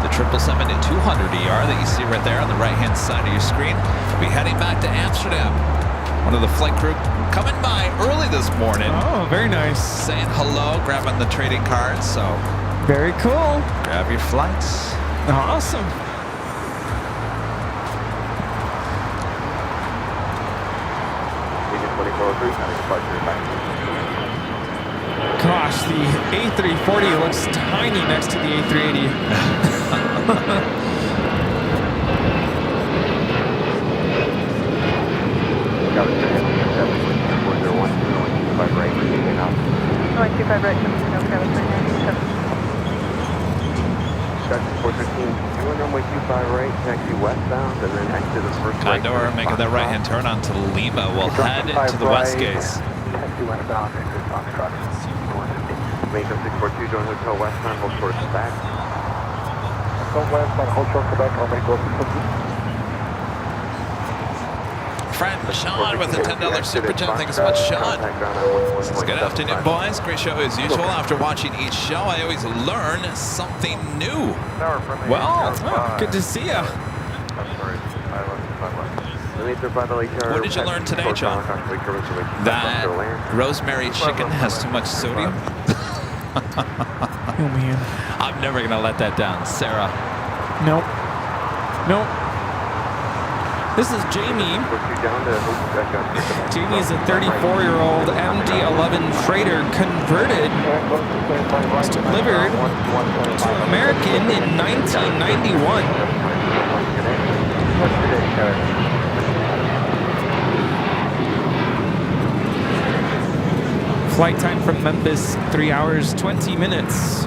the 777-200ER that you see right there on the right-hand side of your screen. We'll be heading back to Amsterdam One of the flight crew coming by early this morning. Oh, very nice. Saying hello, grabbing the trading cards. So very cool. Grab your flights. Awesome. Gosh, the A340 looks tiny next to the A380. Runway 25 right, Dutch 413, doing runway 25 right, taxi westbound, and then exit the first right. Condor making that right-hand turn onto Lima. We'll head into the west gates. Taxi westbound, exit Foxtrot. Mayhem 642, join hotel westbound, hold short back. Go westbound, hold short Quebec, already go Friend Sean with a $10 super chat. Thanks so much, Sean. Good afternoon, boys. Great show as usual. After watching each show, I always learn something new. Well, good to see you. What did you learn today, John? That rosemary chicken has too much sodium. Oh man, I'm never gonna let that down, Sarah. Nope. Nope. This is Jamie. Jamie is a 34-year-old MD-11 freighter converted, delivered to American in 1991. Flight time from Memphis, 3 hours, 20 minutes.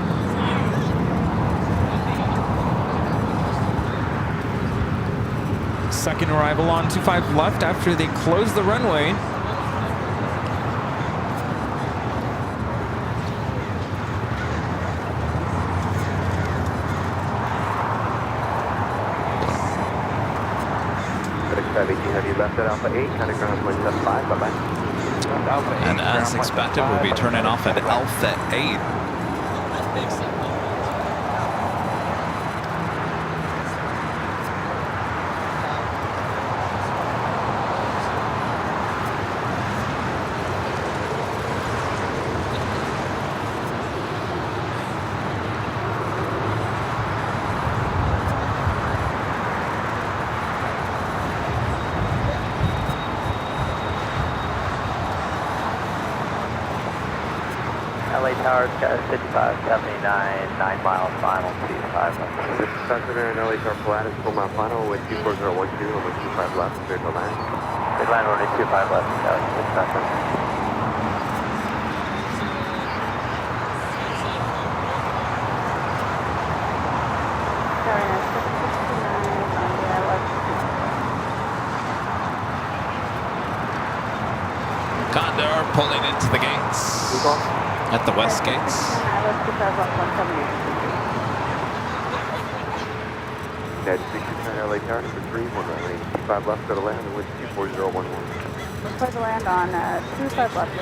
Second arrival on 25 left after they close the runway. Have you left at Alpha 8, kind of ground point 75, bye-bye. And as expected, we'll be turning off at Alpha 8. LA Tower, 5579, 9 miles final, 25 left. This is Passenger and LA Tower flat is 4 mile final, with 24012, and with 25 left, clear to land. Clear to land, runway 25 left, Passenger. Condor pulling into the gates. At the west gates. Dead 69 LA Tower, number 3, 195 left, go to land, and with 24011. Clear to land on 25 left.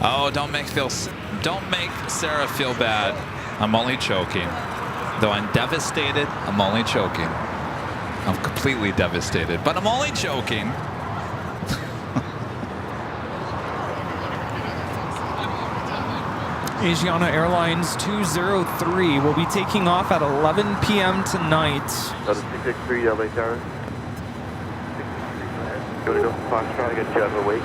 Oh, don't make Sarah feel bad. I'm only joking. Though I'm devastated, I'm only joking. I'm completely devastated, but I'm only joking. Asiana Airlines 203 will be taking off at 11 p.m. tonight. That's 663 LA Tower. Go to Foxtrot, I got you out of the wake.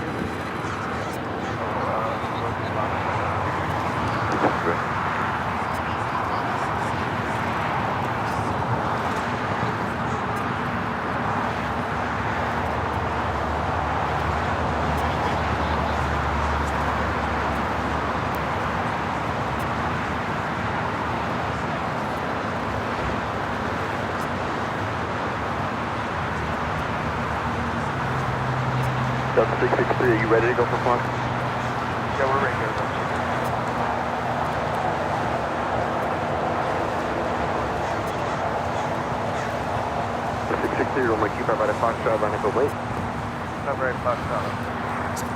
Delta 663, are you ready to go for Fox? Yeah, we're ready to go. 660, roll my Q5 right at Foxtrot, running go late. Not right, Foxtrot.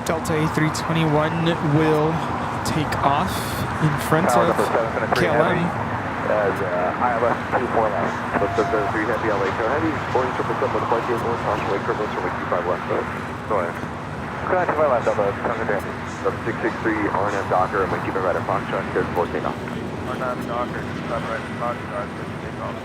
Delta A321 will take off in front of KLM. as ILS 24 left. Let's go 3 Heavy LA Car Heavy, boarding 777 with flight 81, caution wake turbulence from 25 left. Go ahead. Crash 5 left, Delta, Congo Dandy. 663 RNF Docker, and we keep it right at Foxtrot, cleared for takeoff. RNF Docker, keep it right at Foxtrot, cleared for takeoff.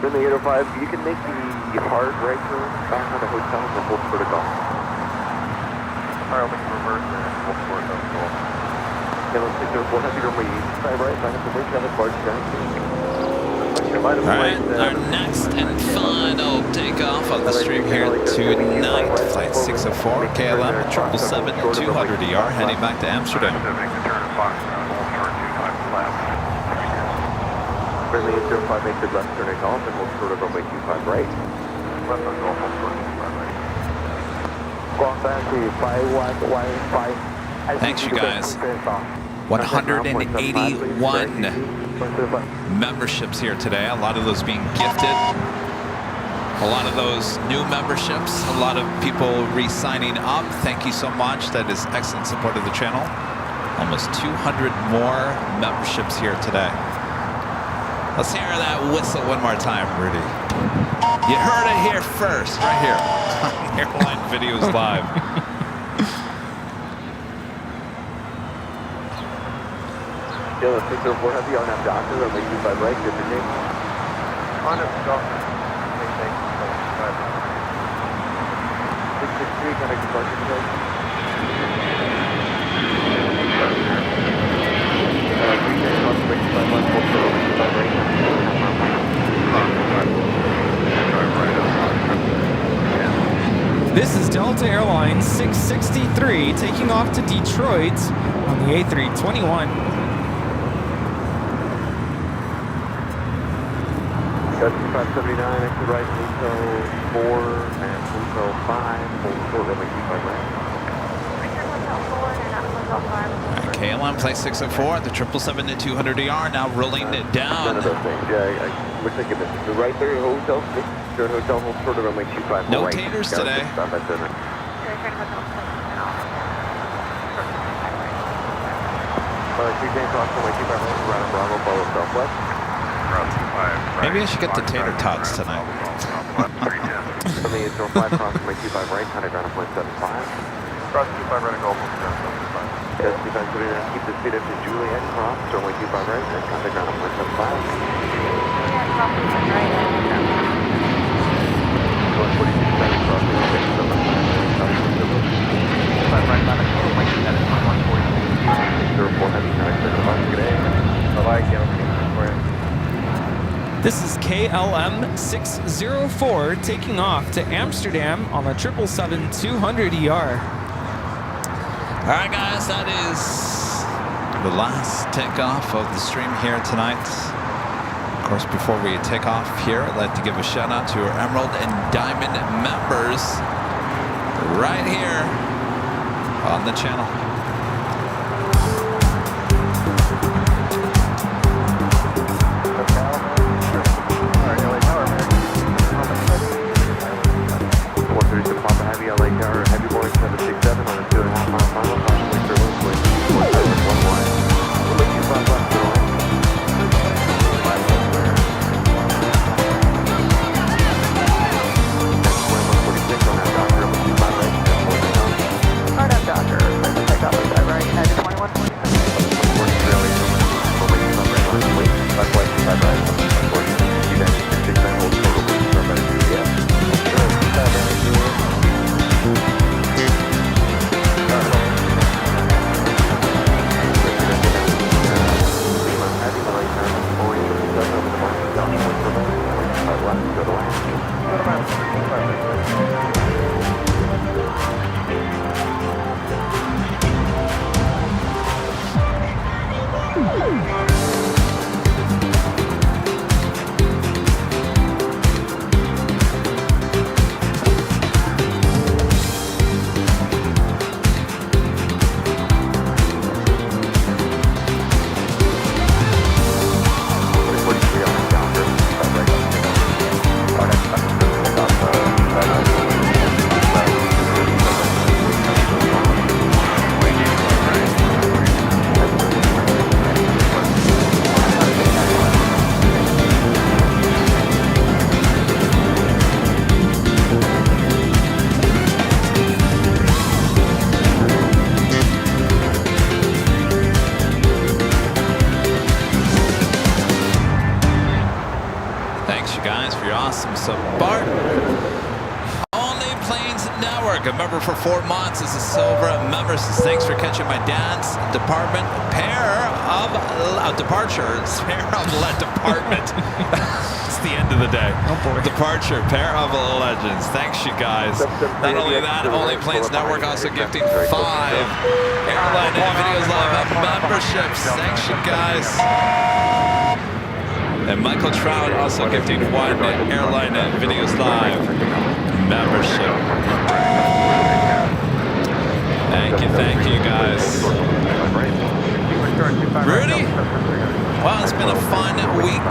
In the 805, you can make the hard right turn back on the hotel and hold protocol. Alright, we can reverse there and hold protocol. Okay, let's take those 1 heavy runway 5 right, line up the way, traffic, large down. Alright, our next and final takeoff of the stream here tonight. Flight 604, KLM 777-200ER, heading back to Amsterdam. Make the turn at Foxtrot, hold short 25 left. Friendly 805, make the left turn at golf and hold short of runway 25 right. Left on golf, hold short 25 right. Golf back to 5 Thanks, you guys. 181 memberships here today. A lot of those being gifted. A lot of those new memberships. A lot of people re-signing up. Thank you so much. That is excellent support of the channel. Almost 200 more memberships here today. Let's hear that whistle one more time, Rudy. You heard it here first, right here on Airline Videos Live. Yeah, 604 heavy on that doctor, runway 25 right, good for name. On up Doctor, 663, connect departure today. 3 days on runway 25 left, hold short runway 25 right. This is Delta Airlines 663 taking off to Detroit on the A321. Got 579, exit right, hotel 4 and hotel 5, hold short runway 25 right. Return hotel 4 and out hotel 5. KLM Flight 604, the 777-200ER now rolling it down. None of those things, yeah, looks like the right there, hotel 6, third hotel, hold short of runway 25 No right. taters today. Return hotel 6 and off. 3 days off runway 25 right, around Bravo, follow Southwest. Maybe I should get the tater tots tonight. From the 805, cross runway 25 right, contact ground point 75. Cross 25 right, golf, hold short 75. Yes, 2579, keep the speed up to Juliet, cross, runway 25 right, and contact ground point 75. Going 46 seconds, cross runway 25 right, contact runway 2140. 04 heavy, contact good day. Bye-bye, Galaxy. This is KLM 604 taking off to Amsterdam on the 777-200ER. All right, guys, that is the last takeoff of the stream here tonight. Of course, before we take off here, I'd like to give a shout out to our Emerald and Diamond members right here on the channel. LA Tower, heavy boarding 767 on a 2.5 mile final, possibly turbulence with 1 wide. We'll make you 5 left to the right. 5 left clear. 146 on that Docker, up to 5 right, 10 more to come. Start up Docker, clear for takeoff York, a member for 4 months, is a silver member. Says, thanks for catching my dance department pair of departures. Pair of department. It's the end of the day. Oh boy. Departure, pair of legends. Thanks, you guys. Not only that, Only Planes Network also gifting 5 Airline Videos Live memberships. Thanks, you guys. And Michael Trout also gifting 1 Airline Videos Live membership. Thank you guys. Rudy? Well, it's been a fun week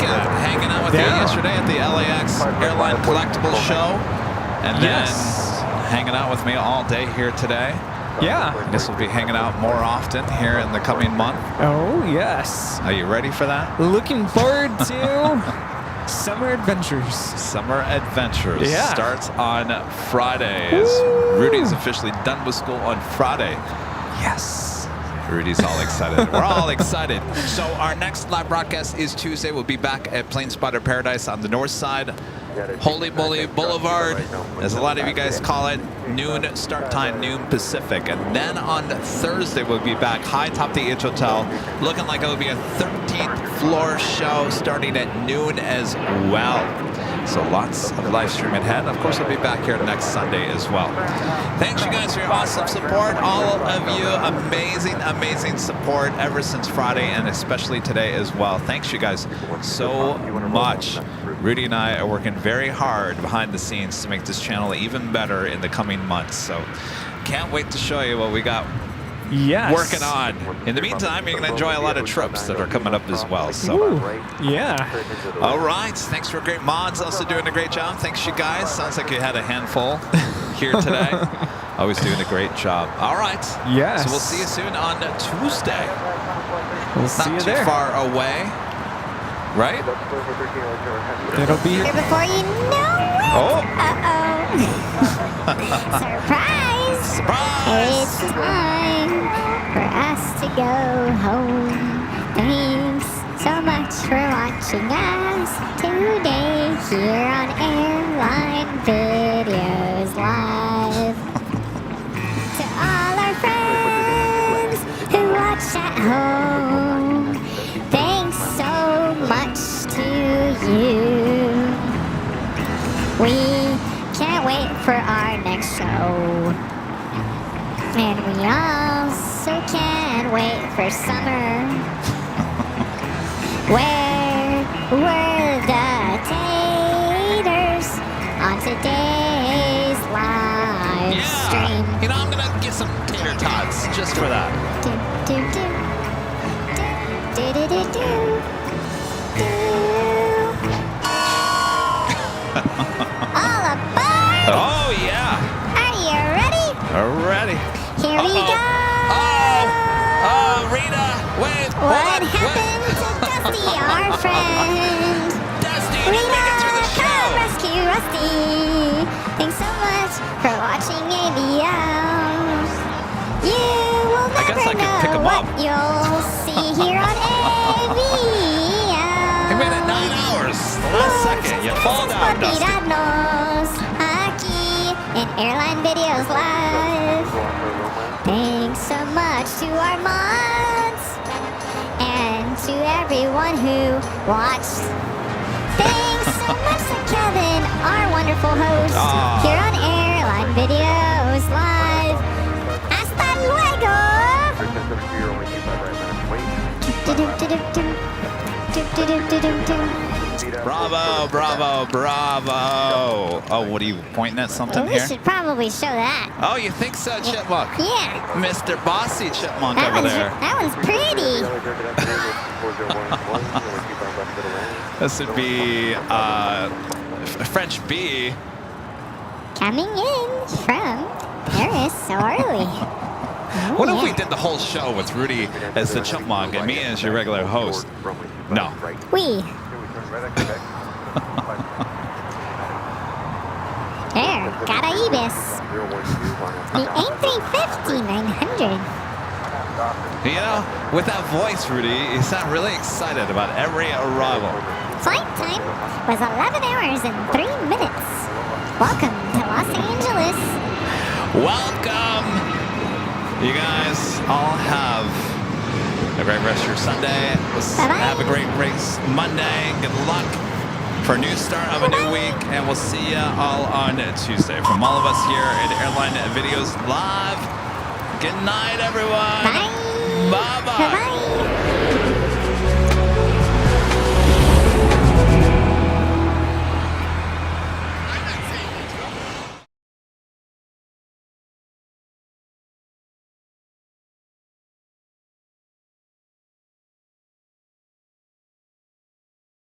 hanging out with you yesterday at the LAX Airline Collectibles show. And then hanging out with me all day here today. Yeah. I guess we'll be hanging out more often here in the coming month. Oh, yes. Are you ready for that? Looking forward to Summer Adventures. Summer Adventures starts on Friday. Woo! Rudy's officially done with school on Friday. Yes. Rudy's all excited. We're all excited. So our next live broadcast is Tuesday. We'll be back at Plane Spotter Paradise on the north side. Holy Moly Boulevard, as a lot of you guys call it, noon start time, noon Pacific. And then on Thursday, we'll be back high top the H Hotel, looking like it'll be a 13th floor show starting at noon as well. So lots of live streaming ahead. Of course, I'll be back here next Sunday as well. Thanks, you guys, for your awesome support. All of you, amazing support ever since Friday and especially today as well. Thanks, you guys, so much. Rudy and I are working very hard behind the scenes to make this channel even better in the coming months. So can't wait to show you what we got working on. In the meantime, you're going to enjoy a lot of trips that are coming up as well. So, all right. Thanks for great mods. Also doing a great job. Thanks, you guys. Sounds like you had a handful here today. Always doing a great job. All right. Yes. So we'll see you soon on Tuesday. We'll see you there. Not too far away. Right? It'll be here before you know it. Oh. Surprise! Surprise! It's time for us to go home. Thanks so much for watching us today here on Airline Videos Live. To all our friends who watch at home, thanks so much to you. We can't wait for our next show. And we also can't wait for summer. Where were the taters on today's live stream? You know, I'm going to get some tater tots just for that. All aboard! Oh, yeah. Are you ready? Ready. Here we go! Oh, Rita, wait. What happened to Dusty, our friend? Dusty, Rita, come rescue Rusty. Thanks so much for watching ABL. You will never know what you'll see here on ABL. You made it 9 hours. The last second, you fall down, Dusty. Aquí in Airline Videos Live. Thanks so much to our mods and to everyone who watched. Thanks so much to Kevin, our wonderful host, here on Airline Videos Live. Hasta luego! Bravo, bravo, bravo. Oh, what are you pointing at something We here? should probably show that. Oh, you think so, Chipmunk? Yeah. Mr. Bossy Chipmunk That over one's, there. that one's pretty. This would be French B. Coming in from Paris so early. What if we did the whole show with Rudy as the Chipmunk and me as your regular host? No. We. There, Caraibes. The A350-900. You know, with that voice, Rudy, you sound really excited about every arrival. Flight time was 11 hours and 3 minutes. Welcome to Los Angeles. Welcome. You guys all have a great rest of your Sunday. Have a great race Monday. Good luck for a new start of a new week. And we'll see you all on Tuesday. From all of us here at Airline Videos Live, good night, everyone. Bye.